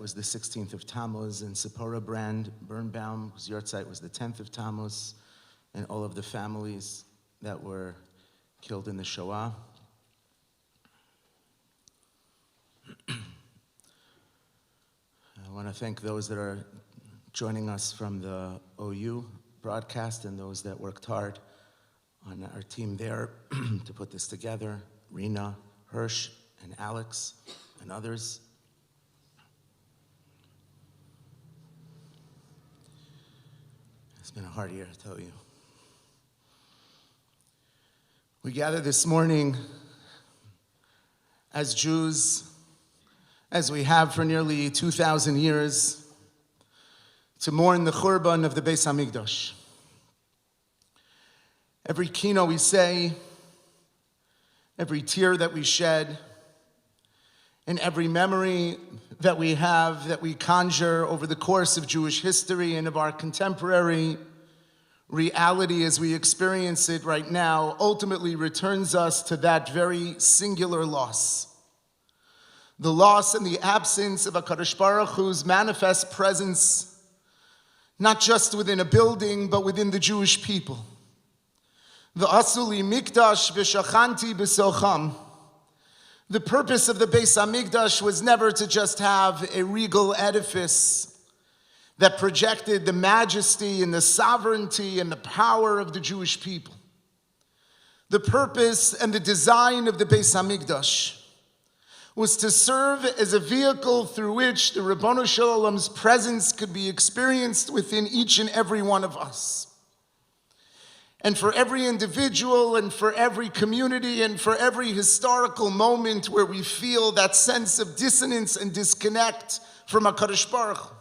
was the 16th of Tammuz, and Sephora Birnbaum, whose yahrzeit was the 10th of Tammuz, and all of the families that were killed in the Shoah. I want to thank those that are joining us from the OU broadcast and those that worked hard on our team there to put this together, Rena, Hirsch, and Alex, and others. It's been a hard year, I tell you. We gather this morning as Jews, as we have for nearly 2,000 years, to mourn the Churban of the Beis HaMikdash. Every kino we say, every tear that we shed, and every memory that we have, that we conjure over the course of Jewish history and of our contemporary reality as we experience it right now, ultimately returns us to that very singular loss. The loss and the absence of HaKadosh Baruch Hu's manifest presence, not just within a building, but within the Jewish people. The Asuli Mikdash v'shachanti b'socham. The purpose of the Beis HaMikdash was never to just have a regal edifice that projected the majesty and the sovereignty and the power of the Jewish people. The purpose and the design of the Beis HaMikdash was to serve as a vehicle through which the Ribono Shel Olam's presence could be experienced within each and every one of us. And for every individual and for every community and for every historical moment where we feel that sense of dissonance and disconnect from HaKadosh Baruch Hu.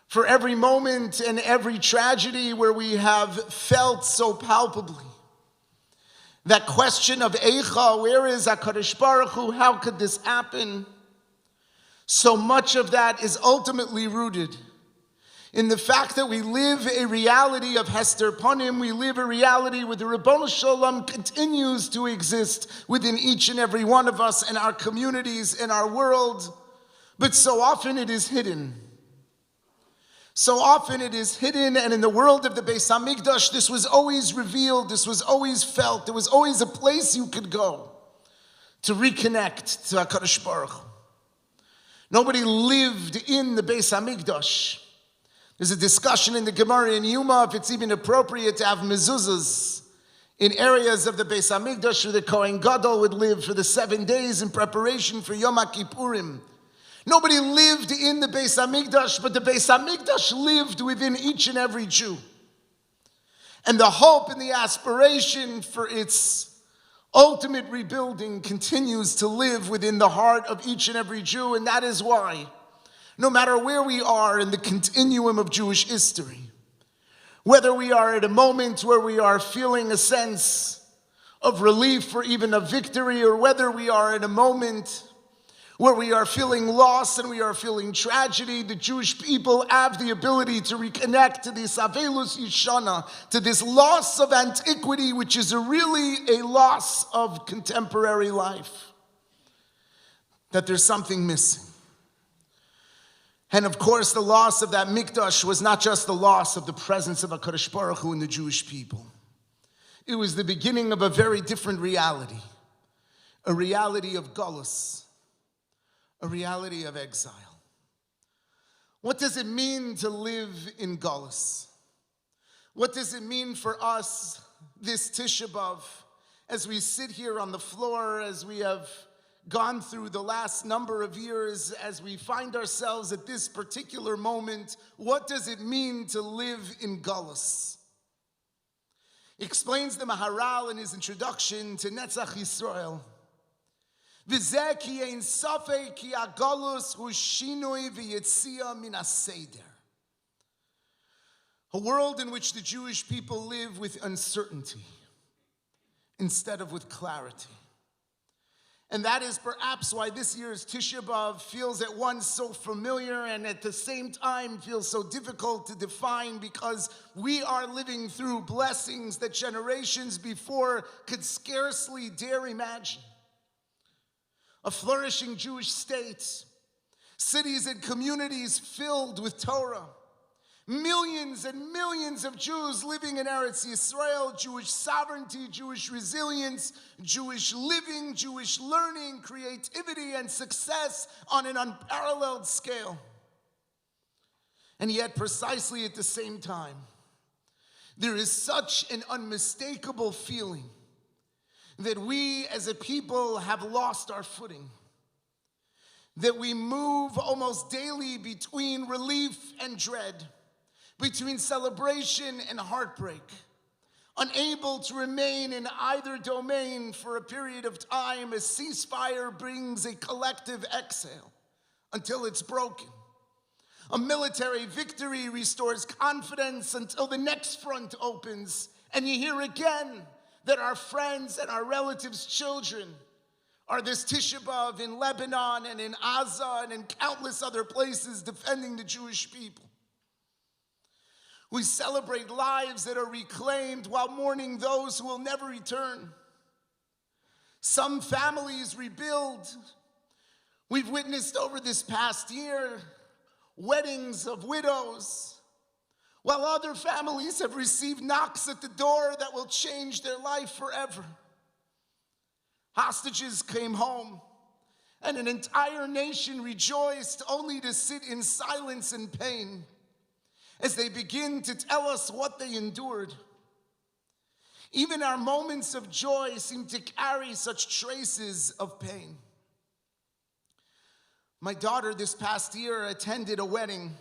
For every moment and every tragedy where we have felt so palpably that question of Eicha, where is HaKadosh Baruch Hu? How could this happen? So much of that is ultimately rooted in the fact that we live a reality of Hester Panim. We live a reality where the Ribono Shel Olam continues to exist within each and every one of us and our communities and our world. But so often it is hidden. So often it is hidden, and in the world of the Beis HaMikdash, this was always revealed, this was always felt, there was always a place you could go to reconnect to HaKadosh Baruch Hu. Nobody lived in the Beis HaMikdash. There's a discussion in the Gemara in Yuma if it's even appropriate to have mezuzahs in areas of the Beis HaMikdash where the Kohen Gadol would live for the 7 days in preparation for Yom HaKippurim. Nobody lived in the Beis HaMikdash, but the Beis HaMikdash lived within each and every Jew. And the hope and the aspiration for its ultimate rebuilding continues to live within the heart of each and every Jew, and that is why, no matter where we are in the continuum of Jewish history, whether we are at a moment where we are feeling a sense of relief or even a victory, or whether we are in a moment where we are feeling loss and we are feeling tragedy, the Jewish people have the ability to reconnect to this Avelus Yishana, to this loss of antiquity, which is really a loss of contemporary life. That there's something missing. And of course, the loss of that Mikdash was not just the loss of the presence of HaKadosh Baruch Hu in the Jewish people. It was the beginning of a very different reality, a reality of Golus, a reality of exile. What does it mean to live in Golus? What does it mean for us this Tisha B'Av as we sit here on the floor, as we have gone through the last number of years, as we find ourselves at this particular moment? What does it mean to live in Golus? Explains the Maharal in his introduction to Netzach Yisrael. A world in which the Jewish people live with uncertainty instead of with clarity. And that is perhaps why this year's Tisha B'Av feels at once so familiar and at the same time feels so difficult to define, because we are living through blessings that generations before could scarcely dare imagine. A flourishing Jewish state, cities and communities filled with Torah. Millions and millions of Jews living in Eretz Yisrael, Jewish sovereignty, Jewish resilience, Jewish living, Jewish learning, creativity, and success on an unparalleled scale. And yet, precisely at the same time, there is such an unmistakable feeling that we as a people have lost our footing, that we move almost daily between relief and dread, between celebration and heartbreak, unable to remain in either domain for a period of time as ceasefire brings a collective exhale until it's broken. A military victory restores confidence until the next front opens, and you hear again that our friends and our relatives' children are this Tisha B'Av in Lebanon and in Gaza and in countless other places defending the Jewish people. We celebrate lives that are reclaimed while mourning those who will never return. Some families rebuild. We've witnessed over this past year weddings of widows, while other families have received knocks at the door that will change their life forever. Hostages came home, and an entire nation rejoiced only to sit in silence and pain as they begin to tell us what they endured. Even our moments of joy seem to carry such traces of pain. My daughter this past year attended a wedding.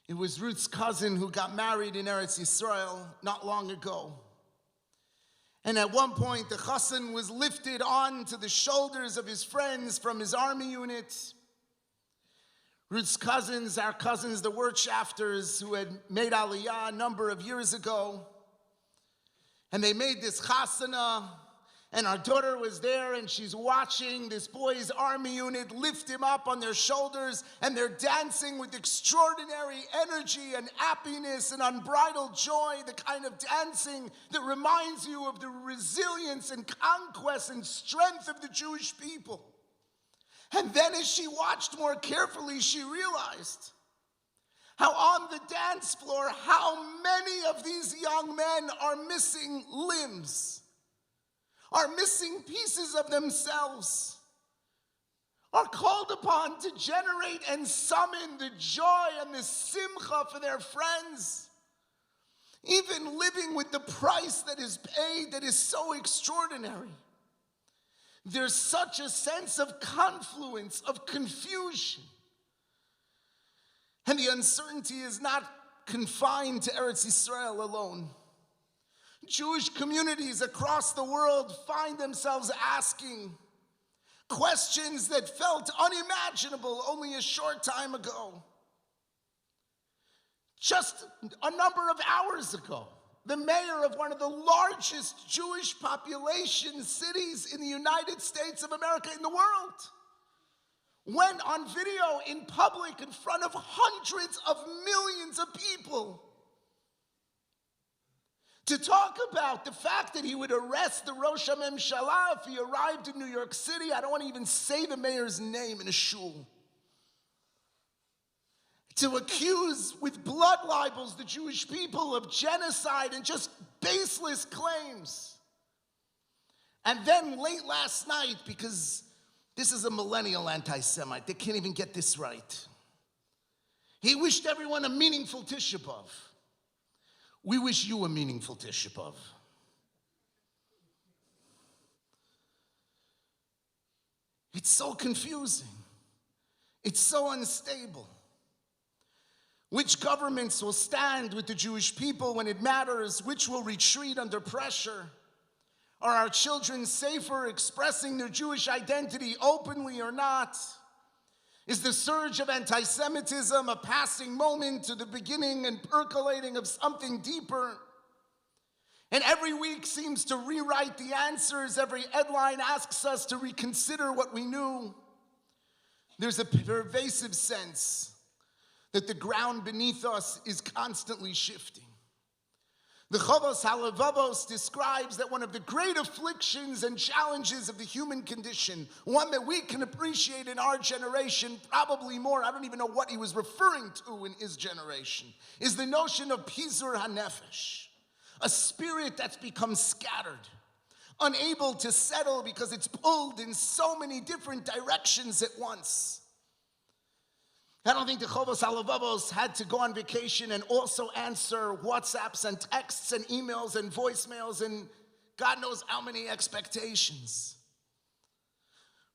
It was Ruth's cousin who got married in Eretz Yisrael not long ago. And at one point, the chassan was lifted onto the shoulders of his friends from his army unit. Ruth's cousins, our cousins, the Wirtschafters, who had made Aliyah a number of years ago. And they made this chasana, and our daughter was there, and she's watching this boy's army unit lift him up on their shoulders, and they're dancing with extraordinary energy and happiness and unbridled joy, the kind of dancing that reminds you of the resilience and conquest and strength of the Jewish people. And then as she watched more carefully, she realized how on the dance floor, how many of these young men are missing limbs, are missing pieces of themselves, are called upon to generate and summon the joy and the simcha for their friends, even living with the price that is paid that is so extraordinary. There's such a sense of confluence, of confusion. And the uncertainty is not confined to Eretz Yisrael alone. Jewish communities across the world find themselves asking questions that felt unimaginable only a short time ago. Just a number of hours ago, the mayor of one of the largest Jewish population cities in the United States of America, in the world, went on video in public in front of hundreds of millions of people to talk about the fact that he would arrest the Rosh HaMemshala if he arrived in New York City. I don't want to even say the mayor's name in a shul. To accuse with blood libels the Jewish people of genocide and just baseless claims. And then late last night, because this is a millennial anti-Semite, they can't even get this right, he wished everyone a meaningful Tisha B'Av. We wish you a meaningful Tisha B'Av. It's so confusing. It's so unstable. Which governments will stand with the Jewish people when it matters? Which will retreat under pressure? Are our children safer expressing their Jewish identity openly or not? Is the surge of anti-Semitism a passing moment to the beginning and percolating of something deeper? And every week seems to rewrite the answers. Every headline asks us to reconsider what we knew. There's a pervasive sense that the ground beneath us is constantly shifting. The Chovos HaLevavos describes that one of the great afflictions and challenges of the human condition, one that we can appreciate in our generation, probably more, I don't even know what he was referring to in his generation, is the notion of Pizur HaNefesh, a spirit that's become scattered, unable to settle because it's pulled in so many different directions at once. I don't think the Chovos HaLevavos had to go on vacation and also answer WhatsApps and texts and emails and voicemails and God knows how many expectations.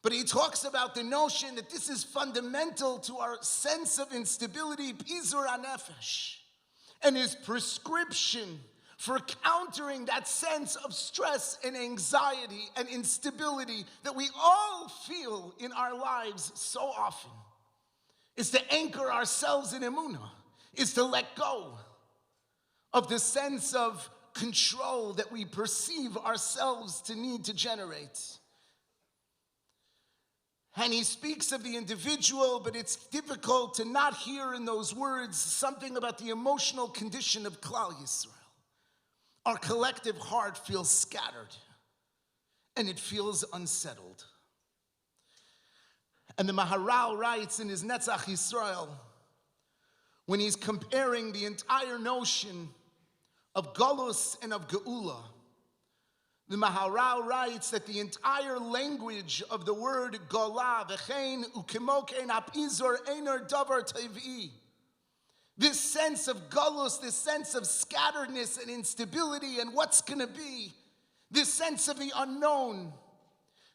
But he talks about the notion that this is fundamental to our sense of instability, Pizur HaNefesh, and his prescription for countering that sense of stress and anxiety and instability that we all feel in our lives so often. Is to anchor ourselves in emunah, is to let go of the sense of control that we perceive ourselves to need to generate. And he speaks of the individual, but it's difficult to not hear in those words something about the emotional condition of Klal Yisrael. Our collective heart feels scattered, and it feels unsettled. And the Maharal writes in his Netzach Yisrael, when he's comparing the entire notion of Golus and of Geula, the Maharal writes that the entire language of the word Gola, V'chein u'kemokein apizor einer davar tevi, this sense of Golus, this sense of scatteredness and instability and what's going to be, this sense of the unknown,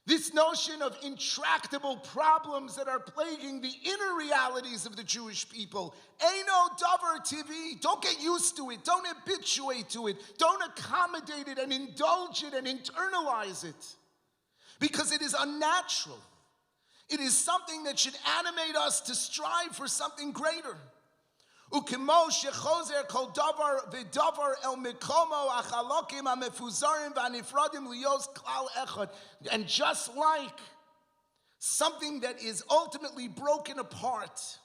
this notion of intractable problems that are plaguing the inner realities of the Jewish people. Eino davar TV. Don't get used to it. Don't habituate to it. Don't accommodate it and indulge it and internalize it. Because it is unnatural. It is something that should animate us to strive for something greater. וכמו שחוזר כל דבר ודבר אל מקומו החלקים המפוזרים והנפרדים להיות כלל אחד. And just like something that is ultimately broken apart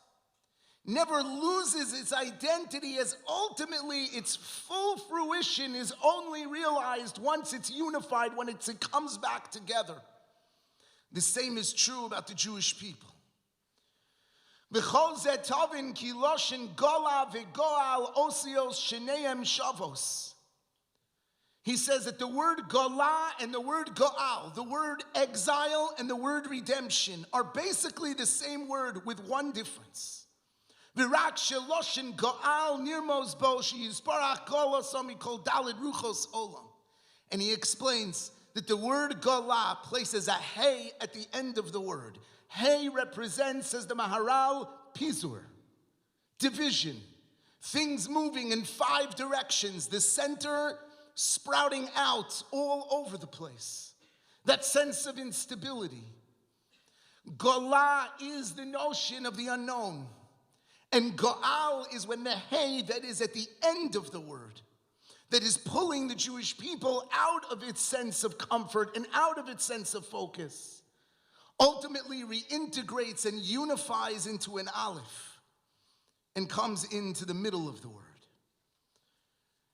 never loses its identity, as ultimately its full fruition is only realized once it's unified, when it comes back together. The same is true about the Jewish people. He says that the word gola and the word goal, the word exile and the word redemption, are basically the same word with one difference. And he explains that the word gola places a hey at the end of the word. Hey represents, says the Maharal, Pizur, division, things moving in 5 directions, the center sprouting out all over the place. That sense of instability. Gola is the notion of the unknown. And Goal is when the hey that is at the end of the word, that is pulling the Jewish people out of its sense of comfort and out of its sense of focus, ultimately reintegrates and unifies into an aleph and comes into the middle of the word.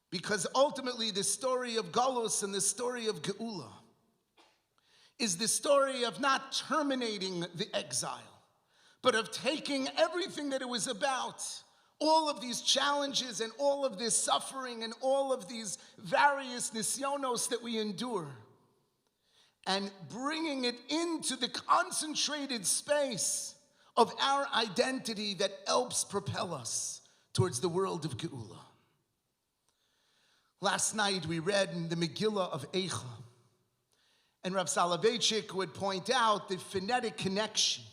Because ultimately the story of Galus and the story of Geula is the story of not terminating the exile, but of taking everything that it was about, all of these challenges and all of this suffering and all of these various nisyonos that we endure, and bringing it into the concentrated space of our identity that helps propel us towards the world of Geula. Last night we read in the Megillah of Eicha, and Rav Soloveitchik would point out the phonetic connection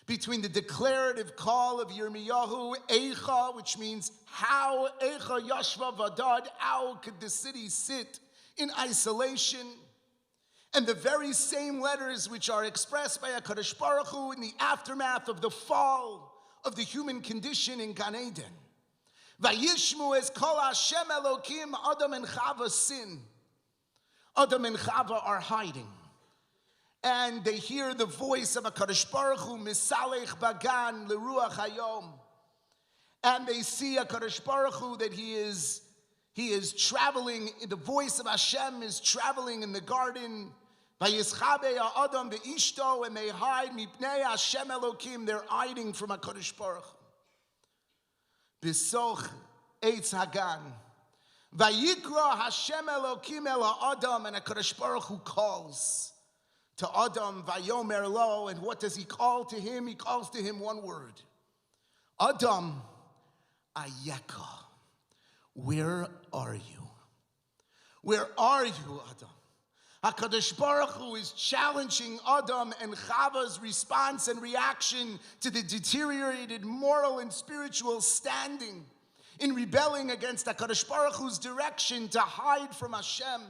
between the declarative call of Yirmiyahu, Eicha, which means how, Eicha Yashva Vadad, how could the city sit in isolation, and the very same letters which are expressed by HaKadosh Baruch Hu in the aftermath of the fall of the human condition in Gan Eden. Vayishmu es kol Hashem Elokim, Adam and Chava sin. Adam and Chava are hiding. And they hear the voice of HaKadosh Baruch Hu, Misalech Bagan Leruach Hayom. And they see HaKadosh Baruch Hu that he is He is traveling, the voice of Hashem is traveling in the garden. Vayischabe ha'adam ve'ishto, and they hide mipnei Hashem Elokim, they're hiding from HaKadosh Baruch Hu. B'soch eitz hagan. Vayikra Hashem Elokim el ha'adam, and HaKadosh Baruch Hu calls to Adam, vayomer lo, and what does he call to him? He calls to him one word. Adam, ayeka. Where are you? Where are you, Adam? HaKadosh Baruch Hu is challenging Adam and Chava's response and reaction to the deteriorated moral and spiritual standing in rebelling against HaKadosh Baruch Hu's direction to hide from Hashem,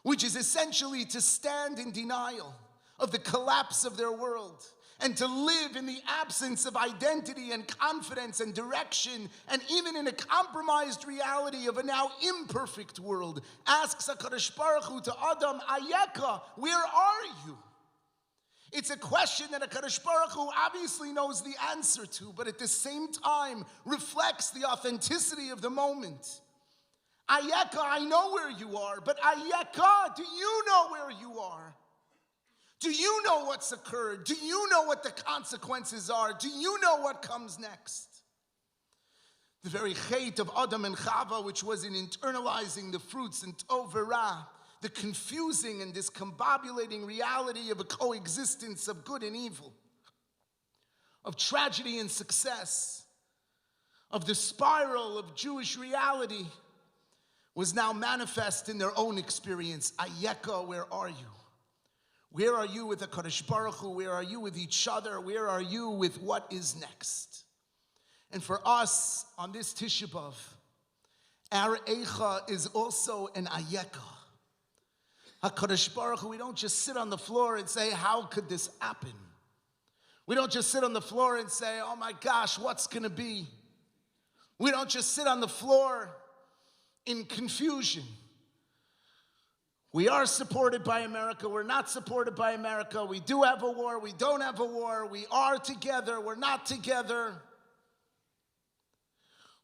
which is essentially to stand in denial of the collapse of their world and to live in the absence of identity and confidence and direction, and even in a compromised reality of a now imperfect world. Asks HaKadosh Baruch Hu to Adam, Ayeka, where are you? It's a question that HaKadosh Baruch Hu obviously knows the answer to, but at the same time reflects the authenticity of the moment. Ayeka, I know where you are, but Ayeka, do you know where you are? Do you know what's occurred? Do you know what the consequences are? Do you know what comes next? The very chait of Adam and Chava, which was in internalizing the fruits and tov v'ra, the confusing and discombobulating reality of a coexistence of good and evil, of tragedy and success, of the spiral of Jewish reality, was now manifest in their own experience. Ayeka, where are you? Where are you with the HaKadosh Baruch Hu? Where are you with each other? Where are you with what is next? And for us, on this Tisha B'Av, our Eicha is also an Ayeka. HaKadosh Baruch Hu, we don't just sit on the floor and say, how could this happen? We don't just sit on the floor and say, oh my gosh, what's going to be? We don't just sit on the floor in confusion. We are supported by America. We're not supported by America. We do have a war. We don't have a war. We are together. We're not together.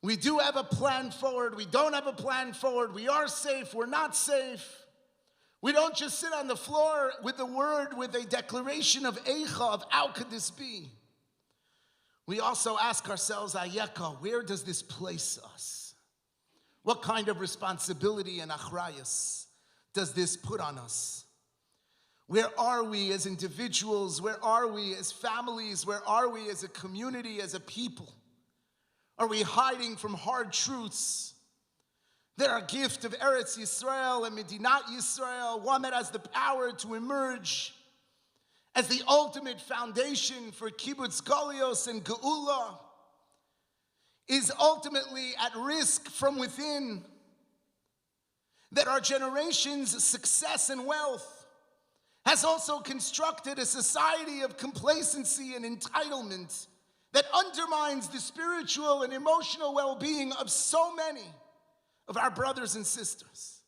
We do have a plan forward. We don't have a plan forward. We are safe. We're not safe. We don't just sit on the floor with the word, with a declaration of Eicha, of how could this be? We also ask ourselves, Ayeka, where does this place us? What kind of responsibility and achrayus does this put on us? Where are we as individuals? Where are we as families? Where are we as a community, as a people? Are we hiding from hard truths that are a gift of Eretz Yisrael and Medinat Yisrael, one that has the power to emerge as the ultimate foundation for Kibbutz Golios and Geula, is ultimately at risk from within? That our generation's success and wealth has also constructed a society of complacency and entitlement that undermines the spiritual and emotional well-being of so many of our brothers and sisters.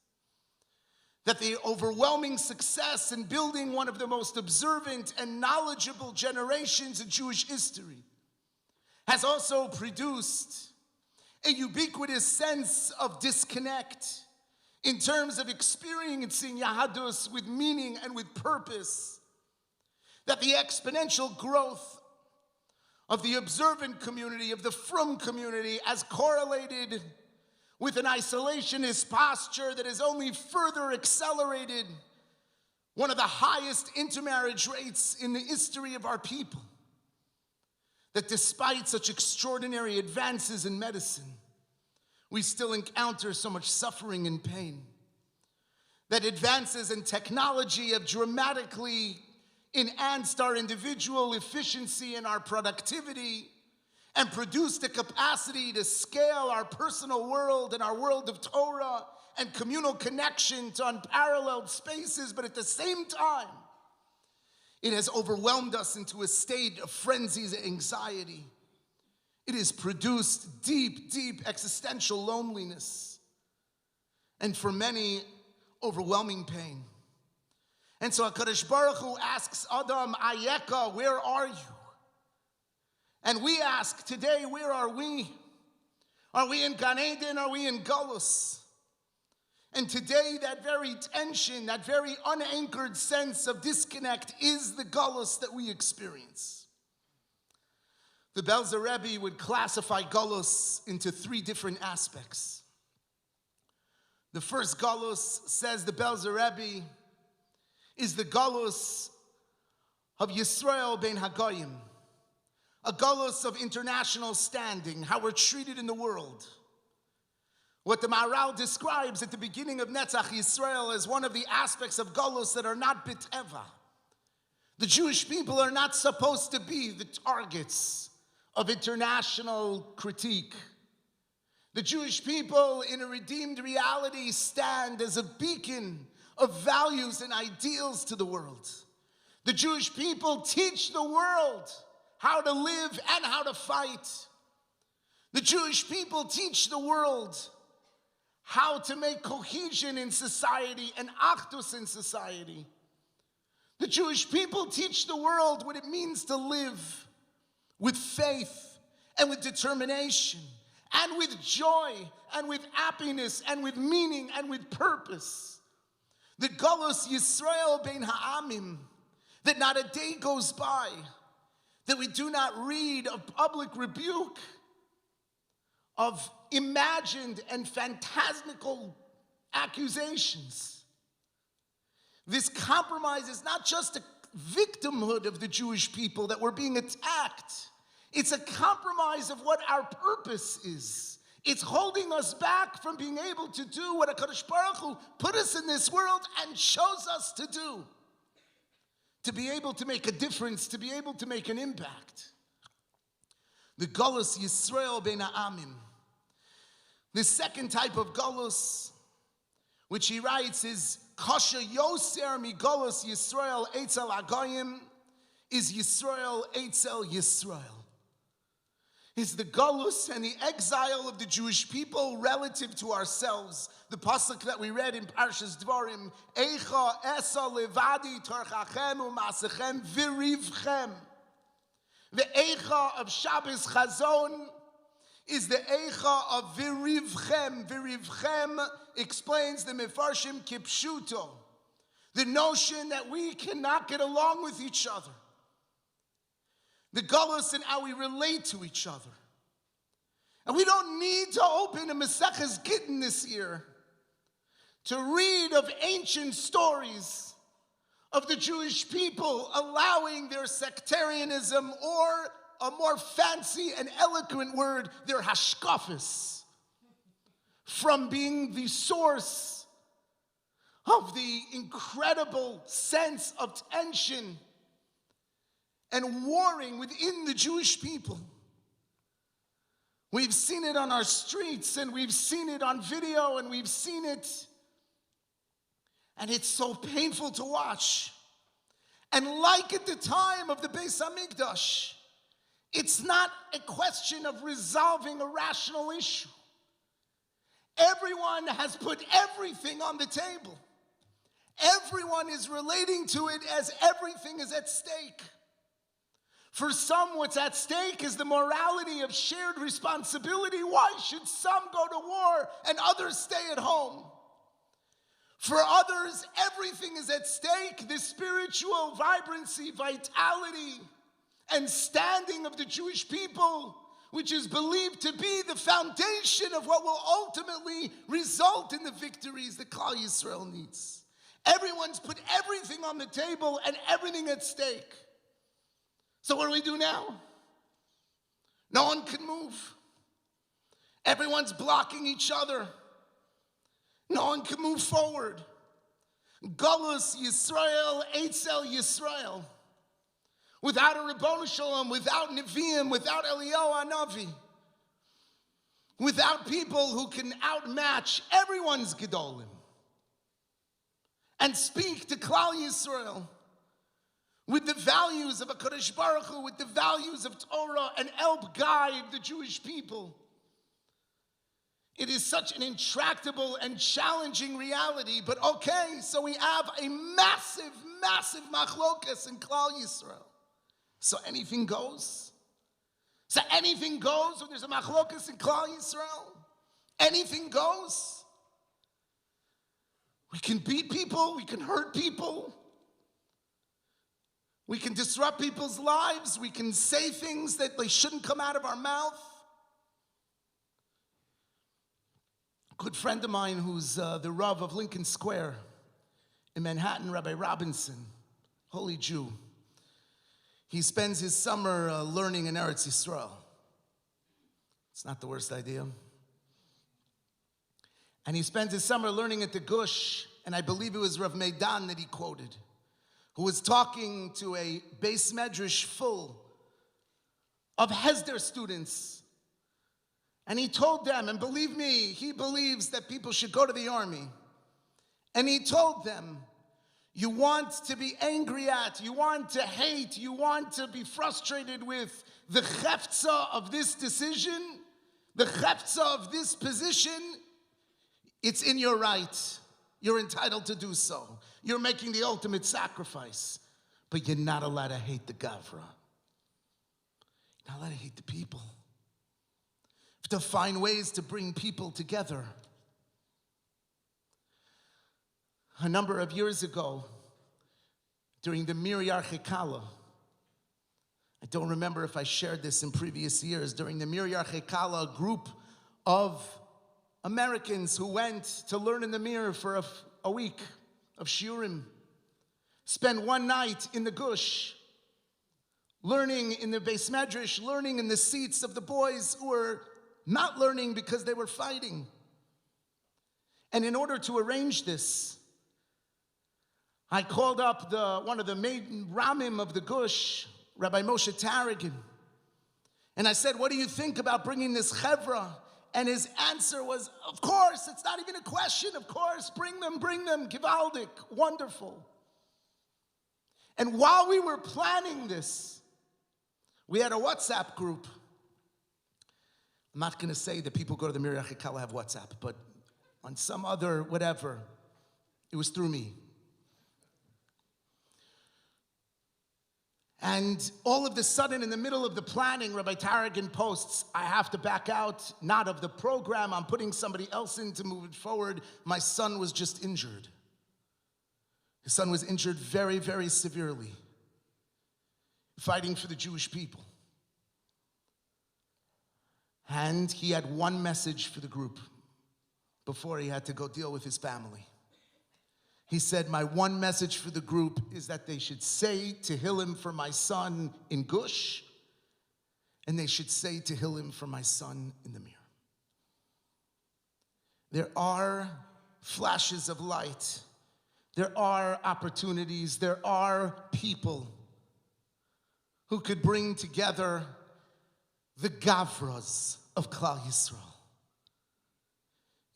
That the overwhelming success in building one of the most observant and knowledgeable generations in Jewish history has also produced a ubiquitous sense of disconnect in terms of experiencing Yahadus with meaning and with purpose. That the exponential growth of the observant community, of the frum community, as correlated with an isolationist posture that has only further accelerated one of the highest intermarriage rates in the history of our people. That despite such extraordinary advances in medicine, we still encounter so much suffering and pain. That advances in technology have dramatically enhanced our individual efficiency and our productivity and produced a capacity to scale our personal world and our world of Torah and communal connection to unparalleled spaces, but at the same time, it has overwhelmed us into a state of frenzied anxiety. It has produced deep, deep existential loneliness, and for many, overwhelming pain. And so HaKadosh Baruch Hu asks Adam, Ayeka, where are you? And we ask today, where are we? Are we in Gan Eden? Are we in Galus? And today, that very tension, that very unanchored sense of disconnect is the galus that we experience. The Belzer Rebbe would classify galus into three different aspects. The first galus, says the Belzer Rebbe, is the galus of Yisrael ben Hagoyim, a galus of international standing, how we're treated in the world. What the Maharal describes at the beginning of Netzach Yisrael as one of the aspects of galus that are not biteva. The Jewish people are not supposed to be the targets of international critique. The Jewish people in a redeemed reality stand as a beacon of values and ideals to the world. The Jewish people teach the world how to live and how to fight. The Jewish people teach the world how to make cohesion in society and achdus in society. The Jewish people teach the world what it means to live with faith and with determination and with joy and with happiness and with meaning and with purpose. The galus Yisrael ben ha'amim, that not a day goes by that we do not read of public rebuke, of imagined and fantastical accusations. This compromise is not just a victimhood of the Jewish people that we're being attacked. It's a compromise of what our purpose is. It's holding us back from being able to do what HaKadosh Baruch Hu put us in this world and chose us to do. To be able to make a difference, to be able to make an impact. The galus Yisrael ben ha'amim. The second type of galus, which he writes is Kasha Yoser mi galus Yisrael Eitzel Hagoyim, is Yisrael Eitzel Yisrael. Is the galus and the exile of the Jewish people relative to ourselves. The pasuk that we read in Parshas Dvarim, Eicha esa levadi torchachem u'masechem virivchem. The Eicha of Shabbos Chazon is the Eicha of virivchem. Virivchem explains the Mefarshim kipshuto, the notion that we cannot get along with each other. The galus and how we relate to each other. And we don't need to open a Maseches Gittin this year to read of ancient stories of the Jewish people allowing their sectarianism, or a more fancy and eloquent word, their hashkafis, from being the source of the incredible sense of tension and warring within the Jewish people. We've seen it on our streets, and we've seen it on video, and we've seen it, and it's so painful to watch. And like at the time of the Beis Hamikdash, it's not a question of resolving a rational issue. Everyone has put everything on the table. Everyone is relating to it as everything is at stake. For some, what's at stake is the morality of shared responsibility. Why should some go to war and others stay at home? For others, everything is at stake. The spiritual vibrancy, vitality, and standing of the Jewish people, which is believed to be the foundation of what will ultimately result in the victories that Klal Yisrael needs. Everyone's put everything on the table and everything at stake. So what do we do now? No one can move. Everyone's blocking each other. No one can move forward. Galus Yisrael, Eitzel Yisrael. Without a Ribono Shalom, without Nevi'im, without Eliyahu Hanavi. Without people who can outmatch everyone's Gedolim. And speak to Klal Yisrael. With the values of HaKadosh Baruch Hu, with the values of Torah, and help guide the Jewish people. It is such an intractable and challenging reality, but okay, so we have a massive, massive machlokas in Klal Yisrael. So anything goes? So anything goes when there's a machlokas in Klal Yisrael? Anything goes? We can beat people, we can hurt people. We can disrupt people's lives. We can say things that they shouldn't come out of our mouth. A good friend of mine who's the Rav of Lincoln Square in Manhattan, Rabbi Robinson, holy Jew. He spends his summer learning in Eretz Yisrael. It's not the worst idea. And he spends his summer learning at the Gush, and I believe it was Rav Meidan that he quoted, who was talking to a Beis Medrash full of Hesder students. And he told them, and believe me, he believes that people should go to the army. And he told them, you want to be angry at, you want to hate, you want to be frustrated with the chefza of this decision, the chefza of this position, it's in your right. You're entitled to do so. You're making the ultimate sacrifice. But you're not allowed to hate the Gavra. You're not allowed to hate the people. You have to find ways to bring people together. A number of years ago, during the Mir Yarchekala, I don't remember if I shared this in previous years, during the Mir Yarchekala, a group of Americans who went to learn in the Mir for a week of shiurim, spend one night in the Gush, learning in the Beis Medrash, learning in the seats of the boys who were not learning because they were fighting. And in order to arrange this, I called up one of the main Ramim of the Gush, Rabbi Moshe Taragin, and I said, what do you think about bringing this chevra? And his answer was, of course, it's not even a question, of course, bring them, Givaldik, wonderful. And while we were planning this, we had a WhatsApp group. I'm not going to say that people go to the Mir Yachekala have WhatsApp, but on some other whatever, it was through me. And all of a sudden, in the middle of the planning, Rabbi Taragin posts, I have to back out, not of the program, I'm putting somebody else in to move it forward. My son was just injured. His son was injured very, very severely, fighting for the Jewish people. And he had one message for the group before he had to go deal with his family. He said, my one message for the group is that they should say Tehillim for my son in Gush, and they should say Tehillim for my son in the Mir. There are flashes of light. There are opportunities. There are people who could bring together the Gavras of Klal Yisrael.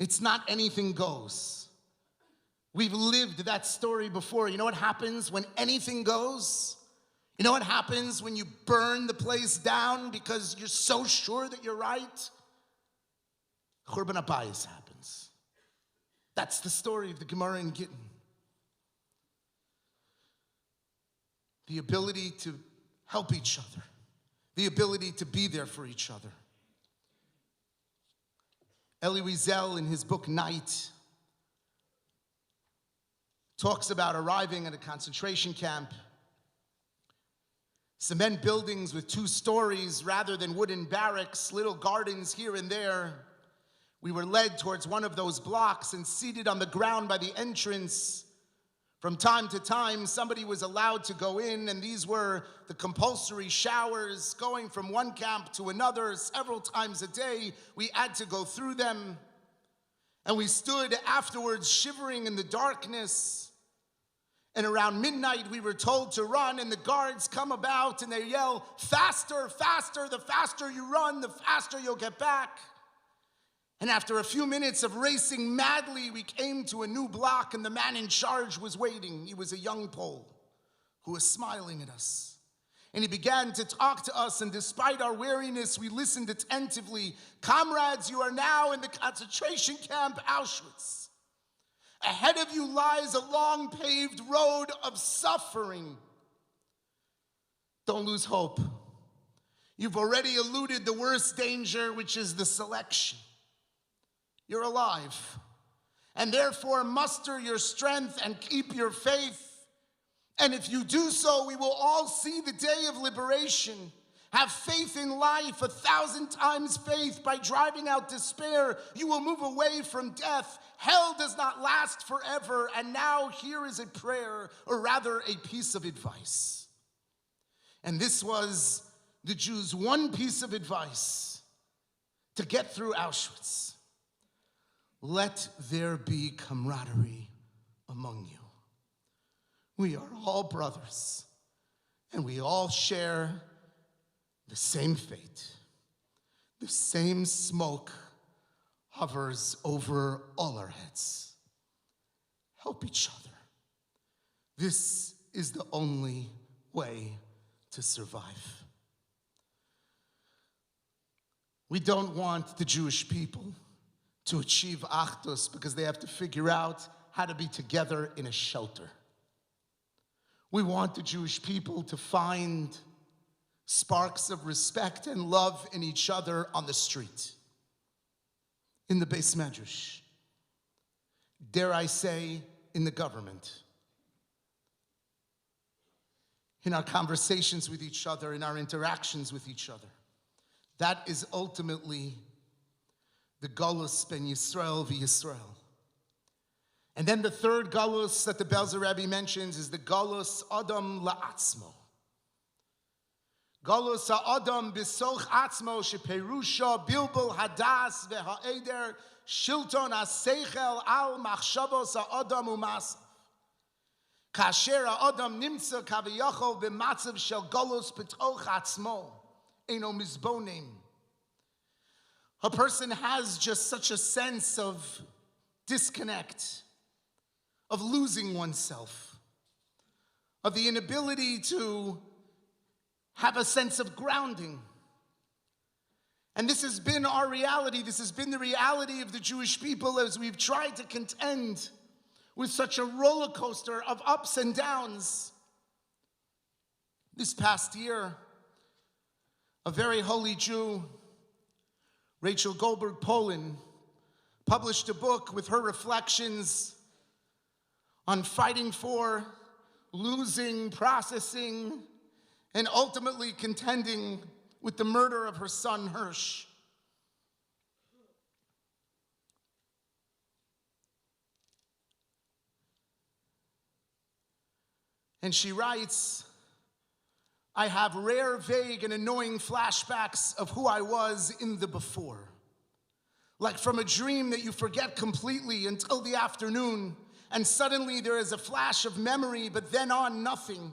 It's not anything goes. We've lived that story before. You know what happens when anything goes? You know what happens when you burn the place down because you're so sure that you're right? Churban Abayis happens. That's the story of the Gemara in Gittin. The ability to help each other. The ability to be there for each other. Elie Wiesel, in his book Night, talks about arriving at a concentration camp. Cement buildings with 2 stories rather than wooden barracks, little gardens here and there. We were led towards one of those blocks and seated on the ground by the entrance. From time to time, somebody was allowed to go in, and these were the compulsory showers going from one camp to another several times a day. We had to go through them. And we stood afterwards shivering in the darkness. And around midnight, we were told to run, and the guards come about and they yell, faster, faster, the faster you run, the faster you'll get back. And after a few minutes of racing madly, we came to a new block, and the man in charge was waiting. He was a young Pole who was smiling at us. And he began to talk to us, and despite our weariness, we listened attentively. Comrades, you are now in the concentration camp Auschwitz. Ahead of you lies a long paved road of suffering. Don't lose hope. You've already eluded the worst danger, which is the selection. You're alive. and therefore muster your strength and keep your faith. And if you do so, we will all see the day of liberation. Have faith in life, 1,000 times faith. By driving out despair, you will move away from death. Hell does not last forever. And now here is a prayer, or rather a piece of advice. And this was the Jews' one piece of advice to get through Auschwitz. Let there be camaraderie among you. We are all brothers, and we all share the same fate. The same smoke hovers over all our heads. Help each other. This is the only way to survive. We don't want the Jewish people to achieve achdus because they have to figure out how to be together in a shelter. We want the Jewish people to find sparks of respect and love in each other on the street, in the Beis Medrash, dare I say, in the government, in our conversations with each other, in our interactions with each other. That is ultimately the galus ben Yisrael v'Yisrael. And then the third galus that the Belzer Rebbe mentions is the galus Adam la'atzmo. Galus ha'adam b'soch atzmo sheperusha bilbul hadas v'ha'eder shilton ha'seichel al machshavos ha'adam u'masav. Kasher ha'adam nimtza kaviyachol b'matzav shel galus b'toch atzmo eino mizbonim. A person has just such a sense of disconnect, of losing oneself, of the inability to have a sense of grounding. And this has been our reality. This has been the reality of the Jewish people as we've tried to contend with such a roller coaster of ups and downs. This past year, a very holy Jew, Rachel Goldberg Polin, published a book with her reflections on fighting for, losing, processing, and ultimately contending with the murder of her son Hirsch. And she writes, I have rare, vague, and annoying flashbacks of who I was in the before. Like from a dream that you forget completely until the afternoon, and suddenly there is a flash of memory, but then on nothing.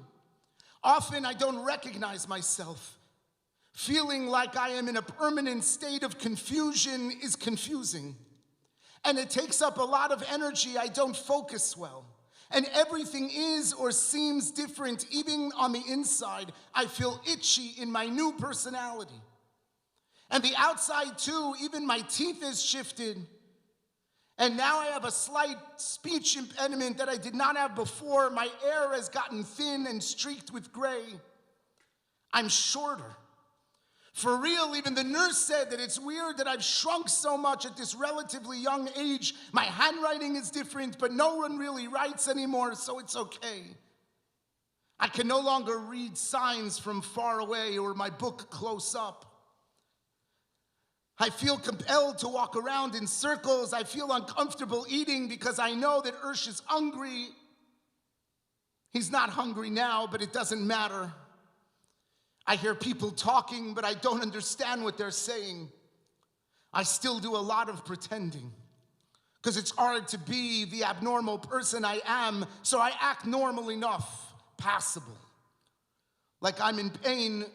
Often I don't recognize myself. Feeling like I am in a permanent state of confusion is confusing. And it takes up a lot of energy. I don't focus well. And everything is or seems different, even on the inside. I feel itchy in my new personality. And the outside too, even my teeth has shifted. And now I have a slight speech impediment that I did not have before. My hair has gotten thin and streaked with gray. I'm shorter. For real, even the nurse said that it's weird that I've shrunk so much at this relatively young age. My handwriting is different, but no one really writes anymore, so it's okay. I can no longer read signs from far away or my book close up. I feel compelled to walk around in circles. I feel uncomfortable eating because I know that Hirsch is hungry. He's not hungry now, but it doesn't matter. I hear people talking, but I don't understand what they're saying. I still do a lot of pretending because it's hard to be the abnormal person I am, so I act normal enough, passable. Like I'm in pain,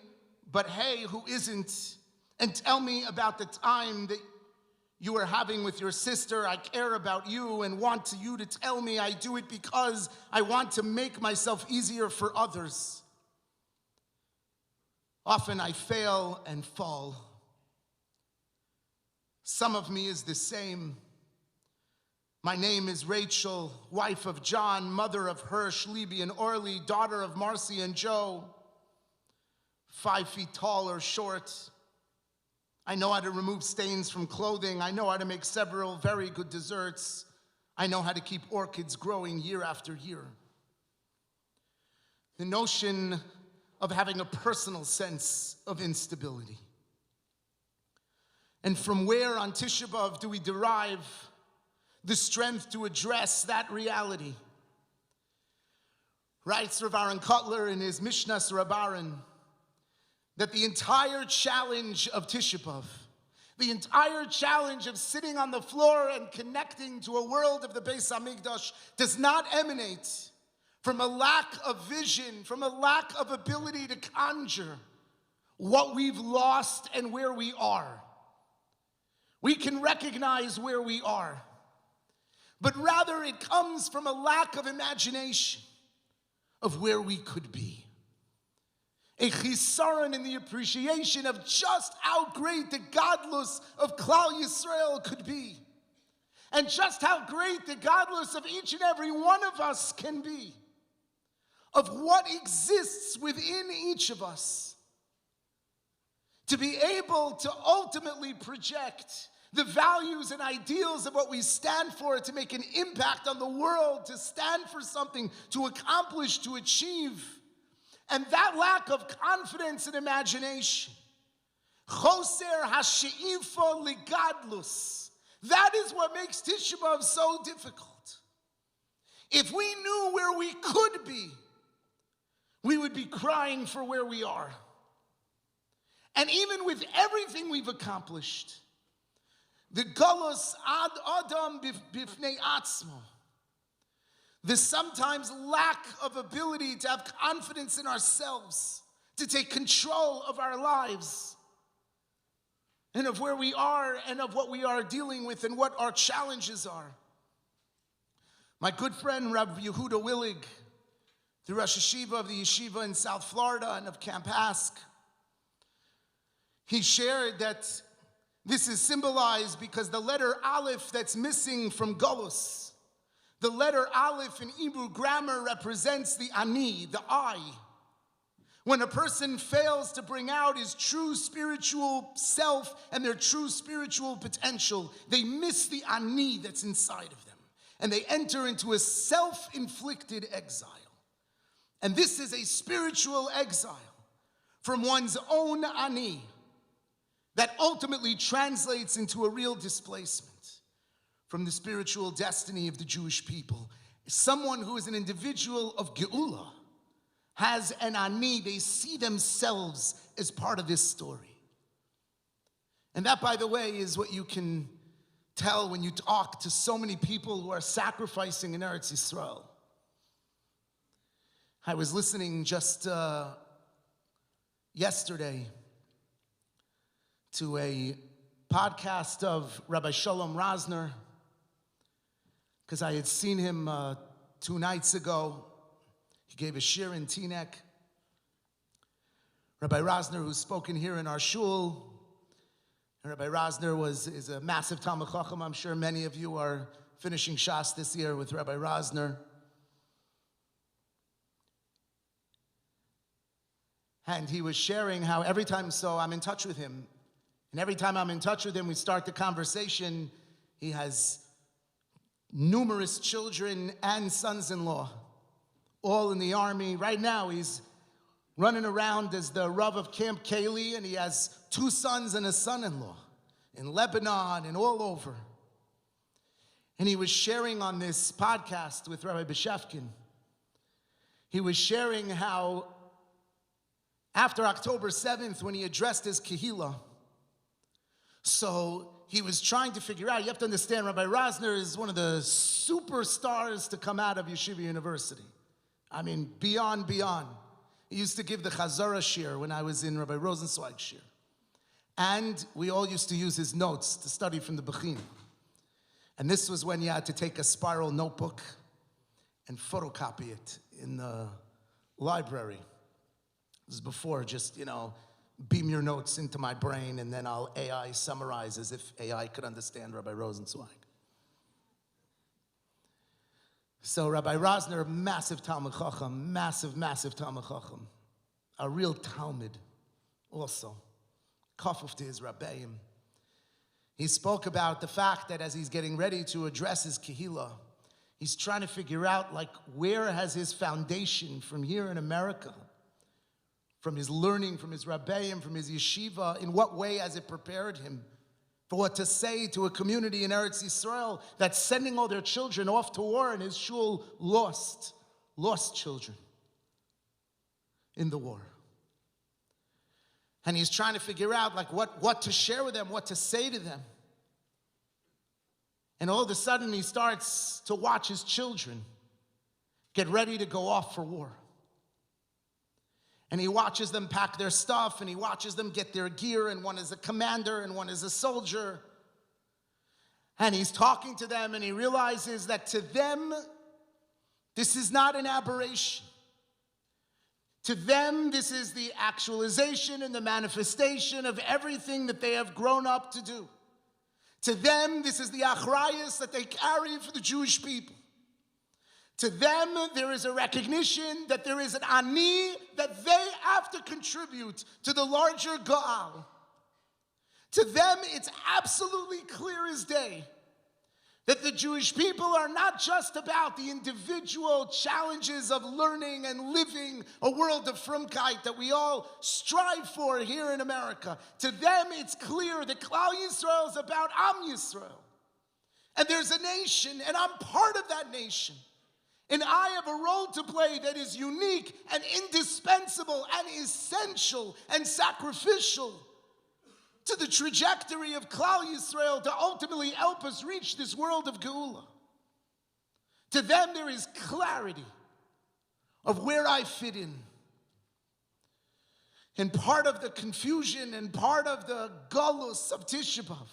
but hey, who isn't? And tell me about the time that you were having with your sister. I care about you and want you to tell me. I do it because I want to make myself easier for others. Often I fail and fall. Some of me is the same. My name is Rachel, wife of John, mother of Hirsch, Libby, and Orly, daughter of Marcy and Joe. 5 feet tall or short. I know how to remove stains from clothing. I know how to make several very good desserts. I know how to keep orchids growing year after year. The notion of having a personal sense of instability. And from where on Tisha B'Av do we derive the strength to address that reality? Writes Rav Aaron Kotler in his Mishnas Rabbaran that the entire challenge of Tisha B'Av, the entire challenge of sitting on the floor and connecting to a world of the Beis HaMikdash does not emanate from a lack of vision, from a lack of ability to conjure what we've lost and where we are. We can recognize where we are, but rather it comes from a lack of imagination of where we could be. A chisaron in the appreciation of just how great the godless of Klal Yisrael could be, and just how great the godless of each and every one of us can be, of what exists within each of us, to be able to ultimately project the values and ideals of what we stand for, to make an impact on the world, to stand for something, to accomplish, to achieve. And that lack of confidence and imagination, choser hashe'ifa ligadlus, that is what makes Tisha B'Av so difficult. If we knew where we could be, we would be crying for where we are. And even with everything we've accomplished, the galus ad adam bifnei atzmo, the sometimes lack of ability to have confidence in ourselves, to take control of our lives, and of where we are and of what we are dealing with and what our challenges are. My good friend Rabbi Yehuda Willig, the Rosh Yeshiva of the Yeshiva in South Florida and of Camp Hask, he shared that this is symbolized because the letter Aleph that's missing from Golus, the letter Aleph in Hebrew grammar represents the ani, the I. When a person fails to bring out his true spiritual self and their true spiritual potential, they miss the ani that's inside of them. And they enter into a self-inflicted exile. And this is a spiritual exile from one's own ani that ultimately translates into a real displacement from the spiritual destiny of the Jewish people. Someone who is an individual of Geula has an ani, they see themselves as part of this story. And that, by the way, is what you can tell when you talk to so many people who are sacrificing in Eretz Yisrael. I was listening just yesterday to a podcast of Rabbi Shalom Rosner, because I had seen him 2 nights ago. He gave a shir in Teaneck. Rabbi Rosner, who's spoken here in our shul, and Rabbi Rosner is a massive Talmid Chacham. I'm sure many of you are finishing Shas this year with Rabbi Rosner. And he was sharing how every time, so I'm in touch with him, and every time I'm in touch with him, we start the conversation. He has numerous children and sons-in-law, all in the army. Right now, he's running around as the Rav of Camp Kaylee, and he has 2 sons and a son-in-law in Lebanon and all over. And he was sharing on this podcast with Rabbi Beshefkin. He was sharing how after October 7th, when he addressed his Kehillah, so he was trying to figure out, you have to understand, Rabbi Rosner is one of the superstars to come out of Yeshiva University. I mean, beyond. He used to give the Chazara shir when I was in Rabbi Rosenzweig's shir. And we all used to use his notes to study from the Bechina. And this was when you had to take a spiral notebook and photocopy it in the library. This is before just, beam your notes into my brain and then I'll AI summarize as if AI could understand Rabbi Rosenzweig. So Rabbi Rosner, massive Talmid Chacham, massive Talmid Chacham, a real Talmud also, kafuf to his Rabbeim. He spoke about the fact that as he's getting ready to address his Kehillah, He's trying to figure out, like, where has his foundation from here in America, from his learning, from his Rabbi, and from his yeshiva, in what way has it prepared him for what to say to a community in Eretz Yisrael that's sending all their children off to war, and his shul lost children in the war. And he's trying to figure out, like, what to share with them, what to say to them. And all of a sudden, he starts to watch his children get ready to go off for war. And he watches them pack their stuff, and he watches them get their gear, and one is a commander and one is a soldier. And he's talking to them, and he realizes that to them, this is not an aberration. To them, this is the actualization and the manifestation of everything that they have grown up to do. To them, this is the achrayus that they carry for the Jewish people. To them, there is a recognition that there is an ani that they have to contribute to the larger Gaal. To them, it's absolutely clear as day that the Jewish people are not just about the individual challenges of learning and living a world of frumkeit that we all strive for here in America. To them, it's clear that Klal Yisrael is about Am Yisrael. And there's a nation, and I'm part of that nation. And I have a role to play that is unique and indispensable and essential and sacrificial to the trajectory of Klal Yisrael to ultimately help us reach this world of Geula. To them, there is clarity of where I fit in. And part of the confusion and part of the galus of Tisha B'Av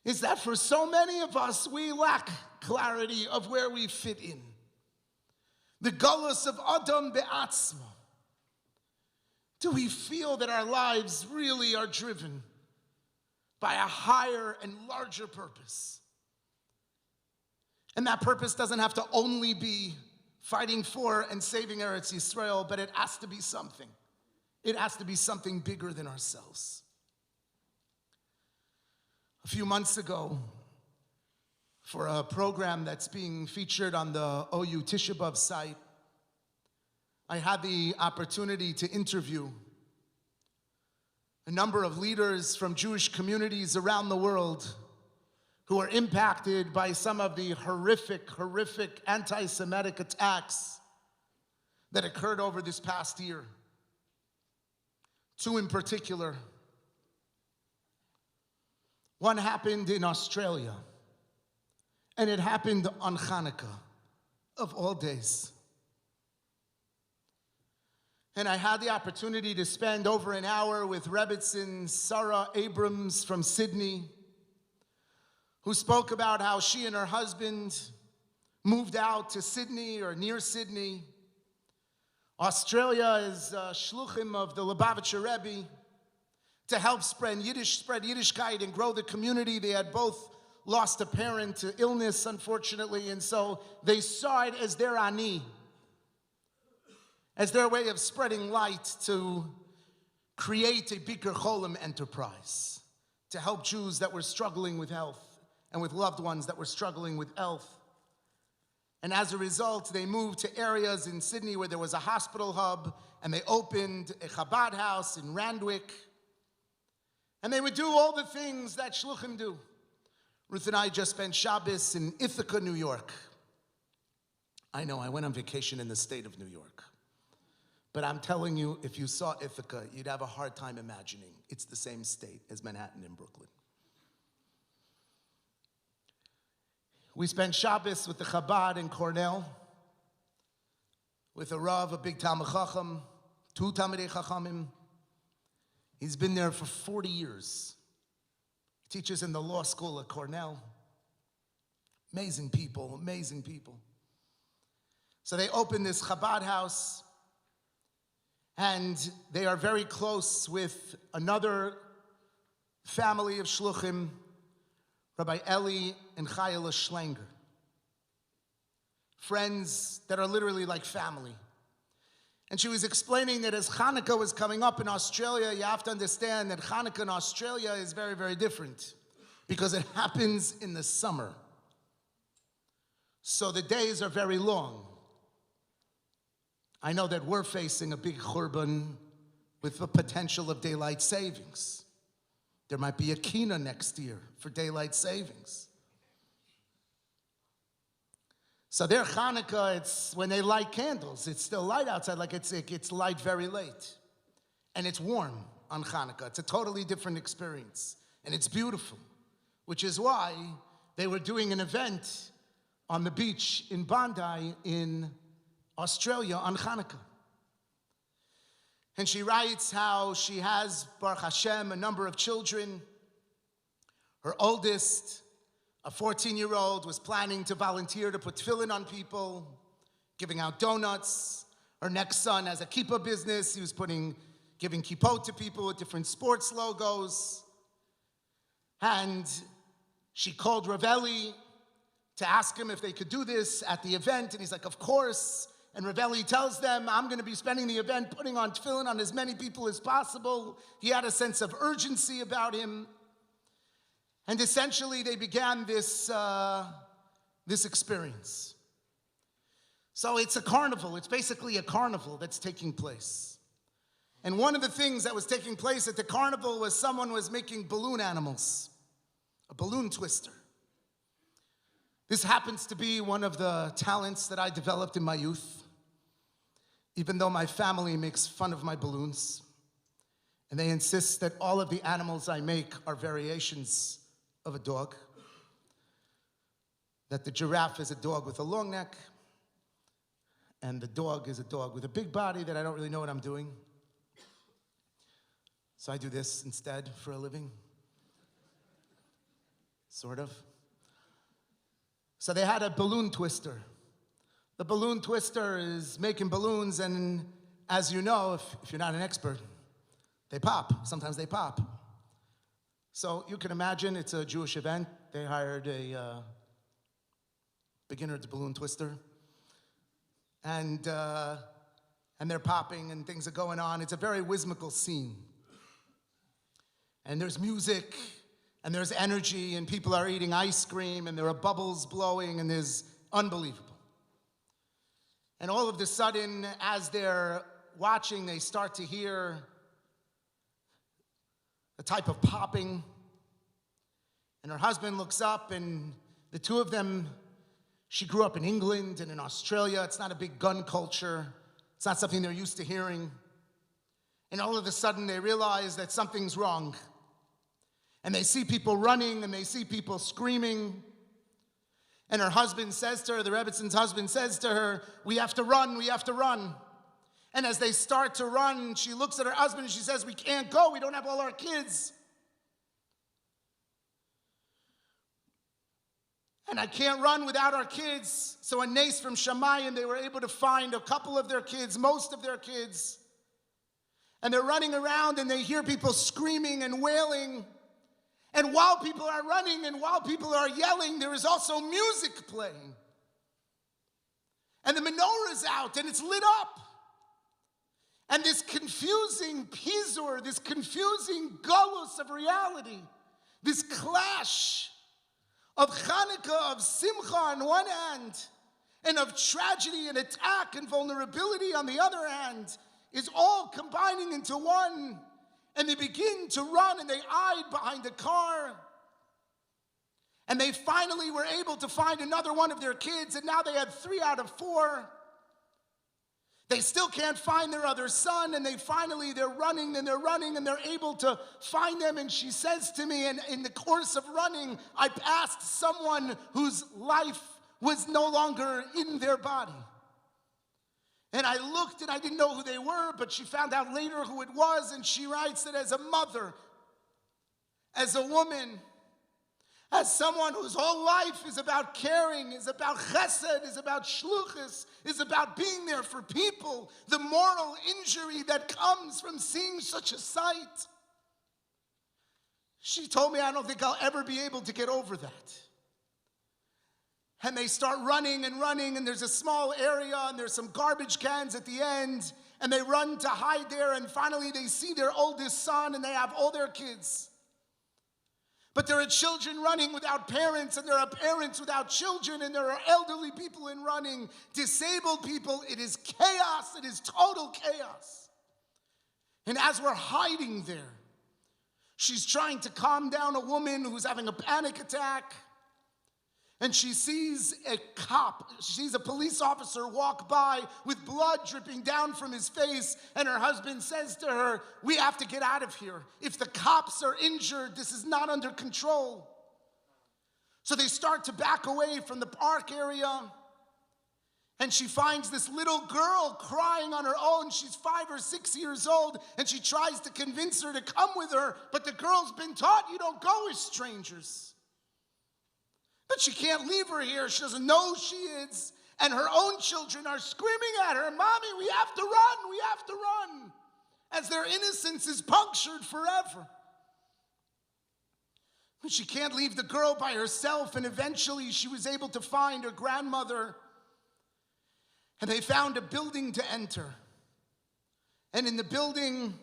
is that for so many of us, we lack clarity of where we fit in. The galus of Adam be'atzmo. Do we feel that our lives really are driven by a higher and larger purpose? And that purpose doesn't have to only be fighting for and saving Eretz Yisrael, but it has to be something. It has to be something bigger than ourselves. A few months ago, for a program that's being featured on the OU Tisha B'Av site, I had the opportunity to interview a number of leaders from Jewish communities around the world who are impacted by some of the horrific anti-Semitic attacks that occurred over this past year. Two in particular. One happened in Australia, and it happened on Hanukkah, of all days. And I had the opportunity to spend over an hour with Rebbitzin Sarah Abrams from Sydney, who spoke about how she and her husband moved out to Sydney or near Sydney. Australia is shluchim of the Lubavitcher Rebbe to help spread Yiddishkeit and grow the community. They had both lost a parent to illness, unfortunately, and so they saw it as their ani, as their way of spreading light to create a Bikur Cholim enterprise to help Jews that were struggling with health and with loved ones that were struggling with health. And as a result, they moved to areas in Sydney where there was a hospital hub, and they opened a Chabad house in Randwick. And they would do all the things that shluchim do. Ruth and I just spent Shabbos in Ithaca, New York. I know, I went on vacation in the state of New York. But I'm telling you, if you saw Ithaca, you'd have a hard time imagining it's the same state as Manhattan and Brooklyn. We spent Shabbos with the Chabad in Cornell, with a Rav, a big Talmid Chacham, two Talmidei Chachamim. He's been there for 40 years. He teaches in the law school at Cornell. Amazing people, amazing people. So they opened this Chabad house, and they are very close with another family of shluchim, Rabbi Eli and Chayela Schlenger. Friends that are literally like family. And she was explaining that as Hanukkah was coming up in Australia, you have to understand that Hanukkah in Australia is very, very different because it happens in the summer. So the days are very long. I know that we're facing a big churban with the potential of daylight savings. There might be a kina next year for daylight savings. So their Hanukkah, it's when they light candles, it's still light outside, like it gets light very late. And it's warm on Hanukkah. It's a totally different experience. And it's beautiful, which is why they were doing an event on the beach in Bondi in Australia on Hanukkah. And she writes how she has, Baruch Hashem, a number of children. Her oldest, a 14-year-old, was planning to volunteer to put tefillin on people, giving out donuts. Her next son has a kippah business. He was giving kippot to people with different sports logos. And she called Rabbi to ask him if they could do this at the event. And he's like, of course. And Rabbi tells them, I'm going to be spending the event putting on tefillin on as many people as possible. He had a sense of urgency about him. And essentially, they began this experience. So it's a carnival. It's basically a carnival that's taking place. And one of the things that was taking place at the carnival was someone was making balloon animals, a balloon twister. This happens to be one of the talents that I developed in my youth, even though my family makes fun of my balloons. And they insist that all of the animals I make are variations of a dog. That the giraffe is a dog with a long neck, and the dog is a dog with a big body that I don't really know what I'm doing. So I do this instead for a living. Sort of. So they had a balloon twister. The balloon twister is making balloons, and as you know, if you're not an expert, they pop. Sometimes they pop. So you can imagine it's a Jewish event. They hired a beginner balloon twister. And they're popping and things are going on. It's a very whimsical scene. And there's music, and there's energy, and people are eating ice cream, and there are bubbles blowing, and there's unbelievable. And all of a sudden, as they're watching, they start to hear a type of popping. And her husband looks up, and the two of them, she grew up in England and in Australia. It's not a big gun culture. It's not something they're used to hearing. And all of a sudden, they realize that something's wrong. And they see people running, and they see people screaming. And her husband says to her, the Rebbitzin's husband says to her, we have to run, we have to run. And as they start to run, she looks at her husband and she says, we can't go, we don't have all our kids. And I can't run without our kids. So a nace from Shamayim, they were able to find a couple of their kids, most of their kids. And they're running around and they hear people screaming and wailing. And while people are running and while people are yelling, there is also music playing. And the menorah is out and it's lit up. And this confusing pizur, this confusing galus of reality, this clash of Hanukkah, of Simcha on one hand, and of tragedy and attack and vulnerability on the other hand, is all combining into one. And they begin to run and they hide behind a car. And they finally were able to find another one of their kids, and now they had 3 out of 4. They still can't find their other son, and they're running and they're able to find them. And she says to me, and in the course of running, I passed someone whose life was no longer in their body. And I looked and I didn't know who they were, but she found out later who it was, and she writes that as a mother, as a woman, as someone whose whole life is about caring, is about chesed, is about shluchus, is about being there for people, the moral injury that comes from seeing such a sight. She told me, I don't think I'll ever be able to get over that. And they start running, and there's a small area, and there's some garbage cans at the end, and they run to hide there, and finally they see their oldest son, and they have all their kids. But there are children running without parents, and there are parents without children, and there are elderly people in running, disabled people. It is chaos. It is total chaos. And as we're hiding there, she's trying to calm down a woman who's having a panic attack. And she sees a cop, she sees a police officer walk by with blood dripping down from his face. And her husband says to her, "We have to get out of here. If the cops are injured, this is not under control." So they start to back away from the park area. And she finds this little girl crying on her own. She's 5 or 6 years old. And she tries to convince her to come with her. But the girl's been taught you don't go with strangers. But she can't leave her here. She doesn't know who she is. And her own children are screaming at her, "Mommy, we have to run, we have to run," as their innocence is punctured forever. But she can't leave the girl by herself, and eventually she was able to find her grandmother. And they found a building to enter. And in the building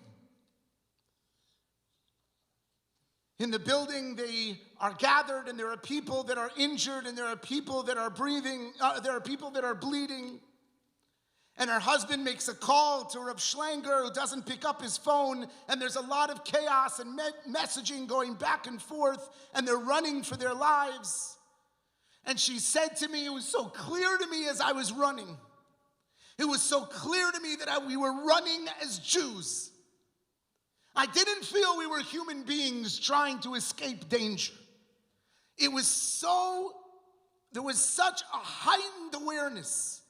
they are gathered, and there are people that are injured, and there are people that are there are people that are bleeding. And her husband makes a call to Reb Schlanger, who doesn't pick up his phone, and there's a lot of chaos and messaging going back and forth, and they're running for their lives. And she said to me, it was so clear to me as I was running. It was so clear to me that we were running as Jews. I didn't feel we were human beings trying to escape danger. There was such a heightened awareness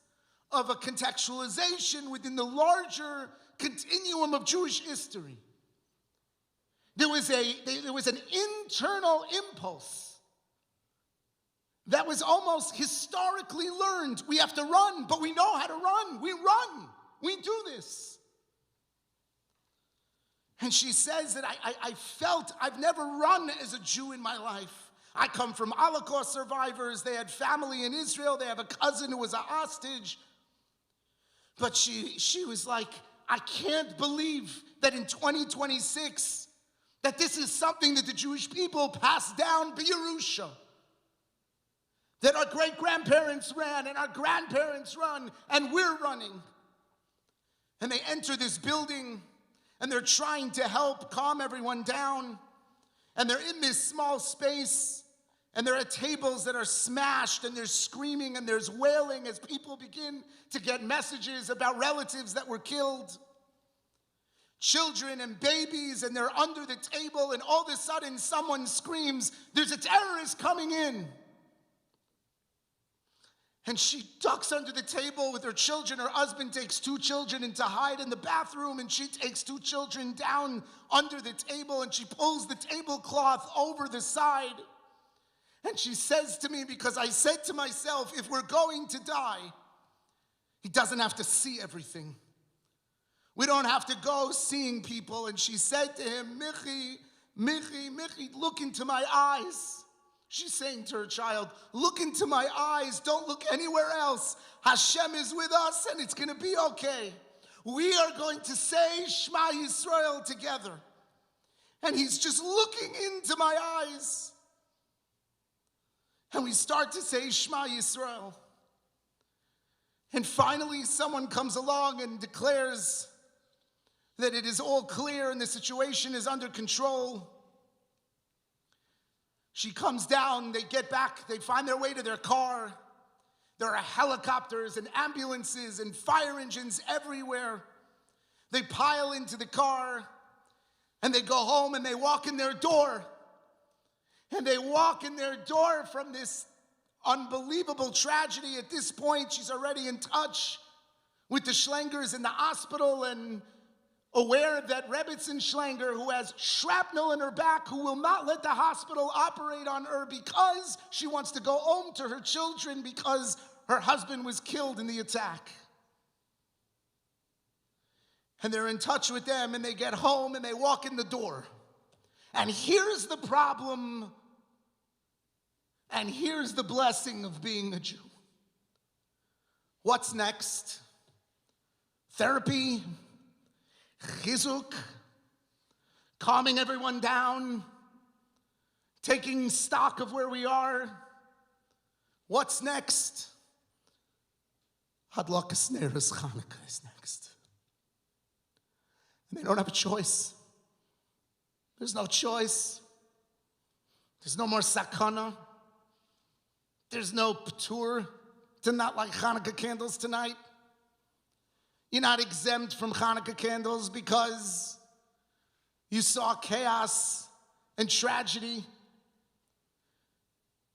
of a contextualization within the larger continuum of Jewish history. There was an internal impulse that was almost historically learned. We have to run, but we know how to run. We run. We do this. And she says that I felt I've never run as a Jew in my life. I come from Holocaust survivors. They had family in Israel. They have a cousin who was a hostage. But she was like, I can't believe that in 2026, that this is something that the Jewish people passed down B'Yerusha. That our great-grandparents ran and our grandparents run, and we're running. And they enter this building, and they're trying to help calm everyone down. And they're in this small space, and there are tables that are smashed, and there's screaming and there's wailing as people begin to get messages about relatives that were killed. Children and babies, and they're under the table, and all of a sudden someone screams, "There's a terrorist coming in." And she ducks under the table with her children. Her husband takes 2 children in to hide in the bathroom, and she takes 2 children down under the table, and she pulls the tablecloth over the side. And she says to me, because I said to myself, if we're going to die, he doesn't have to see everything. We don't have to go seeing people. And she said to him, Michi, look into my eyes. She's saying to her child, look into my eyes, don't look anywhere else. Hashem is with us, and it's going to be okay. We are going to say Shema Yisrael together. And he's just looking into my eyes. And we start to say Shema Yisrael. And finally, someone comes along and declares that it is all clear and the situation is under control. She comes down, they get back, they find their way to their car. There are helicopters and ambulances and fire engines everywhere. They pile into the car, and they go home, and they walk in their door. And they walk in their door from this unbelievable tragedy. At this point, she's already in touch with the Schlangers in the hospital, and aware that Rebbitzin Schlanger, who has shrapnel in her back, who will not let the hospital operate on her because she wants to go home to her children because her husband was killed in the attack. And they're in touch with them, and they get home, and they walk in the door. And here's the problem, and here's the blessing of being a Jew. What's next? Therapy? Chizuk, calming everyone down, taking stock of where we are. What's next? Hadlakas Neres Chanukah is next. And they don't have a choice. There's no choice. There's no more sakana. There's no patur to not light Hanukkah candles tonight. You're not exempt from Hanukkah candles because you saw chaos and tragedy.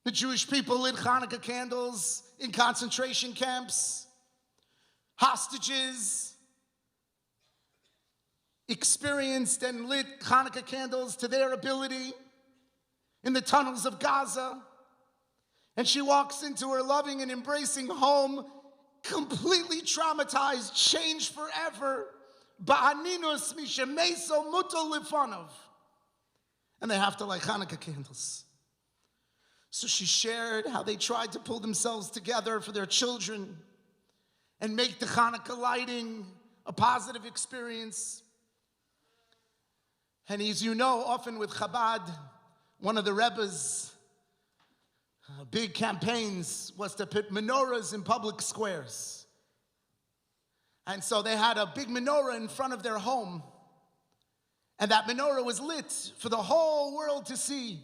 The Jewish people lit Hanukkah candles in concentration camps. Hostages experienced and lit Hanukkah candles to their ability in the tunnels of Gaza. And she walks into her loving and embracing home, completely traumatized, changed forever. Ba'aninus mishemeso muto lifanov. And they have to light Hanukkah candles. So she shared how they tried to pull themselves together for their children and make the Hanukkah lighting a positive experience. And as you know, often with Chabad, one of the Rebbe's big campaigns was to put menorahs in public squares. And so they had a big menorah in front of their home. And that menorah was lit for the whole world to see.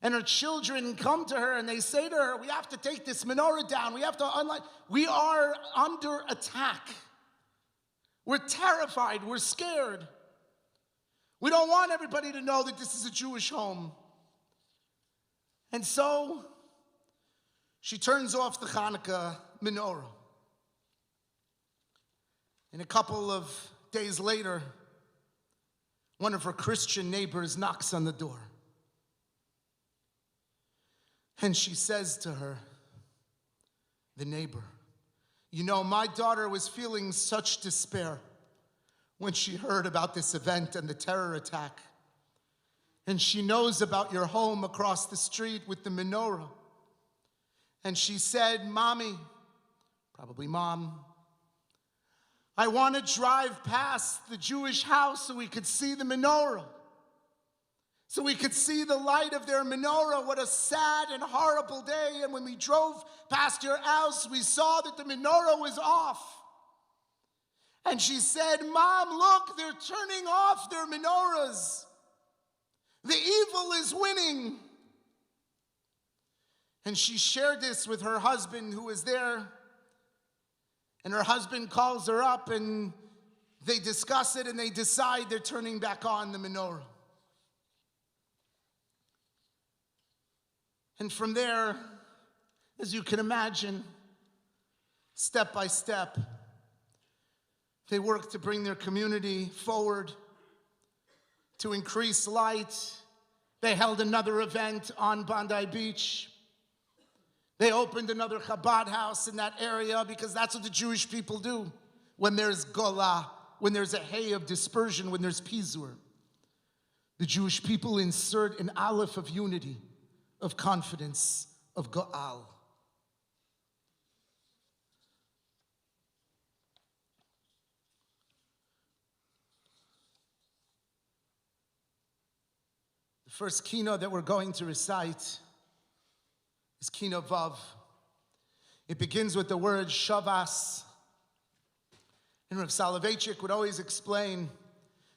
And her children come to her and they say to her, we have to take this menorah down. We have to unlight. We are under attack. We're terrified. We're scared. We don't want everybody to know that this is a Jewish home. And so she turns off the Hanukkah menorah. And a couple of days later, one of her Christian neighbors knocks on the door. And she says to her, the neighbor, you know, my daughter was feeling such despair when she heard about this event and the terror attack. And she knows about your home across the street with the menorah. And she said, Mommy, probably Mom, I want to drive past the Jewish house so we could see the menorah. So we could see the light of their menorah. What a sad and horrible day. And when we drove past your house, we saw that the menorah was off. And she said, Mom, look, they're turning off their menorahs. The evil is winning. And she shared this with her husband who was there. And her husband calls her up and they discuss it and they decide they're turning back on the menorah. And from there, as you can imagine, step by step, they worked to bring their community forward, to increase light. They held another event on Bondi Beach. They opened another Chabad house in that area because that's what the Jewish people do when there's Golah, when there's a hay of dispersion, when there's Pizur. The Jewish people insert an aleph of unity, of confidence, of Go'al. The first kino that we're going to recite is Kino Vav. It begins with the word Shavas. And Rav Soloveitchik would always explain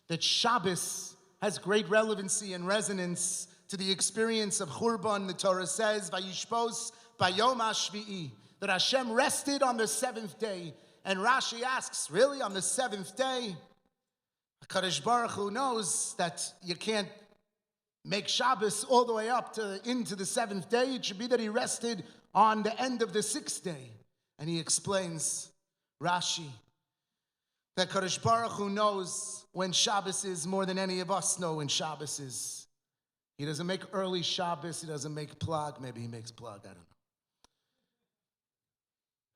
that Shabbos has great relevancy and resonance to the experience of Churban. The Torah says, Vayishpos bayom hashvi'i, that Hashem rested on the seventh day. And Rashi asks, really, on the seventh day? HaKadosh Baruch Hu knows that you can't make Shabbos all the way up to into the seventh day. It should be that he rested on the end of the sixth day. And he explains, Rashi, that Kadosh Baruch Hu knows when Shabbos is more than any of us know when Shabbos is. He doesn't make early Shabbos, he doesn't make plag, maybe he makes plag, I don't know.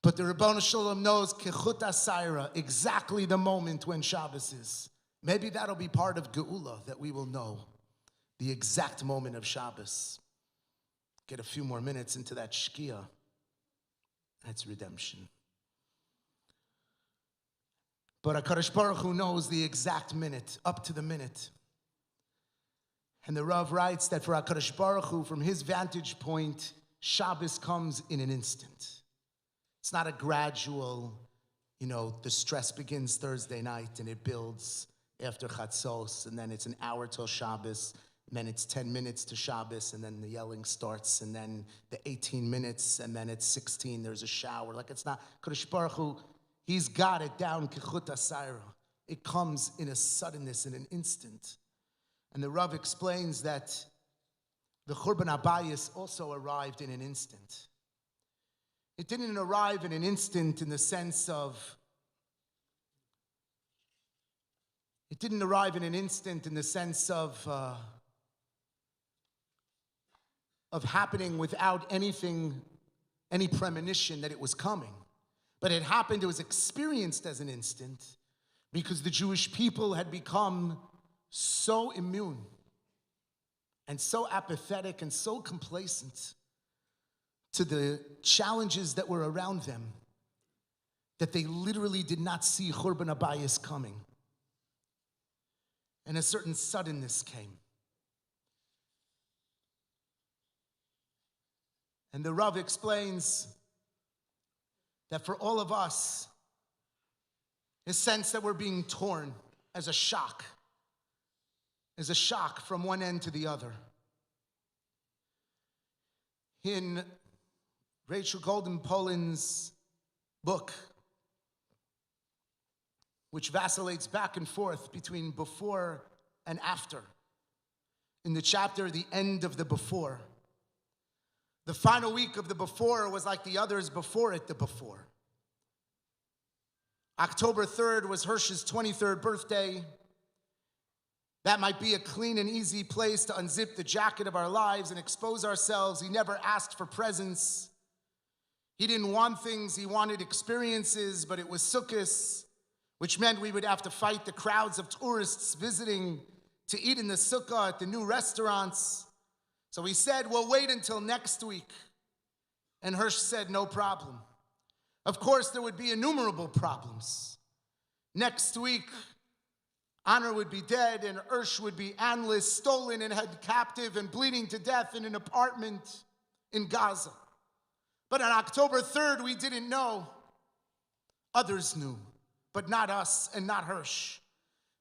But the Ribono Shalom knows Kechut Asayra, exactly the moment when Shabbos is. Maybe that'll be part of Geula, that we will know the exact moment of Shabbos. Get a few more minutes into that Shkia. That's redemption. But HaKadosh Baruch Hu knows the exact minute, up to the minute. And the Rav writes that for HaKadosh Baruch Hu, from his vantage point, Shabbos comes in an instant. It's not a gradual, the stress begins Thursday night and it builds after Chatzos, and then it's an hour till Shabbos, and then it's 10 minutes to Shabbos, and then the yelling starts, and then the 18 minutes, and then it's 16, there's a shower. Like, it's not, HaKadosh Baruch Hu, he's got it down, Kechut Asayra. It comes in a suddenness, in an instant. And the Rav explains that the Churban Abayis also arrived in an instant. It didn't arrive in an instant in the sense of, of happening without any premonition that it was coming. But it happened, it was experienced as an instant because the Jewish people had become so immune and so apathetic and so complacent to the challenges that were around them that they literally did not see Churban Abayis coming. And a certain suddenness came. And the Rav explains that for all of us, a sense that we're being torn as a shock from one end to the other. In Rachel Golden-Poland's book, which vacillates back and forth between before and after, in the chapter, The End of the Before, the final week of the before was like the others before it, the before. October 3rd was Hirsch's 23rd birthday. That might be a clean and easy place to unzip the jacket of our lives and expose ourselves. He never asked for presents. He didn't want things, he wanted experiences, but it was Sukkos, which meant we would have to fight the crowds of tourists visiting to eat in the sukkah at the new restaurants. So he said, we'll wait until next week. And Hirsch said, no problem. Of course, there would be innumerable problems. Next week, Honor would be dead, and Hirsch would be analyst, stolen and held captive and bleeding to death in an apartment in Gaza. But on October 3rd, we didn't know. Others knew, but not us and not Hirsch.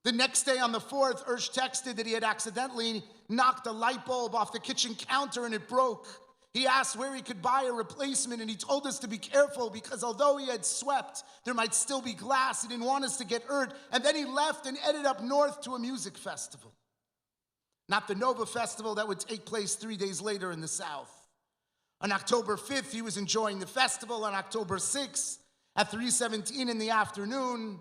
The next day on the 4th, Hirsch texted that he had accidentally knocked a light bulb off the kitchen counter and it broke. He asked where he could buy a replacement, and he told us to be careful because although he had swept, there might still be glass. He didn't want us to get hurt. And then he left and headed up north to a music festival. Not the Nova Festival that would take place 3 days later in the South. On October 5th, he was enjoying the festival. On October 6th, at 3:17 in the afternoon,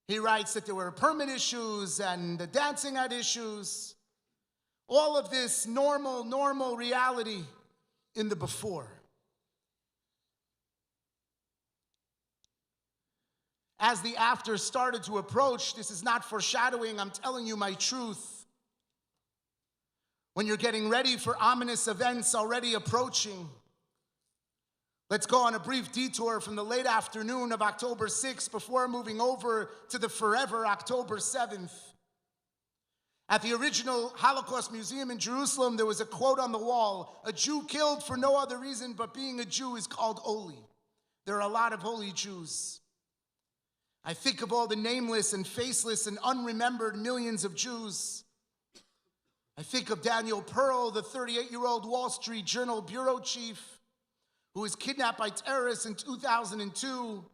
he writes that there were permit issues and the dancing had issues. All of this normal reality in the before. As the after started to approach, this is not foreshadowing, I'm telling you my truth. When you're getting ready for ominous events already approaching, let's go on a brief detour from the late afternoon of October 6th before moving over to the forever October 7th. At the original Holocaust Museum in Jerusalem, there was a quote on the wall, "A Jew killed for no other reason but being a Jew is called holy." There are a lot of holy Jews. I think of all the nameless and faceless and unremembered millions of Jews. I think of Daniel Pearl, the 38-year-old Wall Street Journal bureau chief who was kidnapped by terrorists in 2002.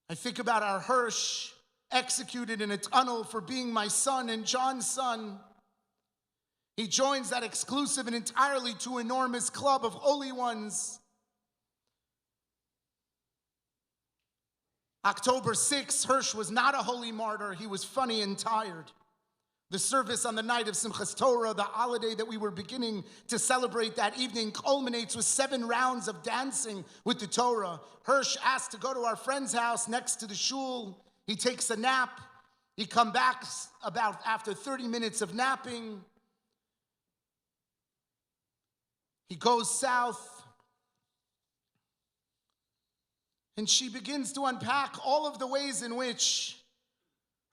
I think about our Hirsch, executed in a tunnel for being my son and John's son. He joins that exclusive and entirely too enormous club of holy ones. October 6th, Hirsch was not a holy martyr. He was funny and tired. The service on the night of Simchas Torah, the holiday that we were beginning to celebrate that evening, culminates with 7 rounds of dancing with the Torah. Hirsch asked to go to our friend's house next to the shul. He takes a nap. He comes back about after 30 minutes of napping. He goes south. And she begins to unpack all of the ways in which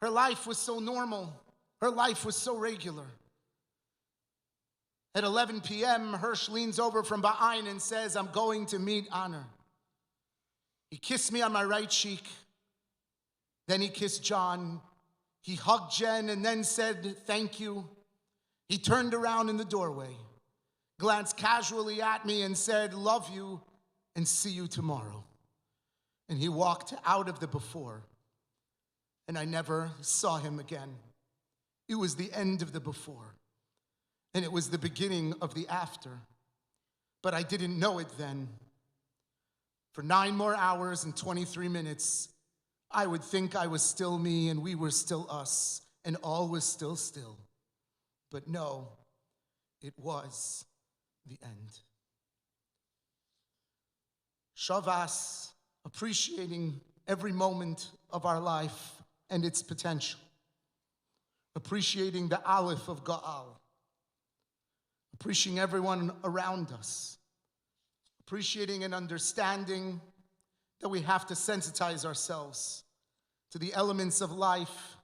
Her life was so normal. Her life was so regular. At 11 p.m., Hirsch leans over from behind and says, I'm going to meet Honor. He kissed me on my right cheek. Then he kissed John. He hugged Jen and then said, thank you. He turned around in the doorway, glanced casually at me and said, love you and see you tomorrow. And he walked out of the before, and I never saw him again. It was the end of the before, and it was the beginning of the after. But I didn't know it then. For 9 more hours and 23 minutes, I would think I was still me and we were still us and all was still still. But no, it was the end. Shavas, appreciating every moment of our life and its potential. Appreciating the Aleph of Ga'al. Appreciating everyone around us. Appreciating and understanding that we have to sensitize ourselves to the elements of life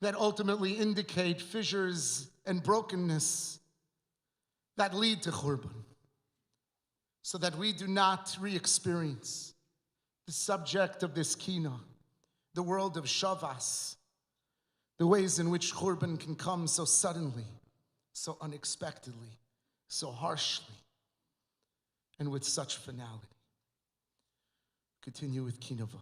that ultimately indicate fissures and brokenness that lead to Khurban, so that we do not re-experience the subject of this kina, the world of Shavas, the ways in which Khurban can come so suddenly, so unexpectedly, so harshly, and with such finality. Continue with Kina Vav.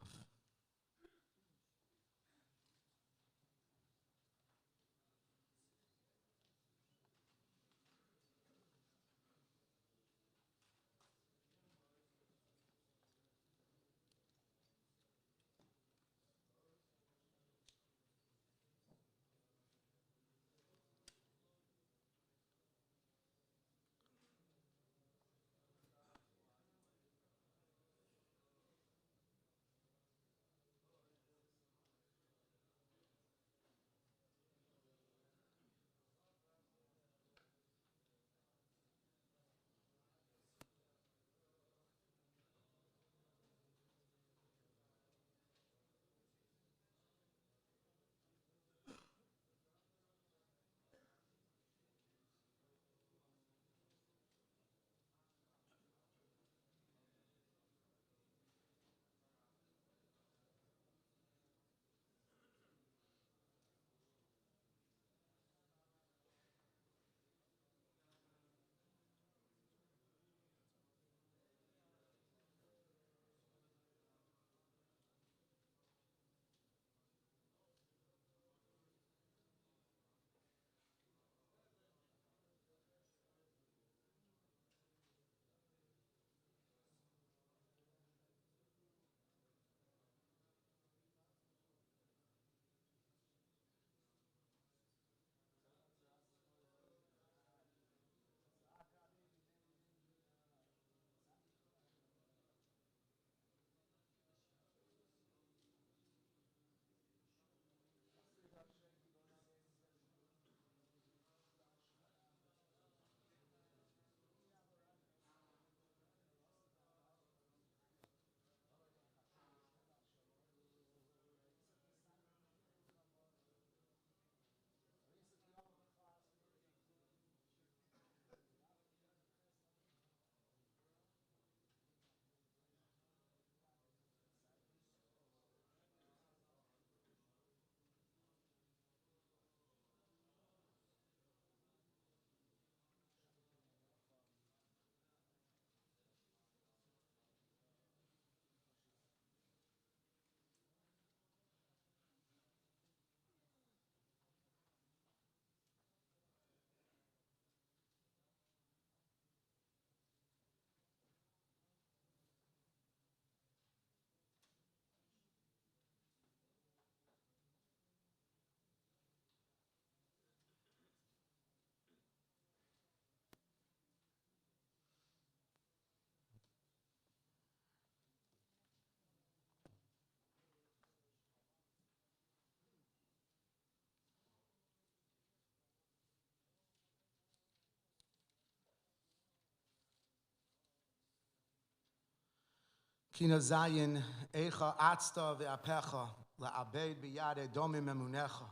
Kina Zayin, Eicha Atzta Ve'apecha. la'abed biyade domim emunecha.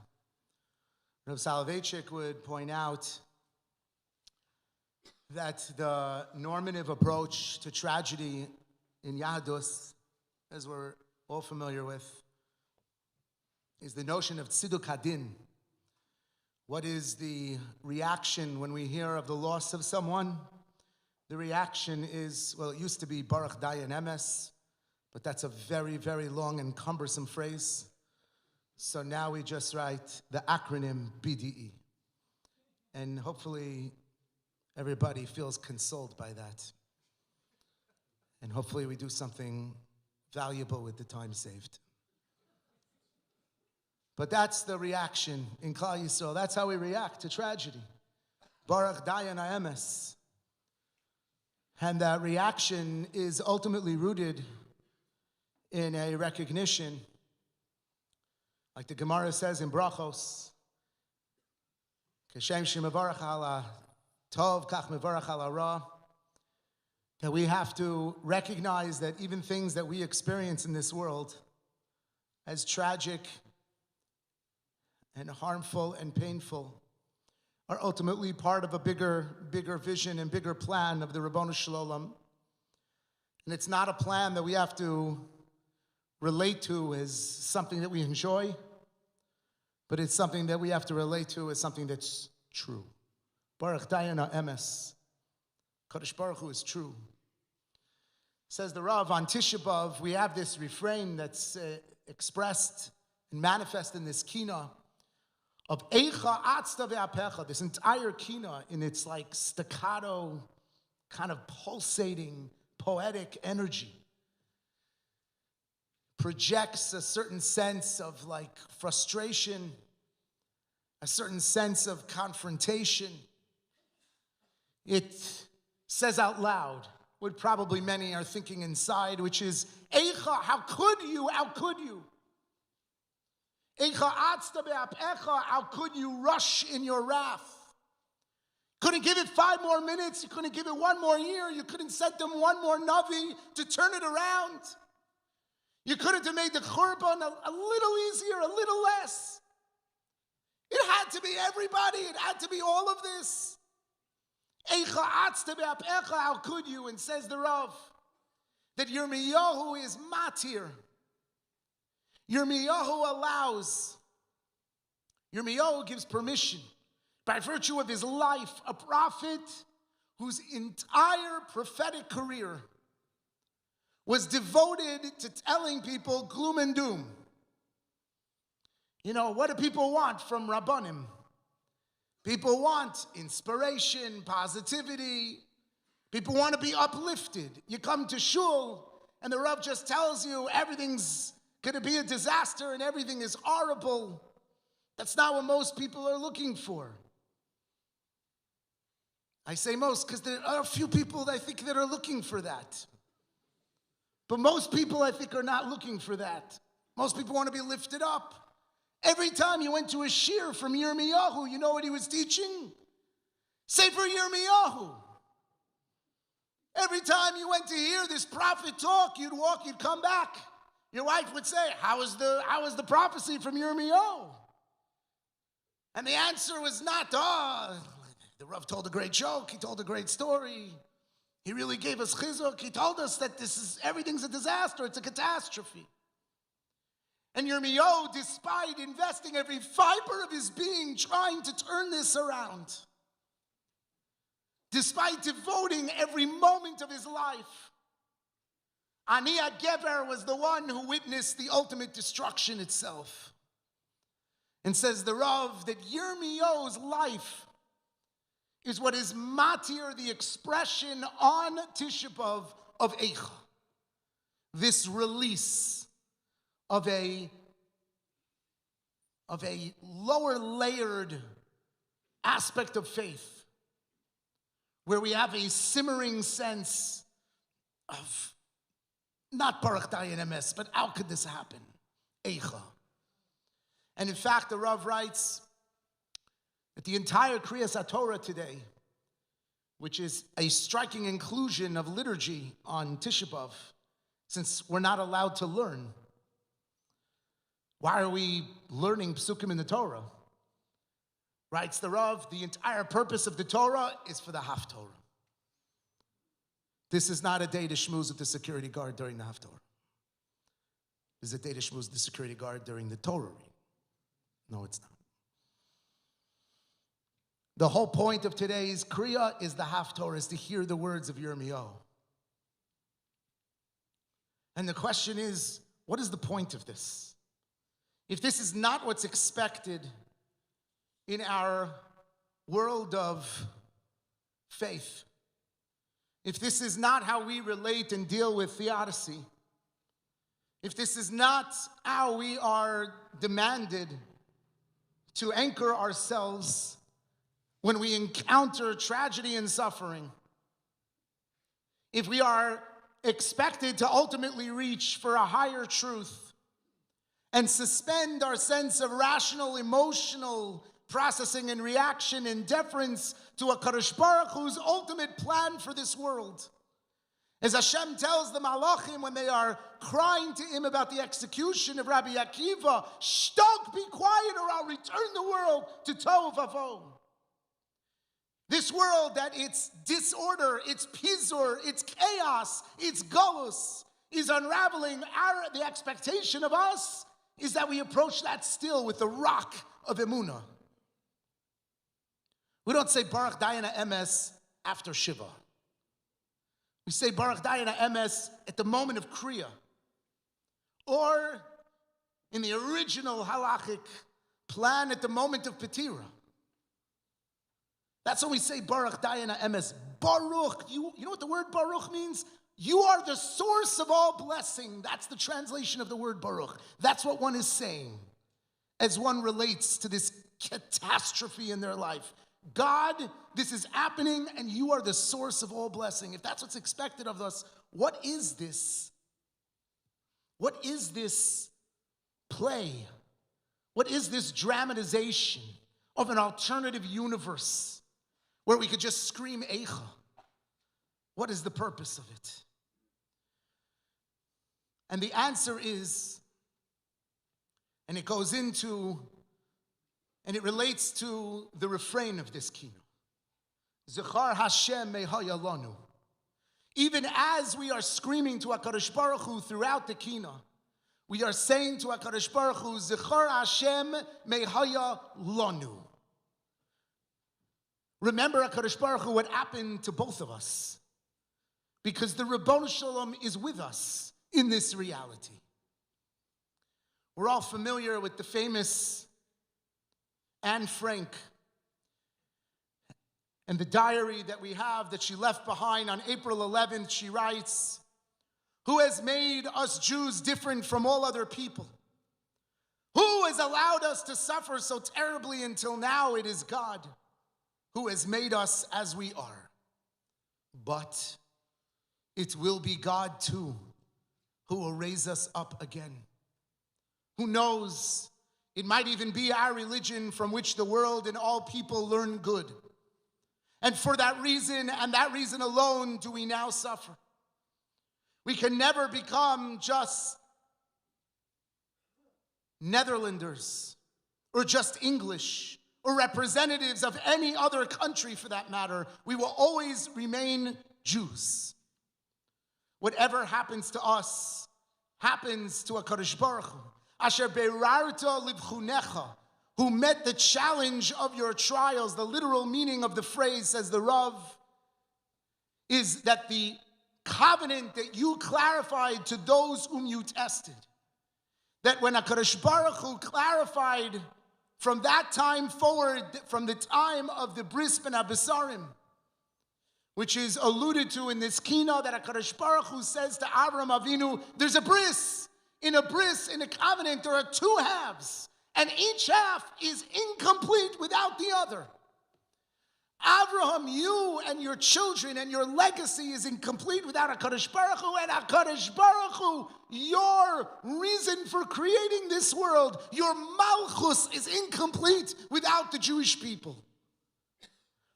Rav Soloveitchik would point out that the normative approach to tragedy in Yahadus, as we're all familiar with, is the notion of tziduk hadin. What is the reaction when we hear of the loss of someone? The reaction is, well, it used to be Baruch Dayan Emes, but that's a very, very long and cumbersome phrase. So now we just write the acronym BDE. And hopefully everybody feels consoled by that. And hopefully we do something valuable with the time saved. But that's the reaction in Klal Yisrael. That's how we react to tragedy. Baruch Dayan Emes. And that reaction is ultimately rooted in a recognition, like the Gemara says in Brachos, Kashem shemevarach ala tov kach mevarach ala ra, that we have to recognize that even things that we experience in this world as tragic and harmful and painful are ultimately part of a bigger vision and bigger plan of the Ribono Shel Olam. And it's not a plan that we have to relate to as something that we enjoy, but it's something that we have to relate to as something that's true. Baruch Dayan Emes. Kadosh Baruch Hu is true. Says the Rav, on Tisha B'Av, we have this refrain that's expressed and manifest in this kina of Eicha Atzta Ve'apecha, this entire kina in its like staccato, kind of pulsating, poetic energy, projects a certain sense of like frustration, a certain sense of confrontation. It says out loud what probably many are thinking inside, which is, Eicha, how could you? How could you? Eicha atzta be'apecha, how could you rush in your wrath? Couldn't give it 5 more minutes. You couldn't give it 1 more year. You couldn't send them 1 more Navi to turn it around. You couldn't have made the Churban a little easier, a little less. It had to be everybody. It had to be all of this. Eicha atzta be'apecha, how could you? And says the Rav that Yirmiyahu is matir. Yirmiyahu gives permission by virtue of his life, a prophet whose entire prophetic career was devoted to telling people gloom and doom. You know, what do people want from Rabbanim? People want inspiration, positivity. People want to be uplifted. You come to shul and the Rav just tells you everything's going to be a disaster and everything is horrible. That's not what most people are looking for. I say most because there are a few people that I think that are looking for that. But most people I think are not looking for that. Most people want to be lifted up. Every time you went to a shir from Yirmiyahu, you know what he was teaching? Sefer Yirmiyahu. Every time you went to hear this prophet talk, you'd walk, you'd come back. Your wife would say, how is the prophecy from Yirmiyahu? And the answer was not, the Rav told a great joke, he told a great story. He really gave us chizuk. He told us that everything's a disaster, it's a catastrophe. And Yirmiyahu, despite investing every fiber of his being trying to turn this around, despite devoting every moment of his life, Ani HaGever was the one who witnessed the ultimate destruction itself. And says the Rav that Yirmiyahu's life is what is matir, the expression on Tisha B'Av of Eicha. This release of a lower layered aspect of faith, where we have a simmering sense of not Baruch Dayan Emes, but how could this happen? Eicha. And in fact, the Rav writes that the entire Kriyas HaTorah today, which is a striking inclusion of liturgy on Tisha B'Av, since we're not allowed to learn. Why are we learning psukim in the Torah? Writes the Rav, the entire purpose of the Torah is for the Haftorah. This is not a day to schmooze with the security guard during the Haftorah. This is a day to schmooze with the security guard during the Torah reading. No, it's not. The whole point of today's Kriya is the Haftorah, is to hear the words of Yirmiyahu. And the question is, what is the point of this? If this is not what's expected in our world of faith, if this is not how we relate and deal with theodicy, if this is not how we are demanded to anchor ourselves when we encounter tragedy and suffering, if we are expected to ultimately reach for a higher truth and suspend our sense of rational, emotional processing and reaction in deference to a Kadosh Baruch Hu's ultimate plan for this world, as Hashem tells the Malachim when they are crying to him about the execution of Rabbi Akiva, "Shtok, be quiet, or I'll return the world to Tohu Vavohu." This world that its disorder, its pizur, its chaos, its galus is unraveling. The expectation of us is that we approach that still with the rock of emunah. We don't say Baruch Dayana Emes after Shiva. We say Baruch Dayana Emes at the moment of Kriya, or in the original halachic plan at the moment of Petira. That's when we say Baruch Dayana Emes. Baruch, you know what the word Baruch means? You are the source of all blessing. That's the translation of the word Baruch. That's what one is saying as one relates to this catastrophe in their life. God, this is happening, and you are the source of all blessing. If that's what's expected of us, what is this? What is this play? What is this dramatization of an alternative universe where we could just scream Eicha? What is the purpose of it? And the answer is, and it goes into, and it relates to the refrain of this kino. Zechar Hashem mehaya lanu. Even as we are screaming to HaKadosh Baruch Hu throughout the kino, we are saying to HaKadosh Baruch Hu, Zechar Hashem mehaya lanu. Remember, HaKadosh Baruch Hu, what happened to both of us. Because the Ribbon Shalom is with us in this reality. We're all familiar with the famous Anne Frank and the diary that we have that she left behind on April 11th. She writes, "Who has made us Jews different from all other people? Who has allowed us to suffer so terribly until now? It is God who has made us as we are. But it will be God too who will raise us up again. Who knows, it might even be our religion from which the world and all people learn good. And for that reason, and that reason alone, do we now suffer. We can never become just Netherlanders or just English or representatives of any other country for that matter. We will always remain Jews. Whatever happens to us happens to HaKadosh Baruch Hu. Asher berarta livchunecha, who met the challenge of your trials. The literal meaning of the phrase, says the Rav, is that the covenant that you clarified to those whom you tested. That when HaKadosh Baruch Hu clarified from that time forward, from the time of the bris ben Abisarim, which is alluded to in this kina, that HaKadosh Baruch Hu says to Avram Avinu, there's a bris. In a covenant, there are two halves, and each half is incomplete without the other. Avraham, you and your children and your legacy is incomplete without HaKadosh Baruch Hu, and HaKadosh Baruch Hu, your reason for creating this world, your malchus is incomplete without the Jewish people.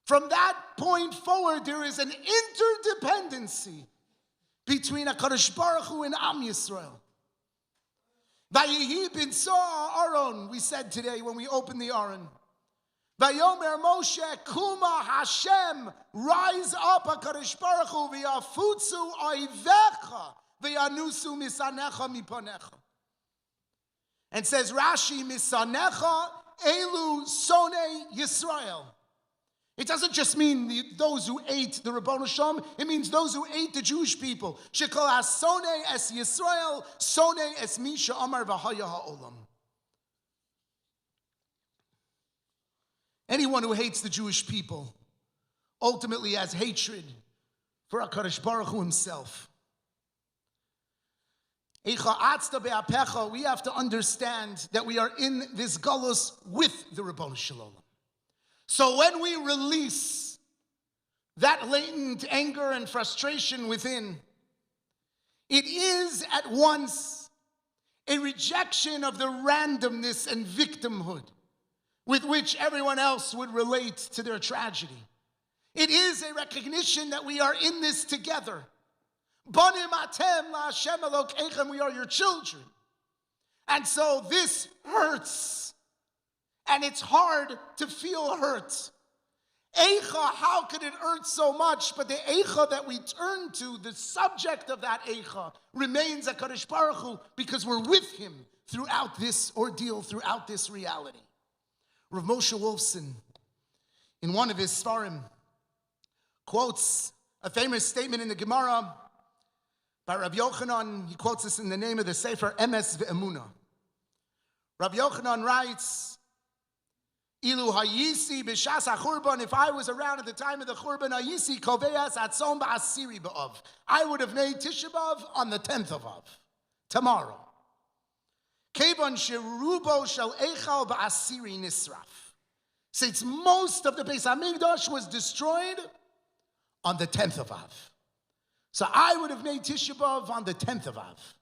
From that point forward, there is an interdependency between HaKadosh Baruch Hu and Am Yisrael. Vayihi bin Soa Aron, we said today when we opened the Aron. Vayomer Moshe, Kuma Hashem, rise up, HaKadosh Baruch Hu, v'yafutzu oivecha, v'yanusu misanecha miponecha. And says Rashi, misanecha elu sonei Yisrael. It doesn't just mean those who ate the Rabbanu Shalom, it means those who ate the Jewish people. Shekol ha-sonei es Yisrael, sonei es mi she'amar v'haya ha'olam. Anyone who hates the Jewish people ultimately has hatred for HaKadosh Baruch Hu himself. We have to understand that we are in this galus with the Rabbanu Shalom. So when we release that latent anger and frustration within, it is at once a rejection of the randomness and victimhood with which everyone else would relate to their tragedy. It is a recognition that we are in this together. Banim atem la'Hashem Elokeichem, we are your children. And so this hurts. And it's hard to feel hurt. Eicha, how could it hurt so much? But the Eicha that we turn to, the subject of that Eicha, remains HaKadosh Baruch Hu, because we're with him throughout this ordeal, throughout this reality. Rav Moshe Wolfson, in one of his Sfarim, quotes a famous statement in the Gemara by Rabbi Yochanan. He quotes this in the name of the Sefer Emes Ve'emunah. Rabbi Yochanan writes, Ilu hayisi b'shas ha'churban, if I was around at the time of the churban, hayisi koveas atzon ba'asiri b'av, I would have made Tisha B'av on the 10th of Av, tomorrow. Kevan sherubo shel eichal ba'asiri nisraf. Since most of the Beis HaMikdash was destroyed on the 10th of Av. So I would have made Tisha B'av on the 10th of Av.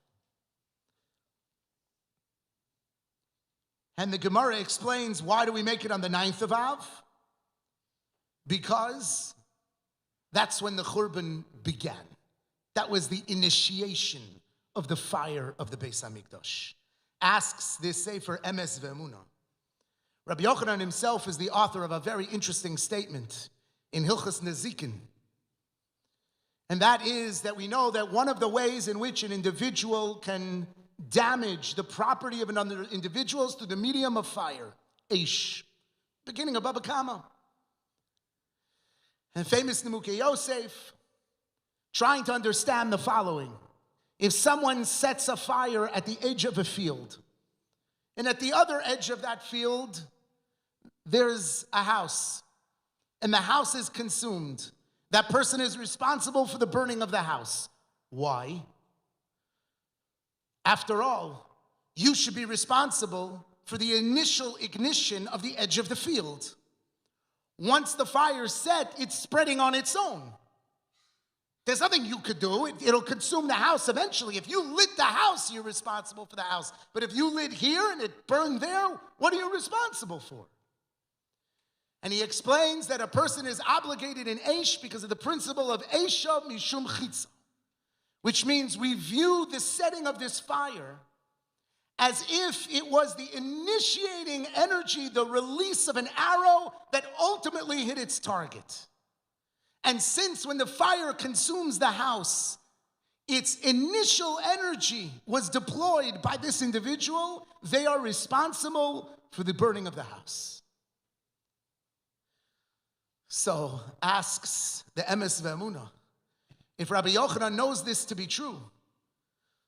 And the Gemara explains, why do we make it on the 9th of Av? Because that's when the Churban began. That was the initiation of the fire of the Beis HaMikdash. Asks this Sefer Emes Ve'emunah. Rabbi Yochanan himself is the author of a very interesting statement in Hilchos Nezikin. And that is that we know that one of the ways in which an individual can damage the property of another individual is through the medium of fire, Eish, beginning of Baba Kama. And famous Nimukei Yosef, trying to understand the following. If someone sets a fire at the edge of a field, and at the other edge of that field, there's a house, and the house is consumed, that person is responsible for the burning of the house. Why? After all, you should be responsible for the initial ignition of the edge of the field. Once the fire's set, it's spreading on its own. There's nothing you could do. It'll consume the house eventually. If you lit the house, you're responsible for the house. But if you lit here and it burned there, what are you responsible for? And he explains that a person is obligated in Eish because of the principle of Eisha Mishum Chitza, which means we view the setting of this fire as if it was the initiating energy, the release of an arrow that ultimately hit its target. And since when the fire consumes the house, its initial energy was deployed by this individual, they are responsible for the burning of the house. So asks the Emes Ve'emunah, if Rabbi Yochanan knows this to be true,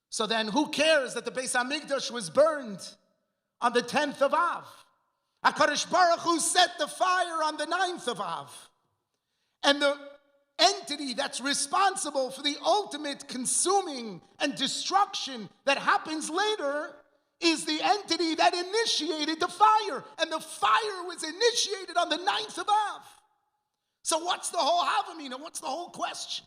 so then who cares that the Beis HaMikdash was burned on the 10th of Av? HaKadosh Baruch Hu set the fire on the 9th of Av. And the entity that's responsible for the ultimate consuming and destruction that happens later is the entity that initiated the fire. And the fire was initiated on the 9th of Av. So what's the whole Havamina? What's the whole question?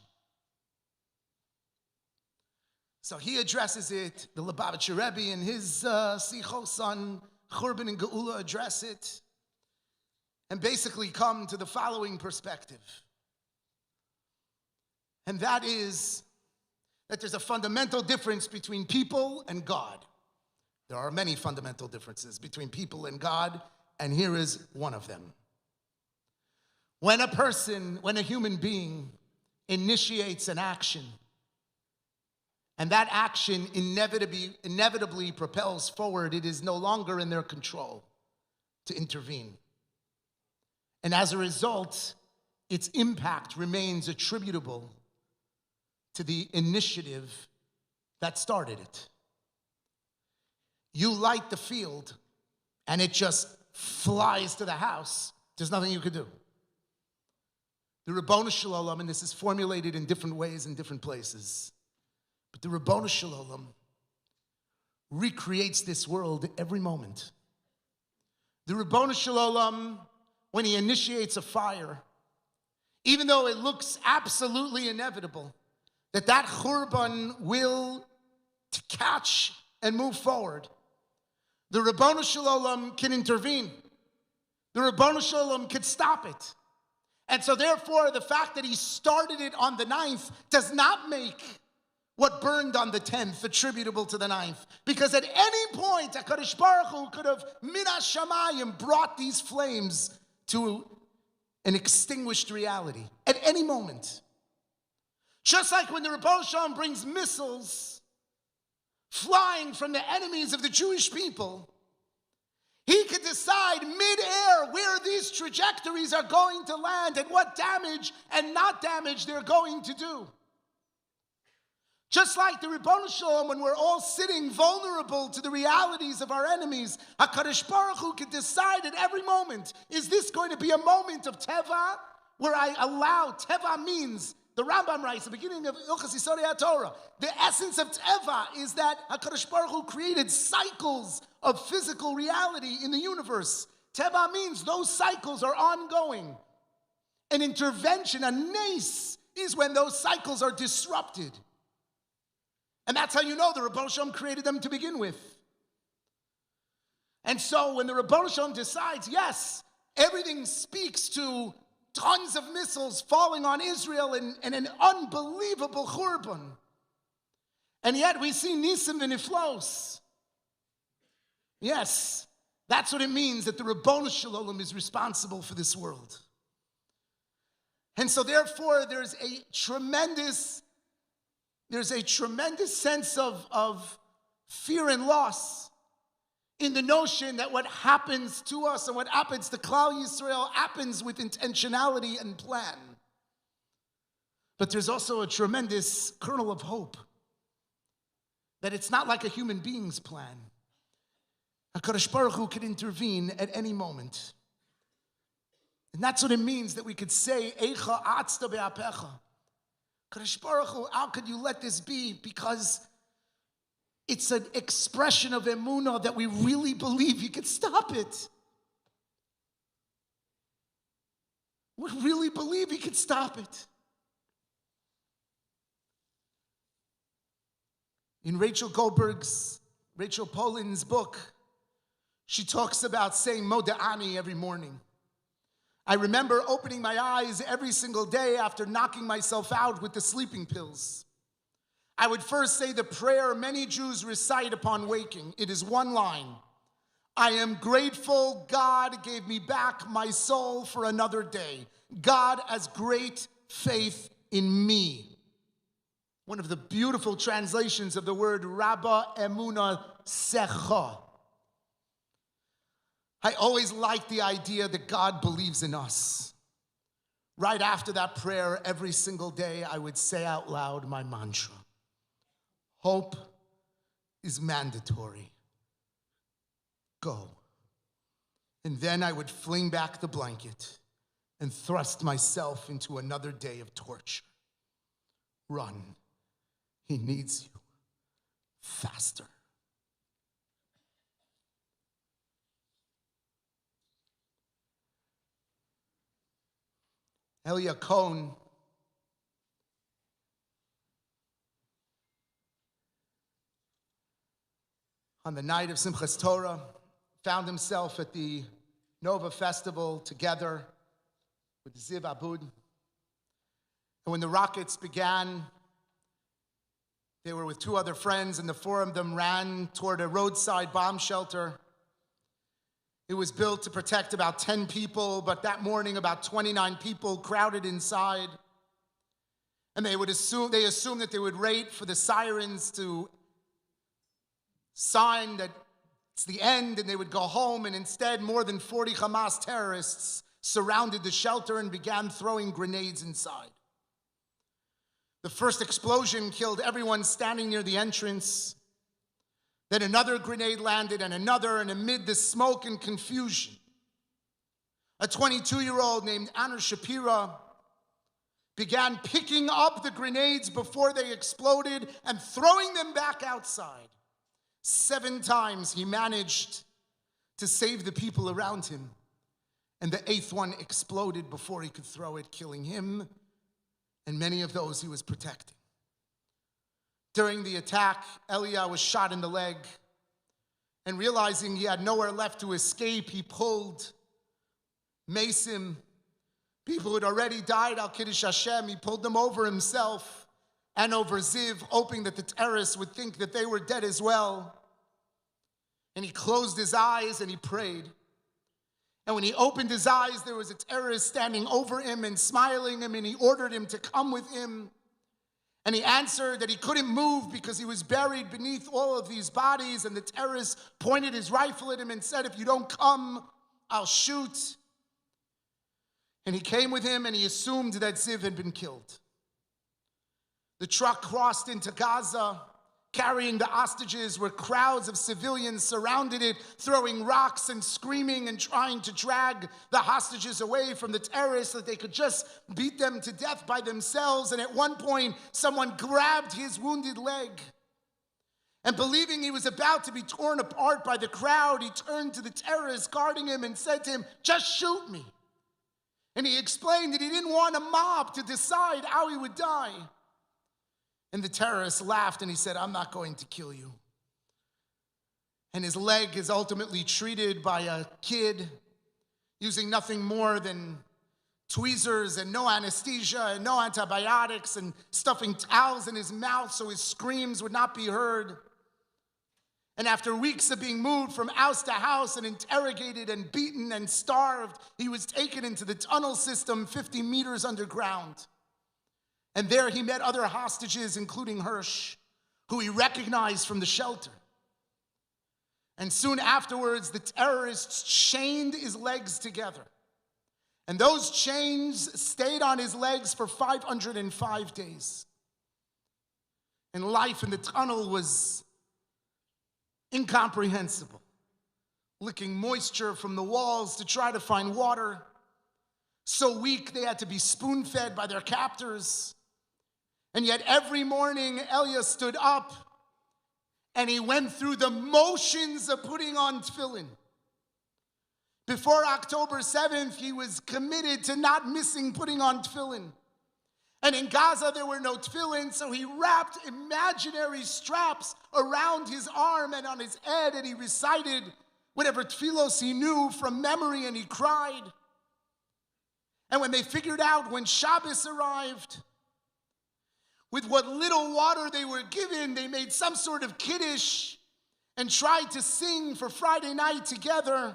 So he addresses it, the Lubavitcher Rebbe in his Sichos on Churban and Geula address it, and basically come to the following perspective. And that is that there's a fundamental difference between people and God. There are many fundamental differences between people and God, and here is one of them. When a human being initiates an action, and that action inevitably propels forward, it is no longer in their control to intervene. And as a result, its impact remains attributable to the initiative that started it. You light the field, and it just flies to the house. There's nothing you could do. The Ribono Shel Olam, and this is formulated in different ways in different places, but the Ribono Shel Olam recreates this world every moment. The Ribono Shel Olam, when he initiates a fire, even though it looks absolutely inevitable that Churban will catch and move forward, the Ribono Shel Olam can intervene. The Ribono Shel Olam can stop it. And so therefore, the fact that he started it on the 9th does not make what burned on the 10th attributable to the 9th. Because at any point, HaKadosh Baruch Hu could have min hashamayim brought these flames to an extinguished reality. At any moment. Just like when the Ribono Shel Olam brings missiles flying from the enemies of the Jewish people, he could decide mid-air where these trajectories are going to land and what damage and not damage they're going to do. Just like the Ribono Shel Olam, when we're all sitting vulnerable to the realities of our enemies, HaKadosh Baruch Hu could decide at every moment, is this going to be a moment of Teva, where I allow, Teva means, the Rambam writes, the beginning of Ilchos Yisodei HaTorah, the essence of Teva is that HaKadosh Baruch Hu created cycles of physical reality in the universe. Teva means those cycles are ongoing. An intervention, a nes, is when those cycles are disrupted. And that's how you know the Ribono Shel Olam created them to begin with. And so when the Ribono Shel Olam decides, yes, everything speaks to tons of missiles falling on Israel and an unbelievable Churban. And yet we see Nisim v'Niflos. Yes, that's what it means that the Ribono Shel Olam is responsible for this world. And so therefore there's a tremendous sense of fear and loss in the notion that what happens to us and what happens to Klal Yisrael happens with intentionality and plan. But there's also a tremendous kernel of hope that it's not like a human being's plan. HaKadosh Baruch Hu could intervene at any moment. And that's what it means that we could say, Eicha atzta be'apecha. HaKadosh Baruch Hu, how could you let this be? Because it's an expression of emunah that we really believe you could stop it. We really believe he could stop it. In Rachel Poland's book, she talks about saying Moda'ani every morning. I remember opening my eyes every single day after knocking myself out with the sleeping pills. I would first say the prayer many Jews recite upon waking. It is one line. I am grateful God gave me back my soul for another day. God has great faith in me. One of the beautiful translations of the word Rabba Emuna Secha. I always liked the idea that God believes in us. Right after that prayer, every single day, I would say out loud my mantra. Hope is mandatory. Go. And then I would fling back the blanket and thrust myself into another day of torture. Run. He needs you. Faster. Elia Cohn on the night of Simchas Torah found himself at the Nova Festival together with Ziv Abud. And when the rockets began They were with two other friends, and the four of them ran toward a roadside bomb shelter. It was built to protect about 10 people, but that morning about 29 people crowded inside. And they assumed that they would wait for the sirens to sign that it's the end, and they would go home. And instead, more than 40 Hamas terrorists surrounded the shelter and began throwing grenades inside. The first explosion killed everyone standing near the entrance. Then another grenade landed, and another, and amid the smoke and confusion, a 22-year-old named Anna Shapira began picking up the grenades before they exploded and throwing them back outside. 7 times he managed to save the people around him, and the 8th one exploded before he could throw it, killing him and many of those he was protecting. During the attack, Elia was shot in the leg, and realizing he had nowhere left to escape, he pulled Mason, people who had already died, Al Kiddush Hashem, he pulled them over himself and over Ziv, hoping that the terrorists would think that they were dead as well. And he closed his eyes and he prayed. And when he opened his eyes, there was a terrorist standing over him and smiling him, and he ordered him to come with him. And he answered that he couldn't move because he was buried beneath all of these bodies. And the terrorist pointed his rifle at him and said, "If you don't come, I'll shoot." And he came with him, and he assumed that Ziv had been killed. The truck crossed into Gaza, carrying the hostages, where crowds of civilians surrounded it, throwing rocks and screaming and trying to drag the hostages away from the terrorists so that they could just beat them to death by themselves. And at one point, someone grabbed his wounded leg. And believing he was about to be torn apart by the crowd, he turned to the terrorist guarding him and said to him, "Just shoot me." And he explained that he didn't want a mob to decide how he would die. And the terrorist laughed and he said, "I'm not going to kill you." And his leg is ultimately treated by a kid using nothing more than tweezers and no anesthesia and no antibiotics, and stuffing towels in his mouth so his screams would not be heard. And after weeks of being moved from house to house and interrogated and beaten and starved, he was taken into the tunnel system 50 meters underground. And there he met other hostages, including Hirsch, who he recognized from the shelter. And soon afterwards, the terrorists chained his legs together. And those chains stayed on his legs for 505 days. And life in the tunnel was incomprehensible. Licking moisture from the walls to try to find water. So weak they had to be spoon-fed by their captors. And yet every morning, Elia stood up and he went through the motions of putting on tefillin. Before October 7th, he was committed to not missing putting on tefillin. And in Gaza, there were no tefillin, so he wrapped imaginary straps around his arm and on his head, and he recited whatever tefillos he knew from memory, and he cried. And when they figured out when Shabbos arrived, with what little water they were given, they made some sort of kiddush and tried to sing for Friday night together.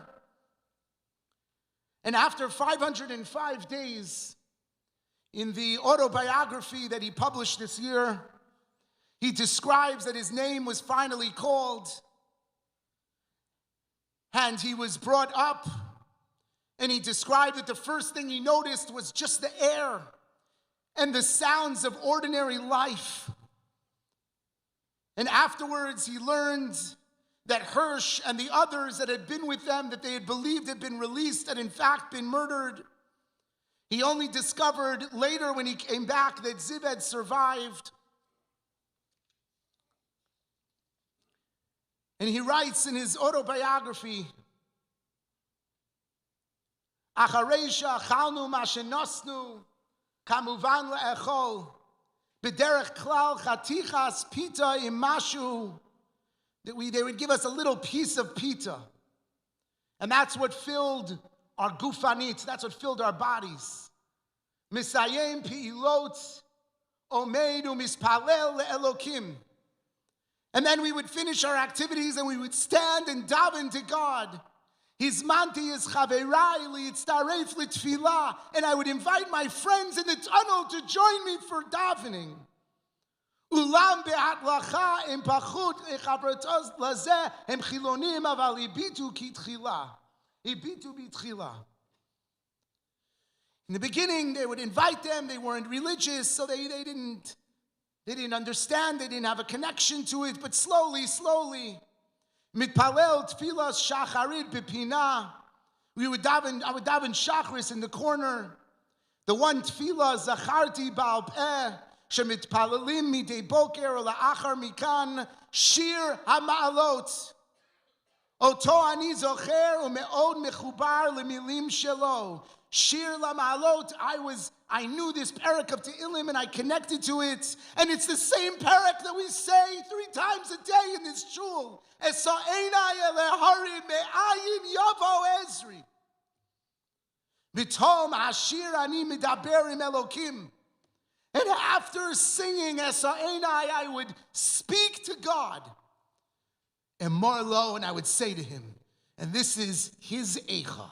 And after 505 days, in the autobiography that he published this year, he describes that his name was finally called, and he was brought up, and he described that the first thing he noticed was just the air and the sounds of ordinary life. And afterwards, he learned that Hirsch and the others that had been with them, that they had believed had been released, had in fact been murdered. He only discovered later when he came back that Ziv had survived. And he writes in his autobiography, "Achareisha achalnu ma shenosnu, kamuvan le'echol, b'derech klal chatichas pita im mashu," that they would give us a little piece of pita. And that's what filled our gufanit, that's what filled our bodies. Misayem pi'ilot, omeid u'mispalel le'elokim. And then we would finish our activities and we would stand and daven to God. Hizmanti is chaverai liyitztaref litfilah. And I would invite my friends in the tunnel to join me for davening. Ulam be'atlacha em pachut echabratos lazeh em chilonim aval ibitu kitchila. Ibitu bitchila. In the beginning, they would invite them. They weren't religious, so they didn't understand. They didn't have a connection to it. But slowly, mitpalel tfilas shacharit bepina. I would daven shacharis in the corner. The one tefillah zacharti ba'al peh shemitpalelim midei boker la'achar mikan shir hama'alot. Oto ani zocher umeod mechubar lemilim shelo. Shir Lamalot, I knew this parak of Te'ilim and I connected to it. And it's the same parak that we say 3 times a day in this shul. Esa einai elehari me'ayin yavo ezri. V'tom ashir ani medaber im Elokim. And after singing Esa einai, I would speak to God. And Marlo, and I would say to him, and this is his eicha,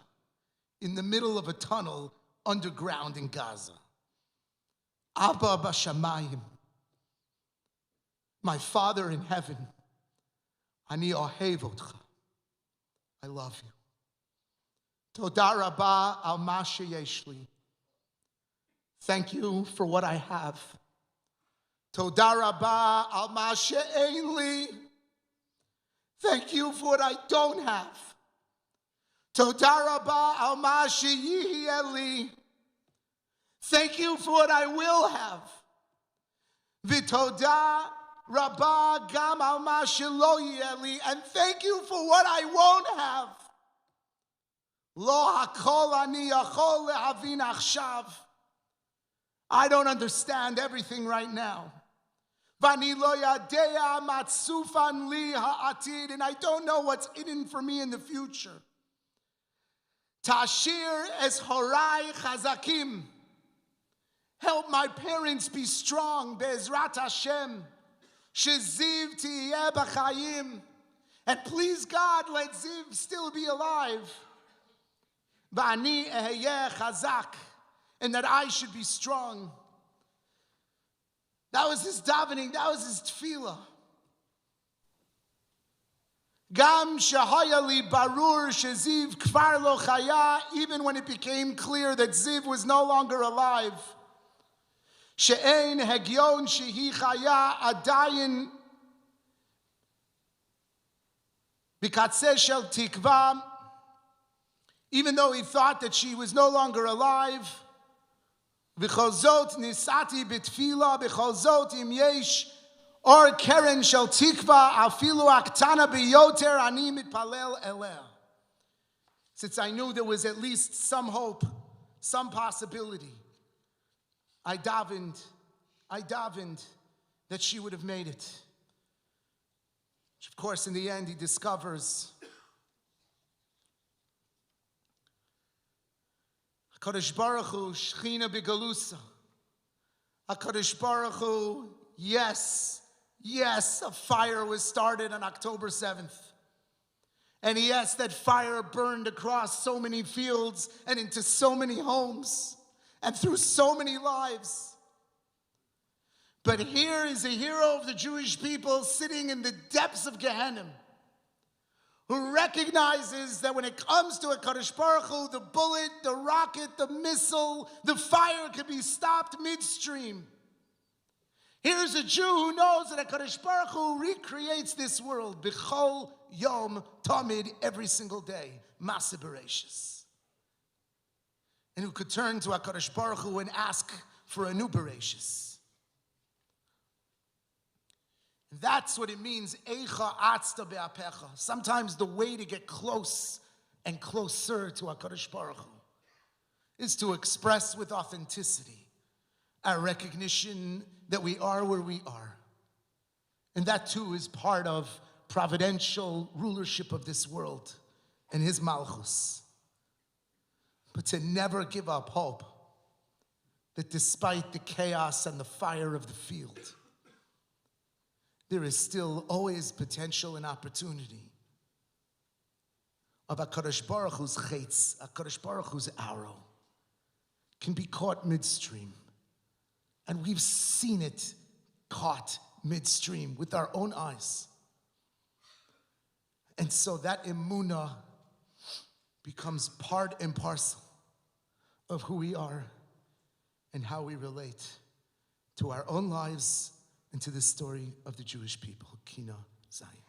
in the middle of a tunnel underground in Gaza. Abba Bashamayim, my Father in heaven, Ani ohev otcha, I love you. Toda rabba al ma sheyesh li. Thank you for what I have. Toda rabba al ma she'ein li. Thank you for what I don't have. Toda rabba al ma sheyihyeh li. Thank you for what I will have. V'toda rabba gam al ma shelo yeh li. And thank you for what I won't have. Lo hakol ani yachol lehavin achshav. I don't understand everything right now. V'ani lo yadea matzufan li ha'atid. And I don't know what's hidden for me in the future. Tashir es horai chazakim. Help my parents be strong. Be'ezrat Hashem. Sheziv tiyeh b'chayim. And please God, let Ziv still be alive. V'ani eheyeh chazak. And that I should be strong. That was his davening. That was his tefillah. Gam shahaya li barur sheziv kfar lo chaya. Even when it became clear that Ziv was no longer alive. She'ein hegyon shehi chaya adayin bikatzeh shel tikva. Even though he thought that she was no longer alive. V'chol zot nisati b'tfila b'chol zot im yesh or keren shel tikva afilu aktana biyoter ani mitpalel eleh. Since I knew there was at least some hope, some possibility, I davened that she would have made it. Which of course in the end he discovers HaKadosh Baruch Hu Shechina B'Galusa. HaKadosh Baruch Hu, yes, a fire was started on October 7th. And yes, that fire burned across so many fields and into so many homes and through so many lives. But here is a hero of the Jewish people sitting in the depths of Gehenna, who recognizes that when it comes to HaKadosh Baruch Hu, the bullet, the rocket, the missile, the fire can be stopped midstream. Here's a Jew who knows that HaKadosh Baruch Hu recreates this world, B'chol Yom Tamid, every single day, Maaseh Bereishis. And who could turn to HaKadosh Baruch Hu and ask for a new Bereishis. That's what it means, Eicha Atzta Be'apecha. Sometimes the way to get close and closer to HaKadosh Baruch Hu is to express with authenticity our recognition that we are where we are. And that too is part of providential rulership of this world and his malchus. But to never give up hope that despite the chaos and the fire of the field, there is still always potential and opportunity of HaKadosh Baruch Hu's chetz, HaKadosh Baruch Hu's arrow, can be caught midstream. And we've seen it caught midstream with our own eyes. And so that emunah becomes part and parcel of who we are and how we relate to our own lives and to the story of the Jewish people. Kina Zayin.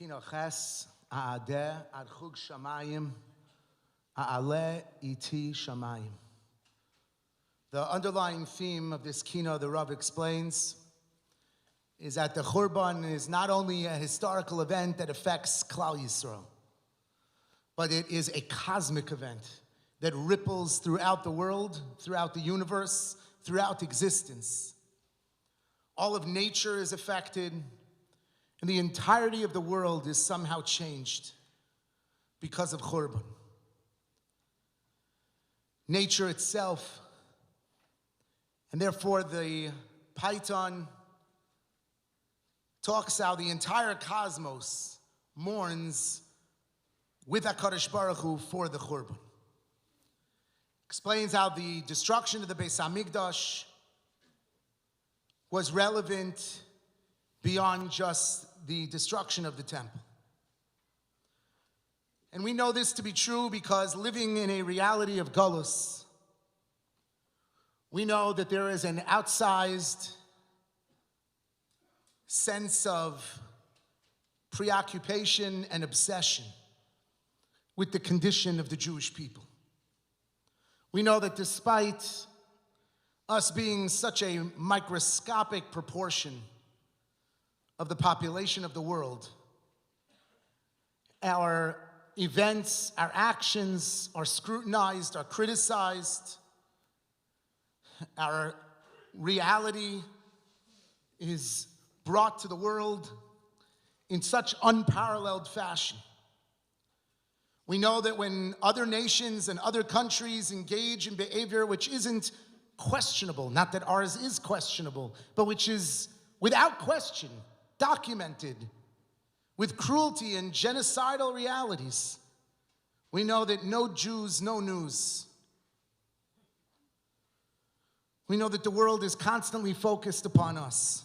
Kino ches aadeh ad chug shamayim a'aleh iti shamayim. The underlying theme of this kino, the Rav explains, is that the Churban is not only a historical event that affects Klal Yisrael, but it is a cosmic event that ripples throughout the world, throughout the universe, throughout existence. All of nature is affected, and the entirety of the world is somehow changed because of Churban. Nature itself, and therefore the Paitan talks how the entire cosmos mourns with HaKadosh Baruch Hu for the Churban. Explains how the destruction of the Beis HaMikdash was relevant beyond just the destruction of the temple. And we know this to be true because living in a reality of Golus, we know that there is an outsized sense of preoccupation and obsession with the condition of the Jewish people. We know that despite us being such a microscopic proportion of the population of the world. Our events, our actions are scrutinized, are criticized. Our reality is brought to the world in such unparalleled fashion. We know that when other nations and other countries engage in behavior which isn't questionable, not that ours is questionable, but which is without question documented with cruelty and genocidal realities, we know that no Jews, no news. We know that the world is constantly focused upon us.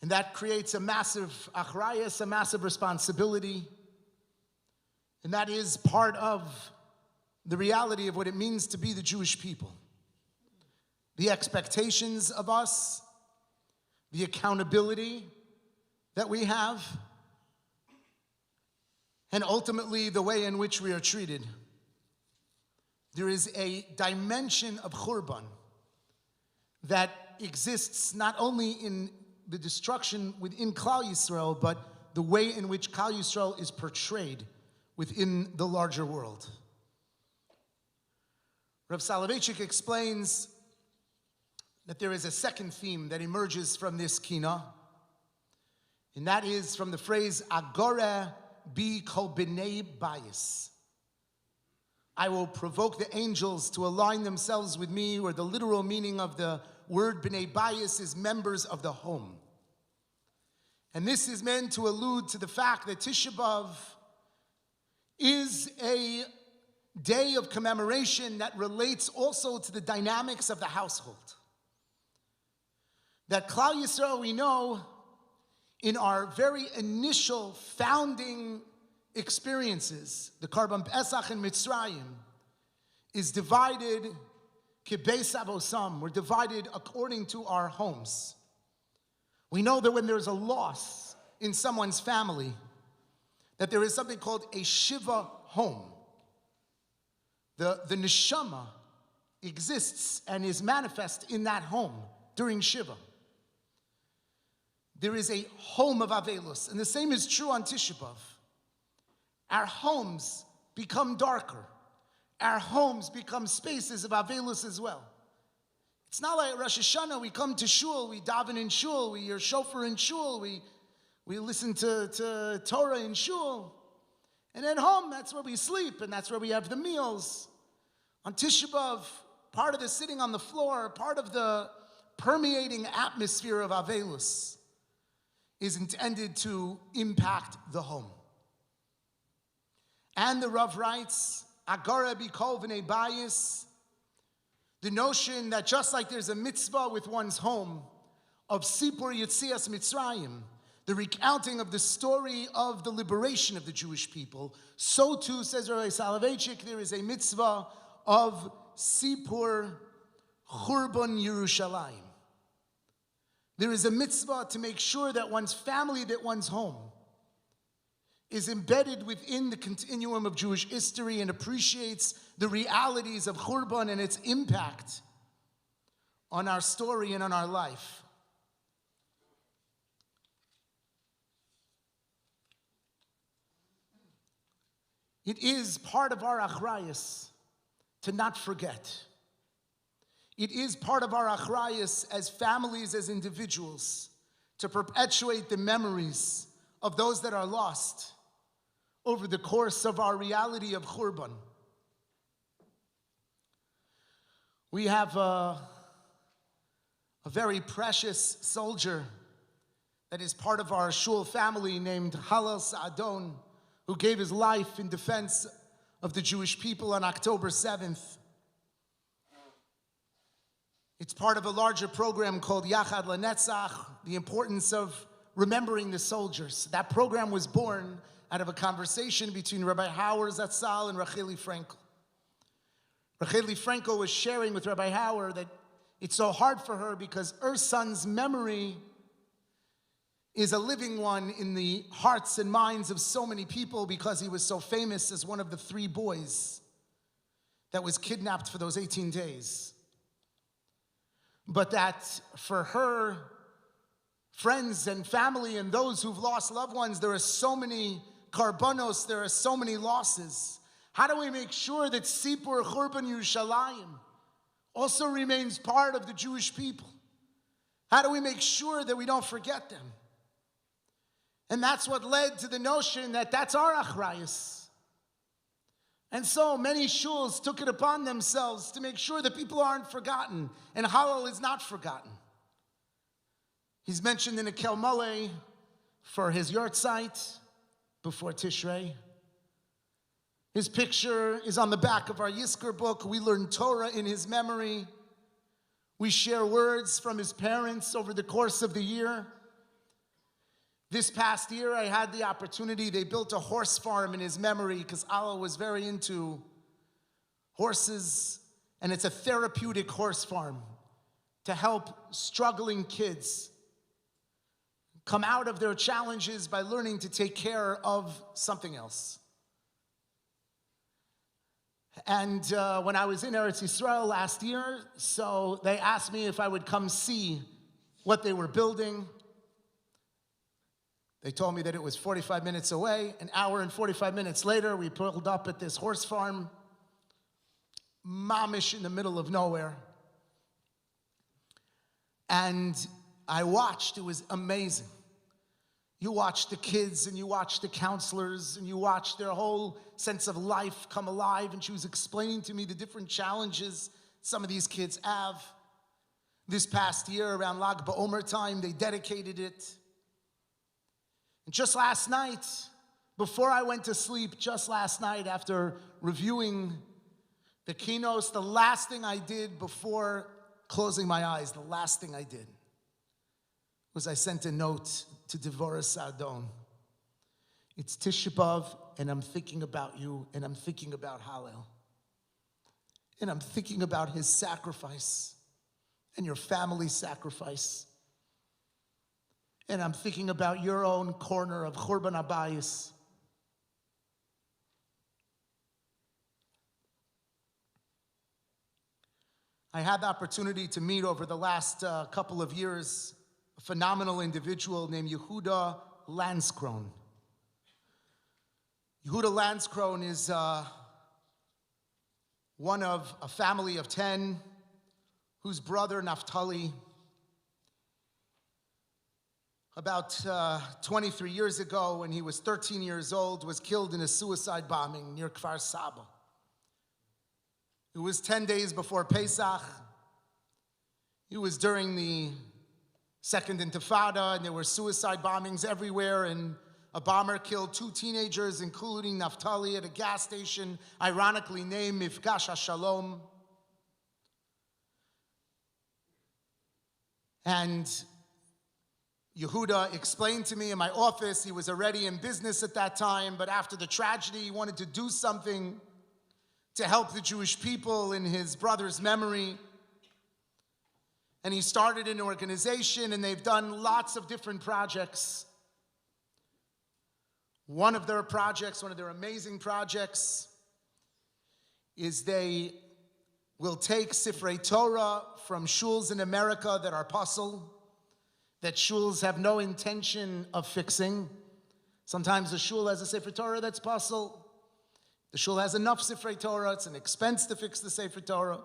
And that creates a massive achrayus, a massive responsibility. And that is part of the reality of what it means to be the Jewish people. The expectations of us, the accountability that we have, and ultimately the way in which we are treated. There is a dimension of Churban that exists not only in the destruction within Klal Yisrael, but the way in which Klal Yisrael is portrayed within the larger world. Rav Soloveitchik explains that there is a second theme that emerges from this kina, and that is from the phrase, Agora bi kol b'nei bayis. I will provoke the angels to align themselves with me, or the literal meaning of the word b'nei bayis is members of the home. And this is meant to allude to the fact that Tisha B'Av is a day of commemoration that relates also to the dynamics of the household. That Klal Yisrael, we know, in our very initial founding experiences, the Karban Pesach in Mitzrayim, is divided kibeis avosam. We're divided according to our homes. We know that when there's a loss in someone's family, that there is something called a Shiva home. The neshama exists and is manifest in that home during Shiva. There is a home of Avelus, and the same is true on Tisha B'Av. Our homes become darker. Our homes become spaces of Avelus as well. It's not like Rosh Hashanah, we come to shul, we daven in shul, we hear shofar in shul, we listen to Torah in shul. And at home, that's where we sleep, and that's where we have the meals. On Tisha B'Av, part of the sitting on the floor, part of the permeating atmosphere of Avelus is intended to impact the home. And the Rav writes, Agora b'kol v'nei bayis, the notion that just like there's a mitzvah with one's home of Sipur Yetzias Mitzrayim, the recounting of the story of the liberation of the Jewish people, so too, says Rabbi Soloveitchik, there is a mitzvah of Sipur Churban Yerushalayim. There is a mitzvah to make sure that one's family, that one's home, is embedded within the continuum of Jewish history and appreciates the realities of Churban and its impact on our story and on our life. It is part of our achrayus to not forget. It is part of our achrayus as families, as individuals, to perpetuate the memories of those that are lost over the course of our reality of Churban. We have a very precious soldier that is part of our shul family named Halal Sa'adon, who gave his life in defense of the Jewish people on October 7th. It's part of a larger program called Yachad Lanetzach, the importance of remembering the soldiers. That program was born out of a conversation between Rabbi Hauer Zatzal and Racheli Frankel. Racheli Frankel was sharing with Rabbi Hauer that it's so hard for her because her son's memory is a living one in the hearts and minds of so many people because he was so famous as one of the 3 boys that was kidnapped for those 18 days. But that for her, friends and family and those who've lost loved ones. There are so many karbanos, there are so many losses. How do we make sure that Sipur Churban Yerushalayim also remains part of the Jewish people? How do we make sure that we don't forget them? And that's what led to the notion that that's our achrayus. And so many shuls took it upon themselves to make sure that people aren't forgotten, and Hallel is not forgotten. He's mentioned in a Kelmale for his yortzeit before Tishrei. His picture is on the back of our Yizkor book. We learn Torah in his memory. We share words from his parents over the course of the year. This past year, I had the opportunity, they built a horse farm in his memory because Allah was very into horses, and it's a therapeutic horse farm to help struggling kids come out of their challenges by learning to take care of something else. And when I was in Eretz Yisrael last year, so they asked me if I would come see what they were building. They told me that it was 45 minutes away. An hour and 45 minutes later, we pulled up at this horse farm, mamish in the middle of nowhere. And I watched, it was amazing. You watch the kids and you watch the counselors and you watch their whole sense of life come alive. And she was explaining to me the different challenges some of these kids have. This past year around Lag BaOmer time, they dedicated it. And just last night, before I went to sleep, just last night after reviewing the keynotes, the last thing I did before closing my eyes, the last thing I did was I sent a note to Devorah Sardon. It's Tisha B'Av, and I'm thinking about you, and I'm thinking about Hallel. And I'm thinking about his sacrifice and your family's sacrifice. And I'm thinking about your own corner of Churban Abayis. I had the opportunity to meet over the last couple of years a phenomenal individual named Yehuda Landskron. Yehuda Landskron is one of a family of 10 whose brother Naftali, about 23 years ago when he was 13 years old, was killed in a suicide bombing near Kfar Saba. It was 10 days before Pesach. It was during the Second Intifada, and there were suicide bombings everywhere, and a bomber killed 2 teenagers, including Naftali, at a gas station, ironically named Mifgash HaShalom. And Yehuda explained to me in my office, he was already in business at that time, but after the tragedy, he wanted to do something to help the Jewish people in his brother's memory. And he started an organization, and they've done lots of different projects. One of their projects, one of their amazing projects, is they will take Sifrei Torah from shuls in America that are puzzle, that shuls have no intention of fixing. Sometimes the shul has a Sefer Torah that's puzzle. The shul has enough Sifrei Torah, it's an expense to fix the Sefer Torah.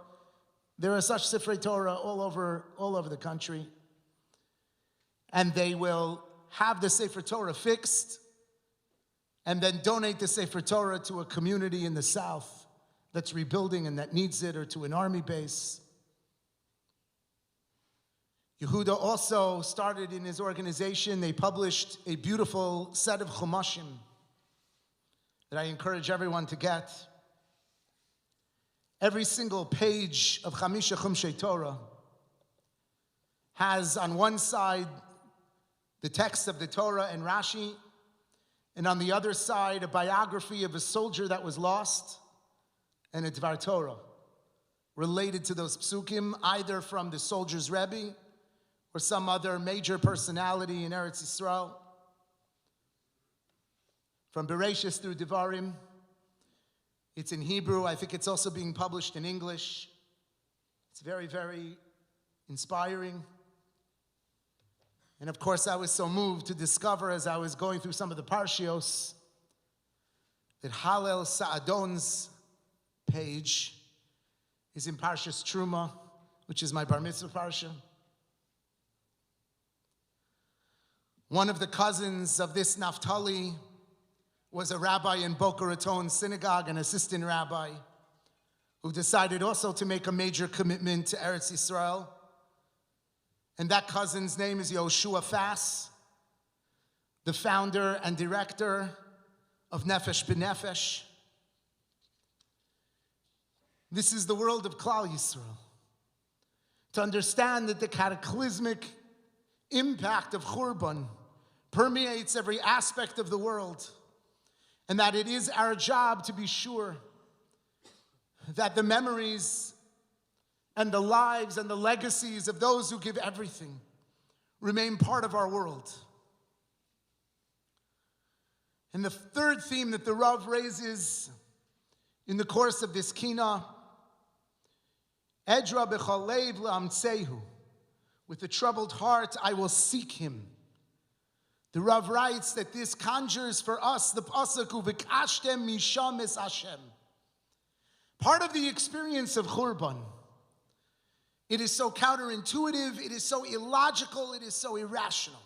There are such Sifrei Torah all over the country. And they will have the Sefer Torah fixed and then donate the Sefer Torah to a community in the south that's rebuilding and that needs it, or to an army base. Yehuda also started in his organization, they published a beautiful set of chumashim that I encourage everyone to get. Every single page of Chamisha Chumshei Torah has on one side the text of the Torah and Rashi, and on the other side a biography of a soldier that was lost and a Dvar Torah related to those psukim, either from the soldier's Rabbi or some other major personality in Eretz Yisrael. From Bereshis through Devarim. It's in Hebrew. I think it's also being published in English. It's very, very inspiring. And of course, I was so moved to discover as I was going through some of the parshios that Hallel Sa'adon's page is in Parshas Truma, which is my bar mitzvah parsha. One of the cousins of this Naphtali was a rabbi in Boca Raton synagogue, an assistant rabbi, who decided also to make a major commitment to Eretz Yisrael. And that cousin's name is Yoshua Fass, the founder and director of Nefesh B'Nefesh. This is the world of Klal Yisrael. To understand that the cataclysmic impact of Churban permeates every aspect of the world, and that it is our job to be sure that the memories and the lives and the legacies of those who give everything remain part of our world. And the third theme that the Rav raises in the course of this kina, Edra b'chol leiv la'amtzehu, with a troubled heart I will seek him. The Rav writes that this conjures for us the pasuk u'v'kashtem misham es Hashem. Part of the experience of Churban, it is so counterintuitive, it is so illogical, it is so irrational.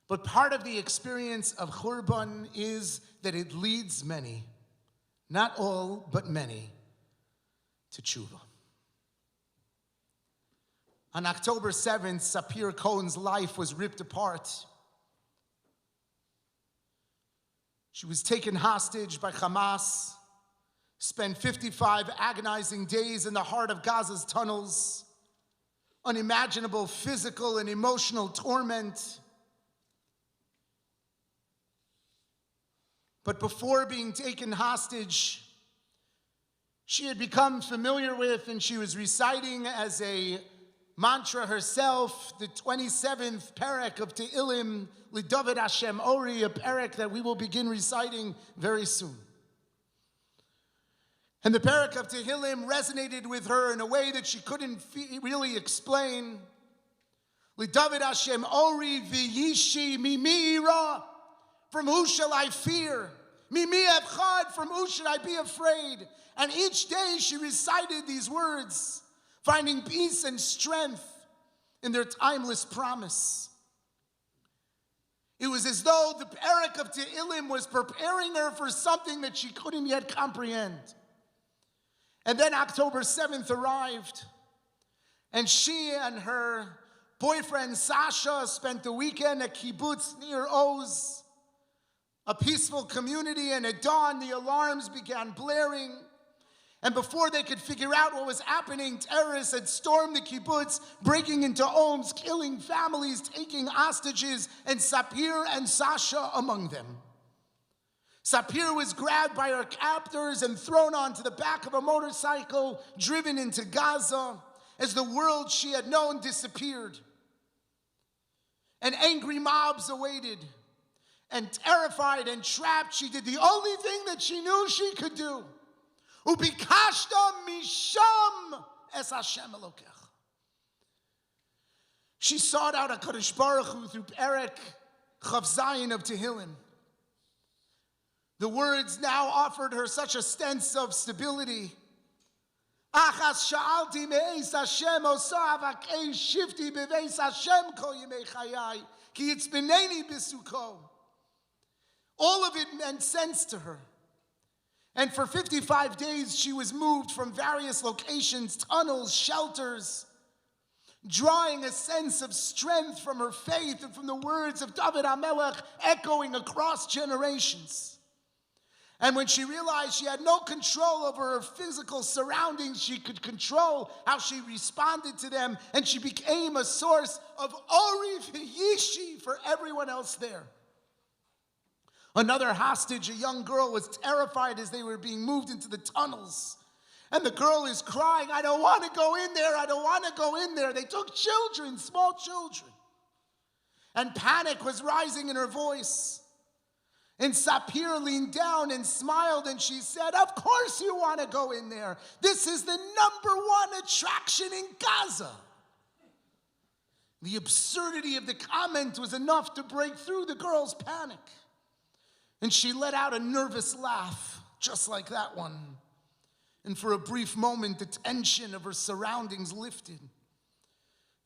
But part of the experience of Churban is that it leads many, not all, but many, to tshuva. On October 7th, Sapir Cohen's life was ripped apart. She was taken hostage by Hamas, spent 55 agonizing days in the heart of Gaza's tunnels, unimaginable physical and emotional torment. But before being taken hostage, she had become familiar with, and she was reciting as a mantra herself, the 27th perek of Tehillim, L'David Hashem Ori, a perek that we will begin reciting very soon. And the perek of Tehillim resonated with her in a way that she couldn't really explain. L'David Hashem Ori v'yishi mimi ira, from who shall I fear? Mimi evchad, from who should I be afraid? And each day she recited these words, finding peace and strength in their timeless promise. It was as though the perek of Tehillim was preparing her for something that she couldn't yet comprehend. And then October 7th arrived, and she and her boyfriend Sasha spent the weekend at kibbutz near Oz, a peaceful community, and at dawn the alarms began blaring. And before they could figure out what was happening, terrorists had stormed the kibbutz, breaking into homes, killing families, taking hostages, and Sapir and Sasha among them. Sapir was grabbed by her captors and thrown onto the back of a motorcycle, driven into Gaza, as the world she had known disappeared. And angry mobs awaited. And terrified and trapped, she did the only thing that she knew she could do. Ubikashta misham es Hashem Elokech. She sought out HaKadosh Baruch Hu through Perek Chav Zayin of Tehillim. The words now offered her such a sense of stability. Achas sha'alti me'eis Hashem osa avakei shifti beveis Hashem kol yemei chayai ki yitzbeneni b'suko. All of it meant sense to her. And for 55 days, she was moved from various locations, tunnels, shelters, drawing a sense of strength from her faith and from the words of David HaMelech echoing across generations. And when she realized she had no control over her physical surroundings, she could control how she responded to them, and she became a source of Ori v'yishi for everyone else there. Another hostage, a young girl, was terrified as they were being moved into the tunnels. And the girl is crying, I don't want to go in there, I don't want to go in there. They took children, small children. And panic was rising in her voice. And Sapir leaned down and smiled, and she said, of course you want to go in there. This is the #1 attraction in Gaza. The absurdity of the comment was enough to break through the girl's panic. And she let out a nervous laugh, just like that one. And for a brief moment, the tension of her surroundings lifted.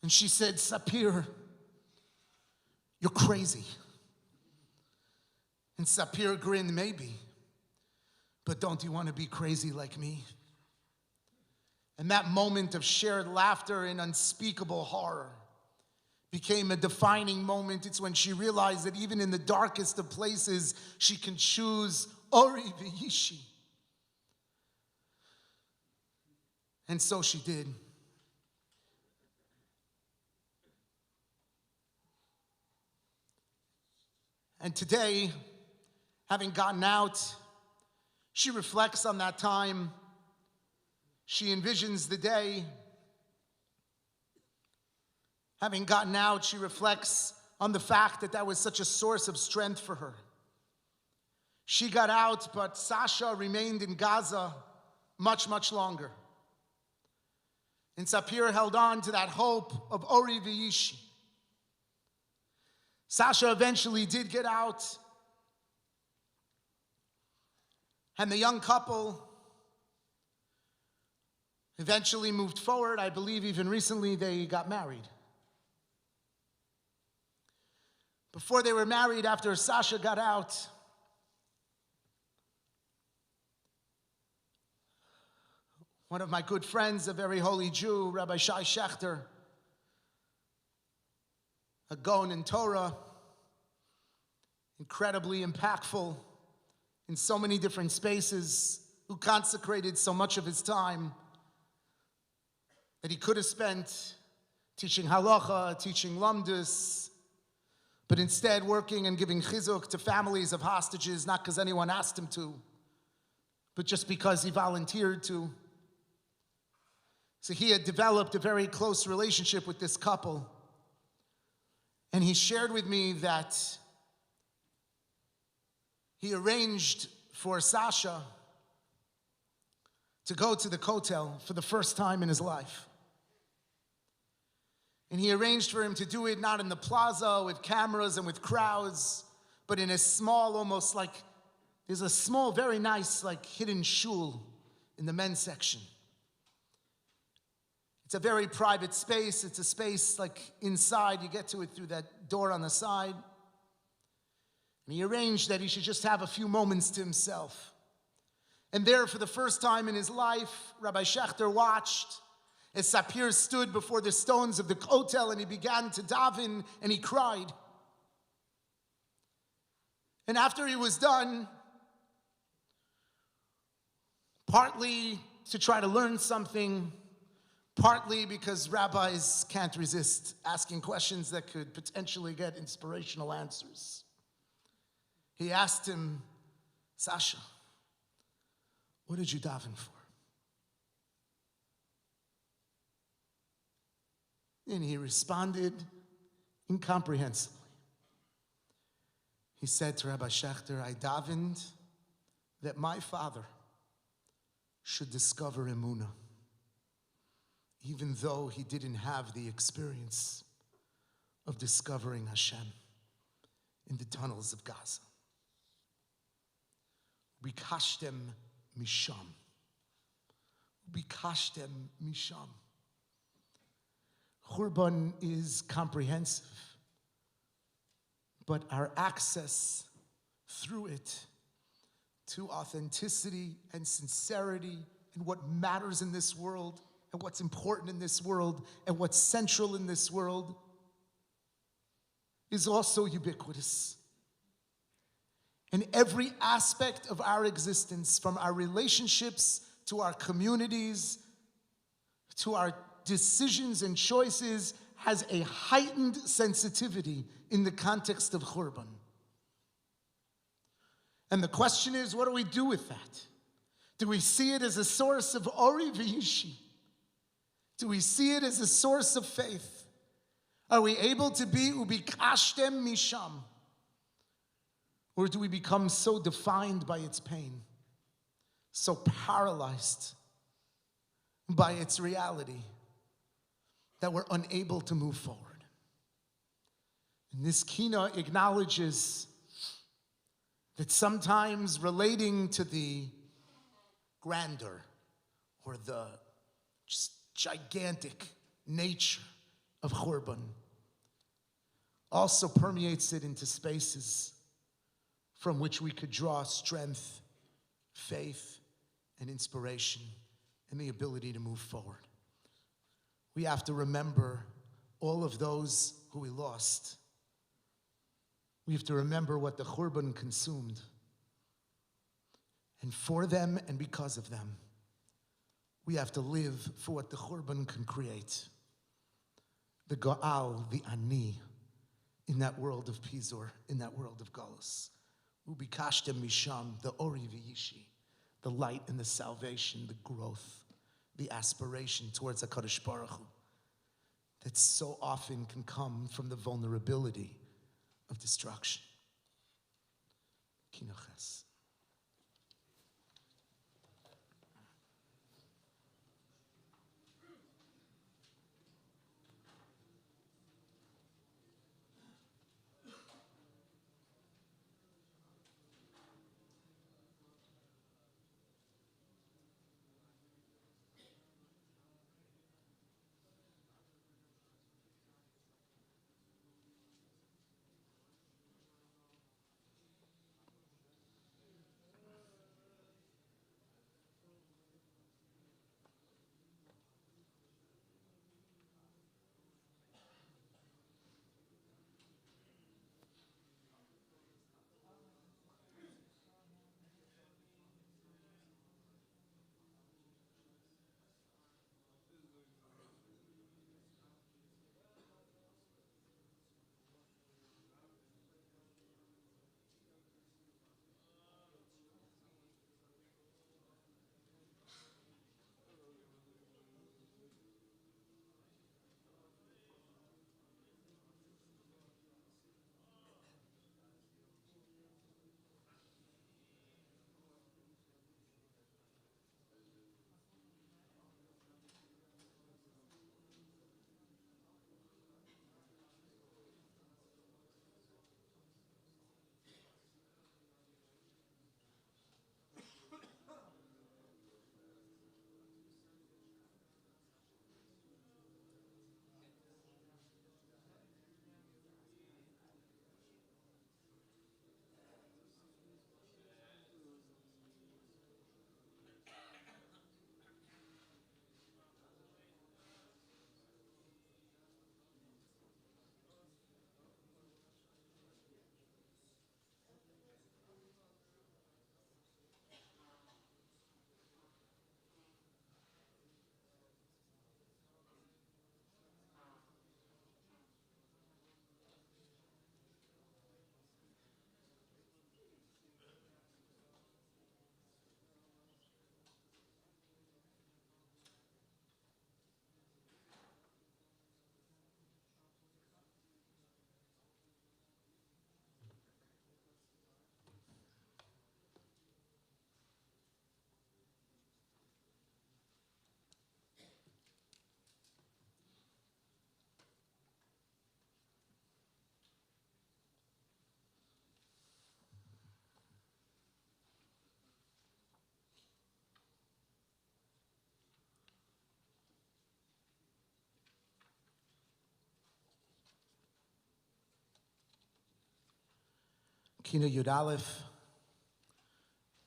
And she said, Sapir, you're crazy. And Sapir grinned, maybe, but don't you want to be crazy like me? And that moment of shared laughter and unspeakable horror became a defining moment. It's when she realized that even in the darkest of places, she can choose Ori v'Yishi. And so she did. And today, having gotten out, she reflects on that time. She envisions the day. Having gotten out, she reflects on the fact that that was such a source of strength for her. She got out, but Sasha remained in Gaza much, much longer. And Sapir held on to that hope of Ori v'Yishi. Sasha eventually did get out. And the young couple eventually moved forward. I believe even recently they got married. Before they were married, after Sasha got out, one of my good friends, a very holy Jew, Rabbi Shai Shechter, a Gaon in Torah, incredibly impactful in so many different spaces, who consecrated so much of his time that he could have spent teaching halacha, teaching lamdus, but instead working and giving chizuk to families of hostages, not because anyone asked him to, but just because he volunteered to. So he had developed a very close relationship with this couple. And he shared with me that he arranged for Sasha to go to the Kotel for the first time in his life. And he arranged for him to do it not in the plaza with cameras and with crowds, but in a small, almost like, there's a small, very nice, like hidden shul in the men's section. It's a very private space. It's a space like inside. You get to it through that door on the side. And he arranged that he should just have a few moments to himself. And there, for the first time in his life, Rabbi Shechter watched as Sapir stood before the stones of the Kotel and he began to daven and he cried. And after he was done, partly to try to learn something, partly because rabbis can't resist asking questions that could potentially get inspirational answers, he asked him, Sasha, what did you daven for? And he responded incomprehensibly. He said to Rabbi Shechter, I davened that my father should discover Emunah, even though he didn't have the experience of discovering Hashem in the tunnels of Gaza. Bikashtem misham. Bikashtem misham. Churban is comprehensive, but our access through it to authenticity and sincerity and what matters in this world and what's important in this world and what's central in this world is also ubiquitous. In every aspect of our existence, from our relationships to our communities, to our decisions and choices, has a heightened sensitivity in the context of Churban. And the question is, what do we do with that? Do we see it as a source of Ori v'Yishi? Do we see it as a source of faith? Are we able to be ubikashtem misham? Or do we become so defined by its pain, so paralyzed by its reality, that we're unable to move forward? And this kina acknowledges that sometimes relating to the grandeur or the just gigantic nature of Churban also permeates it into spaces from which we could draw strength, faith, and inspiration, and the ability to move forward. We have to remember all of those who we lost. We have to remember what the Churban consumed. And for them and because of them, we have to live for what the Churban can create. The Go'al, the Ani, in that world of Pizor, in that world of Galus. Ubikashtem Misham, the Ori V'yishi, the light and the salvation, the growth, the aspiration towards HaKadosh Baruch Hu, that so often can come from the vulnerability of destruction. Kinoches. Kina Yud Aleph,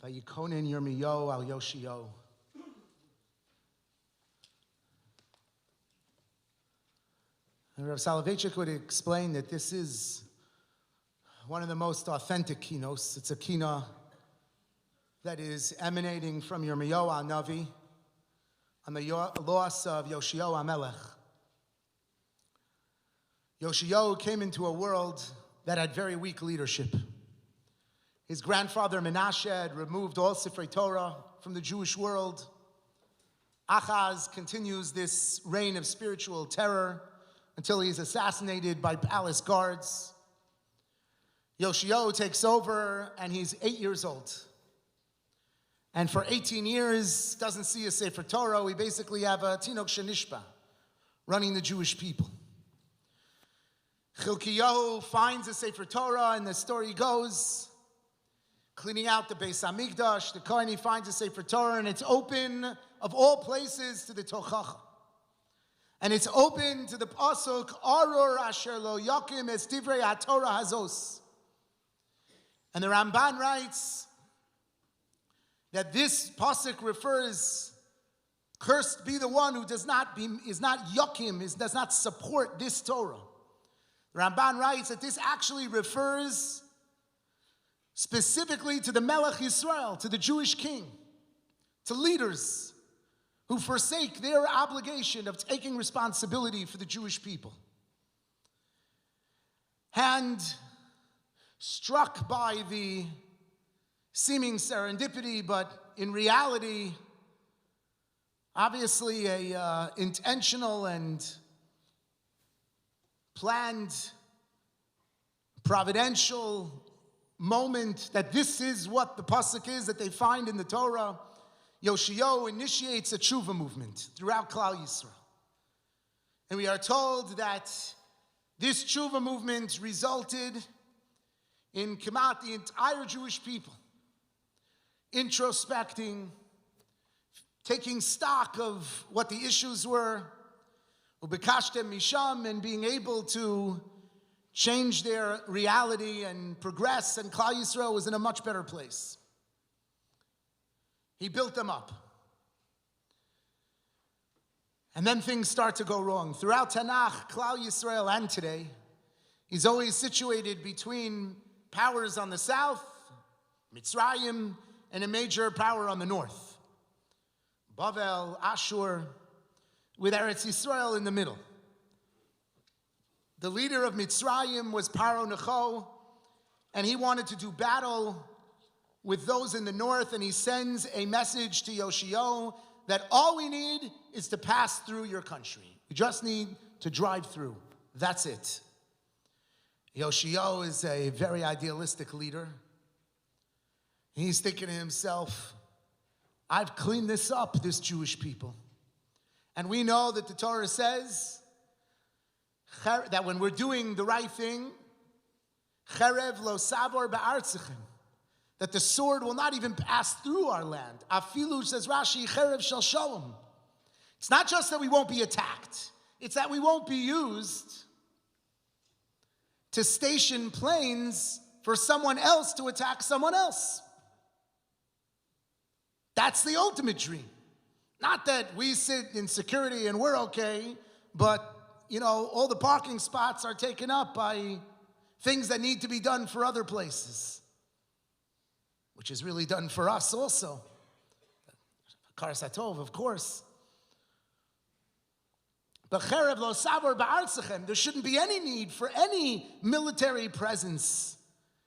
Vayikonen Yirmiyo al Yoshio. And Rav Soloveitchik would explain that this is one of the most authentic kinos. It's a kina that is emanating from Yirmiyo Navi on the loss of Yoshio HaMelech. Yoshio came into a world that had very weak leadership. His grandfather Menashe had removed all Sifrei Torah from the Jewish world. Achaz continues this reign of spiritual terror until he is assassinated by palace guards. Yoshio takes over and he's 8 years old. And for 18 years, doesn't see a Sefer Torah. We basically have a Tinok Shenishba running the Jewish people. Chilkiyahu finds a Sefer Torah, and the story goes, cleaning out the Beis Hamikdash, the Kohen, he finds a Sefer Torah, and it's open, of all places, to the Tochacha. And it's open to the Pasuk, Arur Asher Lo Yakim Es Divrei HaTorah Hazos. And the Ramban writes that this Pasuk refers, cursed be the one who is not Yakim, does not support this Torah. The Ramban writes that this actually refers specifically to the Melech Yisrael, to the Jewish king, to leaders who forsake their obligation of taking responsibility for the Jewish people. And struck by the seeming serendipity, but in reality, obviously a intentional and planned, providential moment that this is what the pasuk is that they find in the Torah, Yoshio initiates a tshuva movement throughout Klal Yisrael. And we are told that this tshuva movement resulted in Kemat, the entire Jewish people, introspecting, taking stock of what the issues were, ubekashtem misham, and being able to change their reality and progress, and Klal Yisrael was in a much better place. He built them up. And then things start to go wrong. Throughout Tanakh, Klal Yisrael, and today, he's always situated between powers on the south, Mitzrayim, and a major power on the north, Bavel, Ashur, with Eretz Yisrael in the middle. The leader of Mitzrayim was Paro Necho, and he wanted to do battle with those in the north, and he sends a message to Yoshio that all we need is to pass through your country. We just need to drive through. That's it. Yoshio is a very idealistic leader. He's thinking to himself, I've cleaned this up, this Jewish people. And we know that the Torah says that when we're doing the right thing, cherev lo savor ba'artzichem, that the sword will not even pass through our land. Afilu, says Rashi, cherev shel shalom. It's not just that we won't be attacked, it's that we won't be used to station planes for someone else to attack someone else. That's the ultimate dream. Not that we sit in security and we're okay, but, all the parking spots are taken up by things that need to be done for other places, which is really done for us also. Kar Satov, of course. But cherev lo savor ba'artzechem, there shouldn't be any need for any military presence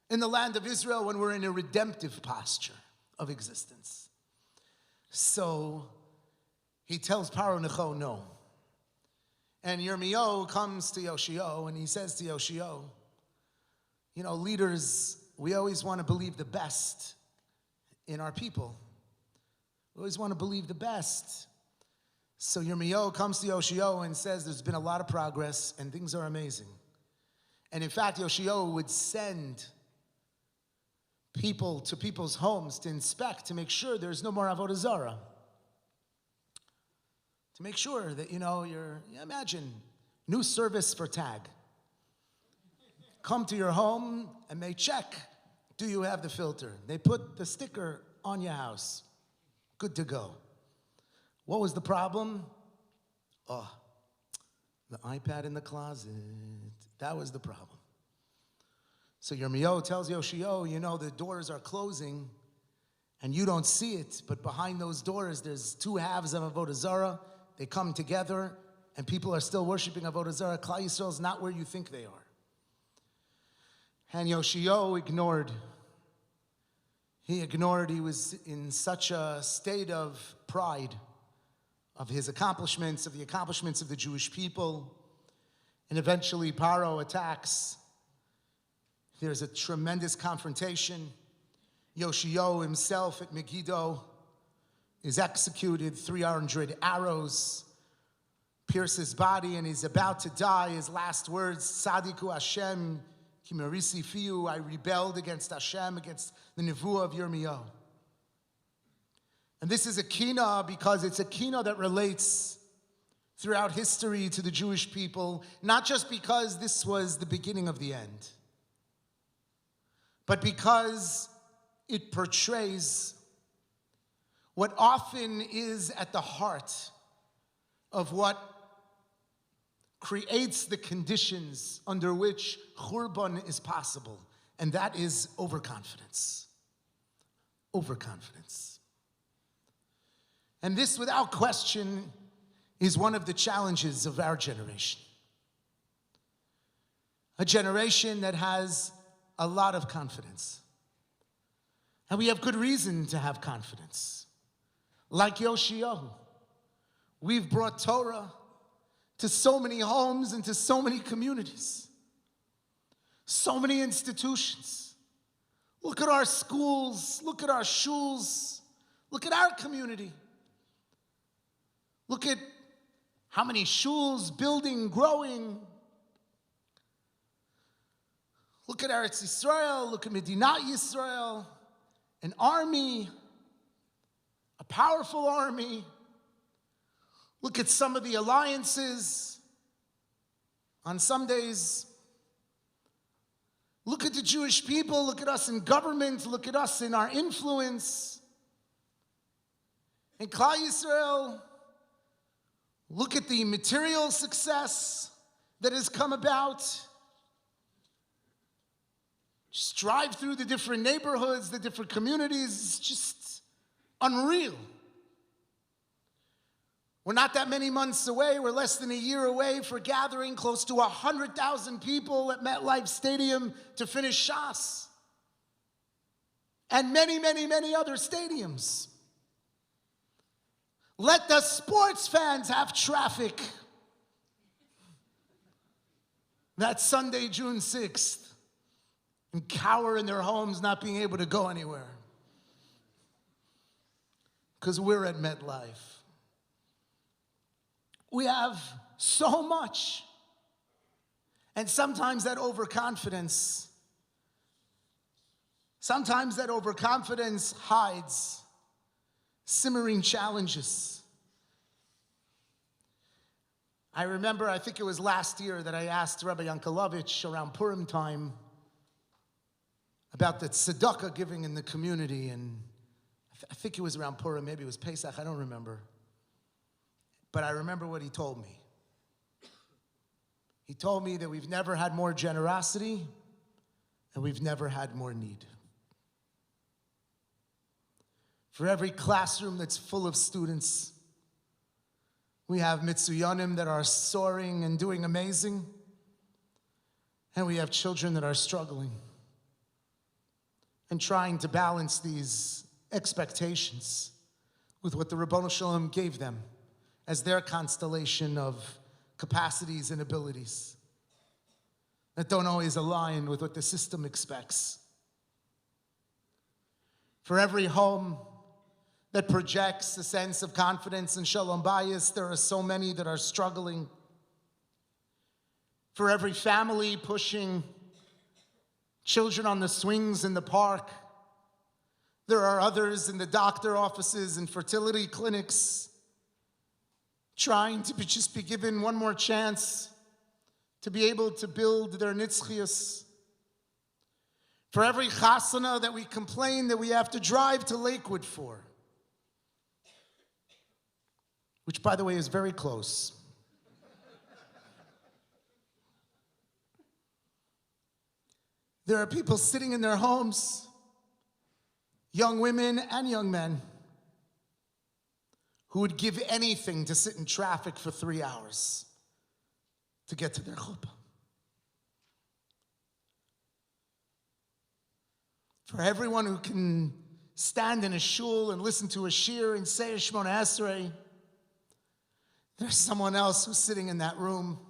in the land of Israel when we're in a redemptive posture of existence. So he tells Paro Necho no. And Yirmiyahu comes to Yoshio and he says to Yoshio, leaders, we always want to believe the best in our people. We always want to believe the best. So Yirmiyahu comes to Yoshio and says there's been a lot of progress and things are amazing. And in fact, Yoshio would send people to people's homes to inspect, to make sure there's no more avodah zarah. To make sure that, imagine, new service for tag. Come to your home and they check, do you have the filter? They put the sticker on your house. Good to go. What was the problem? Oh, the iPad in the closet. That was the problem. So Yirmiyahu tells Yoshio, the doors are closing and you don't see it, but behind those doors there's two halves of avodah zarah. They come together and people are still worshiping avodah zarah. Klal Yisrael is not where you think they are. And Yoshio ignored. He was in such a state of pride of his accomplishments, of the accomplishments of the Jewish people. And eventually Paro attacks. There's a tremendous confrontation. Yoshio himself at Megiddo is executed, 300 arrows. pierce his body and he's about to die. His last words, Tzadiku Hashem, ki merisi fiu, I rebelled against Hashem, against the Nevuah of Yirmiyahu. And this is a kina because it's a kina that relates throughout history to the Jewish people, not just because this was the beginning of the end, but because it portrays what often is at the heart of what creates the conditions under which Churban is possible, and that is overconfidence. Overconfidence. And this, without question, is one of the challenges of our generation. A generation that has a lot of confidence. And we have good reason to have confidence. Like Yoshiyahu, we've brought Torah to so many homes and to so many communities, so many institutions. Look at our schools, look at our shuls, look at our community. Look at how many shuls building, growing. Look at Eretz Yisrael, look at Medinat Yisrael, an army, a powerful army. Look at some of the alliances on some days. Look at the Jewish people, look at us in government, look at us in our influence. In Klal Yisrael, look at the material success that has come about. Just drive through the different neighborhoods, the different communities, it's just unreal. We're not that many months away, we're less than a year away for gathering close to 100,000 people at MetLife Stadium to finish Shas. And many, many, many other stadiums. Let the sports fans have traffic. That Sunday, June 6th, and cower in their homes not being able to go anywhere. Because we're at MetLife. We have so much. And sometimes that overconfidence hides simmering challenges. I remember, I think it was last year that I asked Rabbi Yankelovich around Purim time about the tzedakah giving in the community, and I think it was around Purim, maybe it was Pesach, I don't remember. But I remember what he told me. He told me that we've never had more generosity and we've never had more need. For every classroom that's full of students, we have mitzuyanim that are soaring and doing amazing, and we have children that are struggling and trying to balance these expectations with what the Ribono Shalom gave them as their constellation of capacities and abilities that don't always align with what the system expects. For every home that projects a sense of confidence and shalom bayis, there are so many that are struggling. For every family pushing children on the swings in the park, there are others in the doctor offices and fertility clinics trying to just be given one more chance to be able to build their nitzchias. For every chasana that we complain that we have to drive to Lakewood for, which, by the way, is very close. There are people sitting in their homes, young women and young men, who would give anything to sit in traffic for 3 hours to get to their chuppah. For everyone who can stand in a shul and listen to a shir and say a Shemona Esrei, there's someone else who's sitting in that room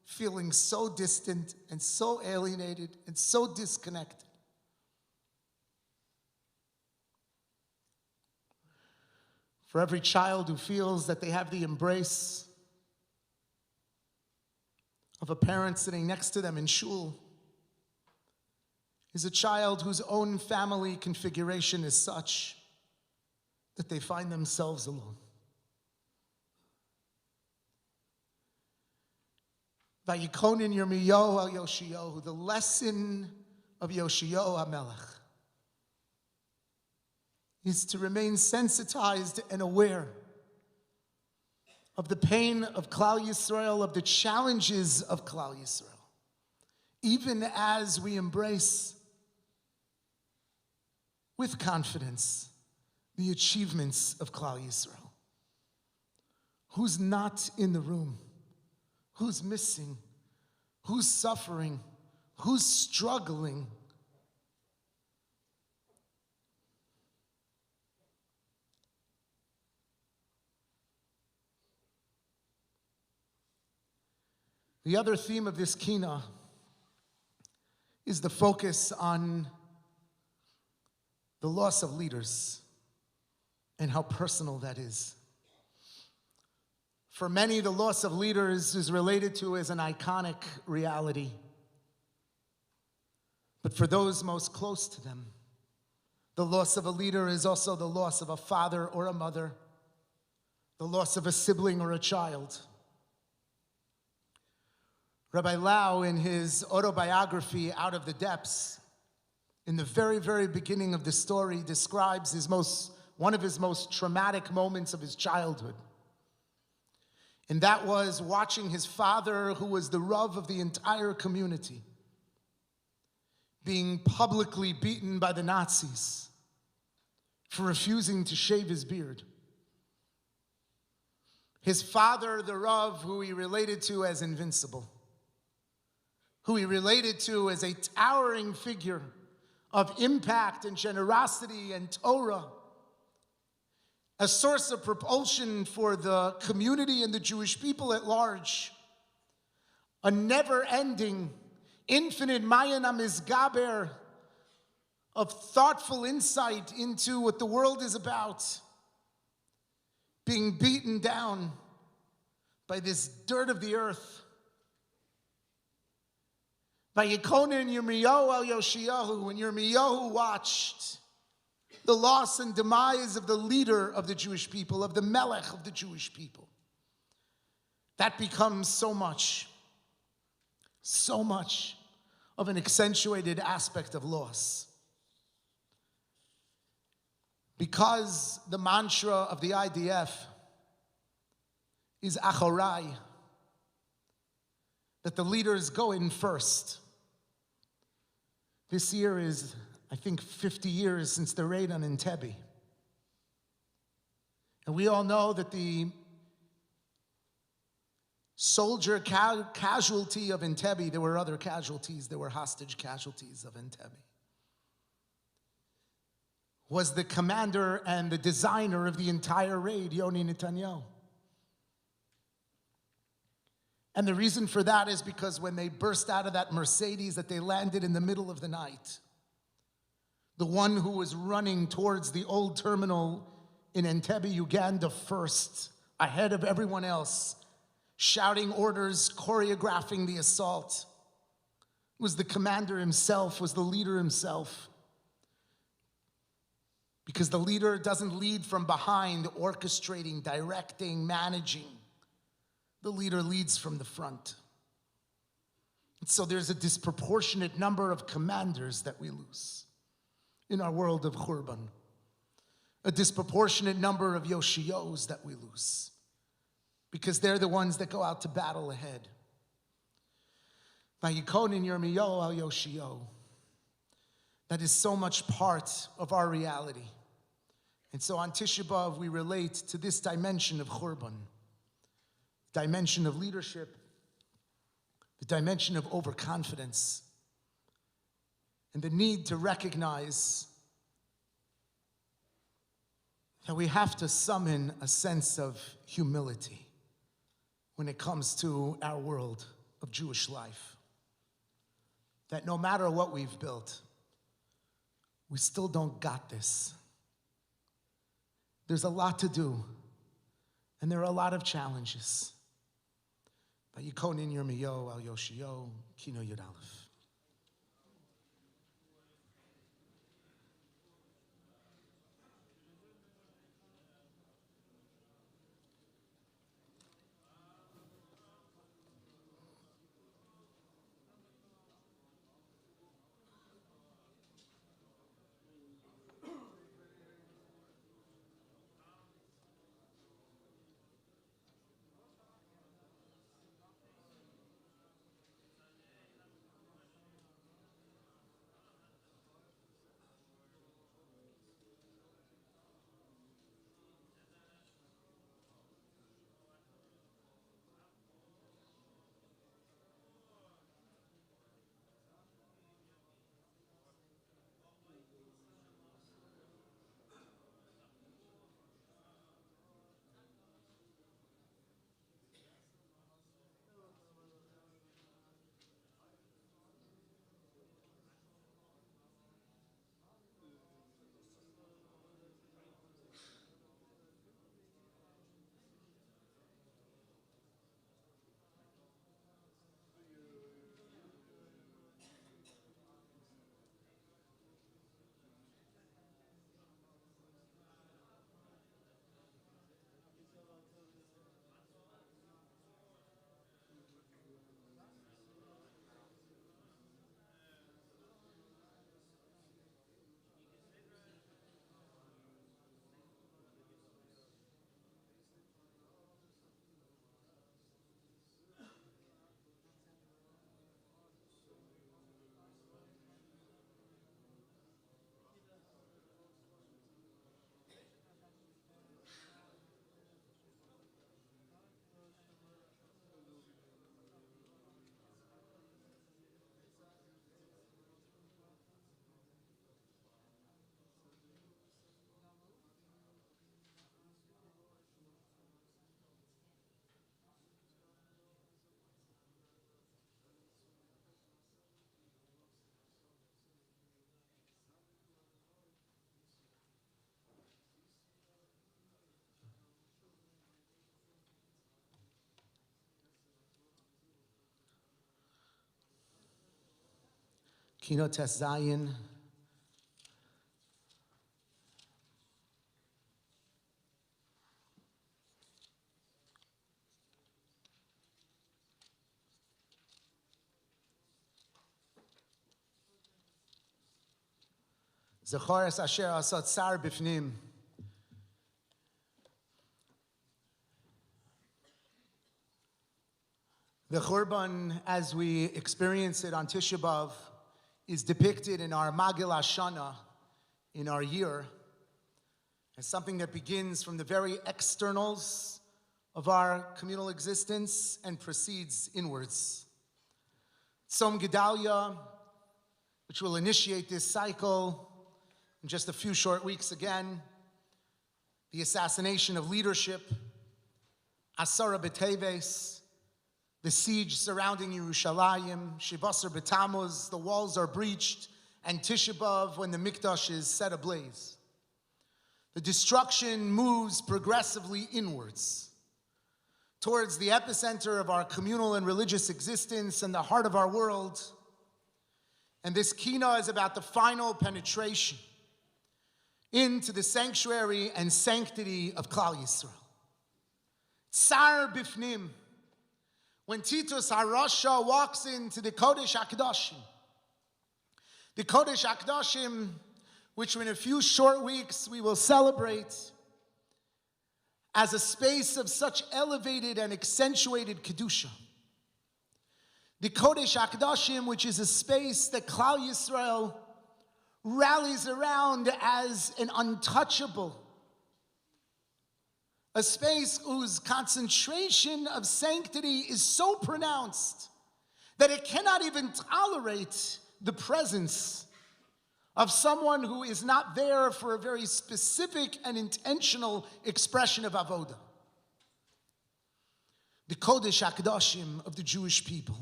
feeling so distant and so alienated and so disconnected. For every child who feels that they have the embrace of a parent sitting next to them in shul is a child whose own family configuration is such that they find themselves alone. Vayikonin Yirmiyahu al Yoshiyahu, the lesson of Yoshiyahu HaMelech is to remain sensitized and aware of the pain of Klal Yisrael, of the challenges of Klal Yisrael, even as we embrace with confidence the achievements of Klal Yisrael. Who's not in the room? Who's missing? Who's suffering? Who's struggling? The other theme of this kina is the focus on the loss of leaders and how personal that is. For many, the loss of leaders is related to as an iconic reality. But for those most close to them, the loss of a leader is also the loss of a father or a mother, the loss of a sibling or a child. Rabbi Lau, in his autobiography, Out of the Depths, in the very, very beginning of the story, describes one of his most traumatic moments of his childhood. And that was watching his father, who was the Rav of the entire community, being publicly beaten by the Nazis for refusing to shave his beard. His father, the Rav, who he related to as invincible, who he related to as a towering figure of impact and generosity and Torah, a source of propulsion for the community and the Jewish people at large, a never-ending, infinite Mayan HaMizgaber of thoughtful insight into what the world is about, being beaten down by this dirt of the earth. Vayikonin Yirmiyahu al Yoshiyahu, when Yirmiyahu watched the loss and demise of the leader of the Jewish people, of the Melech of the Jewish people, that becomes so much of an accentuated aspect of loss. Because the mantra of the IDF is Achorai, that the leaders go in first. This year is, I think, 50 years since the raid on Entebbe. And we all know that the soldier casualty of Entebbe, there were other casualties, there were hostage casualties of Entebbe, was the commander and the designer of the entire raid, Yoni Netanyahu. And the reason for that is because when they burst out of that Mercedes that they landed in the middle of the night, the one who was running towards the old terminal in Entebbe, Uganda first, ahead of everyone else, shouting orders, choreographing the assault, was the commander himself, was the leader himself. Because the leader doesn't lead from behind, orchestrating, directing, managing. The leader leads from the front. And so there's a disproportionate number of commanders that we lose in our world of Churban. A disproportionate number of Yoshiyos that we lose, because they're the ones that go out to battle ahead. Vayikonin Yirmiyahu al Yoshiyahu. That is so much part of our reality. And so on Tisha B'Av, we relate to this dimension of Churban, dimension of leadership, the dimension of overconfidence, and the need to recognize that we have to summon a sense of humility when it comes to our world of Jewish life. That no matter what we've built, we still don't got this. There's a lot to do, and there are a lot of challenges. Vayikonin Yirmiyo al Yoshio, Kino Yud Aleph. Kino Tes Zayin. Zechares asher asat sar bifnim. The Churban, as we experience it on Tisha B'Av, is depicted in our Magil Hashana, in our year, as something that begins from the very externals of our communal existence and proceeds inwards. Tzom Gedalia, which will initiate this cycle in just a few short weeks again, the assassination of leadership, Asara B'Teves, the siege surrounding Yerushalayim, Shivasar B'Tammuz, the walls are breached, and Tisha B'Av, when the Mikdash is set ablaze. The destruction moves progressively inwards, towards the epicenter of our communal and religious existence and the heart of our world. And this Kina is about the final penetration into the sanctuary and sanctity of Klal Yisrael. Tsar Bifnim. When Titus HaRasha walks into the Kodesh HaKadoshim, the Kodesh HaKadoshim, which in a few short weeks we will celebrate as a space of such elevated and accentuated Kedusha. The Kodesh HaKadoshim, which is a space that Klal Yisrael rallies around as an untouchable, a space whose concentration of sanctity is so pronounced that it cannot even tolerate the presence of someone who is not there for a very specific and intentional expression of avoda. The Kodesh HaKadoshim of the Jewish people.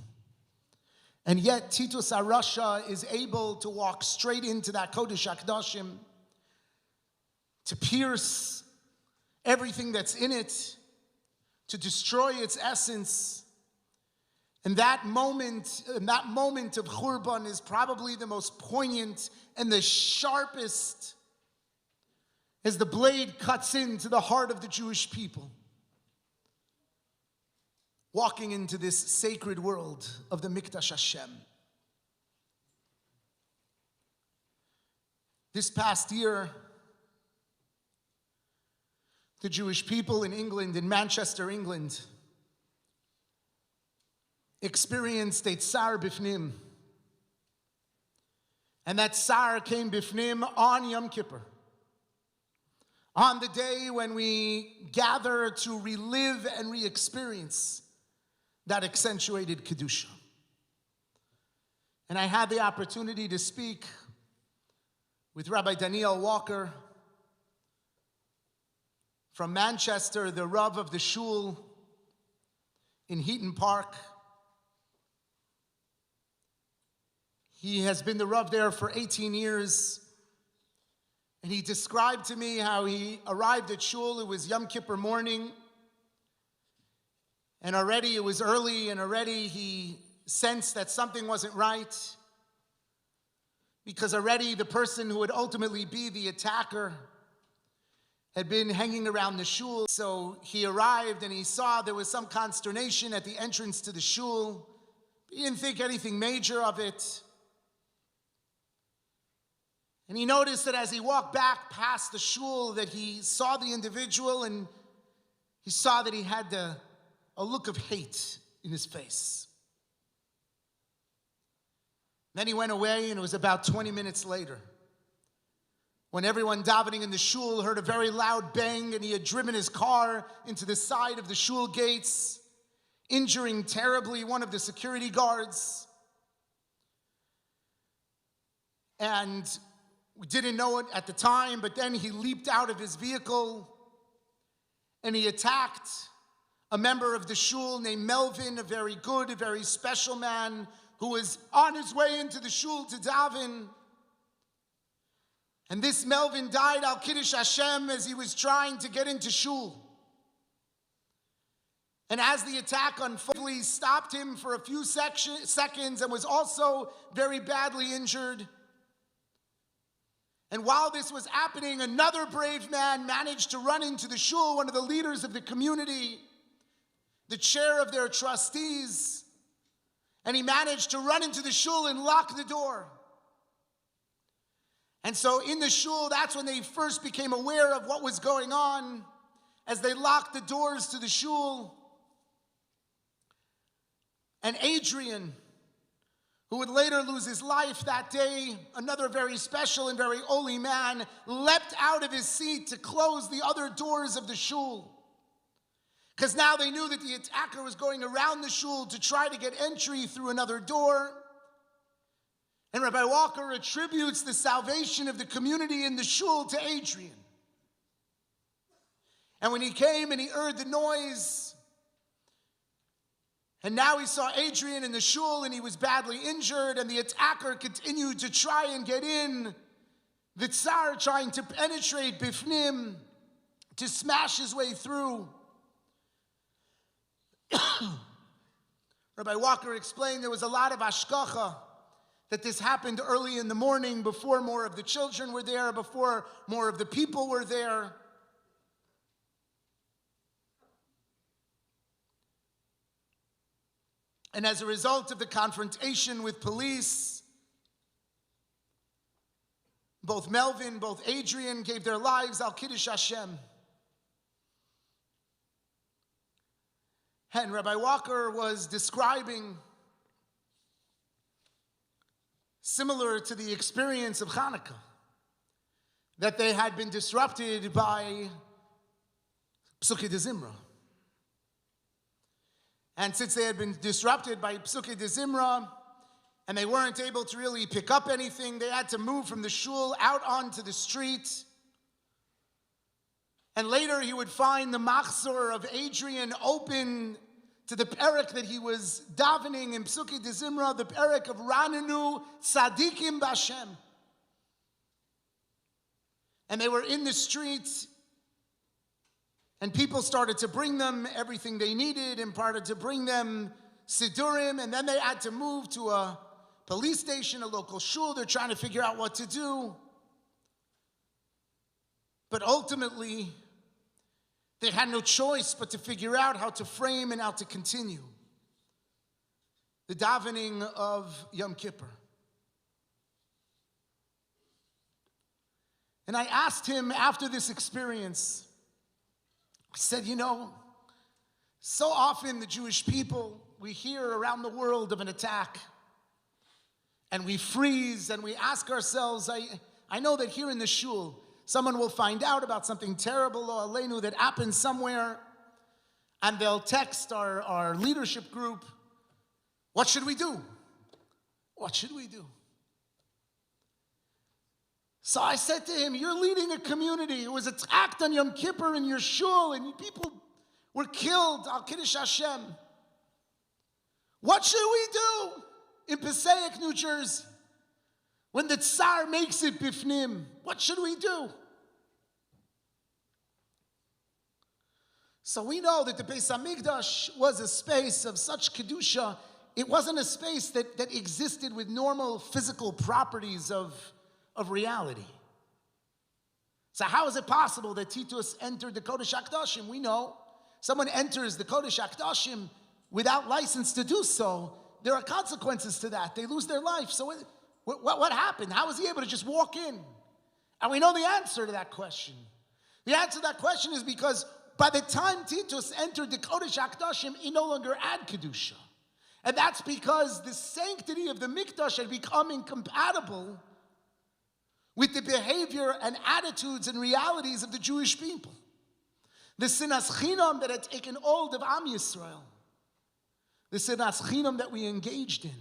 And yet Titus HaRasha is able to walk straight into that Kodesh HaKadoshim, to pierce everything that's in it, to destroy its essence, And that moment of Churban is probably the most poignant and the sharpest as the blade cuts into the heart of the Jewish people, walking into this sacred world of the Mikdash Hashem. This past year, the Jewish people in England, in Manchester, England, experienced a tsar bifnim. And that tsar came bifnim on Yom Kippur, on the day when we gather to relive and re-experience that accentuated Kedusha. And I had the opportunity to speak with Rabbi Daniel Walker from Manchester, the Rav of the Shul in Heaton Park. He has been the Rav there for 18 years. And he described to me how he arrived at Shul. It was Yom Kippur morning. And already it was early, and already he sensed that something wasn't right. Because already the person who would ultimately be the attacker had been hanging around the Shul. So he arrived and he saw there was some consternation at the entrance to the Shul. He didn't think anything major of it. And he noticed that as he walked back past the Shul that he saw the individual and he saw that he had a look of hate in his face. Then he went away, and it was about 20 minutes later when everyone davening in the Shul heard a very loud bang, and he had driven his car into the side of the Shul gates, injuring terribly one of the security guards. And we didn't know it at the time, but then he leaped out of his vehicle and he attacked a member of the Shul named Melvin, a very good, a very special man who was on his way into the Shul to daven. And this Melvin died al Kiddush Hashem as he was trying to get into Shul. And as the attack unfolded, stopped him for a few seconds and was also very badly injured. And while this was happening, another brave man managed to run into the Shul, one of the leaders of the community, the chair of their trustees, and he managed to run into the Shul and lock the door. And so in the Shul, that's when they first became aware of what was going on, as they locked the doors to the Shul. And Adrian, who would later lose his life that day, another very special and very holy man, leapt out of his seat to close the other doors of the Shul. Because now they knew that the attacker was going around the Shul to try to get entry through another door. And Rabbi Walker attributes the salvation of the community in the Shul to Adrian. And when he came and he heard the noise, and now he saw Adrian in the Shul and he was badly injured, and the attacker continued to try and get in, the Tsar trying to penetrate Bifnim, to smash his way through. Rabbi Walker explained there was a lot of hashgacha, that this happened early in the morning before more of the children were there, before more of the people were there. And as a result of the confrontation with police, both Melvin, both Adrian gave their lives al Kiddush Hashem. And Rabbi Walker was describing, similar to the experience of Hanukkah, that they had been disrupted by Psukei de Zimra. And since they had been disrupted by Psukei de Zimra, and they weren't able to really pick up anything, they had to move from the Shul out onto the street. And later he would find the machzor of Adrian open to the perek that he was davening in Psukei de Zimra, the perek of Ranenu Tzadikim B'Hashem. And they were in the street, and people started to bring them everything they needed, and started to bring them Sidurim, and then they had to move to a police station, a local shul. They're trying to figure out what to do. But ultimately, they had no choice but to figure out how to frame and how to continue the davening of Yom Kippur. And I asked him after this experience, I said, so often the Jewish people, we hear around the world of an attack, and we freeze and we ask ourselves, I know that here in the shul, someone will find out about something terrible, lo aleinu, that happened somewhere, and they'll text our leadership group, what should we do? What should we do? So I said to him, you're leading a community who was attacked on Yom Kippur in your shul, and people were killed, al Kiddush Hashem. What should we do in Passaic, New Jersey, when the Tsar makes it bifnim? What should we do? So we know that the Beis HaMikdash was a space of such Kedusha. It wasn't a space that existed with normal physical properties of reality. So how is it possible that Titus entered the Kodesh HaKadoshim? We know someone enters the Kodesh HaKadoshim without license to do so. There are consequences to that. They lose their life. So what happened? How was he able to just walk in? And we know the answer to that question. The answer to that question is because by the time Titus entered the Kodesh HaKadoshim, he no longer had Kedusha. And that's because the sanctity of the Mikdash had become incompatible with the behavior and attitudes and realities of the Jewish people. The sinas chinam that had taken hold of Am Yisrael, the sinas chinam that we engaged in,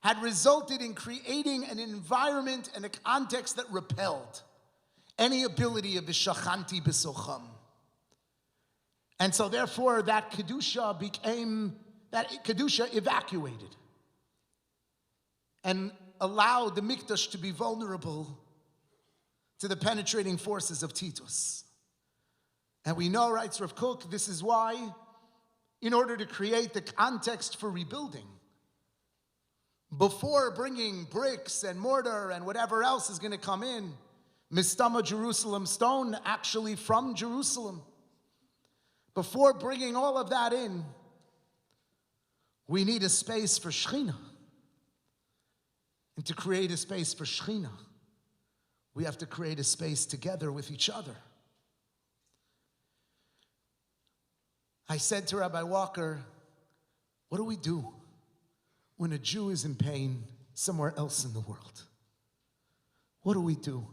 had resulted in creating an environment and a context that repelled any ability of the shachanti b'socham. And so therefore that Kedusha evacuated and allowed the Mikdash to be vulnerable to the penetrating forces of Titus. And we know, writes Rav Kook, this is why, in order to create the context for rebuilding, before bringing bricks and mortar and whatever else is going to come in, Mistama Jerusalem stone, actually from Jerusalem, before bringing all of that in, we need a space for Shekhinah. And to create a space for Shekhinah, we have to create a space together with each other. I said to Rabbi Walker, what do we do when a Jew is in pain somewhere else in the world? What do we do?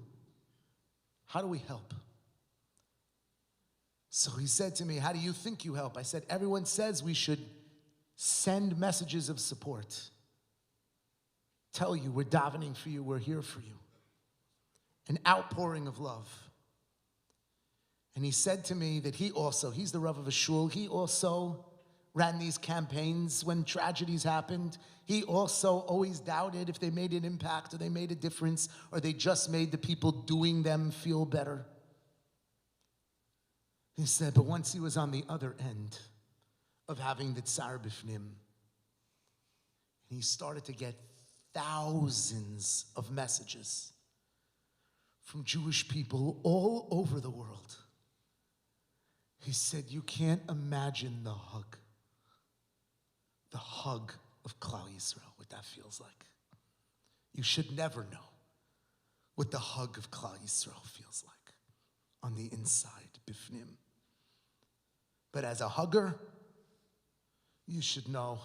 How do we help? So he said to me, how do you think you help? I said, everyone says we should send messages of support. Tell you, we're davening for you, we're here for you. An outpouring of love. And he said to me that he's the Rav of a shul, he also ran these campaigns when tragedies happened. He also always doubted if they made an impact or they made a difference or they just made the people doing them feel better. He said, but once he was on the other end of having the Tsar Bifnim, he started to get thousands of messages from Jewish people all over the world. He said, you can't imagine the hug of Klal Yisrael, what that feels like. You should never know what the hug of Klal Yisrael feels like on the inside, bifnim. But as a hugger, you should know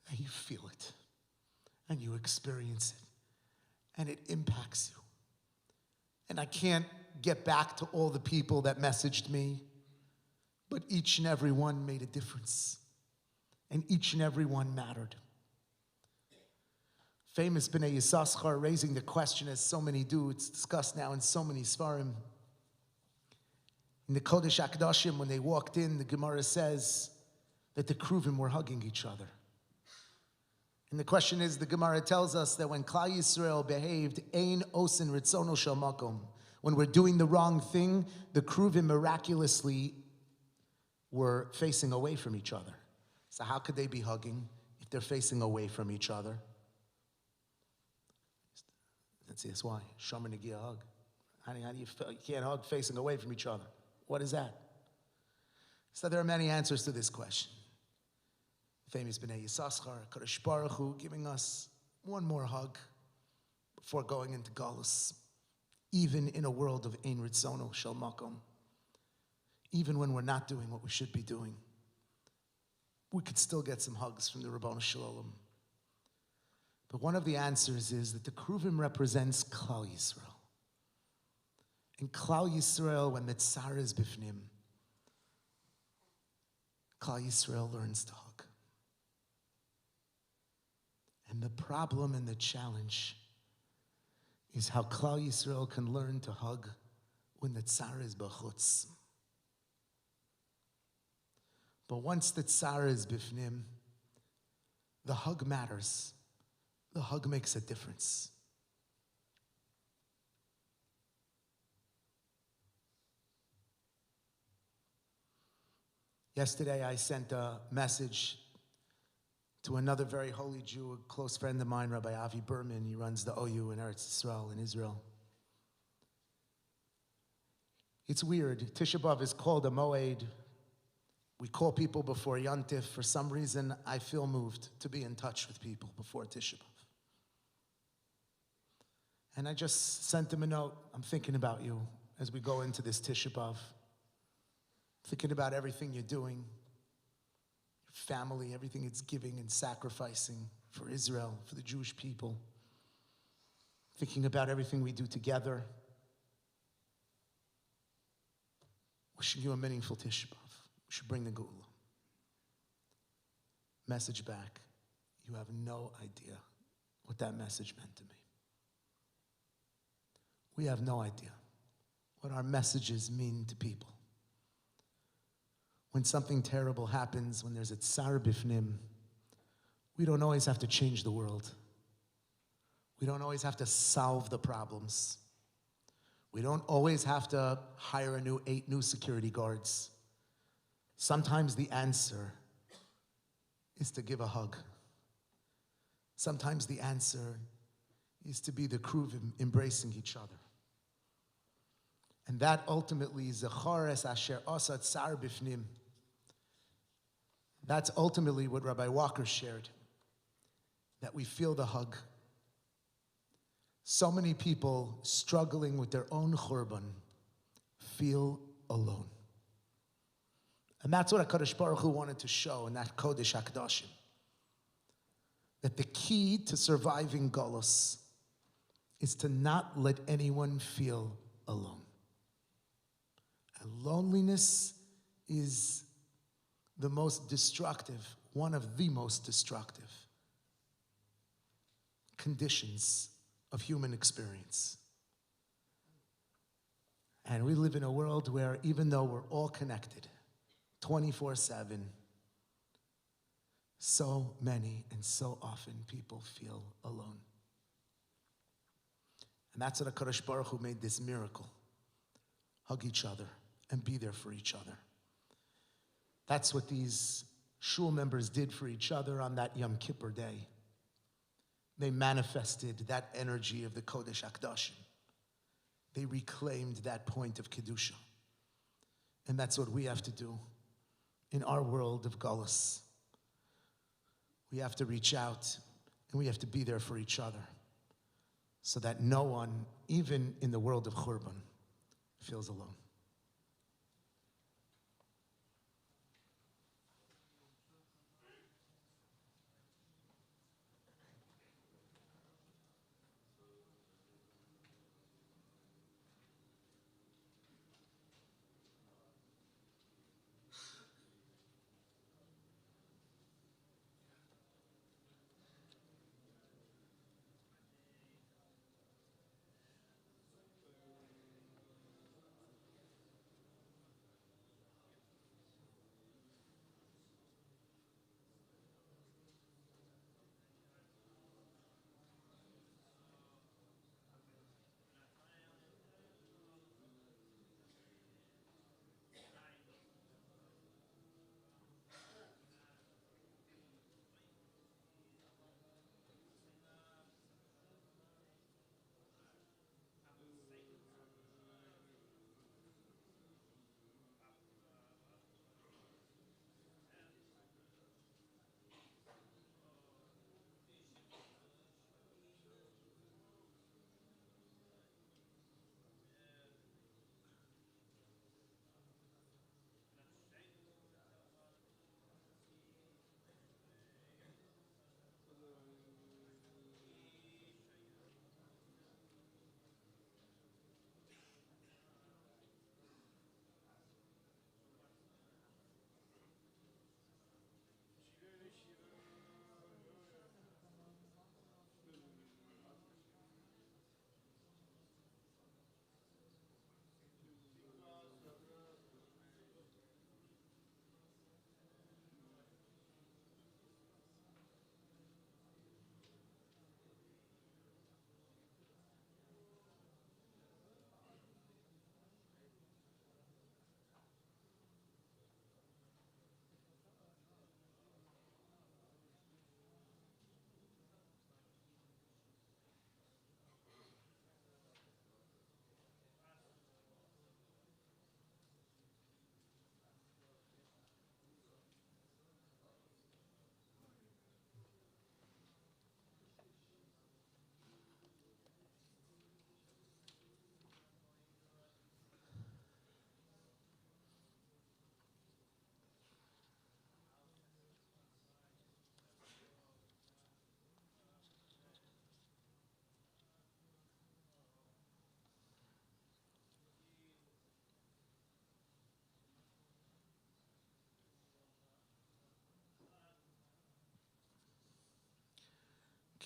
that you feel it and you experience it and it impacts you. And I can't get back to all the people that messaged me, but each and every one made a difference. And each and every one mattered. Famous B'nai Yissaschar raising the question, as so many do, it's discussed now in so many Svarim. In the Kodesh HaKadoshim, when they walked in, the Gemara says that the Kruvim were hugging each other. And the question is, the Gemara tells us that when Klal Yisrael behaved, Ein Osin Ritzono Shel Makom, when we're doing the wrong thing, the Kruvim miraculously were facing away from each other. So how could they be hugging if they're facing away from each other? That's why. Shomer Negia hug. How do you can't hug facing away from each other? What is that? So there are many answers to this question. Famous B'nai Yisachar, Kadosh Baruch Hu, giving us one more hug before going into Galus, even in a world of Ein Ritzono Shel Makom, even when we're not doing what we should be doing, we could still get some hugs from the Ribono Shel Olam. But one of the answers is that the Kruvim represents Klal Yisrael. And Klal Yisrael, when the Tsar is bifnim, Klal Yisrael learns to hug. And the problem and the challenge is how Klal Yisrael can learn to hug when the Tsar is b'chutz. But once the Tsar is bifnim, the hug matters. The hug makes a difference. Yesterday I sent a message to another very holy Jew, a close friend of mine, Rabbi Avi Berman. He runs the OU in Eretz Yisrael, in Israel. It's weird. Tisha B'Av is called a Moed. We call people before Yontif. For some reason, I feel moved to be in touch with people before Tisha B'Av. And I just sent him a note. I'm thinking about you as we go into this Tisha B'Av. Thinking about everything you're doing, your family, everything it's giving and sacrificing for Israel, for the Jewish people. Thinking about everything we do together. Wishing you a meaningful Tisha B'Av. We should bring the Geula. Message back. You have no idea what that message meant to me. We have no idea what our messages mean to people. When something terrible happens, when there's a tsar bifnim, we don't always have to change the world. We don't always have to solve the problems. We don't always have to hire 8 new security guards. Sometimes the answer is to give a hug. Sometimes the answer is to be the Kruvim embracing each other. And that ultimately is Zechares Asher Asa Tsar Bifnim. That's ultimately what Rabbi Walker shared, that we feel the hug. So many people struggling with their own churban feel alone. And that's what HaKadosh Baruch Hu wanted to show in that Kodesh HaKadoshim. That the key to surviving Golus is to not let anyone feel alone. And loneliness is the most destructive, one of the most destructive conditions of human experience. And we live in a world where even though we're all connected 24/7, so many and so often people feel alone. And that's what HaKadosh Baruch Hu made this miracle. Hug each other and be there for each other. That's what these shul members did for each other on that Yom Kippur day. They manifested that energy of the Kodesh HaKadoshim. They reclaimed that point of Kedusha. And that's what we have to do in our world of Galus. We have to reach out and we have to be there for each other so that no one, even in the world of Churban, feels alone.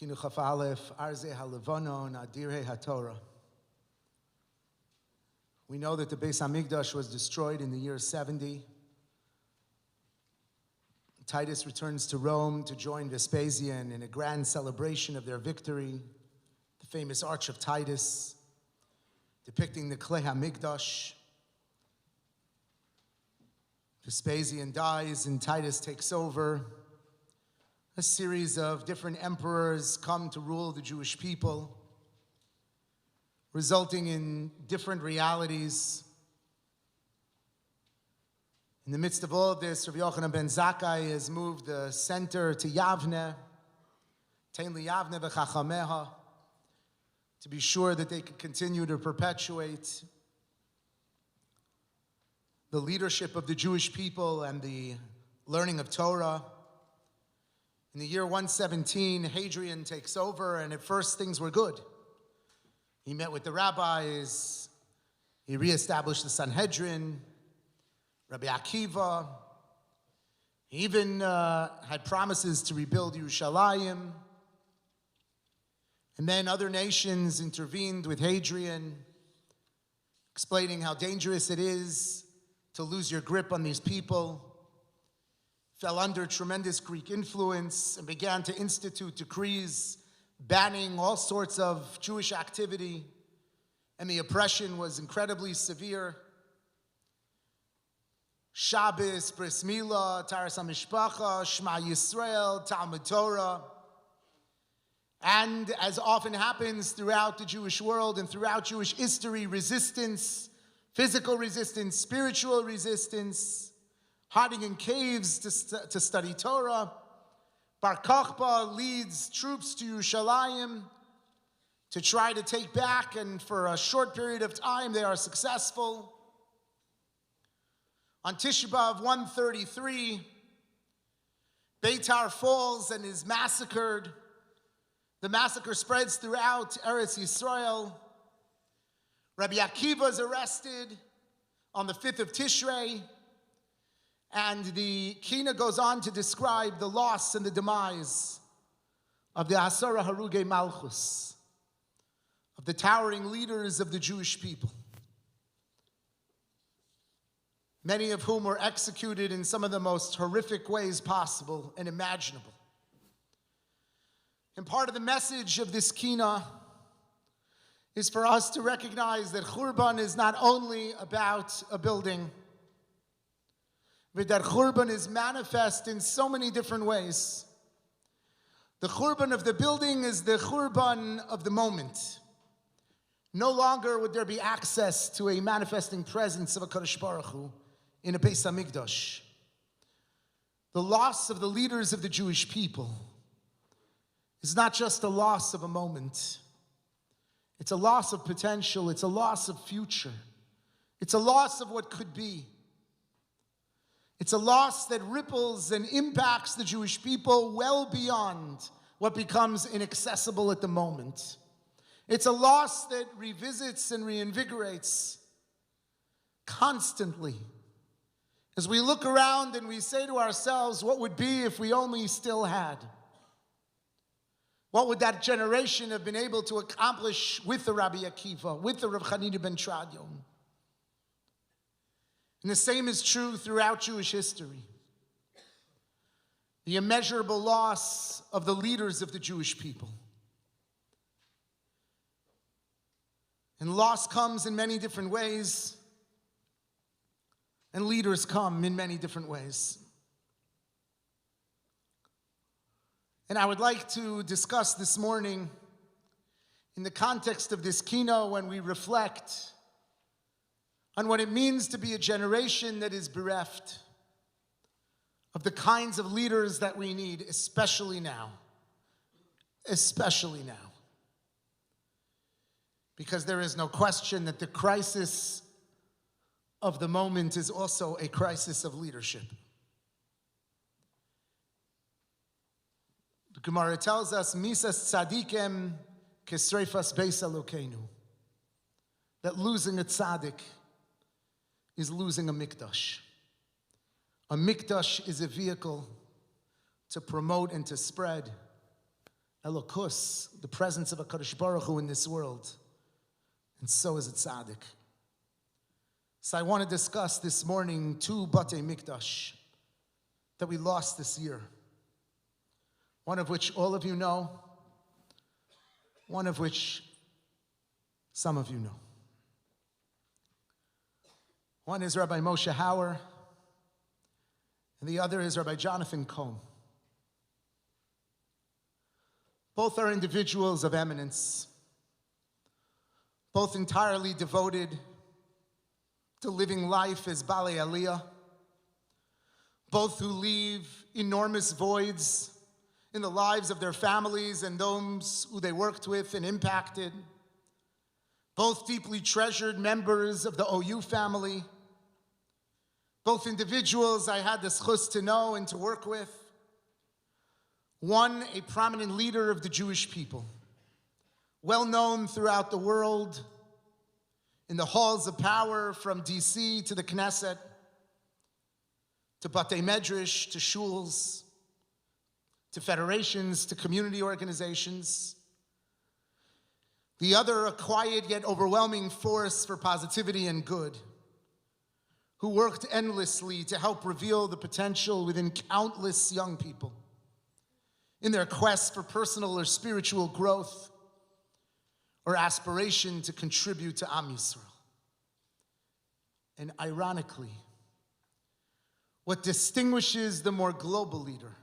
Kinu Chaf Aleph, Arze HaLevonon, Adirei HaTorah. We know that the Beis HaMikdash was destroyed in the year 70. Titus returns to Rome to join Vespasian in a grand celebration of their victory, the famous Arch of Titus, depicting the Klei HaMikdash. Vespasian dies and Titus takes over. A series of different emperors come to rule the Jewish people, resulting in different realities. In the midst of all of this, Rabbi Yochanan ben Zakkai has moved the center to Yavne, Tein Yavne v'chachameha, to be sure that they could continue to perpetuate the leadership of the Jewish people and the learning of Torah. In the year 117, Hadrian takes over, and at first things were good. He met with the rabbis, he reestablished the Sanhedrin, Rabbi Akiva. He even had promises to rebuild Yerushalayim. And then other nations intervened with Hadrian, explaining how dangerous it is to lose your grip on these people. Fell under tremendous Greek influence and began to institute decrees banning all sorts of Jewish activity, and the oppression was incredibly severe. Shabbos, Bris Milah, Taras HaMishpacha, Shema Yisrael, Talmud Torah. And as often happens throughout the Jewish world and throughout Jewish history, resistance, physical resistance, spiritual resistance, hiding in caves to study Torah. Bar Kokhba leads troops to Yerushalayim to try to take back, and for a short period of time they are successful. On Tisha B'Av 133, Beitar falls and is massacred. The massacre spreads throughout Eretz Yisrael. Rabbi Akiva is arrested on the 5th of Tishrei. And the Kina goes on to describe the loss and the demise of the Asara Harugei Malchus, of the towering leaders of the Jewish people, many of whom were executed in some of the most horrific ways possible and imaginable. And part of the message of this Kina is for us to recognize that Churban is not only about a building, but that Churban is manifest in so many different ways. The Churban of the building is the Churban of the moment. No longer would there be access to a manifesting presence of a Kadosh Baruch Hu in a Beis HaMikdash. The loss of the leaders of the Jewish people is not just a loss of a moment. It's a loss of potential. It's a loss of future. It's a loss of what could be. It's a loss that ripples and impacts the Jewish people well beyond what becomes inaccessible at the moment. It's a loss that revisits and reinvigorates constantly. As we look around and we say to ourselves, what would be if we only still had? What would that generation have been able to accomplish with the Rabbi Akiva, with the Rav Chanina ben Tradion? And the same is true throughout Jewish history. The immeasurable loss of the leaders of the Jewish people. And loss comes in many different ways, and leaders come in many different ways. And I would like to discuss this morning, in the context of this Kino, when we reflect on what it means to be a generation that is bereft of the kinds of leaders that we need, especially now. Especially now. Because there is no question that the crisis of the moment is also a crisis of leadership. The Gemara tells us, Misas tzadikim kesreifas beis Elokeinu, that losing a tzaddik is losing a mikdash. A mikdash is a vehicle to promote and to spread Elokus, the presence of HaKadosh Baruch Hu in this world. And so is a tzaddik. So I want to discuss this morning 2 Batei Mikdash that we lost this year. One of which all of you know, one of which some of you know. One is Rabbi Moshe Hauer, and the other is Rabbi Jonathan Cohn. Both are individuals of eminence, both entirely devoted to living life as Balei Aliyah, both who leave enormous voids in the lives of their families and those who they worked with and impacted, both deeply treasured members of the OU family, both individuals I had the zchus to know and to work with. One, a prominent leader of the Jewish people, well known throughout the world, in the halls of power from DC to the Knesset, to Batei Medrash, to shuls, to federations, to community organizations. The other, a quiet yet overwhelming force for positivity and good, who worked endlessly to help reveal the potential within countless young people in their quest for personal or spiritual growth or aspiration to contribute to Am Yisrael. And ironically, what distinguishes the more global leader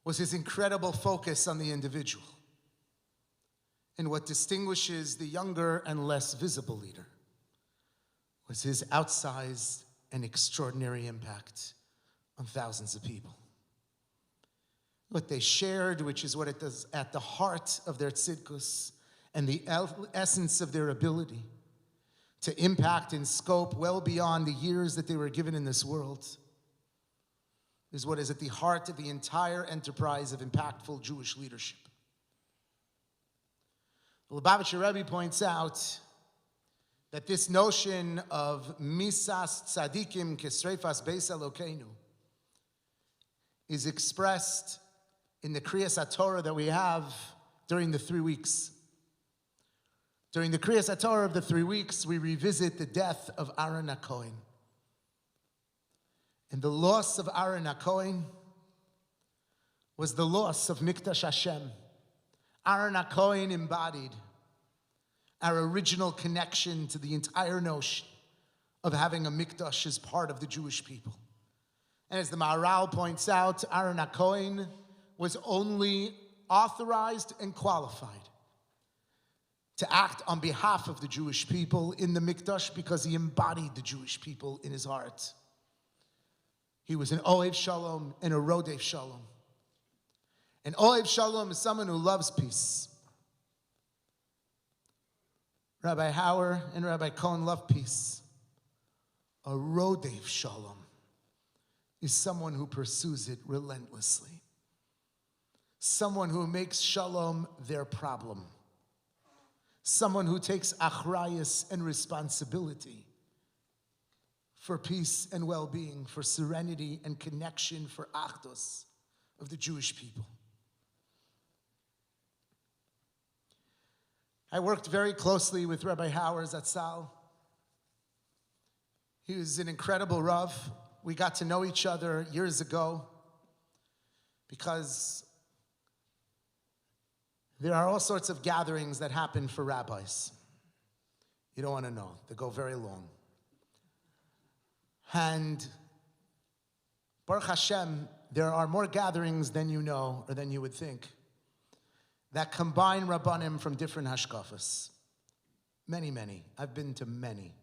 was his incredible focus on the individual. And what distinguishes the younger and less visible leader was his outsized and extraordinary impact on thousands of people. What they shared, which is what it does at the heart of their tzidkus and the essence of their ability to impact and scope well beyond the years that they were given in this world, is what is at the heart of the entire enterprise of impactful Jewish leadership. The Lubavitcher Rabbi points out that this notion of misas tzadikim kesreifas beis Elokeinu is expressed in the Kriyas HaTorah that we have during the 3 weeks. During the Kriyas HaTorah of the 3 weeks, we revisit the death of Aaron HaKohen. And the loss of Aaron HaKohen was the loss of Mikdash Hashem. Aaron HaKohen embodied our original connection to the entire notion of having a Mikdash as part of the Jewish people. And as the Maharal points out, Aaron HaKohen was only authorized and qualified to act on behalf of the Jewish people in the Mikdash because he embodied the Jewish people in his heart. He was an Ohev Shalom and a Rodev Shalom. An Ohev Shalom is someone who loves peace. Rabbi Hauer and Rabbi Cohen love peace. A Rodev Shalom is someone who pursues it relentlessly. Someone who makes Shalom their problem. Someone who takes achrayus and responsibility for peace and well-being, for serenity and connection, for achdus of the Jewish people. I worked very closely with Rabbi Hauer Zatzal. He was an incredible Rav. We got to know each other years ago because there are all sorts of gatherings that happen for rabbis. You don't want to know. They go very long. And Baruch Hashem, there are more gatherings than you know or than you would think that combine Rabbanim from different hashkafas. Many, many. I've been to many.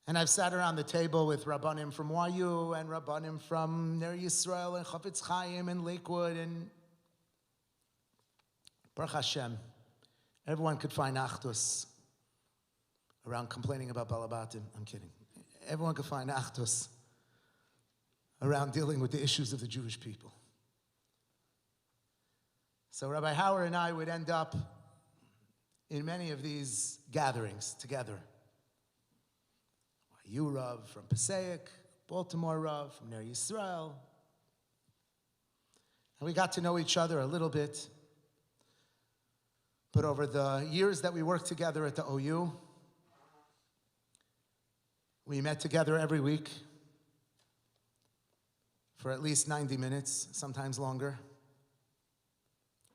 And I've sat around the table with Rabbanim from YU and Rabbanim from Ner Yisrael and Chafetz Chaim and Lakewood and Baruch Hashem, everyone could find achdus around complaining about balabatim. I'm kidding. Everyone could find achdus around dealing with the issues of the Jewish people. So Rabbi Hauer and I would end up in many of these gatherings together. You Rav from Passaic, Baltimore Rav from Ner Yisrael. And we got to know each other a little bit. But over the years that we worked together at the OU, we met together every week for at least 90 minutes, sometimes longer.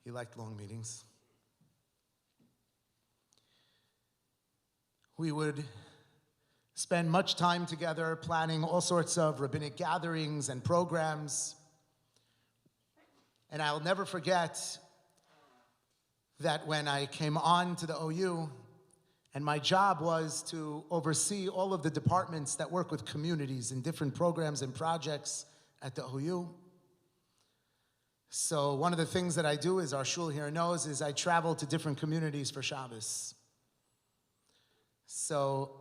He liked long meetings. We would spend much time together planning all sorts of rabbinic gatherings and programs. And I'll never forget that when I came on to the OU, and my job was to oversee all of the departments that work with communities in different programs and projects at the OU. So one of the things that I do, as our shul here knows, is I travel to different communities for Shabbos. So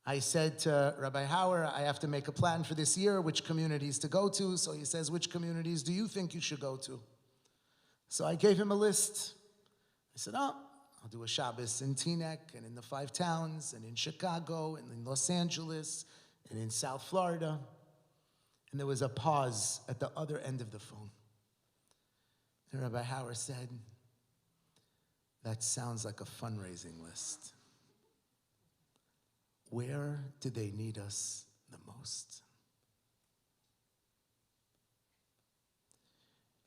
I said to Rabbi Hauer, I have to make a plan for this year, which communities to go to. So he says, which communities do you think you should go to? So I gave him a list. I said, I'll do a Shabbos in Teaneck, and in the 5 towns, and in Chicago, and in Los Angeles, and in South Florida. And there was a pause at the other end of the phone. And Rabbi Hauer said, that sounds like a fundraising list. Where do they need us the most?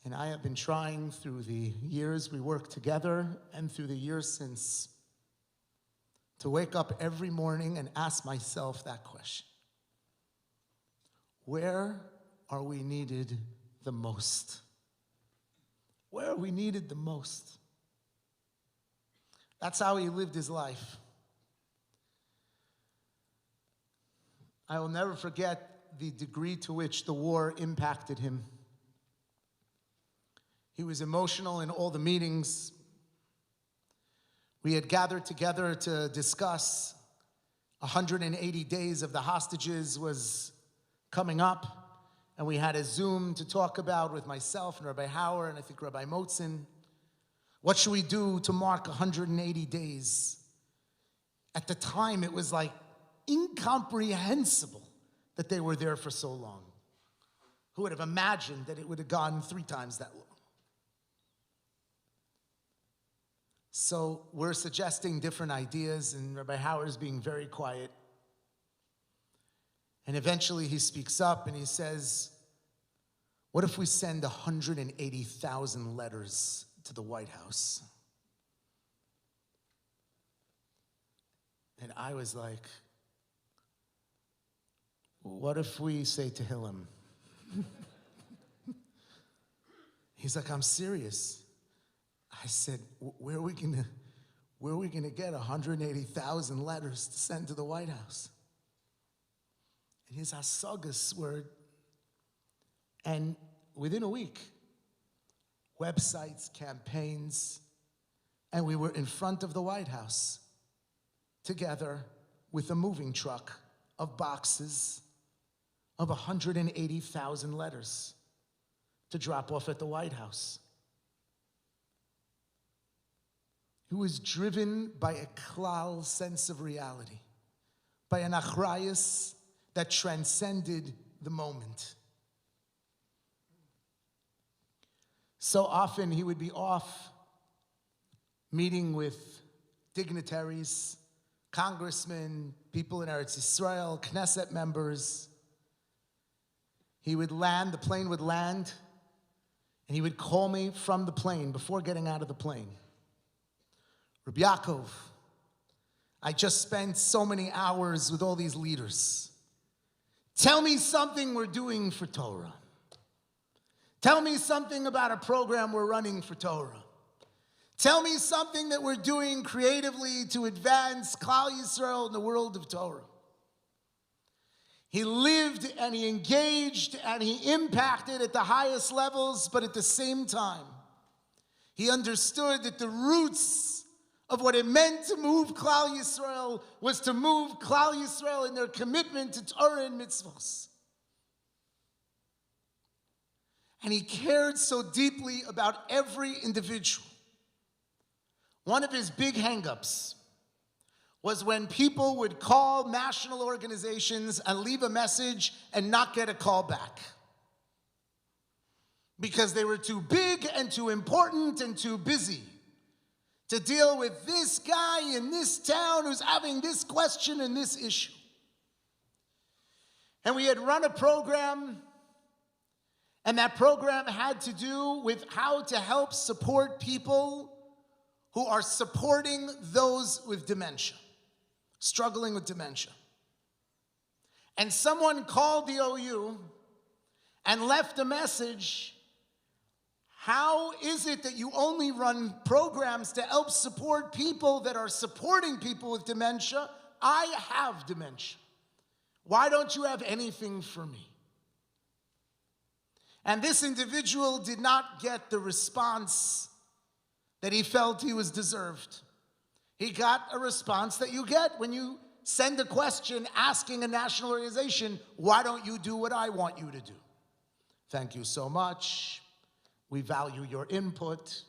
And I have been trying through the years we worked together and through the years since to wake up every morning and ask myself that question. Where are we needed the most? Where are we needed the most? That's how he lived his life. I will never forget the degree to which the war impacted him. He was emotional in all the meetings. We had gathered together to discuss 180 days of the hostages was coming up, and we had a Zoom to talk about with myself and Rabbi Hauer and I think Rabbi Motzen. What should we do to mark 180 days? At the time, it was like incomprehensible that they were there for so long. Who would have imagined that it would have gone 3 times that long? So we're suggesting different ideas, and Rabbi Hauer is being very quiet. And eventually he speaks up and he says, what if we send 180,000 letters to the White House? And I was like, what if we say Tehillim? He's like, I'm serious. I said, where are we gonna get 180,000 letters to send to the White House? And his Hasagas word. And within a week, websites, campaigns, and we were in front of the White House together with a moving truck of boxes of 180,000 letters to drop off at the White House. He was driven by a klal sense of reality, by an achrayus that transcended the moment. So often he would be off meeting with dignitaries, congressmen, people in Eretz Yisrael, Knesset members. He would land, the plane would land, and he would call me from the plane before getting out of the plane. Rabbi Yaakov, I just spent so many hours with all these leaders. Tell me something we're doing for Torah. Tell me something about a program we're running for Torah. Tell me something that we're doing creatively to advance Klal Yisrael in the world of Torah. He lived and he engaged and he impacted at the highest levels, but at the same time, he understood that the roots of what it meant to move Klal Yisrael was to move Klal Yisrael in their commitment to Torah and mitzvos. And he cared so deeply about every individual. One of his big hang-ups was when people would call national organizations and leave a message and not get a call back. because they were too big and too important and too busy to deal with this guy in this town who's having this question and this issue. And we had run a program, and that program had to do with how to help support people who are supporting those with dementia, struggling with dementia. And someone called the OU and left a message. How is it that you only run programs to help support people that are supporting people with dementia? I have dementia. Why don't you have anything for me? And this individual did not get the response that he felt he was deserved. He got a response that you get when you send a question asking a national organization, why don't you do what I want you to do? Thank you so much. We value your input.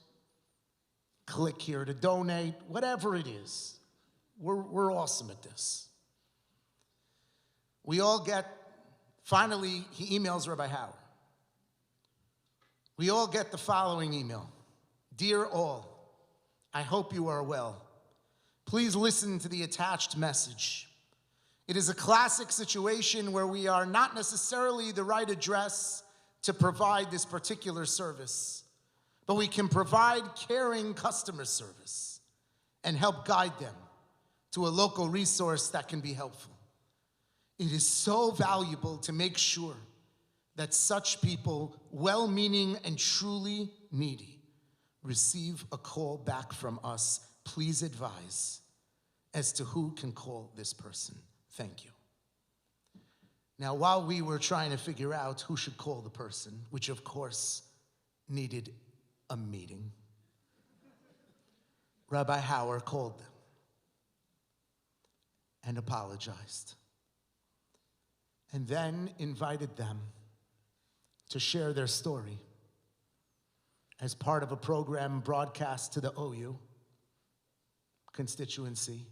Click here to donate, whatever it is. We're awesome at this. We all get, finally, he emails Rabbi Howard. We all get the following email. Dear all, I hope you are well. Please listen to the attached message. It is a classic situation where we are not necessarily the right address to provide this particular service, but we can provide caring customer service and help guide them to a local resource that can be helpful. It is so valuable to make sure that such people, well-meaning and truly needy, receive a call back from us. Please advise as to who can call this person. Thank you. Now, while we were trying to figure out who should call the person, which of course needed a meeting, Rabbi Howard called them and apologized, and then invited them to share their story as part of a program broadcast to the OU constituency,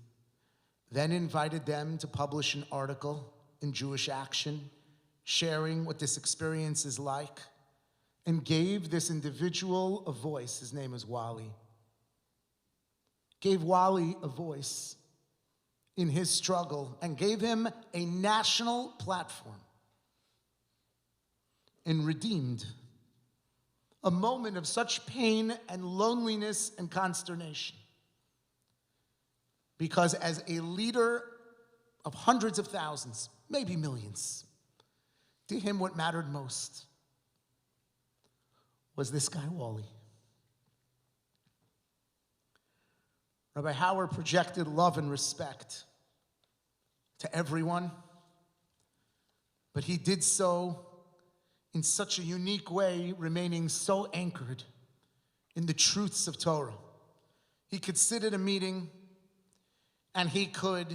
then invited them to publish an article in Jewish Action, sharing what this experience is like, and gave this individual a voice. His name is Wally. Gave Wally a voice in his struggle and gave him a national platform and redeemed a moment of such pain and loneliness and consternation. Because as a leader of hundreds of thousands, maybe millions, to him what mattered most was this guy, Wally. Rabbi Howard projected love and respect to everyone, but he did so in such a unique way, remaining so anchored in the truths of Torah. He could sit at a meeting and he could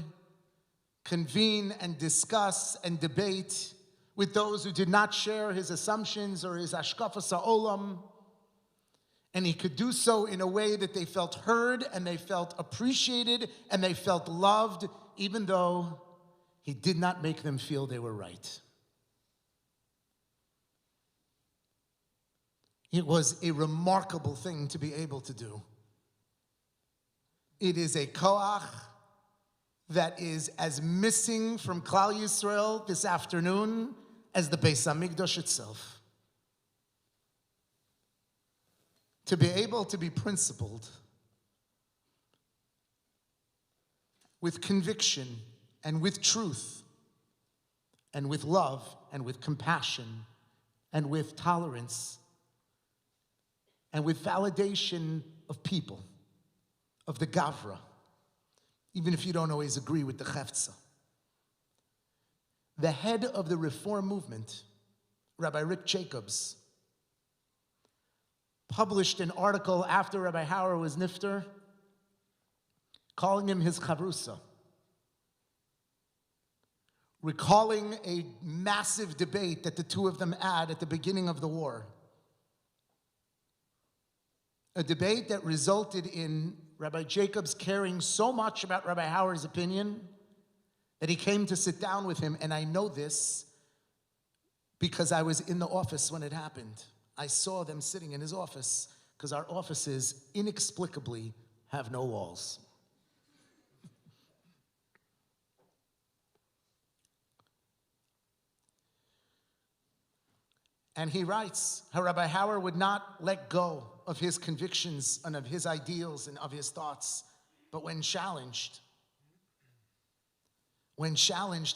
convene and discuss and debate with those who did not share his assumptions or his hashkafas ha'olam, and he could do so in a way that they felt heard and they felt appreciated and they felt loved, even though he did not make them feel they were right. It was a remarkable thing to be able to do. It is a koach that is as missing from Klal Yisrael this afternoon as the Beis Hamikdash itself. To be able to be principled with conviction and with truth and with love and with compassion and with tolerance and with validation of people, of the Gavra, even if you don't always agree with the Chefza. The head of the Reform movement, Rabbi Rick Jacobs, published an article after Rabbi Howard was nifter, calling him his chavrusa, recalling a massive debate that the two of them had at the beginning of the war. A debate that resulted in Rabbi Jacobs caring so much about Rabbi Howard's opinion that he came to sit down with him, and I know this because I was in the office when it happened. I saw them sitting in his office because our offices inexplicably have no walls. And he writes how Rabbi Hauer would not let go of his convictions and of his ideals and of his thoughts, but when challenged,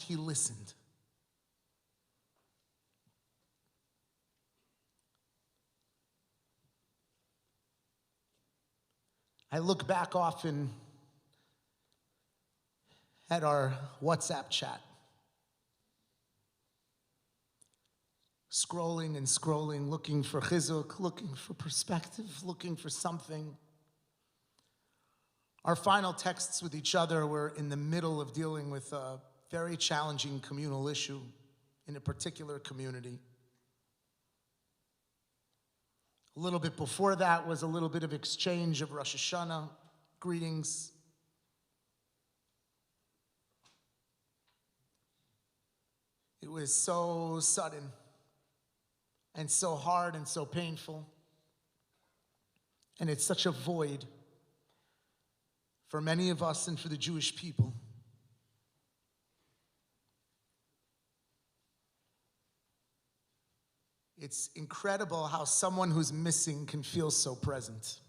he listened. I look back often at our WhatsApp chat, scrolling and scrolling, looking for chizuk, looking for perspective, looking for something. Our final texts with each other were in the middle of dealing with a very challenging communal issue in a particular community. A little bit before that was a little bit of exchange of Rosh Hashanah greetings. It was so sudden and so hard and so painful. And it's such a void for many of us and for the Jewish people. It's incredible how someone who's missing can feel so present.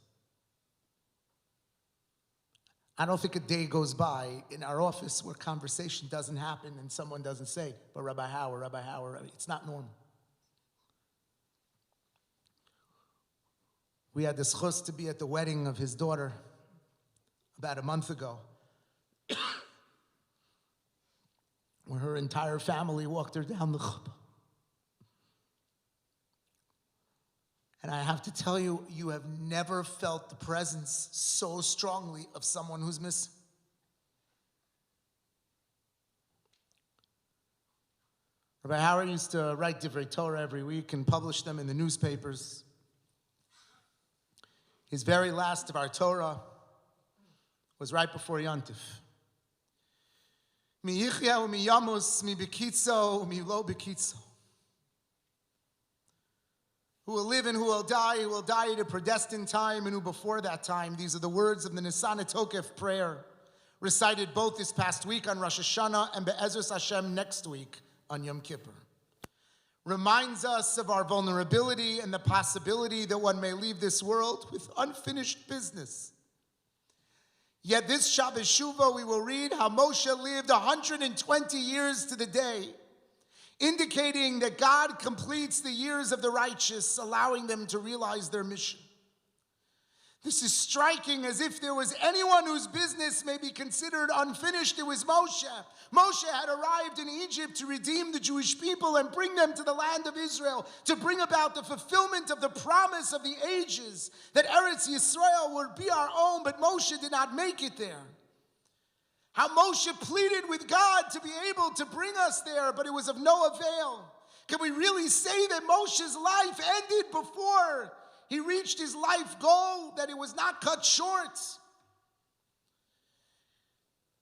I don't think a day goes by in our office where conversation doesn't happen and someone doesn't say, but Rabbi Hauer, it's not normal. We had the schus to be at the wedding of his daughter about a month ago, where her entire family walked her down the chuppah. And I have to tell you, you have never felt the presence so strongly of someone who's missing. Rabbi Hauer used to write Divrei Torah every week and publish them in the newspapers. His very last of our Torah was right before Yontif. Mi yichya u'mi yamus, mi bekitzo u'mi lo bekitzo. Who will live and who will die at a predestined time, and who before that time. These are the words of the Nisan Tokef prayer, recited both this past week on Rosh Hashanah and Be'ezras Hashem next week on Yom Kippur. Reminds us of our vulnerability and the possibility that one may leave this world with unfinished business. Yet this Shabbos Shuvah we will read how Moshe lived 120 years to the day, indicating that God completes the years of the righteous, allowing them to realize their mission. This is striking, as if there was anyone whose business may be considered unfinished, it was Moshe. Moshe had arrived in Egypt to redeem the Jewish people and bring them to the land of Israel, to bring about the fulfillment of the promise of the ages that Eretz Yisrael would be our own, but Moshe did not make it there. How Moshe pleaded with God to be able to bring us there, but it was of no avail. Can we really say that Moshe's life ended before he reached his life goal, that it was not cut short?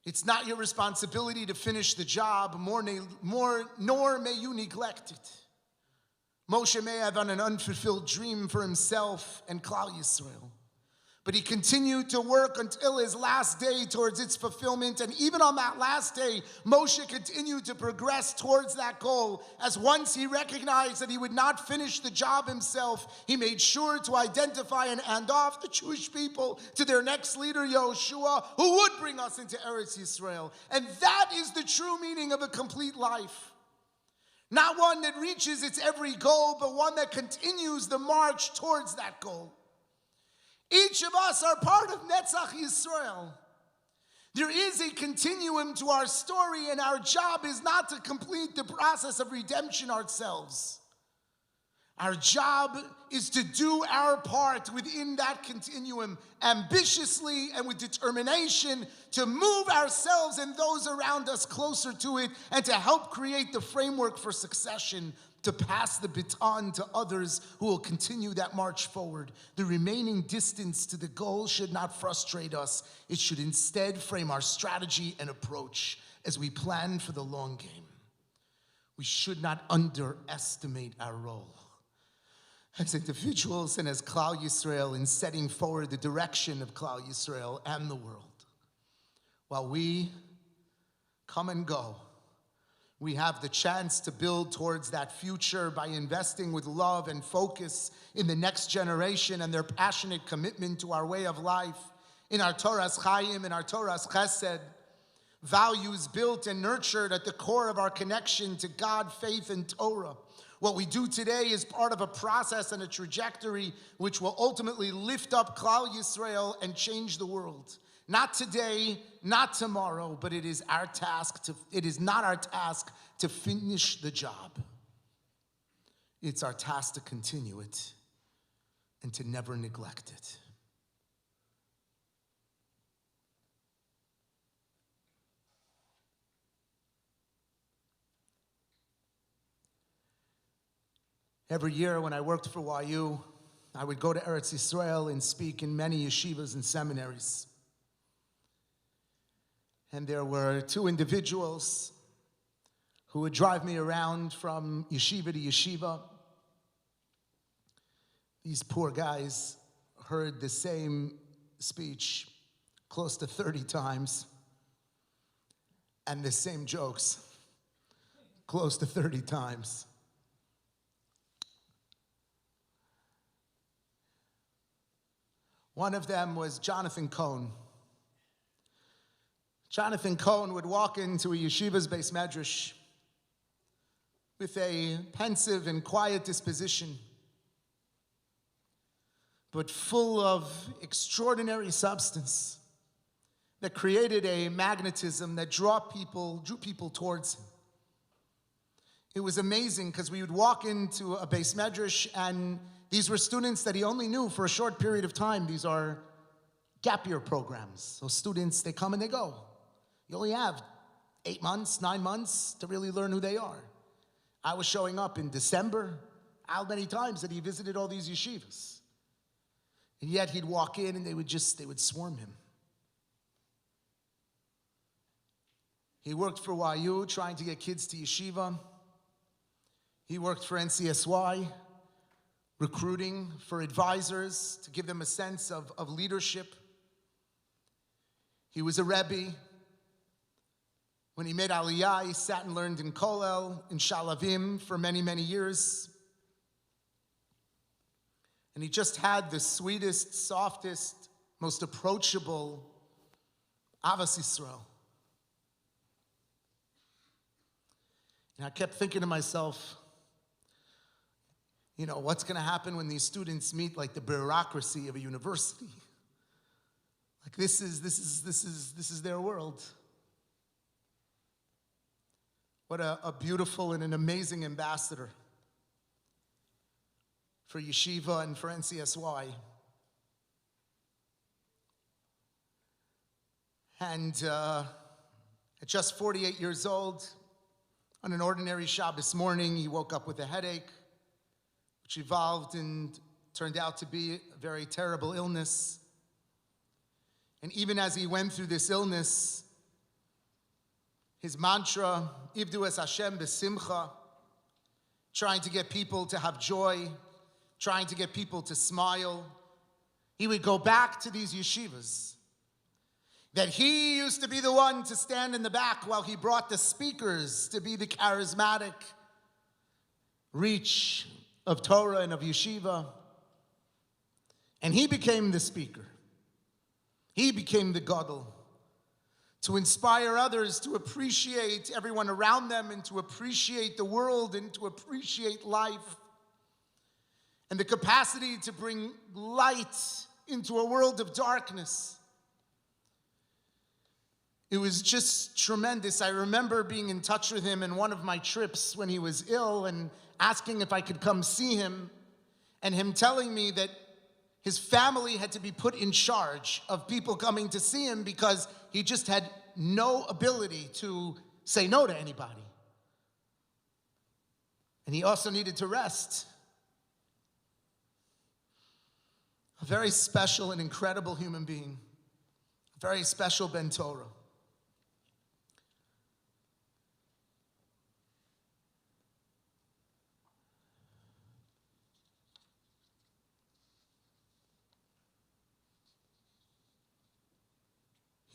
It's not your responsibility to finish the job, nor may you neglect it. Moshe may have an unfulfilled dream for himself and Klal Yisrael, but he continued to work until his last day towards its fulfillment. And even on that last day, Moshe continued to progress towards that goal. As once he recognized that he would not finish the job himself, he made sure to identify and hand off the Jewish people to their next leader, Yehoshua, who would bring us into Eretz Yisrael. And that is the true meaning of a complete life. Not one that reaches its every goal, but one that continues the march towards that goal. Each of us are part of Netzach Yisrael. There is a continuum to our story, and our job is not to complete the process of redemption ourselves. Our job is to do our part within that continuum ambitiously and with determination to move ourselves and those around us closer to it, and to help create the framework for succession, to pass the baton to others who will continue that march forward. The remaining distance to the goal should not frustrate us. It should instead frame our strategy and approach as we plan for the long game. We should not underestimate our role. as individuals and as Klal Yisrael in setting forward the direction of Klal Yisrael and the world. While we come and go, we have the chance to build towards that future by investing with love and focus in the next generation and their passionate commitment to our way of life, in our Torah's Chaim, in our Torah's Chesed, values built and nurtured at the core of our connection to God, faith, and Torah. What we do today is part of a process and a trajectory which will ultimately lift up Klal Yisrael and change the world. Not today, not tomorrow, but it is not our task to finish the job. It's our task to continue it and to never neglect it. Every year when I worked for YU, I would go to Eretz Yisrael and speak in many yeshivas and seminaries. And there were two individuals who would drive me around from yeshiva to yeshiva. These poor guys heard the same speech close to 30 times and the same jokes close to 30 times. One of them was Jonathan Cohn. Jonathan Cohn would walk into a yeshiva's beis medrash with a pensive and quiet disposition, but full of extraordinary substance that created a magnetism that drew people towards him. It was amazing because we would walk into a beis medrash and these were students that he only knew for a short period of time. These are gap year programs. So students, they come and they go. You only have 8 months, 9 months to really learn who they are. I was showing up in December. How many times that he visited all these yeshivas? And yet he'd walk in and they would swarm him. He worked for YU trying to get kids to yeshiva. He worked for NCSY, recruiting for advisors to give them a sense of leadership. He was a Rabbi. When he made Aliyah, he sat and learned in Kollel, in Shalavim for many, many years. And he just had the sweetest, softest, most approachable Avas Yisrael. And I kept thinking to myself, you know, what's going to happen when these students meet like the bureaucracy of a university? Like this is their world. What a beautiful and an amazing ambassador for yeshiva and for NCSY. And at just 48 years old, on an ordinary Shabbos morning, he woke up with a headache, which evolved and turned out to be a very terrible illness. And even as he went through this illness, his mantra, Ivdu es Hashem b'simcha, trying to get people to have joy, trying to get people to smile, he would go back to these yeshivas that he used to be the one to stand in the back while he brought the speakers to be the charismatic reach of Torah and of yeshiva. And he became the speaker. He became the gadol, to inspire others to appreciate everyone around them and to appreciate the world and to appreciate life and the capacity to bring light into a world of darkness. It was just tremendous. I remember being in touch with him in one of my trips when he was ill and asking if I could come see him, and him telling me that his family had to be put in charge of people coming to see him because he just had no ability to say no to anybody. And he also needed to rest. A very special and incredible human being. A very special Ben Torah.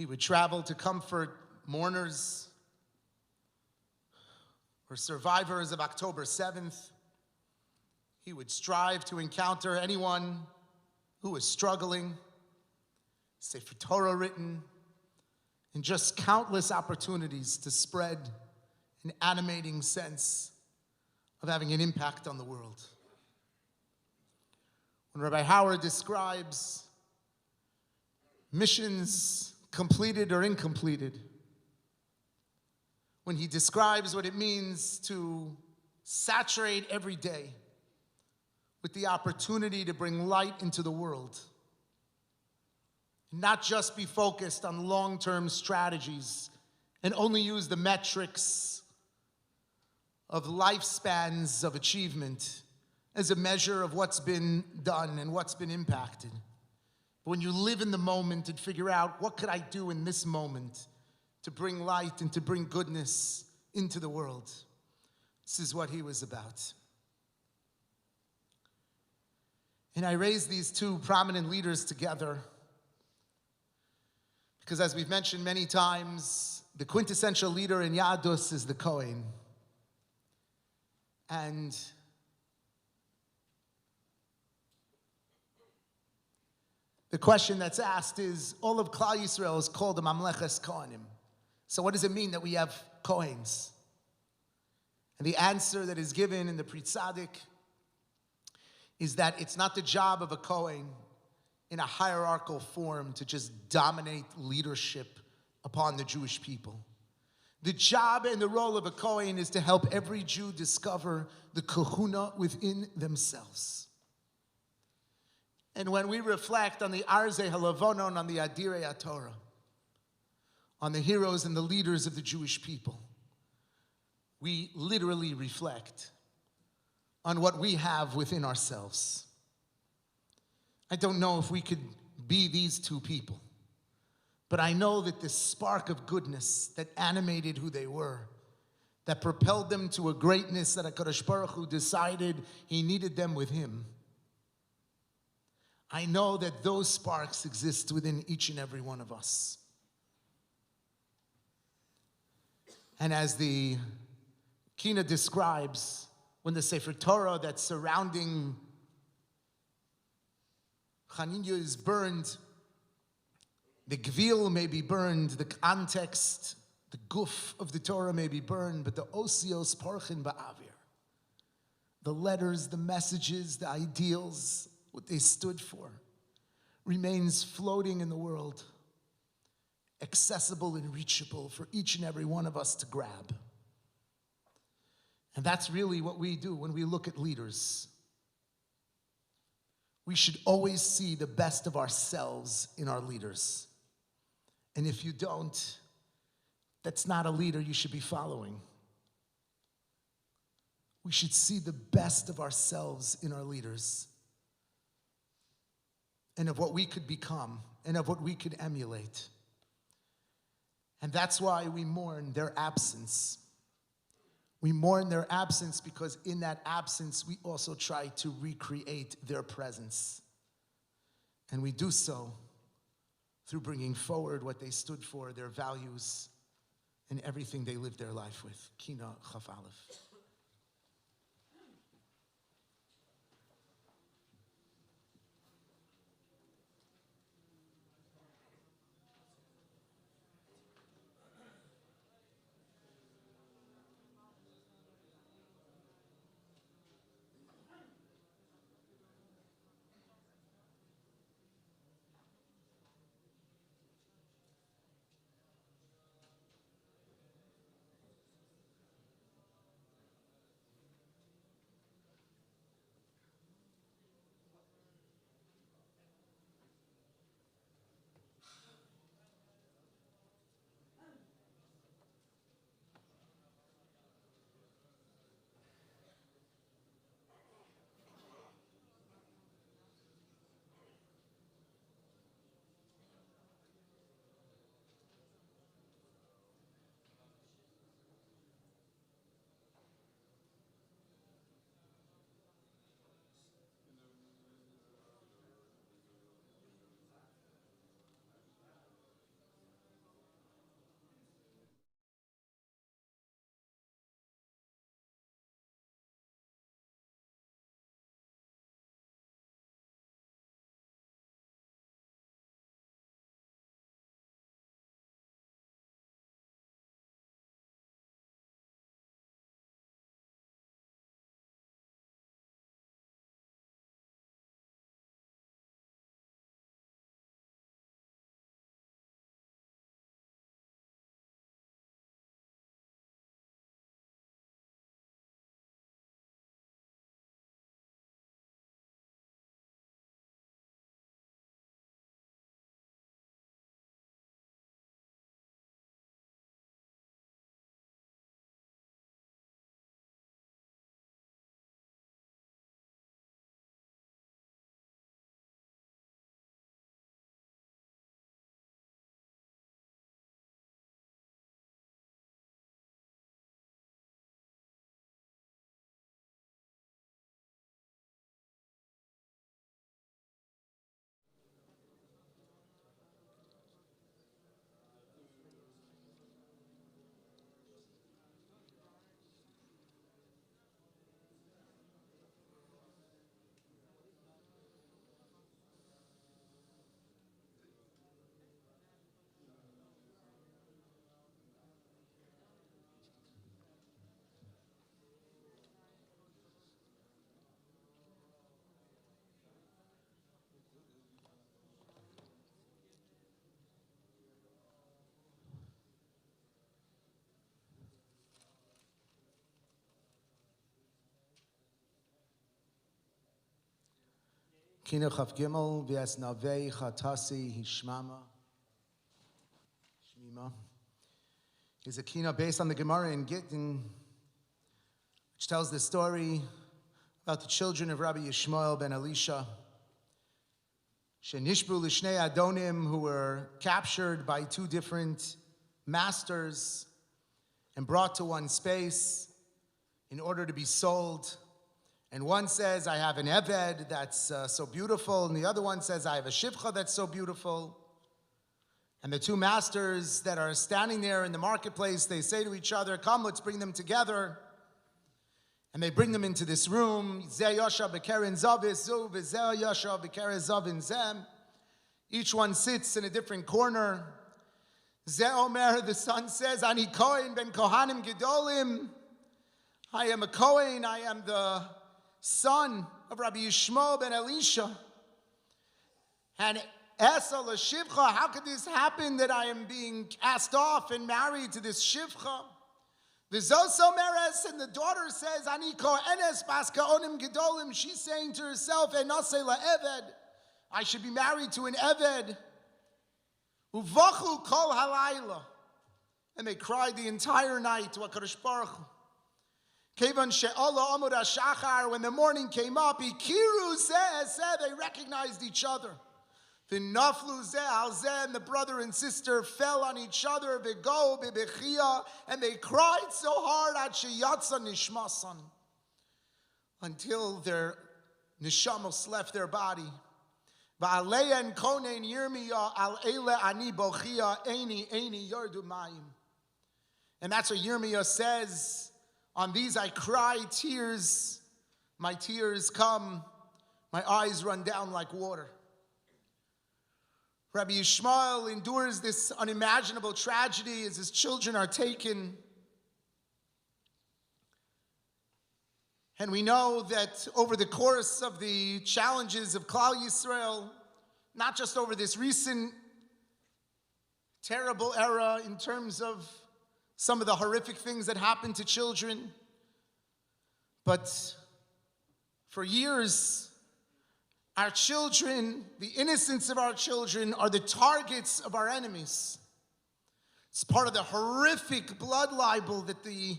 He would travel to comfort mourners or survivors of October 7th. He would strive to encounter anyone who was struggling, Sefer Torah written, and just countless opportunities to spread an animating sense of having an impact on the world. When Rabbi Howard describes missions completed or incompleted, when he describes what it means to saturate every day with the opportunity to bring light into the world, not just be focused on long-term strategies and only use the metrics of lifespans of achievement as a measure of what's been done and what's been impacted. But when you live in the moment and figure out, what could I do in this moment to bring light and to bring goodness into the world? This is what he was about. And I raise these two prominent leaders together because, as we've mentioned many times, the quintessential leader in Yadus is the Kohen. And the question that's asked is, all of Klal Yisrael is called the Mamleches Kohanim. So what does it mean that we have Kohens? And the answer that is given in the Pri Tzadik is that it's not the job of a Kohen in a hierarchical form to just dominate leadership upon the Jewish people. The job and the role of a Kohen is to help every Jew discover the kahuna within themselves. And when we reflect on the Arzei Halavonon, on the Adirei HaTorah, on the heroes and the leaders of the Jewish people, we literally reflect on what we have within ourselves. I don't know if we could be these two people, but I know that this spark of goodness that animated who they were, that propelled them to a greatness that HaKadosh Baruch Hu decided he needed them with him, I know that those sparks exist within each and every one of us. And as the Kina describes, when the Sefer Torah that's surrounding Chanina is burned, the Gvil may be burned, the context, the guf of the Torah may be burned, but the osios parchin ba'avir, the letters, the messages, the ideals, what they stood for, remains floating in the world, accessible and reachable for each and every one of us to grab. And that's really what we do when we look at leaders. We should always see the best of ourselves in our leaders. And if you don't, that's not a leader you should be following. We should see the best of ourselves in our leaders and of what we could become and of what we could emulate. And that's why we mourn their absence. We mourn their absence because in that absence, we also try to recreate their presence. And we do so through bringing forward what they stood for, their values, and everything they lived their life with. Kina Chaf Aleph. Kina Chaf Gimel v'es Navei Chatasi Hishmama Shmima is a kina based on the Gemara in Gittin, which tells the story about the children of Rabbi Yishmael ben Elisha, Shenishbu Lishnei Adonim, who were captured by two different masters and brought to one space in order to be sold. And one says, I have an Eved that's so beautiful, and the other one says, I have a Shivcha that's so beautiful. And the two masters that are standing there in the marketplace, they say to each other, come, let's bring them together. And they bring them into this room. Each one sits in a different corner. The son says, Ani Kohen ben Kohanim Gedolim. I am a Kohen, I am the son of Rabbi Yishmael ben Elisha. And Esa l'shivcha, how could this happen that I am being cast off and married to this shivcha? The Zoso Meres, and the daughter says, Ani kohenes bas kaonim gedolim. She's saying to herself, Enase la'eved, I should be married to an eved. Uvachu kol halayla, and they cried the entire night to HaKadosh Baruch Hu. Kevan she'ala amud hashachar, when the morning came up, ikiru zeh, they recognized each other. The naflu zeh al zeh, and the brother and sister fell on each other, v'go bebechia, and they cried so hard at sheyatza nishmasan, until their neshamos left their body. Va'aleya and konen yirmiya al eile ani bochia eini yardu mayim. And that's what Yirmiyah says. On these I cry tears, my tears come, my eyes run down like water. Rabbi Yishmael endures this unimaginable tragedy as his children are taken. And we know that over the course of the challenges of Klal Yisrael, not just over this recent terrible era in terms of some of the horrific things that happen to children, but for years, our children, the innocence of our children, are the targets of our enemies. It's part of the horrific blood libel that the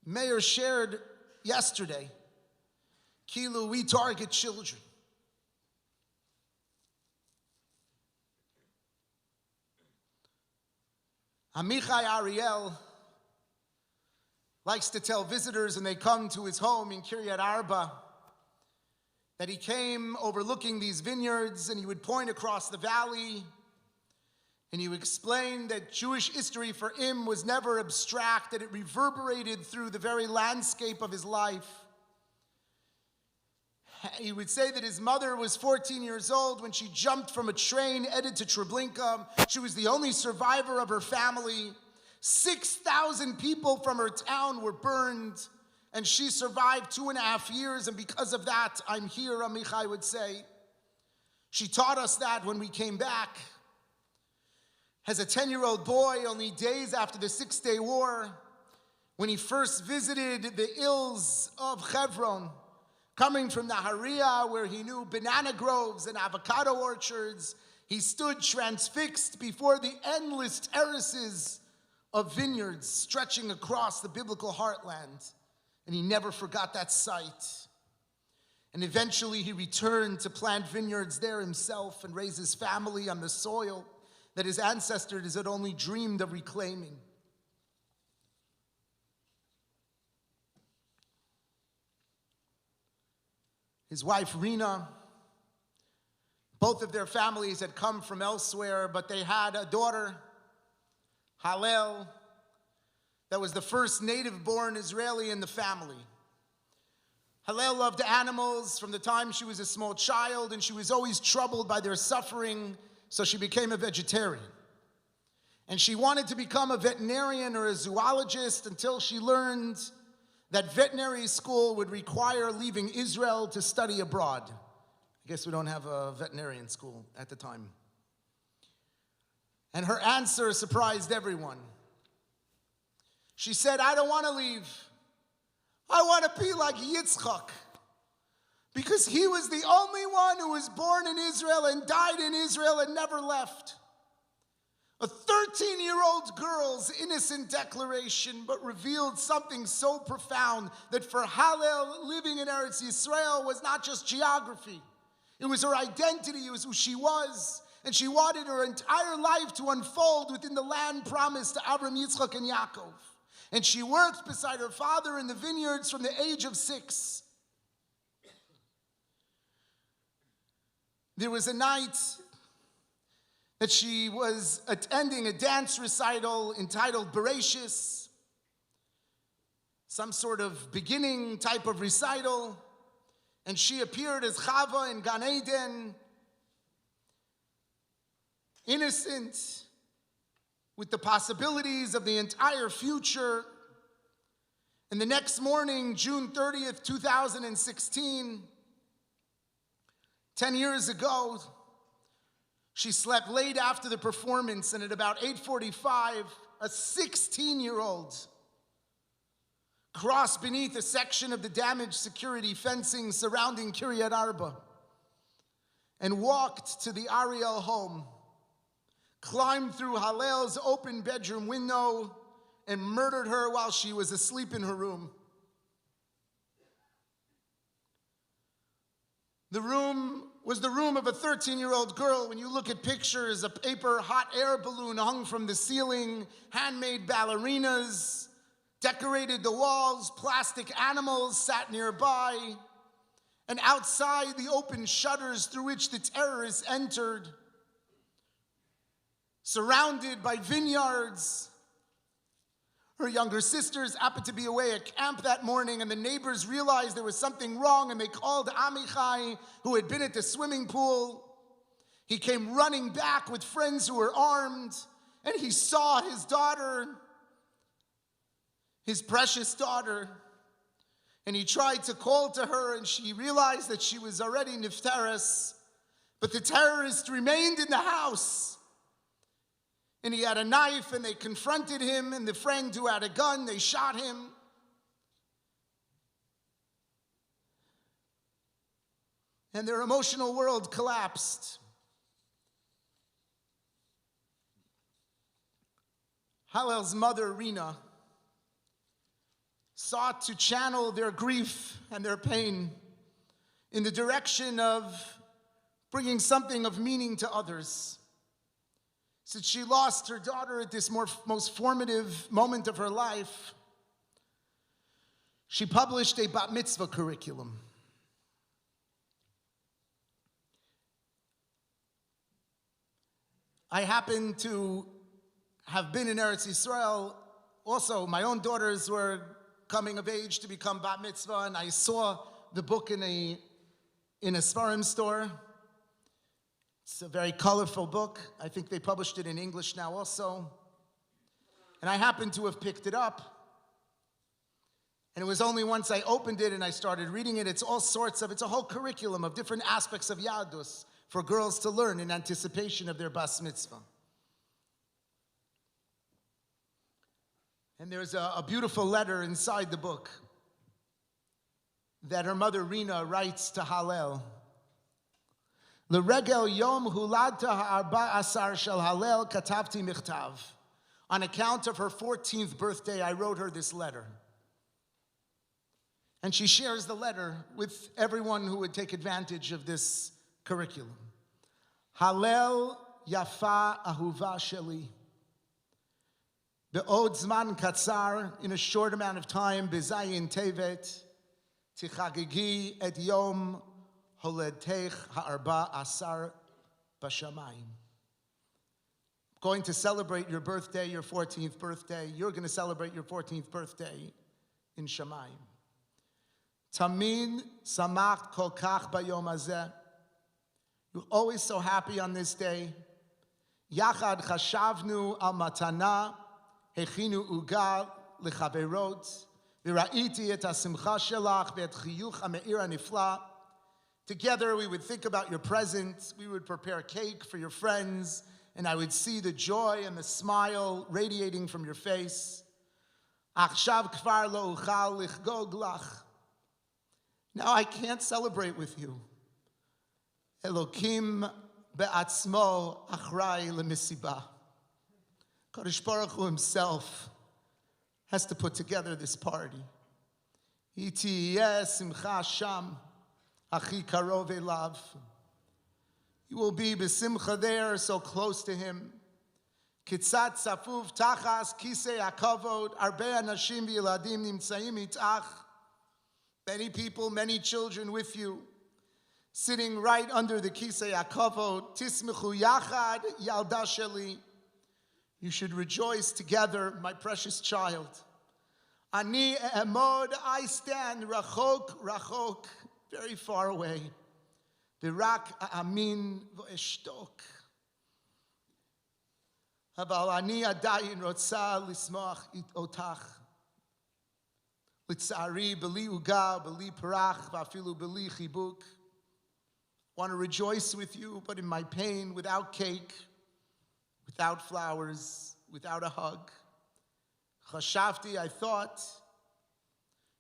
mayor shared yesterday. Kilu, we target children. Amichai Ariel likes to tell visitors when they come to his home in Kiryat Arba that he came overlooking these vineyards, and he would point across the valley and he would explain that Jewish history for him was never abstract, that it reverberated through the very landscape of his life. He would say that his mother was 14 years old when she jumped from a train headed to Treblinka. She was the only survivor of her family. 6,000 people from her town were burned, and she survived 2.5 years, and because of that, I'm here, Amichai would say. She taught us that when we came back. As a 10-year-old boy, only days after the Six-Day War, when he first visited the hills of Hebron, coming from the Haria, where he knew banana groves and avocado orchards, he stood transfixed before the endless terraces of vineyards stretching across the biblical heartland. And he never forgot that sight. And eventually he returned to plant vineyards there himself and raise his family on the soil that his ancestors had only dreamed of reclaiming. His wife, Rina, both of their families had come from elsewhere, but they had a daughter, Hallel, that was the first native-born Israeli in the family. Hallel loved animals from the time she was a small child, and she was always troubled by their suffering, so she became a vegetarian. And she wanted to become a veterinarian or a zoologist until she learned that veterinary school would require leaving Israel to study abroad. I guess we don't have a veterinarian school at the time. And her answer surprised everyone. She said, I don't want to leave. I want to be like Yitzchak. because he was the only one who was born in Israel and died in Israel and never left. A 13-year-old girl's innocent declaration, but revealed something so profound that for Hallel, living in Eretz Yisrael was not just geography. It was her identity, it was who she was, and she wanted her entire life to unfold within the land promised to Abraham, Yitzchak, and Yaakov. And she worked beside her father in the vineyards from the age of 6. There was a night that she was attending a dance recital entitled Bereshis, some sort of beginning type of recital, and she appeared as Chava in Gan Eden, innocent, with the possibilities of the entire future. And the next morning, June 30th, 2016, 10 years ago, she slept late after the performance, and at about 8:45, a 16-year-old crossed beneath a section of the damaged security fencing surrounding Kiryat Arba and walked to the Ariel home, climbed through Hallel's open bedroom window, and murdered her while she was asleep in her room. The room was the room of a 13-year-old girl. When you look at pictures, a paper hot air balloon hung from the ceiling, handmade ballerinas decorated the walls, plastic animals sat nearby, and outside the open shutters through which the terrorists entered, surrounded by vineyards. Her younger sisters happened to be away at camp that morning, and the neighbors realized there was something wrong, and they called Amichai, who had been at the swimming pool. He came running back with friends who were armed, and he saw his daughter, his precious daughter, and he tried to call to her, and she realized that she was already nifteres, but the terrorist remained in the house. And he had a knife, and they confronted him, and the friend who had a gun, they shot him. And their emotional world collapsed. Hallel's mother, Rina, sought to channel their grief and their pain in the direction of bringing something of meaning to others. Since she lost her daughter at this most formative moment of her life, she published a bat mitzvah curriculum. I happen to have been in Eretz Yisrael. Also, my own daughters were coming of age to become bat mitzvah, and I saw the book in a Sfarim store. It's a very colorful book. I think they published it in English now also. And I happened to have picked it up. And it was only once I opened it and I started reading it, it's a whole curriculum of different aspects of Yadus for girls to learn in anticipation of their bas mitzvah. And there's a beautiful letter inside the book that her mother Rina writes to Hallel. L'regel yom huladta ha'arba asar shel Hallel katavti michtav. On account of her 14th birthday, I wrote her this letter. And she shares the letter with everyone who would take advantage of this curriculum. Hallel yafa ahuva sheli. Be'od zman katzar, in a short amount of time, bezayin tevet, tichagigi et yom holedteich ha'arba asar bashamayim. Going to celebrate your birthday, your 14th birthday. You're going to celebrate your 14th birthday in Shamayim. Tamid samach kol kach bayom hazeh. You're always so happy on this day. Yachad chashavnu al matana hechinu uga lechaverot v'ra'iti et hasimcha shelach ve'et chiyuch ha'me'ir ha'nifla. Together we would think about your present. We would prepare cake for your friends, and I would see the joy and the smile radiating from your face. Achshav kvar lo uchal lichgog lach. Now I can't celebrate with you. Elokim be'atzmo achrai lemisiba. Kadosh Baruch Hu himself has to put together this party. Itiyeh simcha sham achi karov elav. You will be besimcha there, so close to him. Kitzat safuf tachas kisei hakavod arbe anashim v'yeladim nimtzaim itach. Many people, many children with you, sitting right under the kisei hakavod. Tismechu yachad yalda sheli. You should rejoice together, my precious child. Ani emod, I stand rachok, rachok, very far away. Virak amin v'eshtok. Aval ani adayin rotza lismoach otach. Litzari beli uga, beli parach, vafilu beli chibuk. Want to rejoice with you, but in my pain, without cake, without flowers, without a hug. Chashavti, I thought,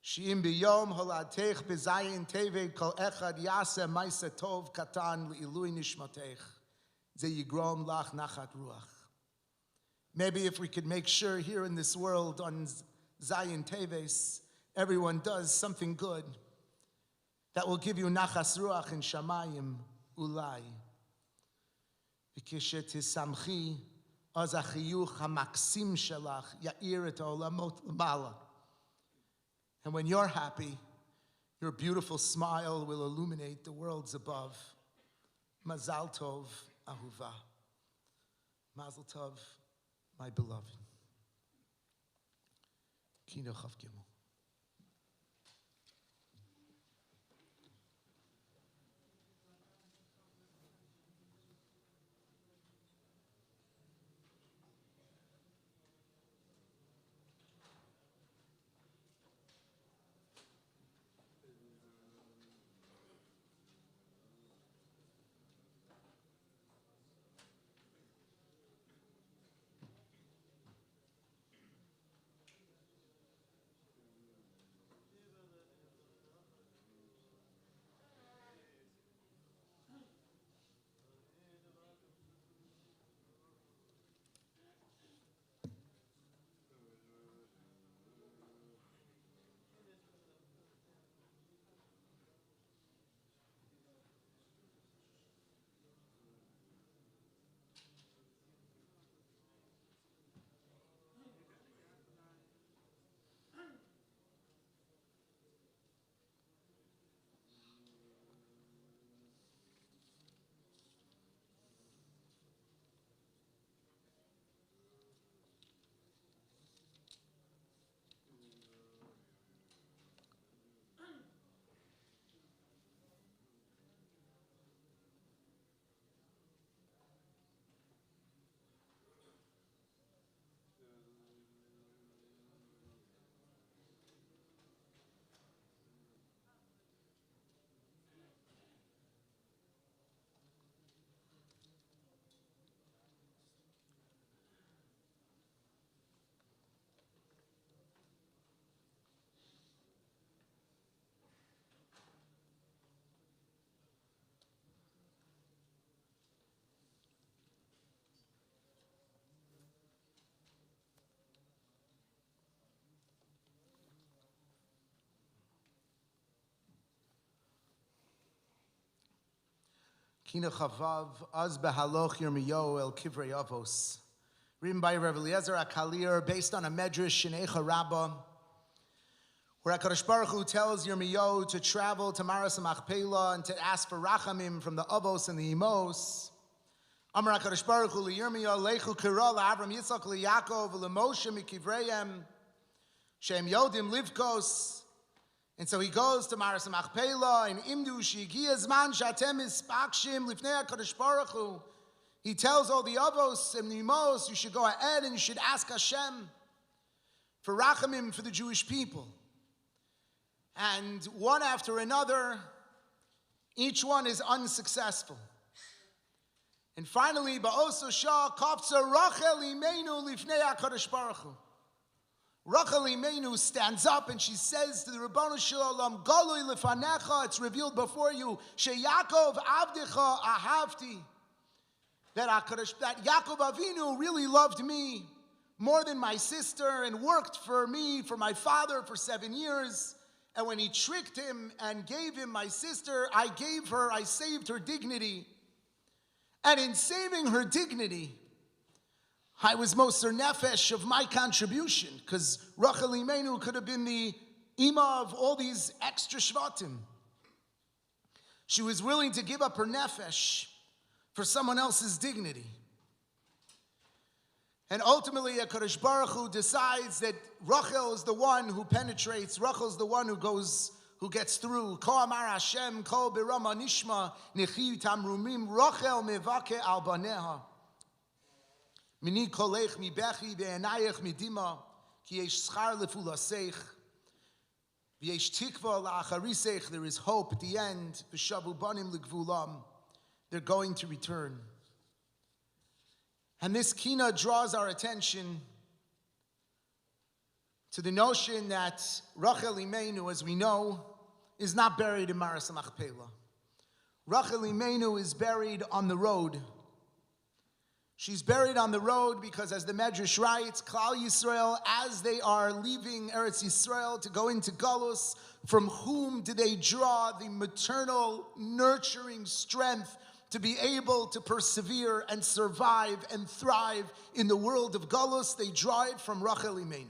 Shi'im biyom holatech bezayin teve kol echad yaseh ma'aseh tov katan li'ilui nishmatech ze yigrom lach nachat ruach. Maybe if we could make sure here in this world on Zayin Teves, everyone does something good that will give you nachas ruach in shamayim ulai. V'kishet az hachiyuch hamaksim shelach ya'ir et ha'olamot l'mala. And when you're happy, your beautiful smile will illuminate the worlds above. Mazal tov, ahuva. Mazel tov, my beloved. Kino Chav Gimel. Kina Chavav, Az Behaloch Yirmiyahu El Kivrei Avos. Written by Rabbi Eliezer HaKalir, based on a Medrash in Eicha Rabbah, where HaKadosh Baruch Hu tells Yirmiyahu to travel to Maras Machpelah and to ask for Rachamim from the Avos and the Imos. Amar HaKadosh Baruch Hu Yirmiyahu Lechu Kira LaAvram Yitzchak LeYaakov LeMoshe Mikivreihem Shem Yodim Livkos. And so he goes to Maras Machpelah and Imdu Shigi Zman Shatem Ispakshim Lifnei HaKadosh Baruch Hu. He tells all the Avos and the Imos, you should go ahead and you should ask Hashem for Rachamim for the Jewish people. And one after another, each one is unsuccessful. And finally, Ba'oso Shah Kafza Rachel Imenu Lifnei HaKadosh Baruch Hu. Rachel Imeinu stands up and she says to the Ribono Shel Olam, Goloi lefanecha, it's revealed before you, Yaakov avdecha ahavti, that Yaakov Avinu really loved me more than my sister and worked for me, for my father, for 7 years. And when he tricked him and gave him my sister, I saved her dignity. And in saving her dignity, I was moser nefesh of my contribution, because Rachel Imeinu could have been the ima of all these extra shvatim. She was willing to give up her nefesh for someone else's dignity. And ultimately, HaKadosh Baruch Hu decides that Rachel is the one who penetrates. Rachel is the one who gets through. Ko amar Hashem, ko birama nishma, nechi tamrumim, Rachel mevake al baneha. Mini kolech mi bechi ve'enayech midima, ki yesh schar lefulaseich, v'yesh tikva la'acharisech, there is hope at the end, v'shavu banim l'gvulam, they're going to return. And this kina draws our attention to the notion that Rachel Imeinu, as we know, is not buried in Maras Machpelah. Rachel Imeinu is buried on the road. She's buried on the road because, as the Medrash writes, Klal Yisrael, as they are leaving Eretz Yisrael to go into Galus, from whom do they draw the maternal, nurturing strength to be able to persevere and survive and thrive in the world of Galus? They draw it from Rachel Imeinu.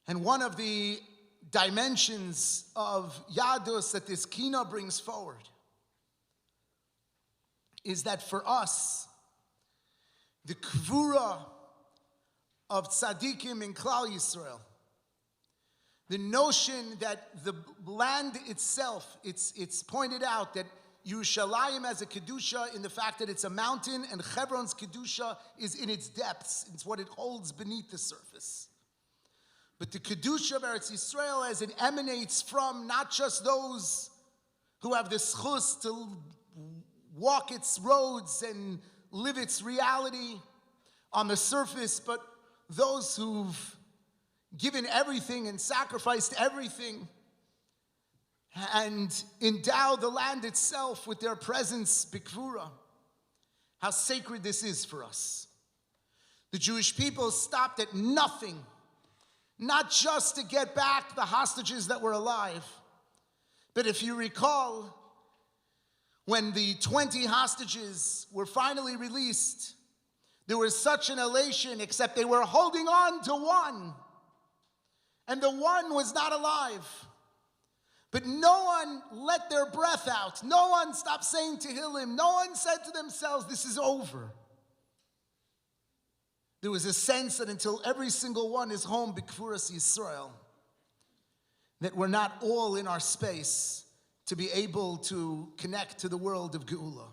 And one of the dimensions of Yadus that this Kina brings forward is that for us, the Kvura of Tzadikim in Klal Yisrael, the notion that the land itself, it's pointed out that Yerushalayim has a Kedusha in the fact that it's a mountain, and Hebron's Kedusha is in its depths. It's what it holds beneath the surface. But the Kedusha of Eretz Yisrael, as it emanates from not just those who have the schus to walk its roads and live its reality on the surface, but those who've given everything and sacrificed everything and endow the land itself with their presence, bikvura. How sacred this is for us. The Jewish people stopped at nothing, not just to get back the hostages that were alive, but if you recall, when the 20 hostages were finally released, there was such an elation, except they were holding on to one. And the one was not alive. But no one let their breath out. No one stopped saying Tehillim. No one said to themselves, this is over. There was a sense that until every single one is home, B'Kfuras Yisrael, that we're not all in our space to be able to connect to the world of Geula.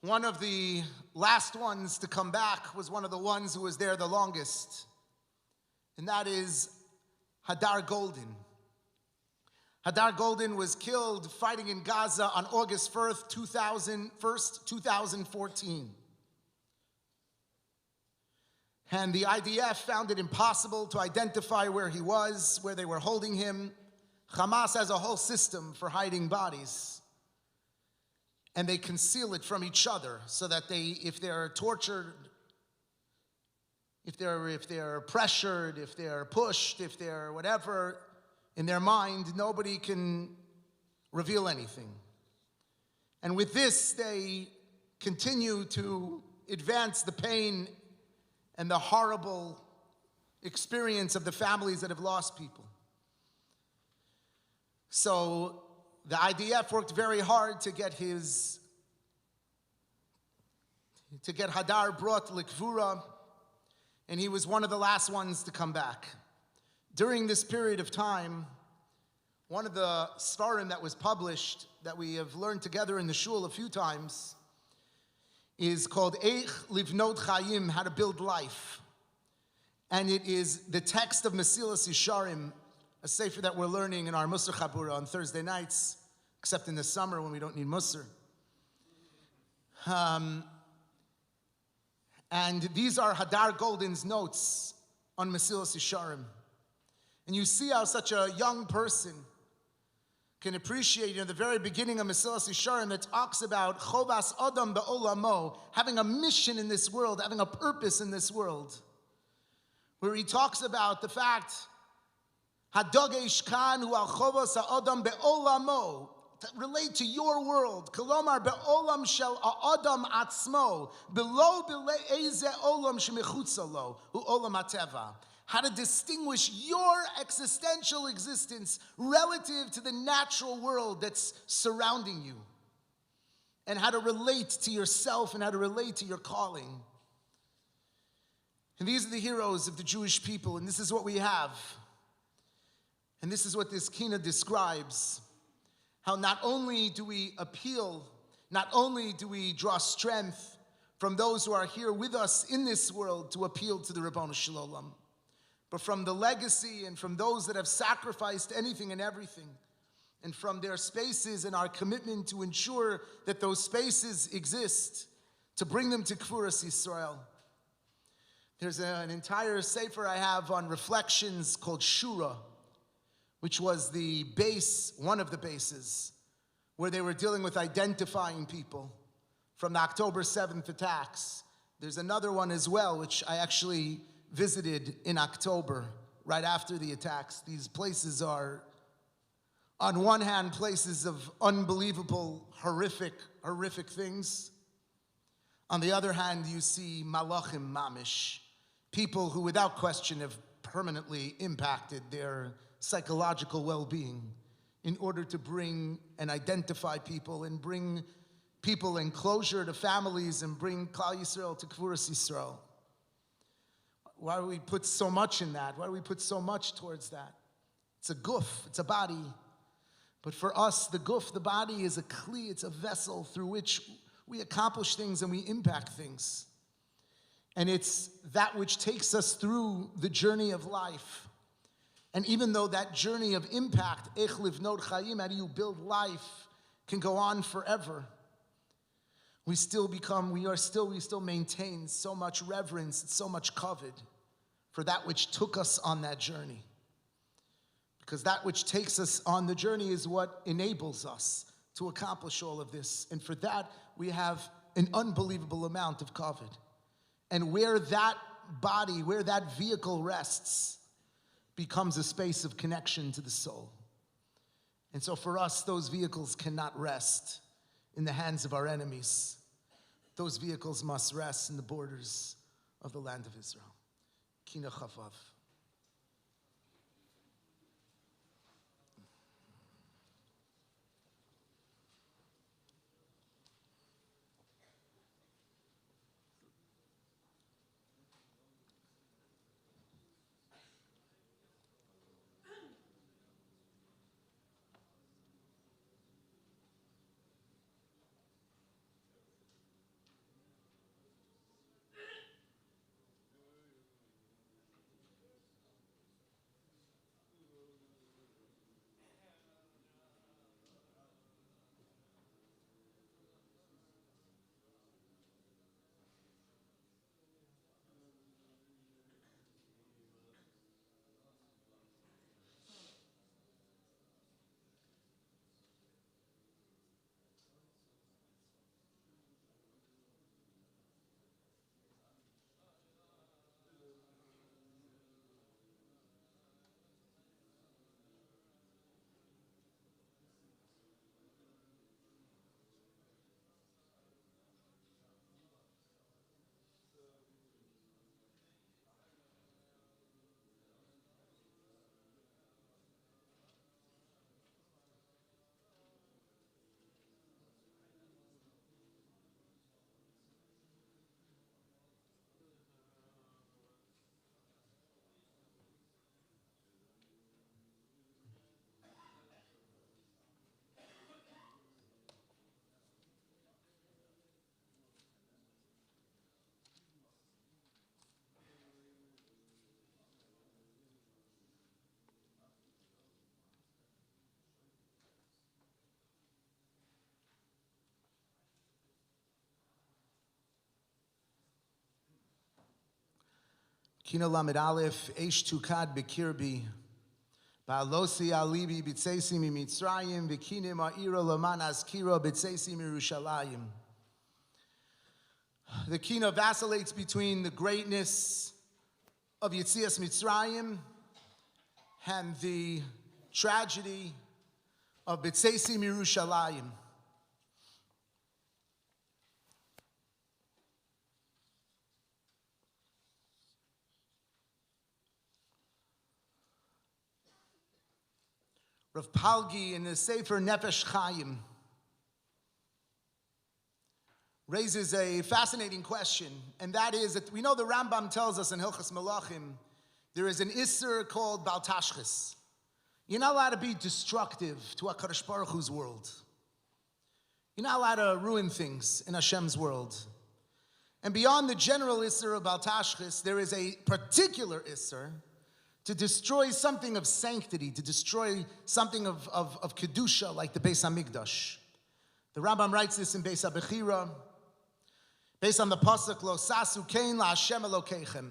One of the last ones to come back was one of the ones who was there the longest, and that is Hadar Golden. Hadar Golden was killed fighting in Gaza on August 1st, 2014. And the IDF found it impossible to identify where he was, where they were holding him. Hamas has a whole system for hiding bodies. And they conceal it from each other so that if they're tortured, if they're pressured, if they're pushed, if they're whatever, in their mind, nobody can reveal anything. And with this, they continue to advance the pain and the horrible experience of the families that have lost people. So the IDF worked very hard to get Hadar brought to Likvura, and he was one of the last ones to come back. During this period of time, one of the svarim that was published that we have learned together in the shul a few times is called Eich Livnot Chayim, How to Build Life. And it is the text of Mesilas Yesharim, a sefer that we're learning in our Musar Chabura on Thursday nights, except in the summer when we don't need Musar. And these are Hadar Golden's notes on Mesilas Yesharim. And you see how such a young person can appreciate, the very beginning of Mesilas Yesharim that talks about Chovas Adam Be'olamo, having a mission in this world, having a purpose in this world, where he talks about the fact, Hadogesh kan hu al Chovas Adam Be'olamo, to relate to your world, Kolomar Be'olam shel Adam atzmo, below Be'eze Olam shemechutza lo, hu Olam HaTeva. How to distinguish your existential existence relative to the natural world that's surrounding you. And how to relate to yourself and how to relate to your calling. And these are the heroes of the Jewish people, and this is what we have. And this is what this Kina describes. How not only do we appeal, not only do we draw strength from those who are here with us in this world to appeal to the Ribono Shel Olam, but from the legacy and from those that have sacrificed anything and everything, and from their spaces and our commitment to ensure that those spaces exist, to bring them to Kfuras Yisrael. There's an entire sefer I have on reflections called Shura, which was the base, one of the bases, where they were dealing with identifying people from the October 7th attacks. There's another one as well, which I actually visited in October, right after the attacks. These places are, on one hand, places of unbelievable, horrific things. On the other hand, you see malachim mamish, people who without question have permanently impacted their psychological well-being in order to bring and identify people and bring people in closure to families and bring Klal Yisrael to Kfuras Yisrael. Why do we put so much in that? Why do we put so much towards that? It's a guf, it's a body. But for us, the guf, the body, is a kli, it's a vessel through which we accomplish things and we impact things. And it's that which takes us through the journey of life. And even though that journey of impact, ech livnot chayim, how do you build life, can go on forever, we still maintain so much reverence and so much kavod for that which took us on that journey. Because that which takes us on the journey is what enables us to accomplish all of this. And for that, we have an unbelievable amount of kavod. And where that body, where that vehicle rests, becomes a space of connection to the soul. And so for us, those vehicles cannot rest in the hands of our enemies. Those vehicles must rest in the borders of the land of Israel. Kina Chavav. Kino Lamed Aleph, Eish Tukad Bekirbi, Ba'alosi Alibi B'tzeisi Mitzrayim, V'kinim Ha'ira Laman Azkira B'tzeisi Mirushalayim. The Kino vacillates between the greatness of Yetzias Mitzrayim and the tragedy of B'tzeisi Mirushalayim. Rav Palgi in the Sefer Nefesh Chaim raises a fascinating question, and that is that we know the Rambam tells us in Hilchos Melachim there is an Isser called Bal Tashchis. You're not allowed to be destructive to HaKadosh Baruch Hu's world. You're not allowed to ruin things in Hashem's world. And beyond the general Isser of Bal Tashchis, there is a particular Isser to destroy something of sanctity, to destroy something of Kedusha, like the Beis HaMikdash. The Rambam writes this in Beis HaBechira, based on the pasuk, Lo sasu kein la Hashem Elokeichem.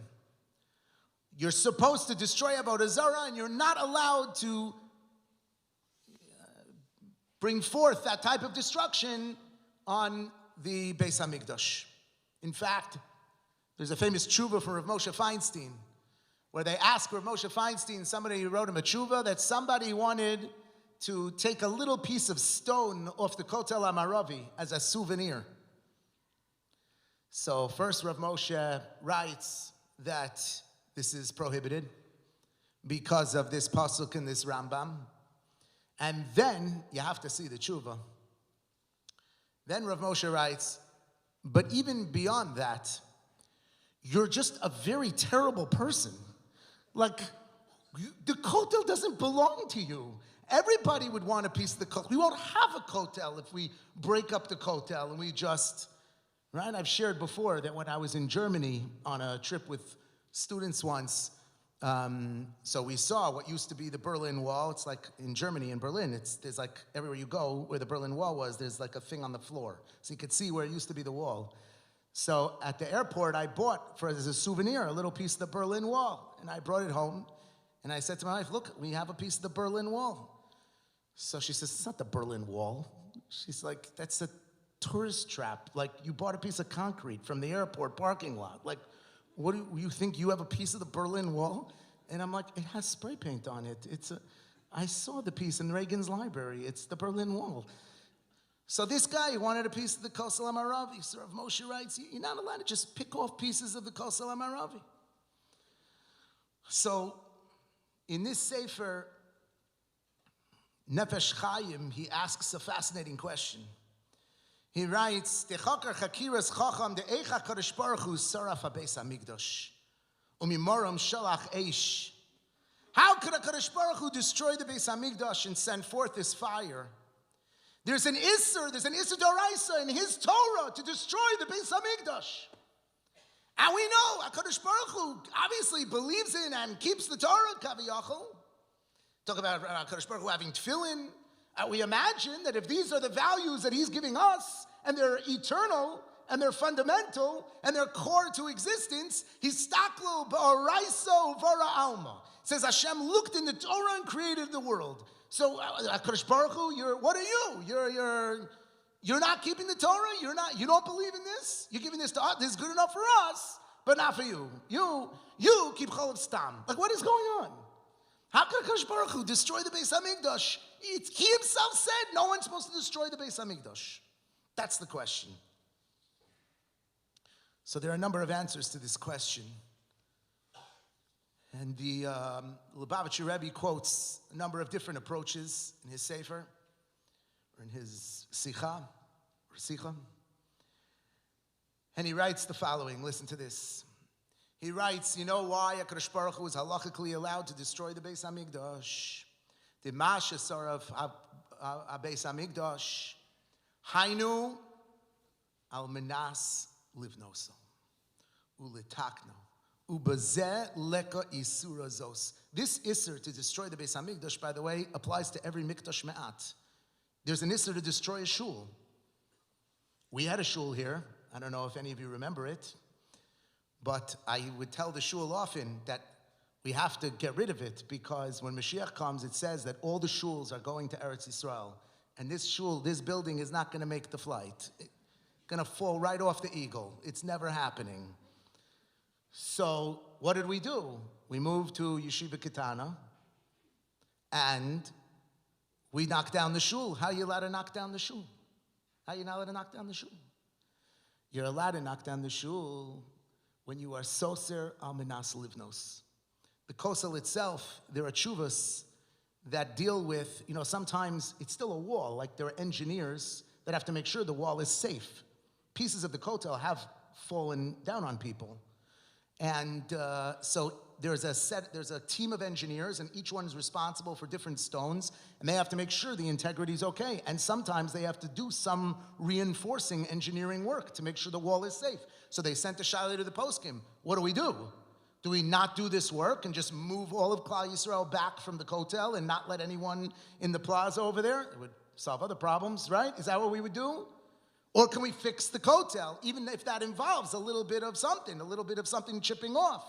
You're supposed to destroy Avodah Zarah, and you're not allowed to bring forth that type of destruction on the Beis HaMikdash. In fact, there's a famous tshuva from Rav Moshe Feinstein, where they asked Rav Moshe Feinstein, somebody wrote him a tshuva, that somebody wanted to take a little piece of stone off the Kotel HaMaravi as a souvenir. So first Rav Moshe writes that this is prohibited because of this pasuk and this Rambam. And then you have to see the tshuva. Then Rav Moshe writes, but even beyond that, you're just a very terrible person. Like, the kotel doesn't belong to you. Everybody would want a piece of the kotel. We won't have a kotel if we break up the kotel and we just, right? I've shared before that when I was in Germany on a trip with students once, so we saw what used to be the Berlin Wall. It's like in Germany, in Berlin, there's like everywhere you go where the Berlin Wall was, there's like a thing on the floor. So you could see where it used to be the wall. So at the airport, I bought, as a souvenir, a little piece of the Berlin Wall. And I brought it home, and I said to my wife, look, we have a piece of the Berlin Wall. So she says, it's not the Berlin Wall. She's like, that's a tourist trap. Like, you bought a piece of concrete from the airport parking lot. Like, what do you think you have a piece of the Berlin Wall? And I'm like, it has spray paint on it. I saw the piece in Reagan's library. It's the Berlin Wall. So this guy wanted a piece of the Kosel HaMaravi. So Rav Moshe writes, you're not allowed to just pick off pieces of the Kosel HaMaravi. So in this Sefer Nefesh Chaim, he asks a fascinating question. He writes, Techakar chakiras chacham de'echa kadosh baruch hu saraf habeis hamikdash umimoram shalach eish. How could a Kadosh Baruch Hu destroy the Beis Hamikdash and send forth this fire? There's an Isser Doraisa in his Torah to destroy the Beis Hamikdash. And we know HaKadosh Baruch Hu obviously believes in and keeps the Torah, Kaviyachol. Talk about HaKadosh Baruch Hu having tefillin. We imagine that if these are the values that he's giving us, and they're eternal, and they're fundamental, and they're core to existence, he's staklo ba'oraiso vara alma. It says Hashem looked in the Torah and created the world. So HaKadosh Baruch Hu, what are you? You're not keeping the Torah? You don't believe in this? You're giving this to us? This is good enough for us, but not for you. You keep Chol of Stam. Like, what is going on? How could HaKadosh Baruch Hu destroy the Beis HaMikdash? He himself said no one's supposed to destroy the Beis HaMikdash. That's the question. So there are a number of answers to this question. And the Lubavitcher Rebbe quotes a number of different approaches in his Sefer, or in his Sicha. And he writes the following, listen to this. He writes, you know why HaKadosh Baruch Hu is halachically allowed to destroy the Beis HaMikdash? The Mashasar of Beis HaMikdash, Hainu al Menas Livnoso, Ulitakno. Ubazeh leka isura zos. This isur to destroy the Beis Hamikdash, by the way, applies to every mikdash me'at. There's an isur to destroy a shul. We had a shul here. I don't know if any of you remember it. But I would tell the shul often that we have to get rid of it, because when Mashiach comes, it says that all the shuls are going to Eretz Yisrael. And this shul, this building is not going to make the flight. It's going to fall right off the eagle. It's never happening. So what did we do? We moved to Yeshiva Ketana, and we knocked down the shul. How are you allowed to knock down the shul? How are you not allowed to knock down the shul? You're allowed to knock down the shul when you are soser al minas livnos. The kosel itself, there are tshuvas that deal with, sometimes it's still a wall, like there are engineers that have to make sure the wall is safe. Pieces of the kotel have fallen down on people. And so there's a team of engineers, and each one is responsible for different stones, and they have to make sure the integrity is okay. And sometimes they have to do some reinforcing engineering work to make sure the wall is safe. So they sent a shayla to the poskim. What do? Do we not do this work and just move all of Klal Yisrael back from the kotel and not let anyone in the plaza over there? It would solve other problems, right? Is that what we would do? Or can we fix the kotel, even if that involves a little bit of something chipping off?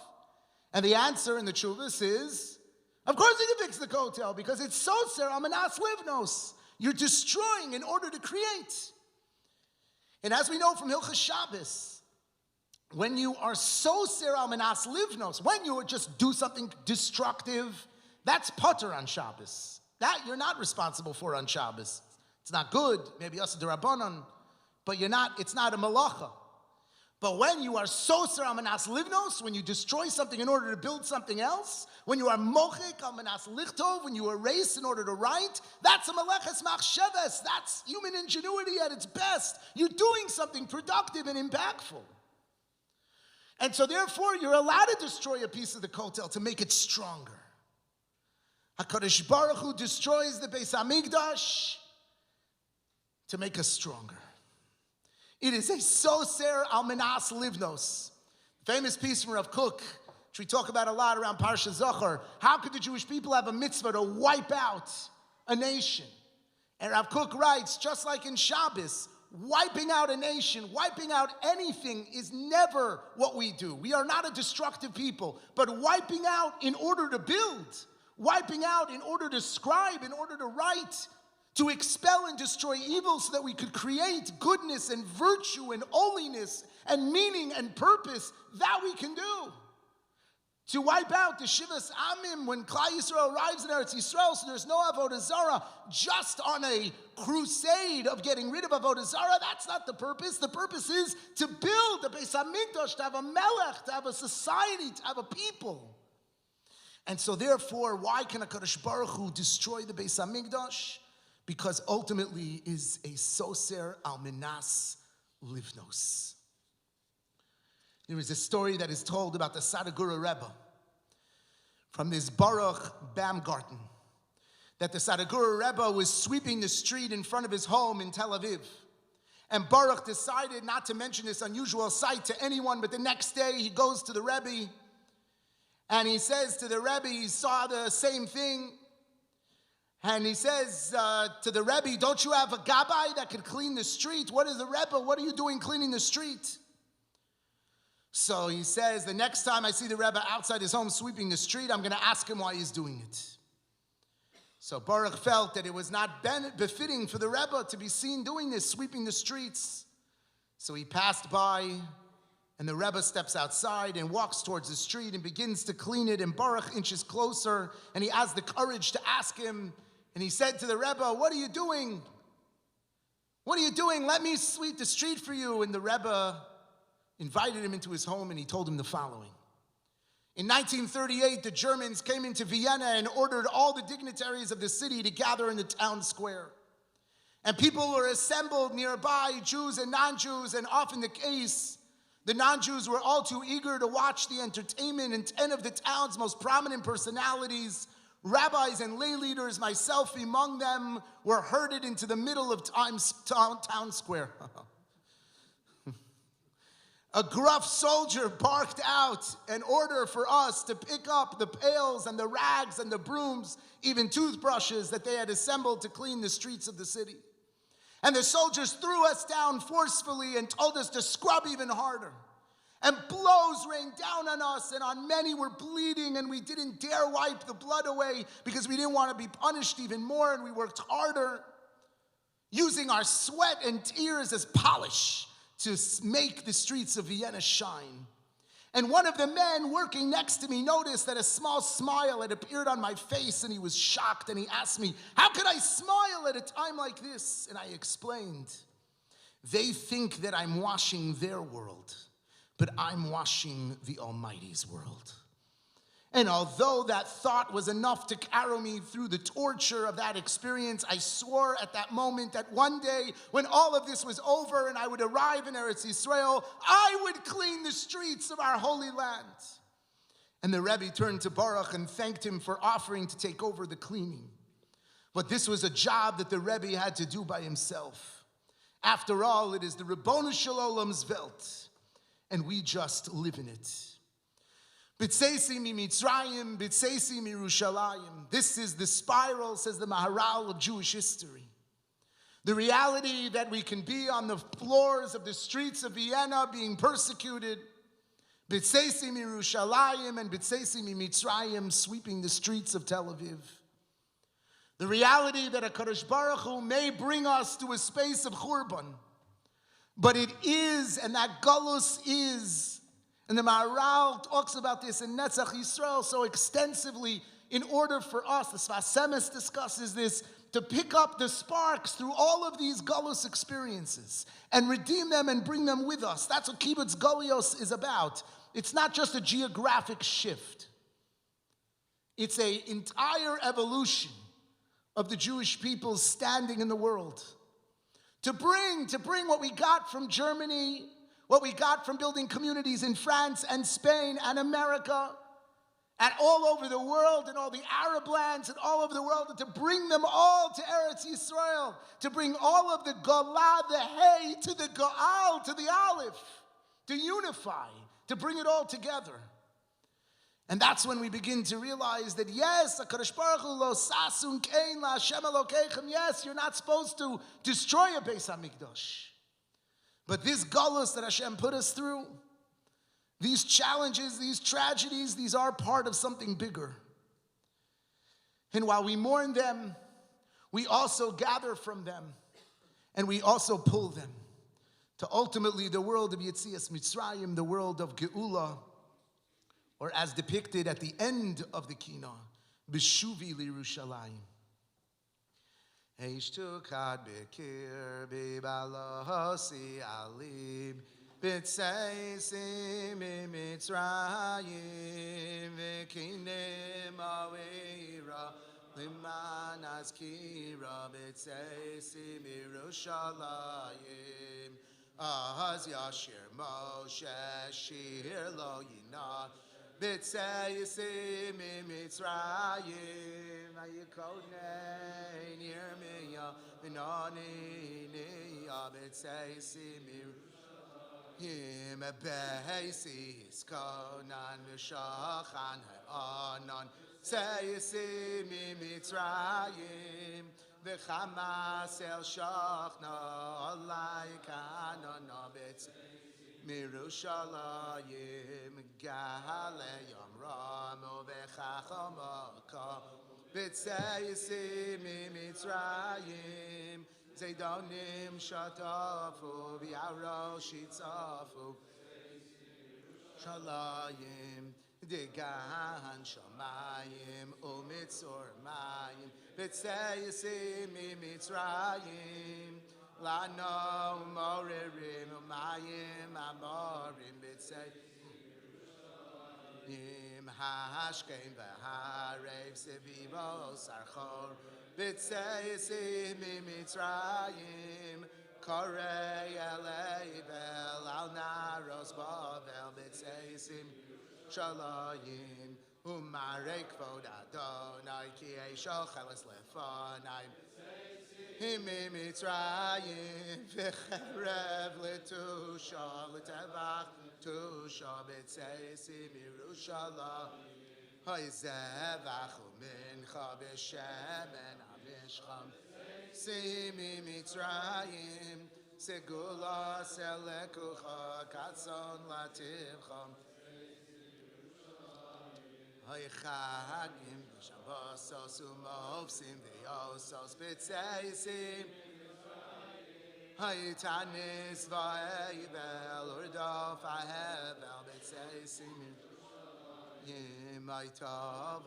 And the answer in the Chuvas is, of course you can fix the kotel, because it's soser al minas livnos. You're destroying in order to create. And as we know from Hilchas Shabbos, when you are soser al minas livnos, when you just do something destructive, that's potter on Shabbos. That you're not responsible for on Shabbos. It's not good, maybe also d'Rabbanan, but it's not a malacha. But when you are soser al minas livnos, when you destroy something in order to build something else, when you are mochik al minas lichtov, when you erase in order to write, that's a meleches machsheves. That's human ingenuity at its best. You're doing something productive and impactful. And so therefore, you're allowed to destroy a piece of the kotel to make it stronger. HaKadosh Baruch Hu destroys the Beis HaMikdash to make us stronger. It is a soser al minas livnos. Famous piece from Rav Kook, which we talk about a lot around Parsha Zachor. How could the Jewish people have a mitzvah to wipe out a nation? And Rav Kook writes, just like in Shabbos, wiping out a nation, wiping out anything is never what we do. We are not a destructive people, but wiping out in order to build, wiping out in order to scribe, in order to write, to expel and destroy evil so that we could create goodness and virtue and holiness and meaning and purpose, that we can do. To wipe out the Shivas Amim when Klal Yisrael arrives in Eretz Yisrael, so there's no Avodah Zarah, just on a crusade of getting rid of Avodah Zarah, that's not the purpose. The purpose is to build a Beis HaMikdash, to have a melech, to have a society, to have a people. And so therefore, why can HaKadosh Baruch Hu destroy the Beis HaMikdash? Because ultimately is a soser al minas livnos. There is a story that is told about the Sadhguru Rebbe from this Baruch Baumgarten, that the Sadhguru Rebbe was sweeping the street in front of his home in Tel Aviv. And Baruch decided not to mention this unusual sight to anyone, but the next day he goes to the Rebbe and he says to the Rebbe, he saw the same thing. And he says to the Rebbe, don't you have a gabbai that could clean the street? What is the Rebbe? What are you doing cleaning the street? So he says, the next time I see the Rebbe outside his home sweeping the street, I'm going to ask him why he's doing it. So Baruch felt that it was not befitting for the Rebbe to be seen doing this, sweeping the streets. So he passed by, and the Rebbe steps outside and walks towards the street and begins to clean it, and Baruch inches closer, and he has the courage to ask him, and he said to the Rebbe, what are you doing? What are you doing? Let me sweep the street for you. And the Rebbe invited him into his home, and he told him the following. In 1938, the Germans came into Vienna and ordered all the dignitaries of the city to gather in the town square. And people were assembled nearby, Jews and non-Jews, and often the case, the non-Jews were all too eager to watch the entertainment, and 10 of the town's most prominent personalities, rabbis and lay leaders, myself among them, were herded into the middle of town square. A gruff soldier barked out an order for us to pick up the pails and the rags and the brooms, even toothbrushes that they had assembled to clean the streets of the city. And the soldiers threw us down forcefully and told us to scrub even harder. And blows rained down on us, and on many were bleeding, and we didn't dare wipe the blood away because we didn't want to be punished even more, and we worked harder, using our sweat and tears as polish to make the streets of Vienna shine. And one of the men working next to me noticed that a small smile had appeared on my face, and he was shocked, and he asked me, how could I smile at a time like this? And I explained, they think that I'm washing their world, but I'm washing the Almighty's world. And although that thought was enough to carry me through the torture of that experience, I swore at that moment that one day, when all of this was over and I would arrive in Eretz Yisrael, I would clean the streets of our holy land. And the Rebbe turned to Baruch and thanked him for offering to take over the cleaning. But this was a job that the Rebbe had to do by himself. After all, it is the Ribono Shel Olam's Welt, and we just live in it. B'tzeisi mi Mitzrayim, b'tzeisi mi Yerushalayim. This is the spiral, says the Maharal, of Jewish history. The reality that we can be on the floors of the streets of Vienna being persecuted. B'tzeisi mi Yerushalayim and b'tzeisi mi Mitzrayim, sweeping the streets of Tel Aviv. The reality that HaKadosh Baruch Hu may bring us to a space of Churban, but it is, and that Galus is. And the Maharal talks about this in Netzach Yisrael so extensively in order for us, the Sfas Emes discusses this, to pick up the sparks through all of these Galus experiences and redeem them and bring them with us. That's what Kibbutz Golios is about. It's not just a geographic shift. It's an entire evolution of the Jewish people's standing in the world. To bring what we got from Germany, what we got from building communities in France and Spain and America and all over the world and all the Arab lands and all over the world, and to bring them all to Eretz Yisrael, to bring all of the Golah, the Hey, to the Goal, to the Aleph, to unify, to bring it all together. And that's when we begin to realize that yes, HaKadosh Baruch Hu lo sasun kein la Hashem Elokeichem, yes, you're not supposed to destroy a Beis HaMikdash. But this galus that Hashem put us through, these challenges, these tragedies, these are part of something bigger. And while we mourn them, we also gather from them, and we also pull them to ultimately the world of Yetzias Mitzrayim, the world of Geula, or as depicted at the end of the Kina, B'shuvi l'Yerushalayim. Eishtukad b'kir b'balosi alib b'tzeisi m'Mitzrayim v'kinem avera l'man azkira b'tzeisi m'Yerushalayim az yashir Moshe shir lo yinah b'tzeisi m'Mitzrayim v'yikodnei nirmiya v'nani niya b'tzeisi m'Yerushalayim b'heisi hiskonan v'shachan ha'anan b'tzeisi m'Mitzrayim v'chamas el shachna alai kanana b'tzeisi Mirushalayim Gale Yomramu Vechachamaka B'tzeisi Mitzrayim Zaydonim Shatafu V'yaro Shitzafu Shalayim Degan Shamayim Umitzor Mayim B'tzeisi Mitzrayim Lano Moririm Umayim Amorim B'tzeim Hashkein V'harev Sevivo Sarchor B'tzeim Mitzrayim Korei Elei Vel Al Naros Bavel B'tzeim Shalayim Umarei Kvod Adonai Ki Eishol Cheles Lefonai Himi Mitzrayim v'cherev l'tusha l'tevach tusha b'tzeisi m'Yerushalayim ha'izevach u'mincha b'shemen ha'mishcham simi Mitzrayim Segula selekucha katzon lativcha. Hay chagim v'shabbosos u'movsim v'yosos b'tzeisim. Hay tanis v'eibel urdof ahevel b'tzeisim. Yimay tov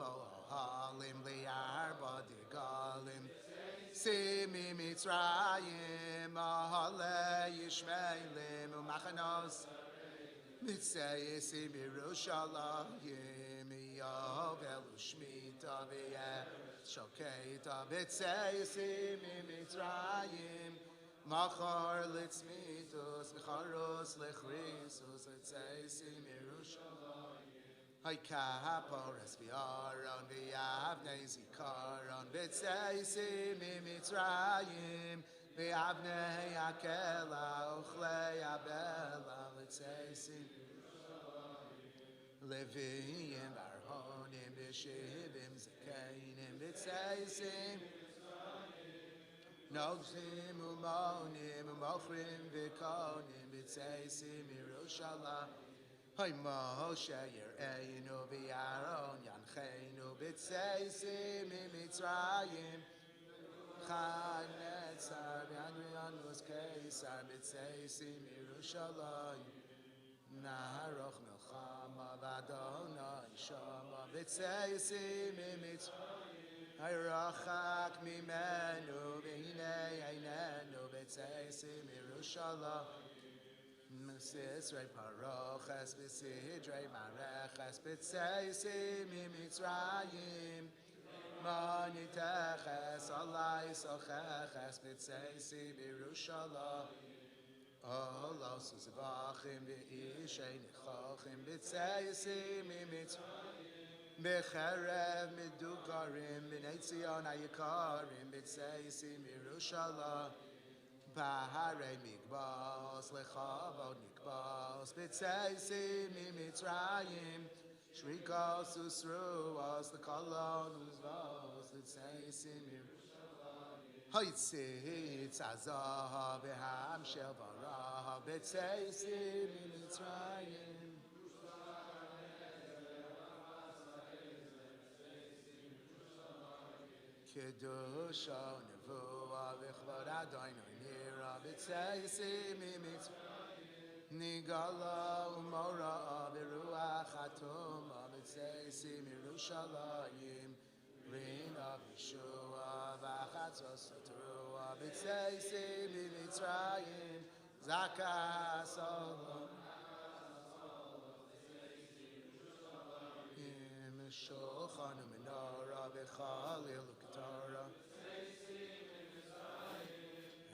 halim li'arba digalim. Simi Mitzrayim ahale Yishmaelim u'machanos. Mitzayim Yerushalayim Yovel u'shmita v'yeh shoketa. Mitzayim Mitzrayim machar litzmitos v'charos lechrisos. Mitzayim Yerushalayim. Hay kaporas v'aron v'yavnei zikaron b'tzeisim Mitzrayim v'yavnei akela uchlei abela b'tzeisim Leviyim v'arhonim b'shivim zekeinim b'tzeisim Nogzim u'monim u'mochrim v'konim b'tzeisim Yerushalayim. Hay Moshe Yereinu v'Aaron Yancheinu b'tzeisim Mitzrayim Chanetzar v'Adrianus Keisar b'tzeisim Yerushalayim Naharoch Melchama v'Adonai Shama b'tzeisim Mitzrayim Hay Rachak mimenu v'hinei einenu b'tzeisim Yerushalayim Sisrei parochas v'sidrei marechas b'tzeisim Mitzrayim Maniteches alai socheches b'tzeisim Yerushalayim Olos uzvachim v'ishei nichochim b'tzeisim Mitzrayim B'cherev midukarim b'nei Tzion hayikarim b'tzeisim Yerushalayim Baharei mikbos lechavod nikbos b'tzeisim Mitzrayim shrikos usruos lekolon uzvos b'tzeisim Yerushalayim Haitzitz azah v'ham shel barah b'tzeisim Mitzrayim Kedusha nevuah v'chvod Adonai nira b'tzeisim Mitzrayim Nigala u'mora v'ruach hatoma b'tzeisim Yerushalayim Rina v'shua v'achatzos v'teruah b'tzeisim Mitzrayim Zakas olam Shulchan u'menorah v'chalil u'ketara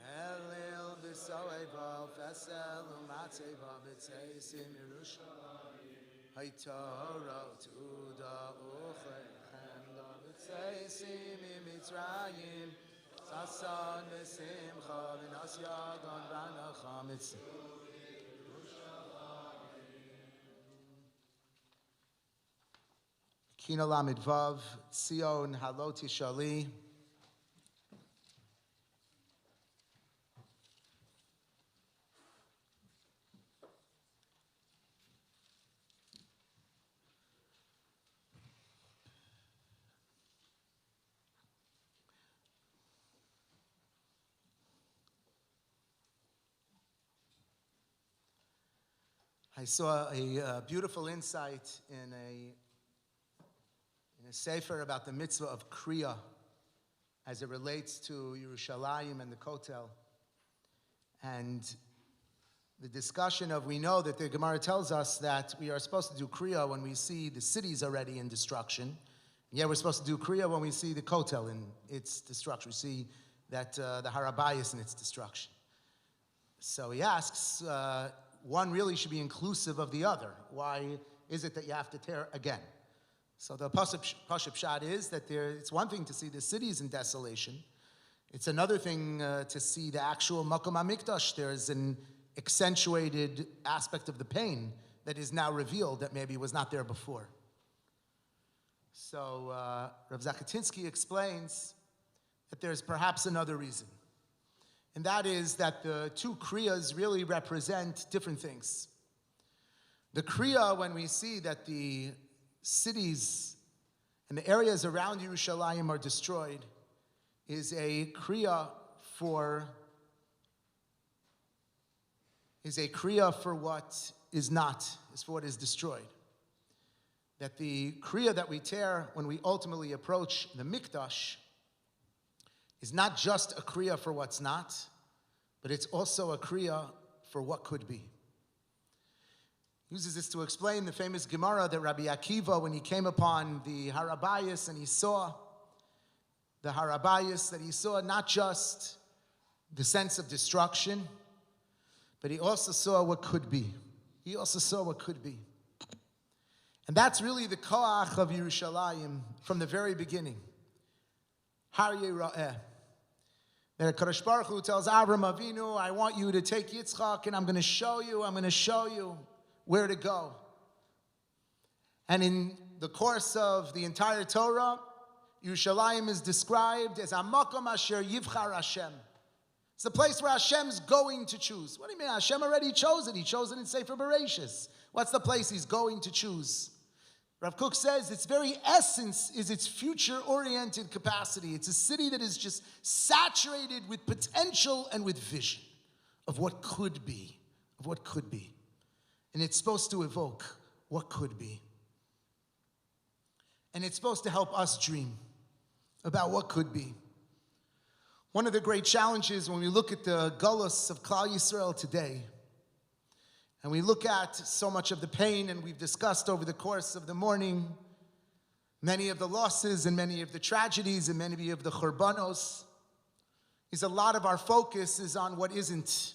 Elil v'soeva fesel u'matzeva b'tzeisim Yerushalayim Hay Torah u'tuda u'chemda b'tzeisim Mitzrayim Sasan v'simcha v'nas yagon v'anacha mitzvah Kina Lamed Vav, Tzion Halot Shali. I saw a beautiful insight in a sefer about the mitzvah of Kriya as it relates to Yerushalayim and the Kotel. And the discussion of, we know that the Gemara tells us that we are supposed to do Kriya when we see the cities already in destruction. And yet we're supposed to do Kriya when we see the Kotel in its destruction. We see that the Rabbi is in its destruction. So he asks, one really should be inclusive of the other. Why is it that you have to tear again? So the Pashup Shad is that it's one thing to see the cities in desolation. It's another thing to see the actual Makom HaMikdash. There's an accentuated aspect of the pain that is now revealed that maybe was not there before. So Rav Zakatinsky explains that there's perhaps another reason. And that is that the two kriyas really represent different things. The kriya, when we see that the cities and the areas around Yerushalayim are destroyed, is a kriya for what is not, is for what is destroyed. That the kriya that we tear when we ultimately approach the mikdash is not just a kriya for what's not, but it's also a kriya for what could be. He uses this to explain the famous Gemara that Rabbi Akiva, when he came upon the Harabayas and he saw the Harabayas, that he saw not just the sense of destruction, but he also saw what could be. He also saw what could be. And that's really the koach of Yerushalayim from the very beginning. Har Yera'eh. That HaKadosh Baruch Hu tells Avram Avinu, I want you to take Yitzchak and I'm going to show you where to go. And in the course of the entire Torah, Yerushalayim is described as Hamakom Asher Yivchar Hashem. It's the place where Hashem's going to choose. What do you mean? Hashem already chose it. He chose it in Sefer Bereshis. What's the place he's going to choose? Rav Kook says its very essence is its future-oriented capacity. It's a city that is just saturated with potential and with vision of what could be, And it's supposed to evoke what could be. And it's supposed to help us dream about what could be. One of the great challenges when we look at the gullus of Klal Yisrael today, and we look at so much of the pain, and we've discussed over the course of the morning many of the losses and many of the tragedies and many of the churbanos, is a lot of our focus is on what isn't.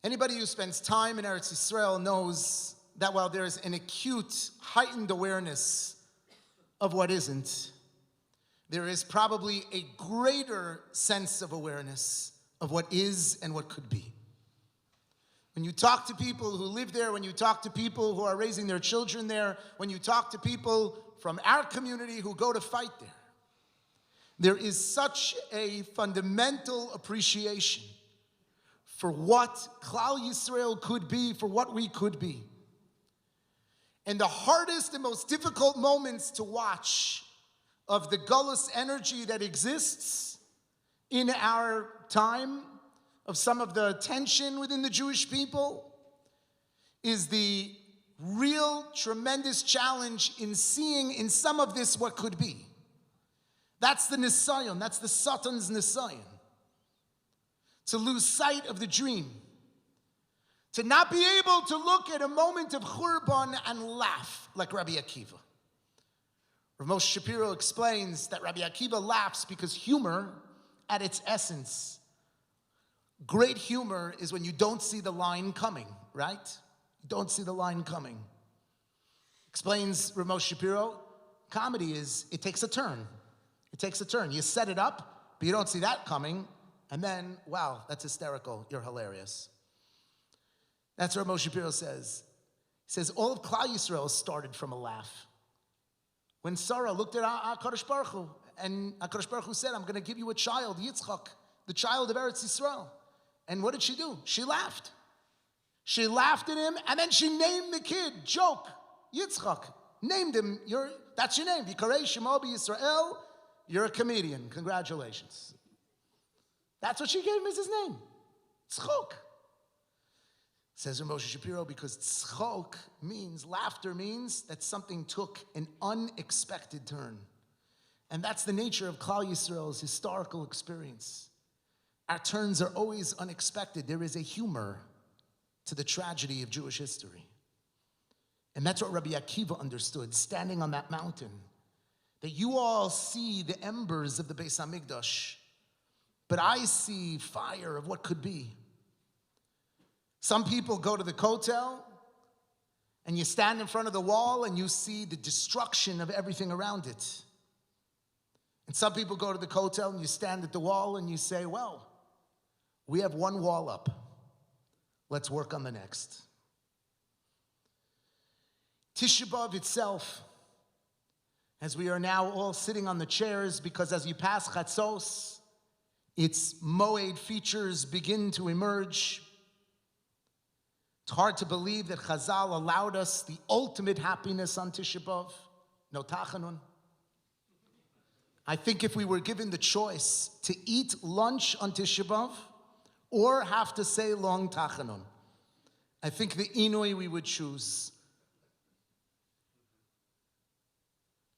Anybody who spends time in Eretz Yisrael knows that while there is an acute, heightened awareness of what isn't, there is probably a greater sense of awareness of what is and what could be. When you talk to people who live there, when you talk to people who are raising their children there, when you talk to people from our community who go to fight there is such a fundamental appreciation for what Klal Yisrael could be, for what we could be. And the hardest and most difficult moments to watch of the gullus energy that exists in our time, of some of the tension within the Jewish people, is the real tremendous challenge in seeing in some of this what could be. That's the nisayon, that's the Satan's nisayon. To lose sight of the dream. To not be able to look at a moment of churban and laugh like Rabbi Akiva. Rav Moshe Shapiro explains that Rabbi Akiva laughs because humor, at its essence, great humor is when you don't see the line coming, right? You don't see the line coming. Explains Rav Moshe Shapiro, comedy is, it takes a turn. It takes a turn. You set it up, but you don't see that coming, and then, wow, that's hysterical. You're hilarious. That's what Moshe Shapiro says. He says, all of Klal Yisrael started from a laugh. When Sarah looked at HaKadosh Baruch Hu, and HaKadosh Baruch Hu said, I'm going to give you a child, Yitzchak, the child of Eretz Yisrael. And what did she do? She laughed. She laughed at him, and then she named the kid, joke, Yitzchak. Named him, that's your name. Yikarei Shemo B'Yisrael, you're a comedian. Congratulations. That's what she gave him as his name. Tzchok. Says Moshe Shapiro, because tzchok means, laughter means that something took an unexpected turn. And that's the nature of Klal Yisrael's historical experience. Our turns are always unexpected. There is a humor to the tragedy of Jewish history. And that's what Rabbi Akiva understood, standing on that mountain. That you all see the embers of the Beis HaMikdash, but I see fire of what could be. Some people go to the Kotel, and you stand in front of the wall, and you see the destruction of everything around it. And some people go to the Kotel, and you stand at the wall, and you say, well, we have one wall up. Let's work on the next. Tisha B'Av itself, as we are now all sitting on the chairs, because as you pass Chatzos, its Moed features begin to emerge. It's hard to believe that Chazal allowed us the ultimate happiness on Tisha B'Av, no tachanun. I think if we were given the choice to eat lunch on Tisha B'Av or have to say long tachanun, I think the inui we would choose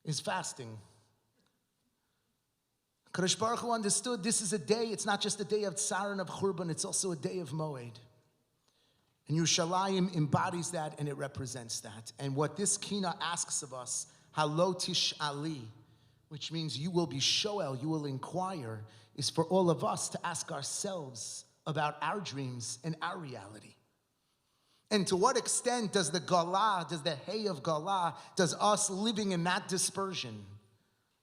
is fasting. Kadosh Baruch Hu understood this is a day, it's not just a day of tsar and of churban, it's also a day of moed. And Yerushalayim embodies that and it represents that. And what this kina asks of us, halo tish'ali, which means you will be shoel, you will inquire, is for all of us to ask ourselves about our dreams and our reality. And to what extent does the Galah, does the hay of Galah, does us living in that dispersion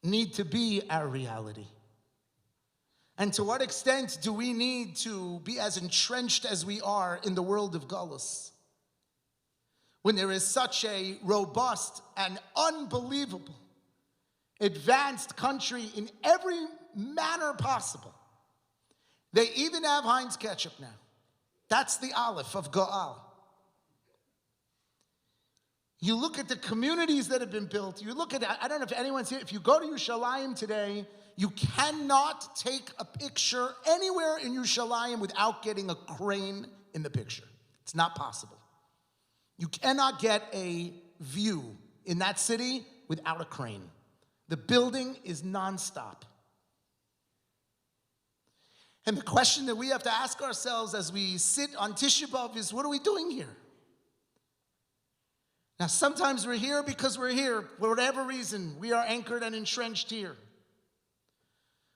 need to be our reality? And to what extent do we need to be as entrenched as we are in the world of Galus? When there is such a robust and unbelievable advanced country in every manner possible. They even have Heinz ketchup now. That's the Aleph of Go'al. You look at the communities that have been built. You look at, I don't know if anyone's here, if you go to Yerushalayim today, you cannot take a picture anywhere in Yerushalayim without getting a crane in the picture. It's not possible. You cannot get a view in that city without a crane. The building is nonstop. And the question that we have to ask ourselves as we sit on Tisha B'Av is, what are we doing here? Now, sometimes we're here because we're here. For whatever reason, we are anchored and entrenched here.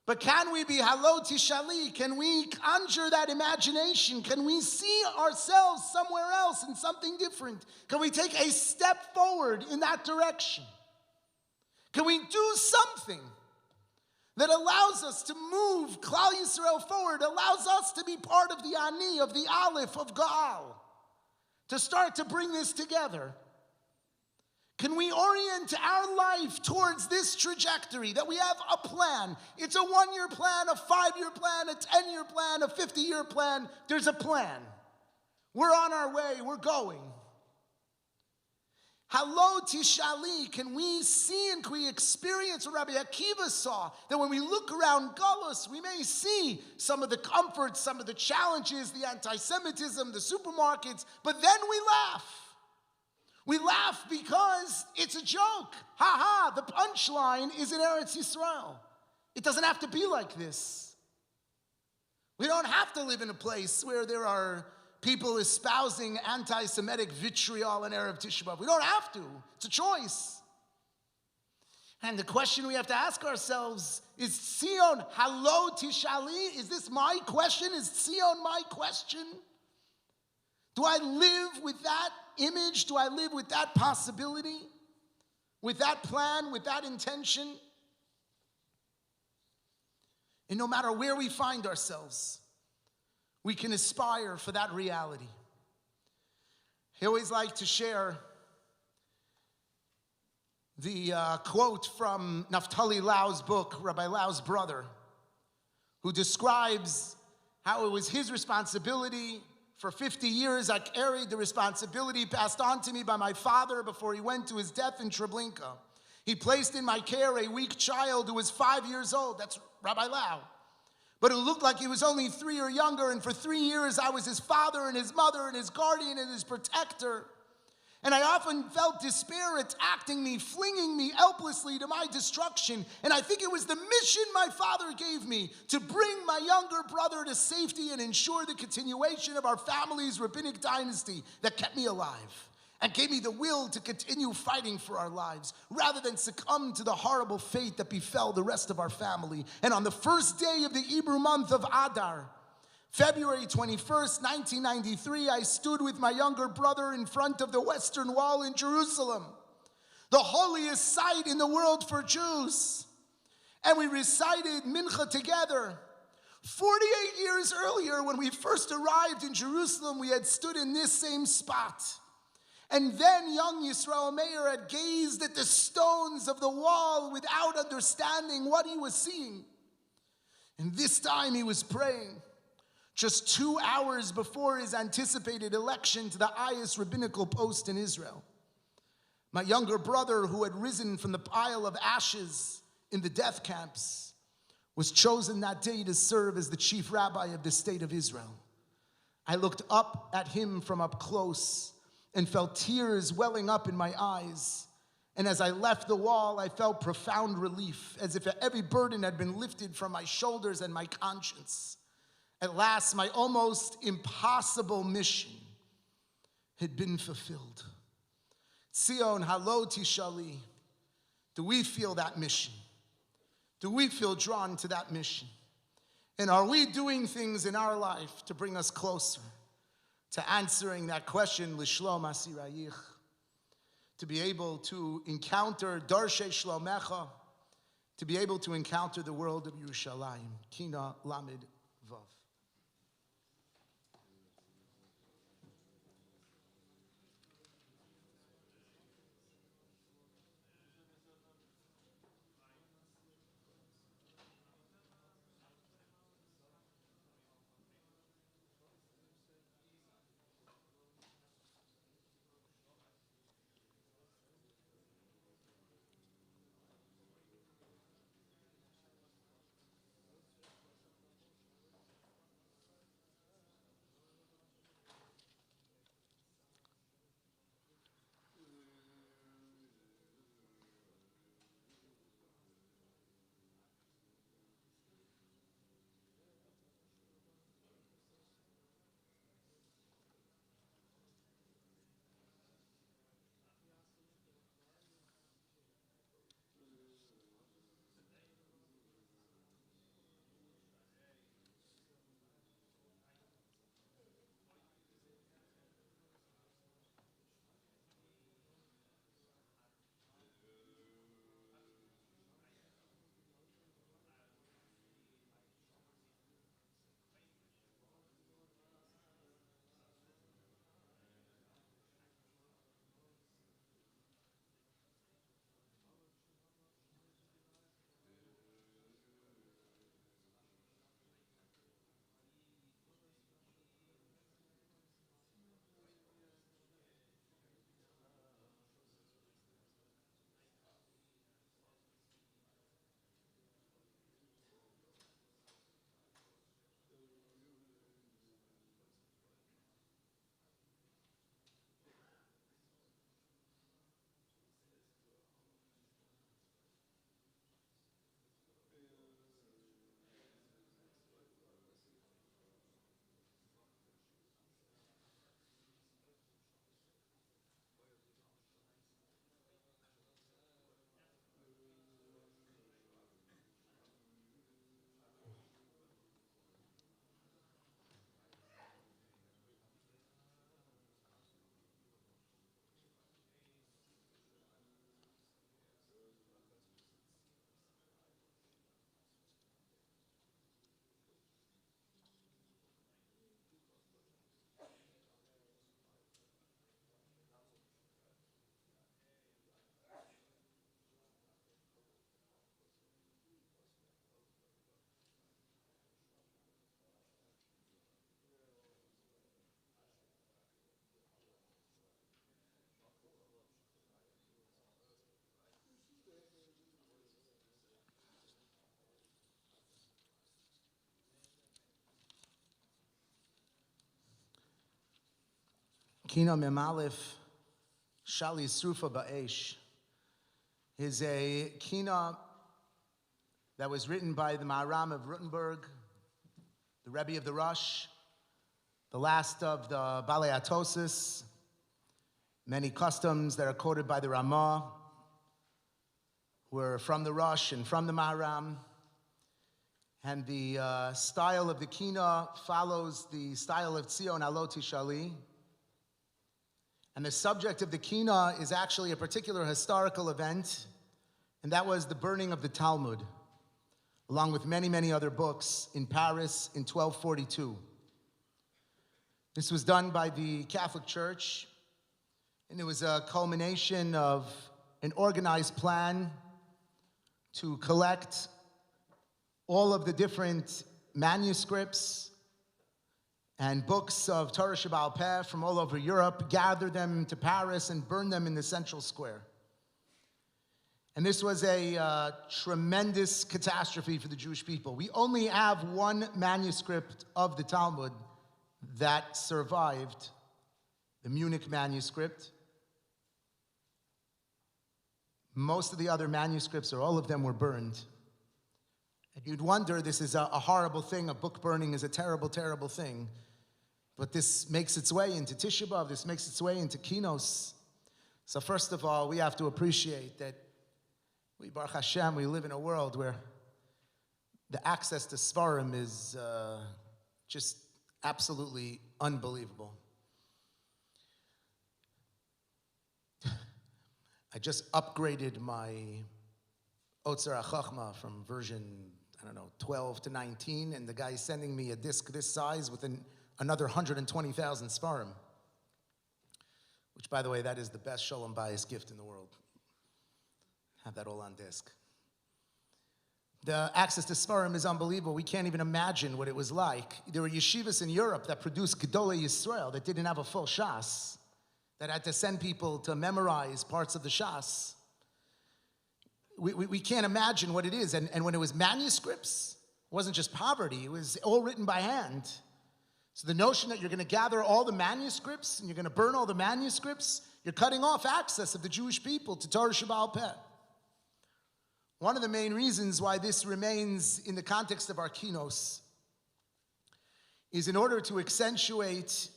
But can we be halo tishali? Can we conjure that imagination? Can we see ourselves somewhere else in something different? Can we take a step forward in that direction? Can we do something that allows us to move Klal Yisrael forward, allows us to be part of the Ani, of the Aleph, of Gaal, to start to bring this together? Can we orient our life towards this trajectory, that we have a plan? It's a 1-year plan, a 5-year plan, a 10-year plan, a 50-year plan. There's a plan. We're on our way. We're going. Halo tishali, can we see and can we experience what Rabbi Akiva saw? That when we look around Galus, we may see some of the comforts, some of the challenges, the anti-Semitism, the supermarkets, but then we laugh. We laugh because it's a joke. Ha ha, the punchline is in Eretz Yisrael. It doesn't have to be like this. We don't have to live in a place where there are people espousing anti-Semitic vitriol in Erev Tisha B'Av. We don't have to. It's a choice. And the question we have to ask ourselves is, Sion, halo tishali? Is this my question? Is Sion my question? Do I live with that image? Do I live with that possibility? With that plan? With that intention? And no matter where we find ourselves, we can aspire for that reality. I always like to share the quote from Naftali Lau's book, Rabbi Lau's brother, who describes how it was his responsibility. For 50 years, I carried the responsibility passed on to me by my father before he went to his death in Treblinka. He placed in my care a weak child who was 5 years old. That's Rabbi Lau. But who looked like he was only 3 or younger. And for 3 years, I was his father and his mother and his guardian and his protector. And I often felt despair attacking me, flinging me helplessly to my destruction. And I think it was the mission my father gave me to bring my younger brother to safety and ensure the continuation of our family's rabbinic dynasty that kept me alive and gave me the will to continue fighting for our lives rather than succumb to the horrible fate that befell the rest of our family. And on the first day of the Hebrew month of Adar, February 21st, 1993, I stood with my younger brother in front of the Western Wall in Jerusalem, the holiest site in the world for Jews. And we recited Mincha together. 48 years earlier, when we first arrived in Jerusalem, we had stood in this same spot. And then young Yisrael Meir had gazed at the stones of the wall without understanding what he was seeing. And this time he was praying just 2 hours before his anticipated election to the highest rabbinical post in Israel. My younger brother, who had risen from the pile of ashes in the death camps, was chosen that day to serve as the chief rabbi of the state of Israel. I looked up at him from up close and felt tears welling up in my eyes. And as I left the wall, I felt profound relief, as if every burden had been lifted from my shoulders and my conscience. At last, my almost impossible mission had been fulfilled. Tzion, halo tishali. Do we feel that mission? Do we feel drawn to that mission? And are we doing things in our life to bring us closer to answering that question, Lishlom asirayich, to be able to encounter Darshei Shlomecha, to be able to encounter the world of Yerushalayim? Kina Lamed Vav. Kina Memalif Shali Srufa Ba'esh is a kina that was written by the Maharam of Rutenberg, the Rabbi of the Rush, the last of the Balei Atosis, many customs that are quoted by the Ramah were from the Rush and from the Maharam. And the style of the kina follows the style of Tzion Halo Tishali. And the subject of the kina is actually a particular historical event, and that was the burning of the Talmud, along with many, many other books in Paris in 1242. This was done by the Catholic Church, and it was a culmination of an organized plan to collect all of the different manuscripts and books of Torah Shebaal Peh from all over Europe, gather them to Paris and burn them in the central square. And this was a tremendous catastrophe for the Jewish people. We only have one manuscript of the Talmud that survived, the Munich manuscript. Most of the other manuscripts, or all of them, were burned. And you'd wonder, this is a horrible thing. A book burning is a terrible, terrible thing. But this makes its way into Tisha B'Av. This makes its way into Kinos. So first of all, we have to appreciate that we, Baruch Hashem, we live in a world where the access to Svarim is just absolutely unbelievable. I just upgraded my Otzar HaChachma from version, 12 to 19, and the guy's sending me a disc this size with another 120,000 Svarim, which, by the way, that is the best Sholem Bayis gift in the world. Have that all on disc. The access to Svarim is unbelievable. We can't even imagine what it was like. There were yeshivas in Europe that produced Gedolei Yisrael that didn't have a full Shas, that had to send people to memorize parts of the Shas. We can't imagine what it is. And when it was manuscripts, it wasn't just poverty. It was all written by hand. So the notion that you're going to gather all the manuscripts and you're going to burn all the manuscripts, you're cutting off access of the Jewish people to Torah Shebaal Peh. One of the main reasons why this remains in the context of our kinos is in order to accentuate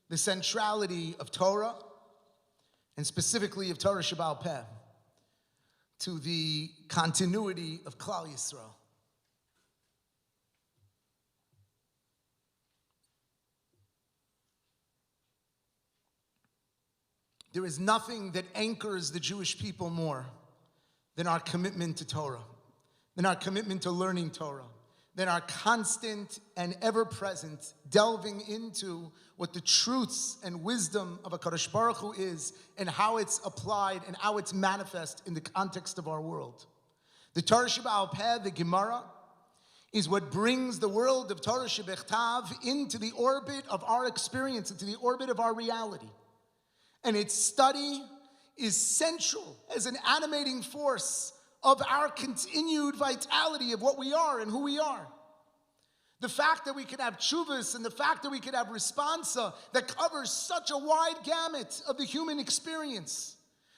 the centrality of Torah, and specifically of Torah Shebaal Peh, to the continuity of Klal Yisrael. There is nothing that anchors the Jewish people more than our commitment to Torah, than our commitment to learning Torah, than our constant and ever-present delving into what the truths and wisdom of HaKadosh Baruch Hu is and how it's applied and how it's manifest in the context of our world. The Torah Shebaal Peh, the Gemara, is what brings the world of Torah Shebechtav into the orbit of our experience, into the orbit of our reality. And its study is central as an animating force of our continued vitality of what we are and who we are. The fact that we could have tshuvas and the fact that we could have responsa that covers such a wide gamut of the human experience.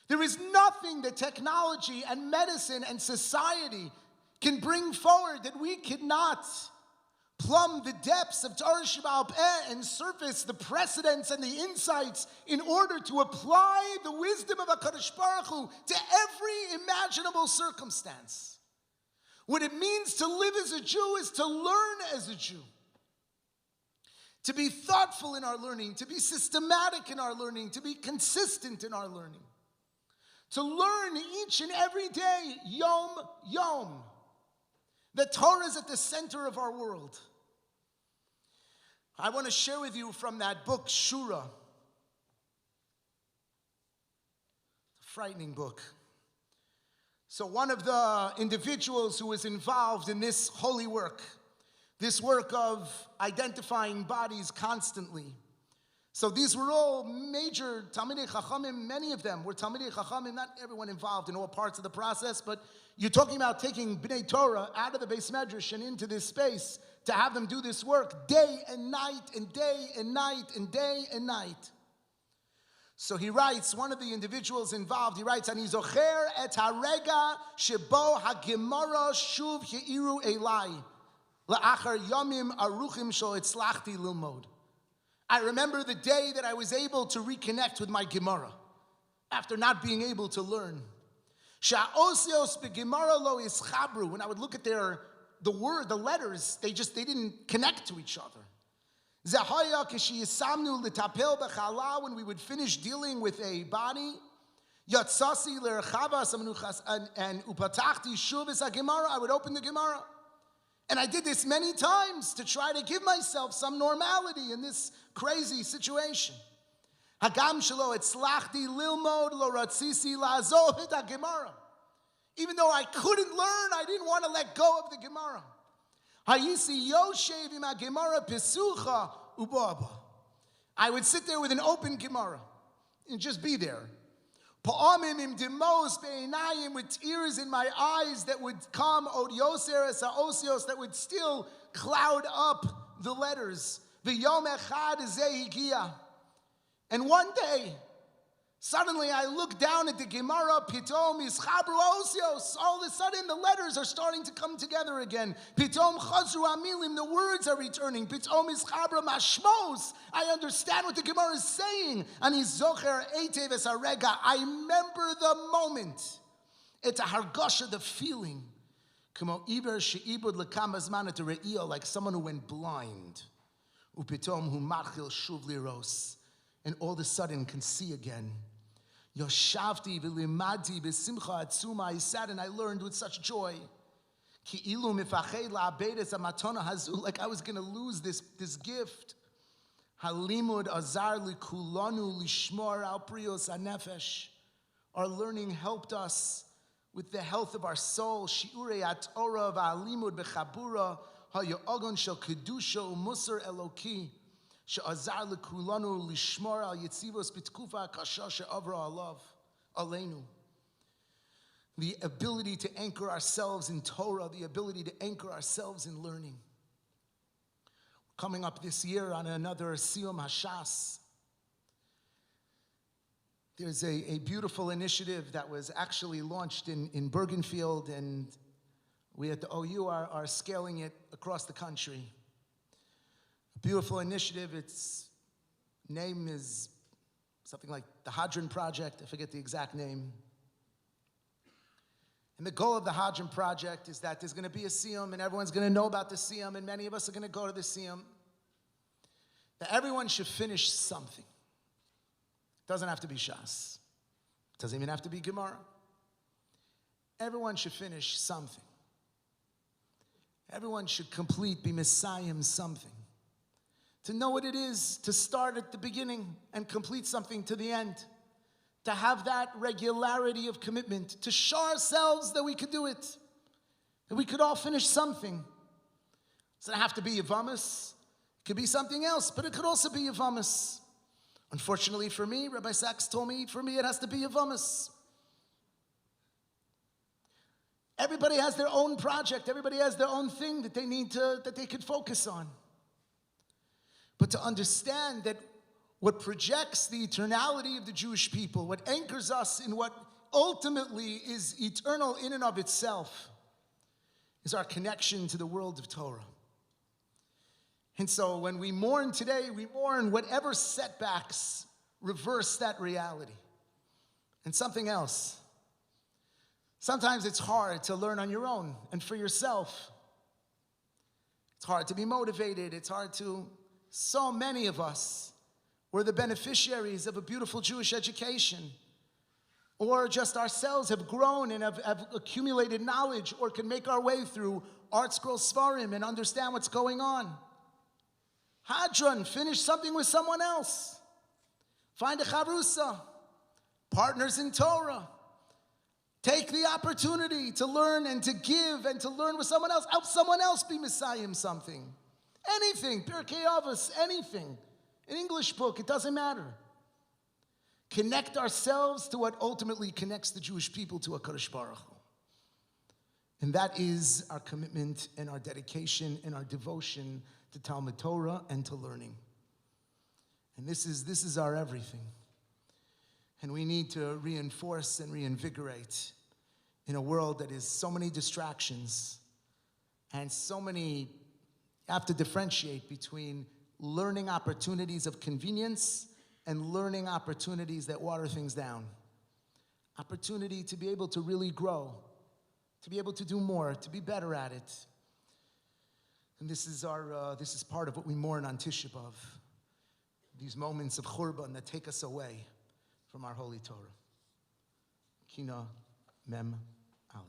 There is nothing that technology and medicine and society can bring forward that we could not plumb the depths of Torah Shebaal Peh and surface the precedents and the insights in order to apply the wisdom of HaKadosh Baruch Hu to every imaginable circumstance. What it means to live as a Jew is to learn as a Jew. To be thoughtful in our learning, to be systematic in our learning, to be consistent in our learning. To learn each and every day, yom, yom. The Torah is at the center of our world. I want to share with you from that book, Shura. It's a frightening book. So one of the individuals who was involved in this holy work, this work of identifying bodies constantly. So these were all major Talmidei Chachamim, many of them were Talmidei Chachamim, not everyone involved in all parts of the process, but you're talking about taking Bnei Torah out of the Beis Medrash and into this space to have them do this work day and night and day and night and day and night. So he writes, one of the individuals involved, he writes, Ani zocher et harega shebo hagemara shuv heiru elai la'achar yomim aruchim shel etzlachti lilmod. I remember the day that I was able to reconnect with my Gemara after not being able to learn. Sha'osios beGemara lo ischabru. When I would look at the letters, they didn't connect to each other. Zahaya kishiyisamnu litapel b'chala. When we would finish dealing with a body, yatsasi lerchavas amenuchas and upatachti shuv es Gemara. I would open the Gemara. And I did this many times to try to give myself some normality in this crazy situation. Hagam shelo etzlachti lilmod lo ratzisi la'azov et haGemara. Even though I couldn't learn, I didn't want to let go of the Gemara. Hayisi Yoshev im Gemara Pesucha Ubaba. I would sit there with an open Gemara and just be there. Pa'amim im demos be'inayim, with tears in my eyes that would come, od yoser es ha'osios, that would still cloud up the letters. V'yom echad zeh higia. And one day, suddenly I look down at the Gemara, Pitom ischabru osios. All of a sudden the letters are starting to come together again. Pitom chazru amilim, the words are returning. Pitom ischabru mashmos. I understand what the Gemara is saying. Ani zocher eitev es harega. I remember the moment. It's a hargosha, the feeling. Kamo iber she'ibud lekama zman et re'io, like someone who went blind. Upitom hu machil shuv liros. And all of a sudden can see again. Yoshavti v'limadi b'simcha atzuma. I sat and I learned with such joy. Ki ilu mifachei la'abedes hamatona hazu. Like I was going to lose this gift. Halimud azar likulanu lishmor al prios hanefesh. Our learning helped us with the health of our soul. Shiurei haTorah v'halimud b'chabura ha'yo'ogon shel kedusha u'musar eloki. She'azar lekulanu lishmor al yitzivos b'tkufa kasha she'avra alav aleinu. The ability to anchor ourselves in Torah, the ability to anchor ourselves in learning. Coming up this year on another Siyum Hashas. There's a beautiful initiative that was actually launched in Bergenfield, and we at the OU are scaling it across the country. A beautiful initiative. Its name is something like the Hadron Project. I forget the exact name. And the goal of the Hadron Project is that there's going to be a Siyum, and everyone's going to know about the Siyum, and many of us are going to go to the Siyum. That everyone should finish something. It doesn't have to be Shas. It doesn't even have to be Gemara. Everyone should finish something. Everyone should complete, be Messiah something. To know what it is to start at the beginning and complete something to the end. To have that regularity of commitment. To show ourselves that we could do it. That we could all finish something. It doesn't have to be Yavamas. It could be something else, but it could also be Yavamas. Unfortunately for me, Rabbi Sachs told me, for me it has to be Yavamas. Everybody has their own project. Everybody has their own thing that they could focus on. But to understand that what projects the eternality of the Jewish people, what anchors us in what ultimately is eternal in and of itself, is our connection to the world of Torah. And so when we mourn today, we mourn whatever setbacks reverse that reality. And something else. Sometimes it's hard to learn on your own and for yourself. It's hard to be motivated. It's hard to... So many of us were the beneficiaries of a beautiful Jewish education, or just ourselves have grown and have accumulated knowledge, or can make our way through Art Scroll Svarim and understand what's going on. Hadron, finish something with someone else. Find a chavrusa, partners in Torah. Take the opportunity to learn and to give and to learn with someone else. Help someone else be Messiah something. Anything, Pirkei Avos, anything. An English book, it doesn't matter. Connect ourselves to what ultimately connects the Jewish people to HaKadosh Baruch Hu. And that is our commitment and our dedication and our devotion to Talmud Torah and to learning. And this is our everything. And we need to reinforce and reinvigorate in a world that is so many distractions and so many. You have to differentiate between learning opportunities of convenience and learning opportunities that water things down. Opportunity to be able to really grow, to be able to do more, to be better at it. And this is part of what we mourn on Tisha B'Av. These moments of Churban that take us away from our holy Torah. Kina Mem Aleph.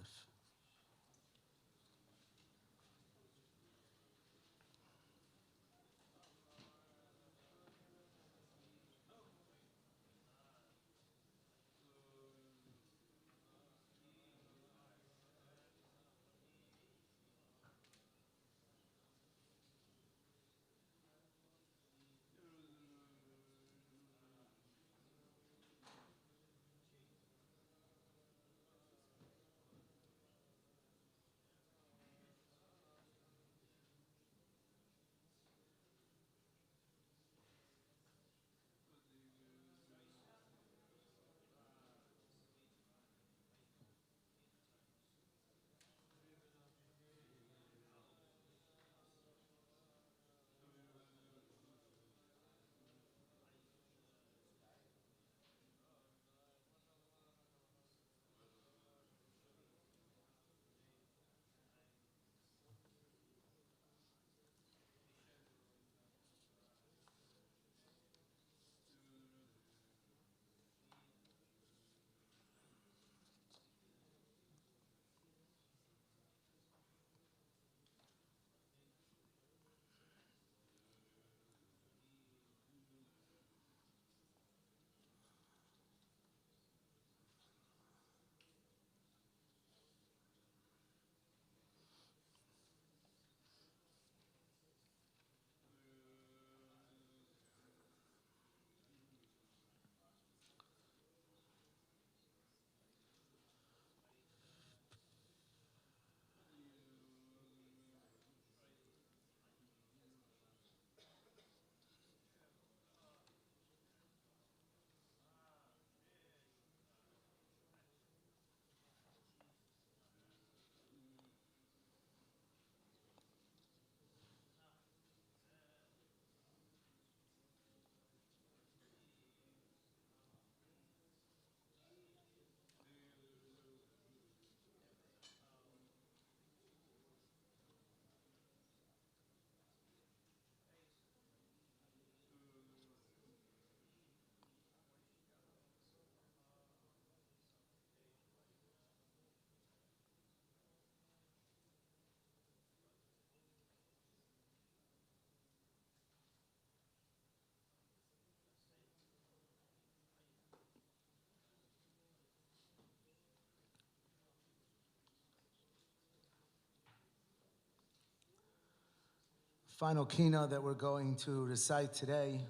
final kina that we're going to recite today,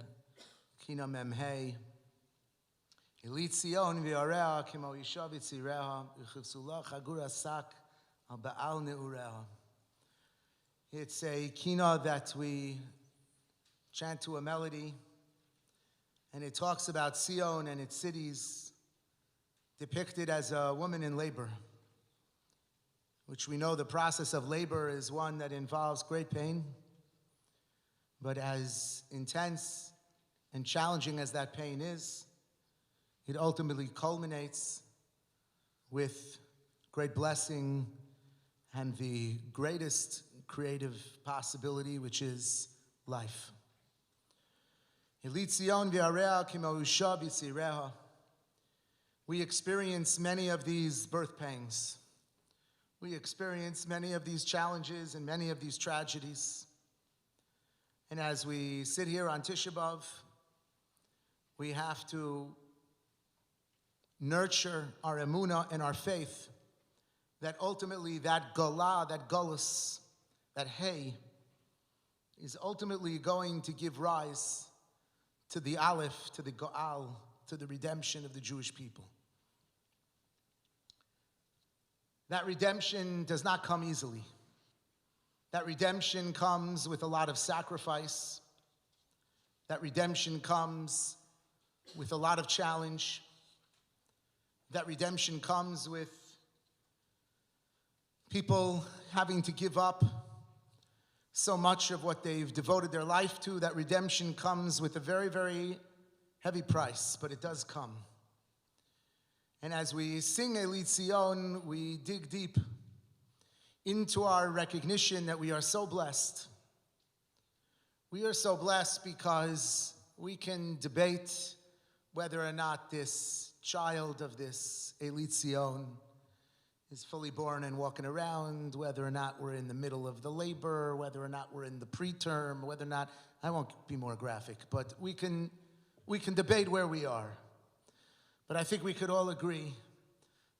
kina memhei. Elit Zion v'yareha kimo isha v'tzireha v'chivsula chagura sak al ba'al neureha. It's a kina that we chant to a melody, and it talks about Zion and its cities depicted as a woman in labor, which we know the process of labor is one that involves great pain, but as intense and challenging as that pain is, it ultimately culminates with great blessing and the greatest creative possibility, which is life. We experience many of these birth pangs. We experience many of these challenges and many of these tragedies. And as we sit here on Tisha B'Av, we have to nurture our emunah and our faith that ultimately that galah, that galus, that hay, is ultimately going to give rise to the aleph, to the go'al, to the redemption of the Jewish people. That redemption does not come easily. That redemption comes with a lot of sacrifice. That redemption comes with a lot of challenge. That redemption comes with people having to give up so much of what they've devoted their life to. That redemption comes with a very, very heavy price, but it does come. And as we sing Elit Zion, we dig deep into our recognition that we are so blessed. We are so blessed because we can debate whether or not this child of this Elit Zion is fully born and walking around, whether or not we're in the middle of the labor, whether or not we're in the preterm, whether or not, I won't be more graphic, but we can debate where we are. But I think we could all agree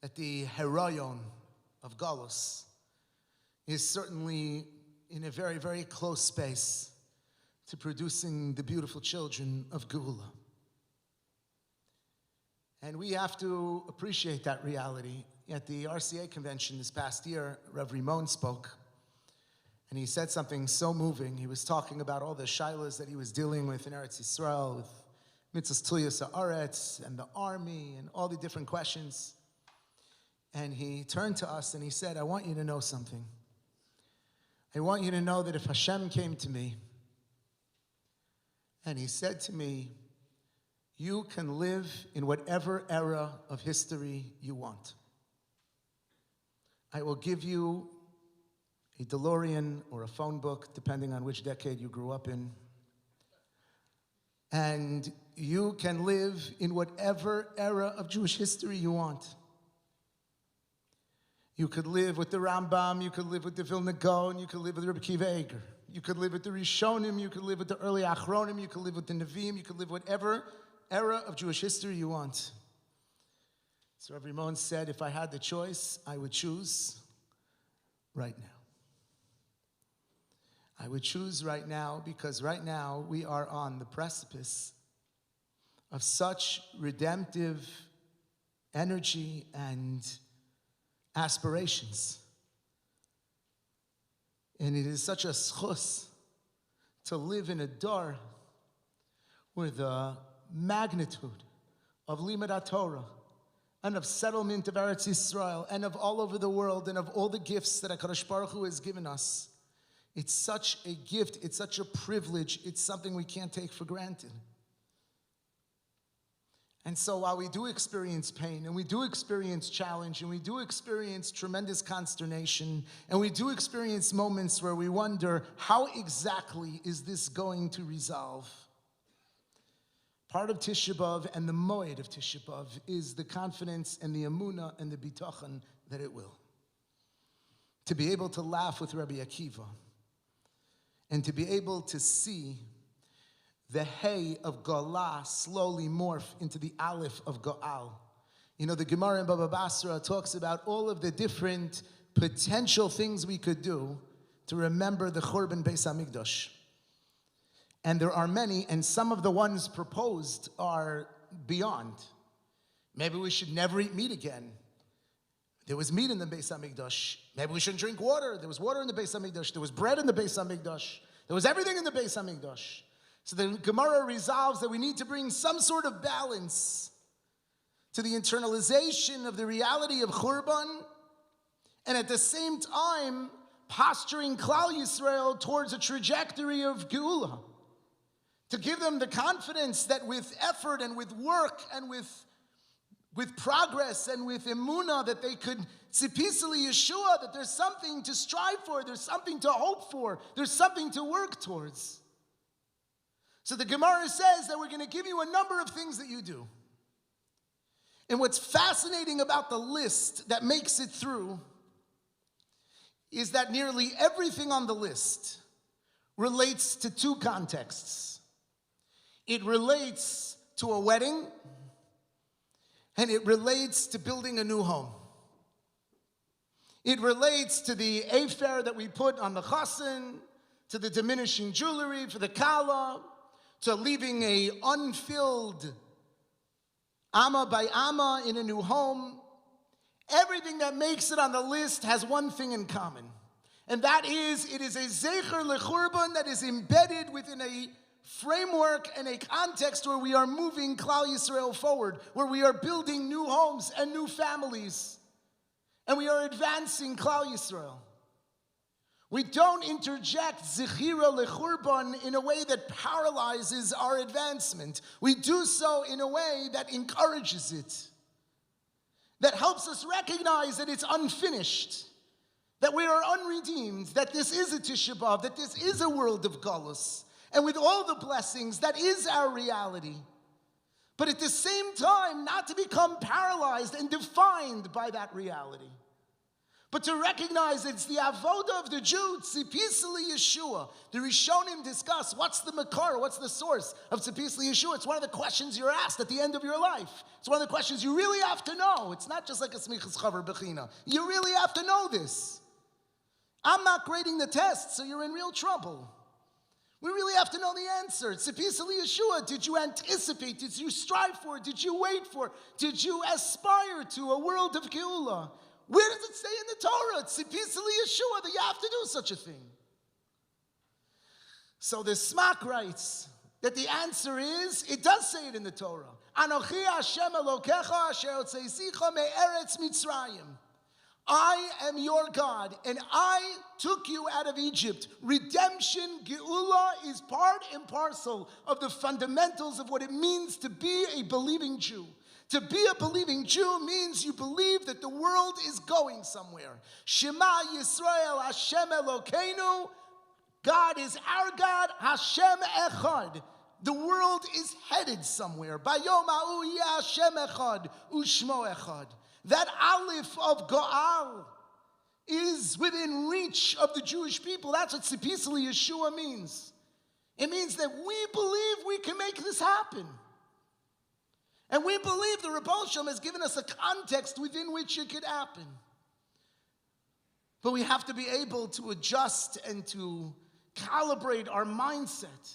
that the herayon of Galus is certainly in a very, very close space to producing the beautiful children of Geula. And we have to appreciate that reality. At the RCA convention this past year, Rabbi spoke, and he said something so moving. He was talking about all the shilas that he was dealing with in Eretz Yisrael, with mitzvahs tuyas haaretz and the army and all the different questions. And he turned to us and he said, I want you to know something. I want you to know that if Hashem came to me and he said to me, you can live in whatever era of history you want. I will give you a DeLorean or a phone book, depending on which decade you grew up in. And you can live in whatever era of Jewish history you want. You could live with the Rambam, you could live with the Vilna Gaon, you could live with Rabbi Akiva Eiger. You could live with the Rishonim, you could live with the early Achronim, you could live with the Nevi'im, you could live whatever era of Jewish history you want. So Rabbi Rimon said, if I had the choice, I would choose right now. I would choose right now because right now we are on the precipice of such redemptive energy and aspirations. And it is such a schus to live in a dar where the magnitude of Limud Torah and of settlement of Eretz Yisrael and of all over the world and of all the gifts that HaKadosh Baruch Hu has given us. It's such a gift, it's such a privilege, it's something we can't take for granted. And so while we do experience pain, and we do experience challenge, and we do experience tremendous consternation, and we do experience moments where we wonder, how exactly is this going to resolve? Part of Tisha B'Av and the moed of Tisha B'Av is the confidence and the emunah and the bitachon that it will. To be able to laugh with Rabbi Akiva, and to be able to see the hay of Galah slowly morph into the aleph of Go'al. You know, the Gemara in Baba Basra talks about all of the different potential things we could do to remember the Churban Beis HaMikdash. And there are many, and some of the ones proposed are beyond. Maybe we should never eat meat again. There was meat in the Beis HaMikdash. Maybe we shouldn't drink water. There was water in the Beis HaMikdash. There was bread in the Beis HaMikdash. There was everything in the Beis HaMikdash. So the Gemara resolves that we need to bring some sort of balance to the internalization of the reality of Churban, and at the same time, posturing Klal Yisrael towards a trajectory of Geula. To give them the confidence that with effort and with work and with progress and with emunah that they could tzipisi Yeshua, that there's something to strive for, there's something to hope for, there's something to work towards. So the Gemara says that we're going to give you a number of things that you do. And what's fascinating about the list that makes it through is that nearly everything on the list relates to two contexts. It relates to a wedding, and it relates to building a new home. It relates to the afer that we put on the chassan, to the diminishing jewelry for the kala, to leaving a unfilled amma by amma in a new home. Everything that makes it on the list has one thing in common. And that is, it is a zecher lechurban that is embedded within a framework and a context where we are moving Klal Yisrael forward, where we are building new homes and new families, and we are advancing Klal Yisrael. We don't interject zechira lechurban in a way that paralyzes our advancement. We do so in a way that encourages it, that helps us recognize that it's unfinished, that we are unredeemed, that this is a Tisha B'Av, that this is a world of galus, and with all the blessings, that is our reality. But at the same time, not to become paralyzed and defined by that reality, but to recognize it's the avoda of the Jew, tzipisi Yeshua. The Rishonim discuss what's the makar, what's the source of tzipisi Yeshua. It's one of the questions you're asked at the end of your life. It's one of the questions you really have to know. It's not just like a smichas chaver bechina. You really have to know this. I'm not grading the test, so you're in real trouble. We really have to know the answer. Tzipisi Yeshua. Did you anticipate? Did you strive for? Did you wait for? Did you aspire to a world of Geula? Where does it say in the Torah? Tzipisi Yeshua that you have to do such a thing. So the Smak writes that the answer is, it does say it in the Torah. Anochi Hashem Elokecha asher hotzeisicha me'eretz Mitzrayim. I am your God, and I took you out of Egypt. Redemption, Geula, is part and parcel of the fundamentals of what it means to be a believing Jew. To be a believing Jew means you believe that the world is going somewhere. Shema Yisrael Hashem Elokeinu. God is our God. Hashem Echad. The world is headed somewhere. Bayom ha'u yeh Hashem Echad u'shmo Echad. That Aleph of Go'al is within reach of the Jewish people. That's what tzipisi Yeshua means. It means that we believe we can make this happen. And we believe the Rebbe Shem has given us a context within which it could happen. But we have to be able to adjust and to calibrate our mindset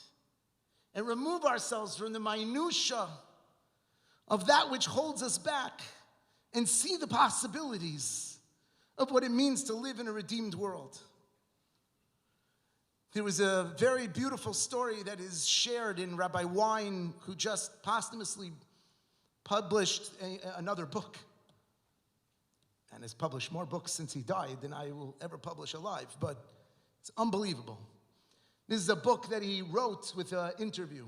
and remove ourselves from the minutia of that which holds us back and see the possibilities of what it means to live in a redeemed world. There was a very beautiful story that is shared in Rabbi Wein, who just posthumously published another book, and has published more books since he died than I will ever publish alive, but it's unbelievable. This is a book that he wrote with an interview,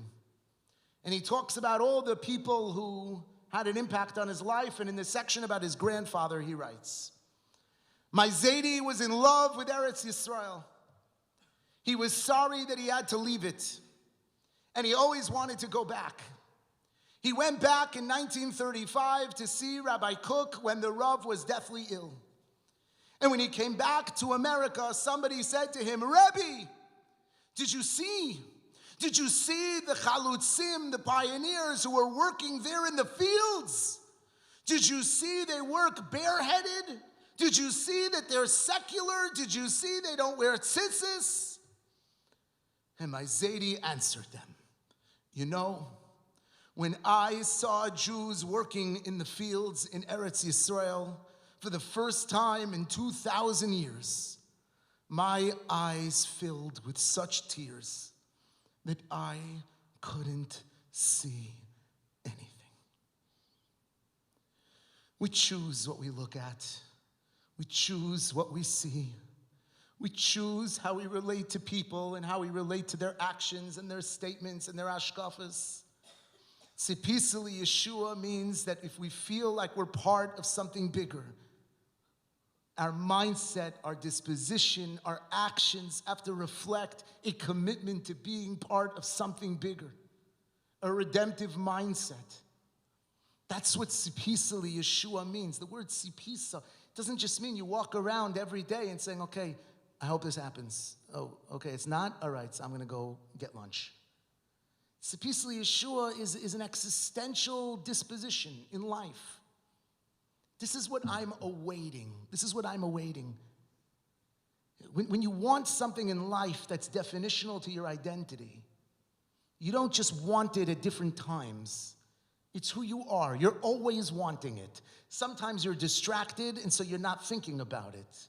and he talks about all the people who had an impact on his life, and in the section about his grandfather, he writes, "My Zaidi was in love with Eretz Yisrael. He was sorry that he had to leave it, and he always wanted to go back. He went back in 1935 to see Rabbi Cook when the Rav was deathly ill. And when he came back to America, somebody said to him, 'Rabbi, did you see the chalutzim, the pioneers who were working there in the fields? Did you see they work bareheaded? Did you see that they're secular? Did you see they don't wear tzitzis?' And my Zaidi answered them, you know, when I saw Jews working in the fields in Eretz Yisrael for the first time in 2,000 years, my eyes filled with such tears that I couldn't see anything. We choose what we look at. We choose what we see. We choose how we relate to people and how we relate to their actions and their statements and their ashkafas. Tzipisali Yeshua means that if we feel like we're part of something bigger, our mindset, our disposition, our actions have to reflect a commitment to being part of something bigger, a redemptive mindset. That's what Tzipisali Yeshua means. The word Tzipisa doesn't just mean you walk around every day and saying, okay, I hope this happens. Oh, okay, it's not? All right, so I'm going to go get lunch. Tzipisali Yeshua is an existential disposition in life. This is what I'm awaiting. This is what I'm awaiting. When you want something in life that's definitional to your identity, you don't just want it at different times. It's who you are. You're always wanting it. Sometimes you're distracted, and so you're not thinking about it.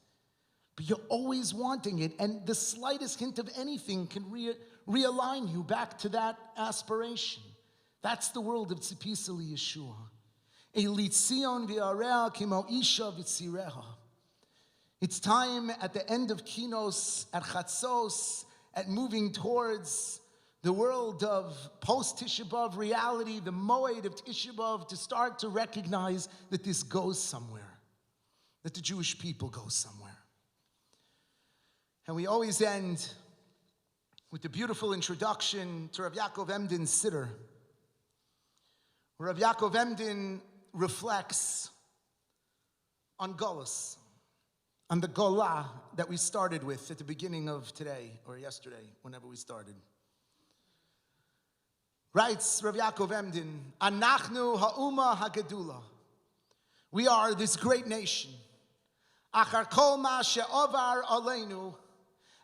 But you're always wanting it, and the slightest hint of anything can realign you back to that aspiration. That's the world of Tzipisali Yeshua. It's time at the end of Kinos, at Chatzos, at moving towards the world of post-Tisha B'Av reality, the Moed of Tisha B'Av, to start to recognize that this goes somewhere, that the Jewish people go somewhere. And we always end with the beautiful introduction to Rav Yaakov Emden's Siddur, where Rav Yaakov Emden reflects on Golus, on the Golah that we started with at the beginning of today, or yesterday, whenever we started. Writes Rav Yaakov Emden, Anachnu ha'uma ha'gedula. We are this great nation. Achar kol ma she'ovar aleinu.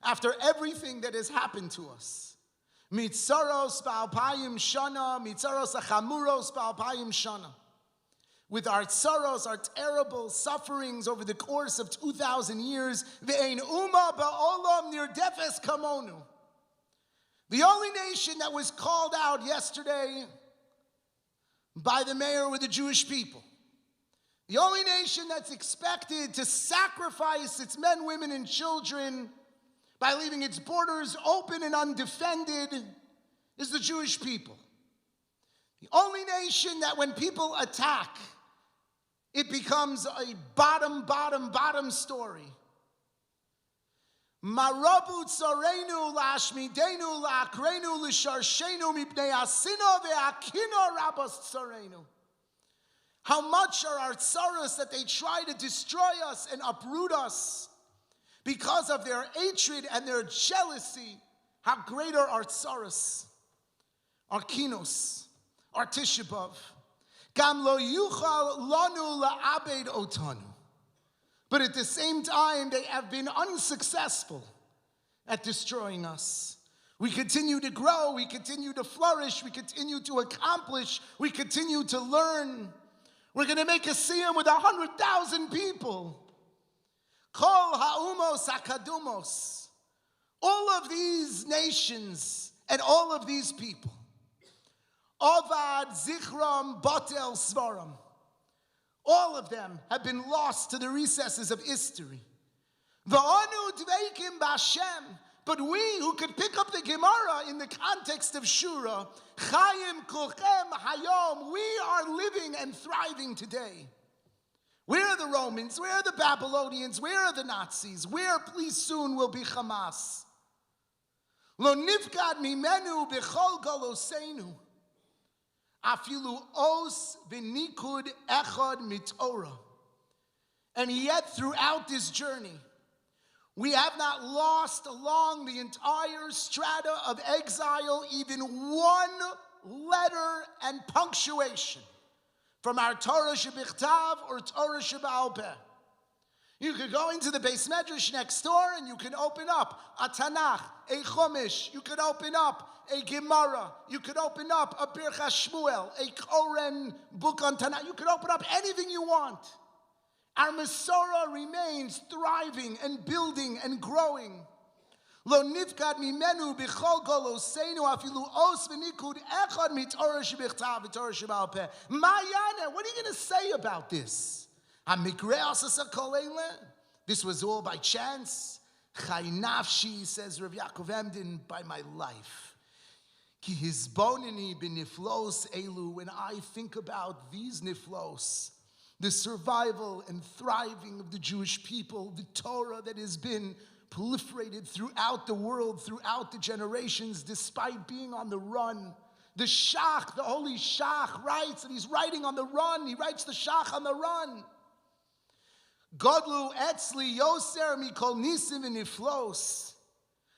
After everything that has happened to us. Mitzaros ba'alpayim shana, mitzaros achamuros ba'alpayim shana. With our tsaros, our terrible sufferings over the course of 2,000 years, ve'ein uma ba'olam nirdefes kamonu. The only nation that was called out yesterday by the mayor were the Jewish people. The only nation that's expected to sacrifice its men, women, and children by leaving its borders open and undefended is the Jewish people. The only nation that when people attack, it becomes a bottom story. Marabu tzarenu lashmidenu la'akrenu l'sharshenu mipnei asino ve'akino rabas tzarenu. How much are our tsaros that they try to destroy us and uproot us because of their hatred and their jealousy? How great are our tsaros, our kinos, our Tisha B'Av. Gam lo yuchal lanu la'abed otanu. But at the same time, they have been unsuccessful at destroying us. We continue to grow, we continue to flourish, we continue to accomplish, we continue to learn. We're going to make a siyum with 100,000 people. Kol ha'umos hakadumos. All of these nations and all of these people. Ovad zichram batel svaram. All of them have been lost to the recesses of history. V'anu dveikim b'Hashem. But we who could pick up the Gemara in the context of Shura, Chayim kulchem hayom, we are living and thriving today. Where are the Romans? Where are the Babylonians? Where are the Nazis? Where, please soon, will be Hamas? Lo nifgad mimenu b'chol galoseinu. Afilu os v'nikud echad mitorah. And yet, throughout this journey, we have not lost along the entire strata of exile even one letter and punctuation from our Torah shebichtav or Torah sheba'al peh. You could go into the Beis Medrash next door and you can open up a Tanakh, a Chumash. You could open up a Gemara. You could open up a Birchas Shmuel, a Koren book on Tanakh. You could open up anything you want. Our Masorah remains thriving and building and growing. Lo nifkad mimenu b'chol goloseinu afilu os v'nikud echad mitorah shebechtav v'torah sheba'al peh. Ma'yane, what are you going to say about this? This was all by chance. Chai nafshi, says Rabbi Yaakov Emden, by my life. Ki hizboneni b'niflos elu. When I think about these niflos, the survival and thriving of the Jewish people, the Torah that has been proliferated throughout the world, throughout the generations, despite being on the run. The Shach, the holy Shach, writes, and he's writing on the run. He writes the Shach on the run. Godlu etzli yoser mikol nisim v'niflos.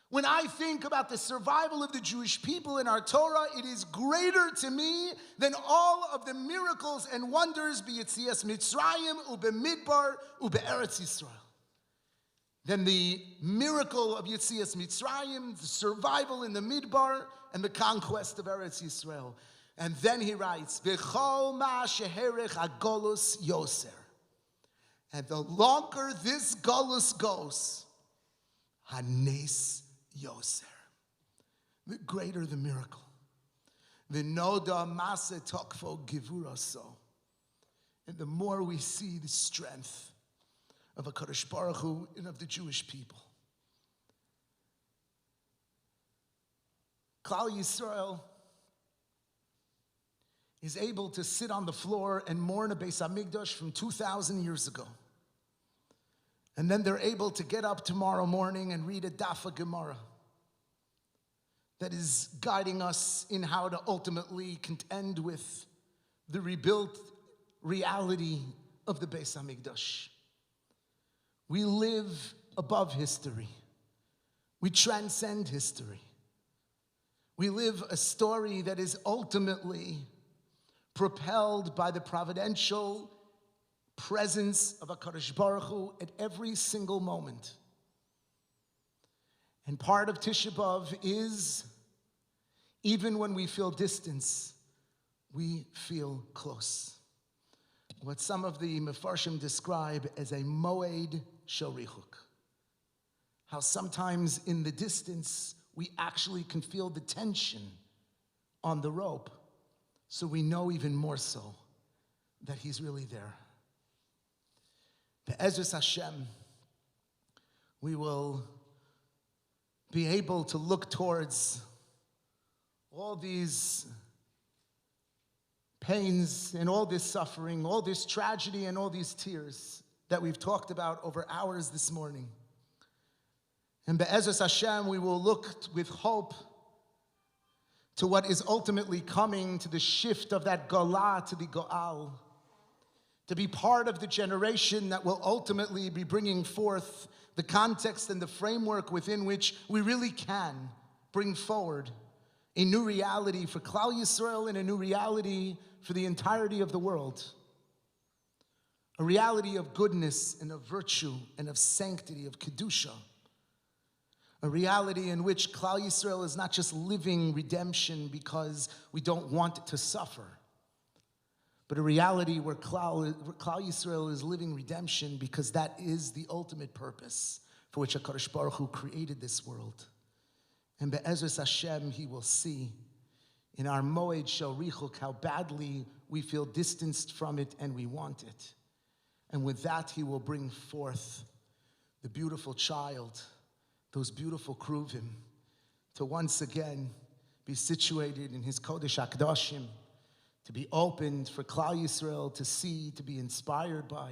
When I think about the survival of the Jewish people in our Torah, it is greater to me than all of the miracles and wonders b'Yetzias Mitzrayim u'b'Midbar u'b'Eretz Yisrael. Then the miracle of Yetzias Mitzrayim, the survival in the Midbar, and the conquest of Eretz Yisrael. And then he writes, V'chol ma sheherech hagolus yoser. And the longer this golus goes, hanes yoser, the greater the miracle. V'noda mase tokfo givuraso. And the more we see the strength of HaKadosh Baruch Hu and of the Jewish people. Klal Yisrael is able to sit on the floor and mourn a Beis Hamikdash from 2,000 years ago. And then they're able to get up tomorrow morning and read a Daf of Gemara that is guiding us in how to ultimately contend with the rebuilt reality of the Beis Hamikdash. We live above history. We transcend history. We live a story that is ultimately propelled by the providential presence of HaKadosh Baruch Hu at every single moment. And part of Tisha B'Av is, even when we feel distance, we feel close. What some of the Mefarshim describe as a moed shorichuk. How sometimes in the distance, we actually can feel the tension on the rope. So we know even more so that he's really there. Be'ezus Hashem, we will be able to look towards all these pains and all this suffering, all this tragedy and all these tears that we've talked about over hours this morning. And Be'ezus Hashem, we will look with hope to what is ultimately coming, to the shift of that Golah to the Go'al, to be part of the generation that will ultimately be bringing forth the context and the framework within which we really can bring forward a new reality for Klal Yisrael and a new reality for the entirety of the world. A reality of goodness and of virtue and of sanctity, of Kedusha. A reality in which Klal Yisrael is not just living redemption because we don't want to suffer, but a reality where Klal Yisrael is living redemption because that is the ultimate purpose for which HaKadosh Baruch Hu created this world. And Be'ezus Hashem, he will see in our Moed Shel Richuk how badly we feel distanced from it and we want it. And with that, he will bring forth the beautiful child, those beautiful kruvim, to once again be situated in his Kodesh HaKadoshim, to be opened for Klal Yisrael to see, to be inspired by.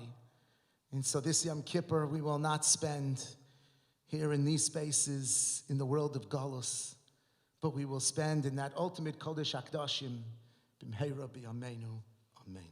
And so this Yom Kippur we will not spend here in these spaces in the world of Galus, but we will spend in that ultimate Kodesh HaKadoshim, b'mheira b'yameinu. Amen.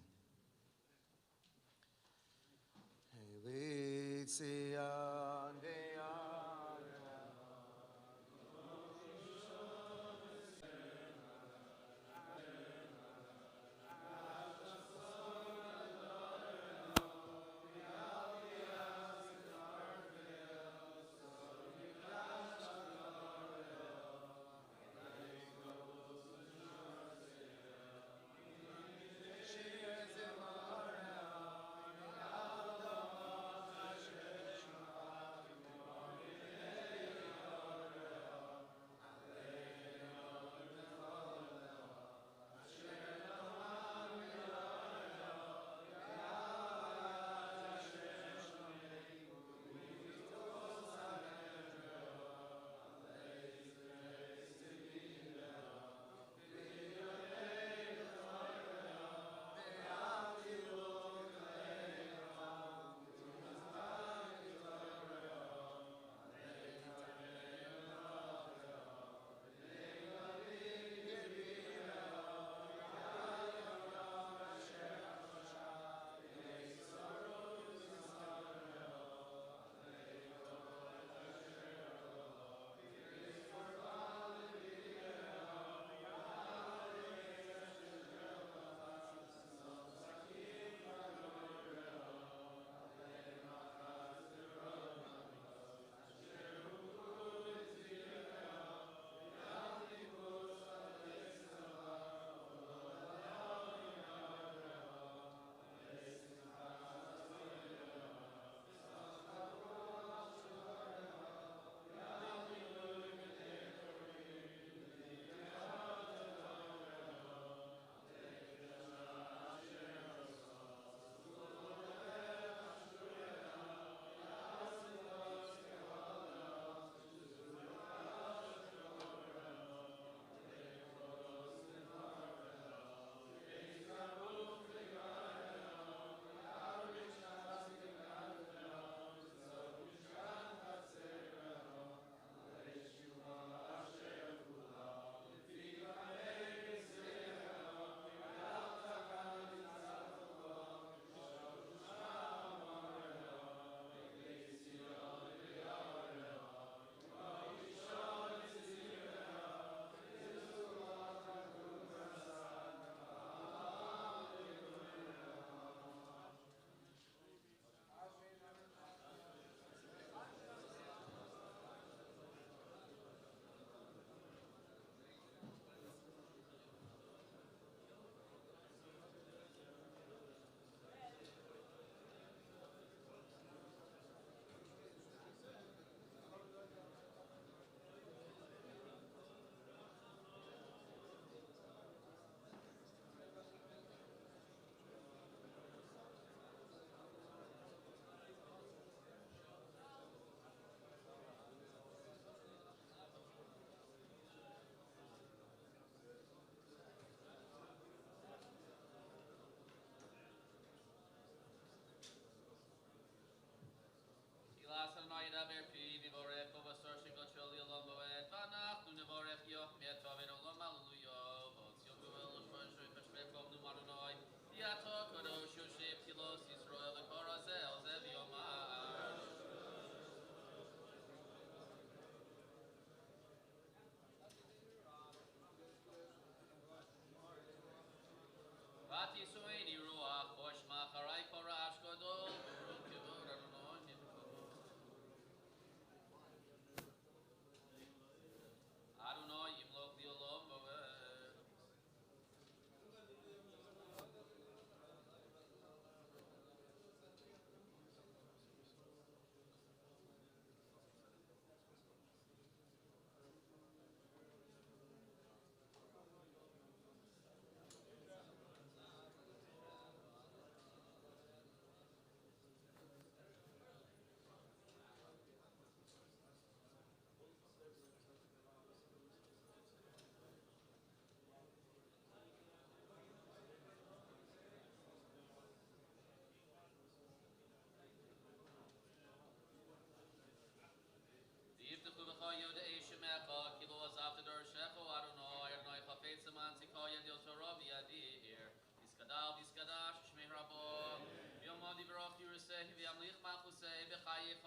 Iskadash, Shmei Rabo, Yom Adi Baruch Yuruseh, V'yamlich Machuseh, B'chayich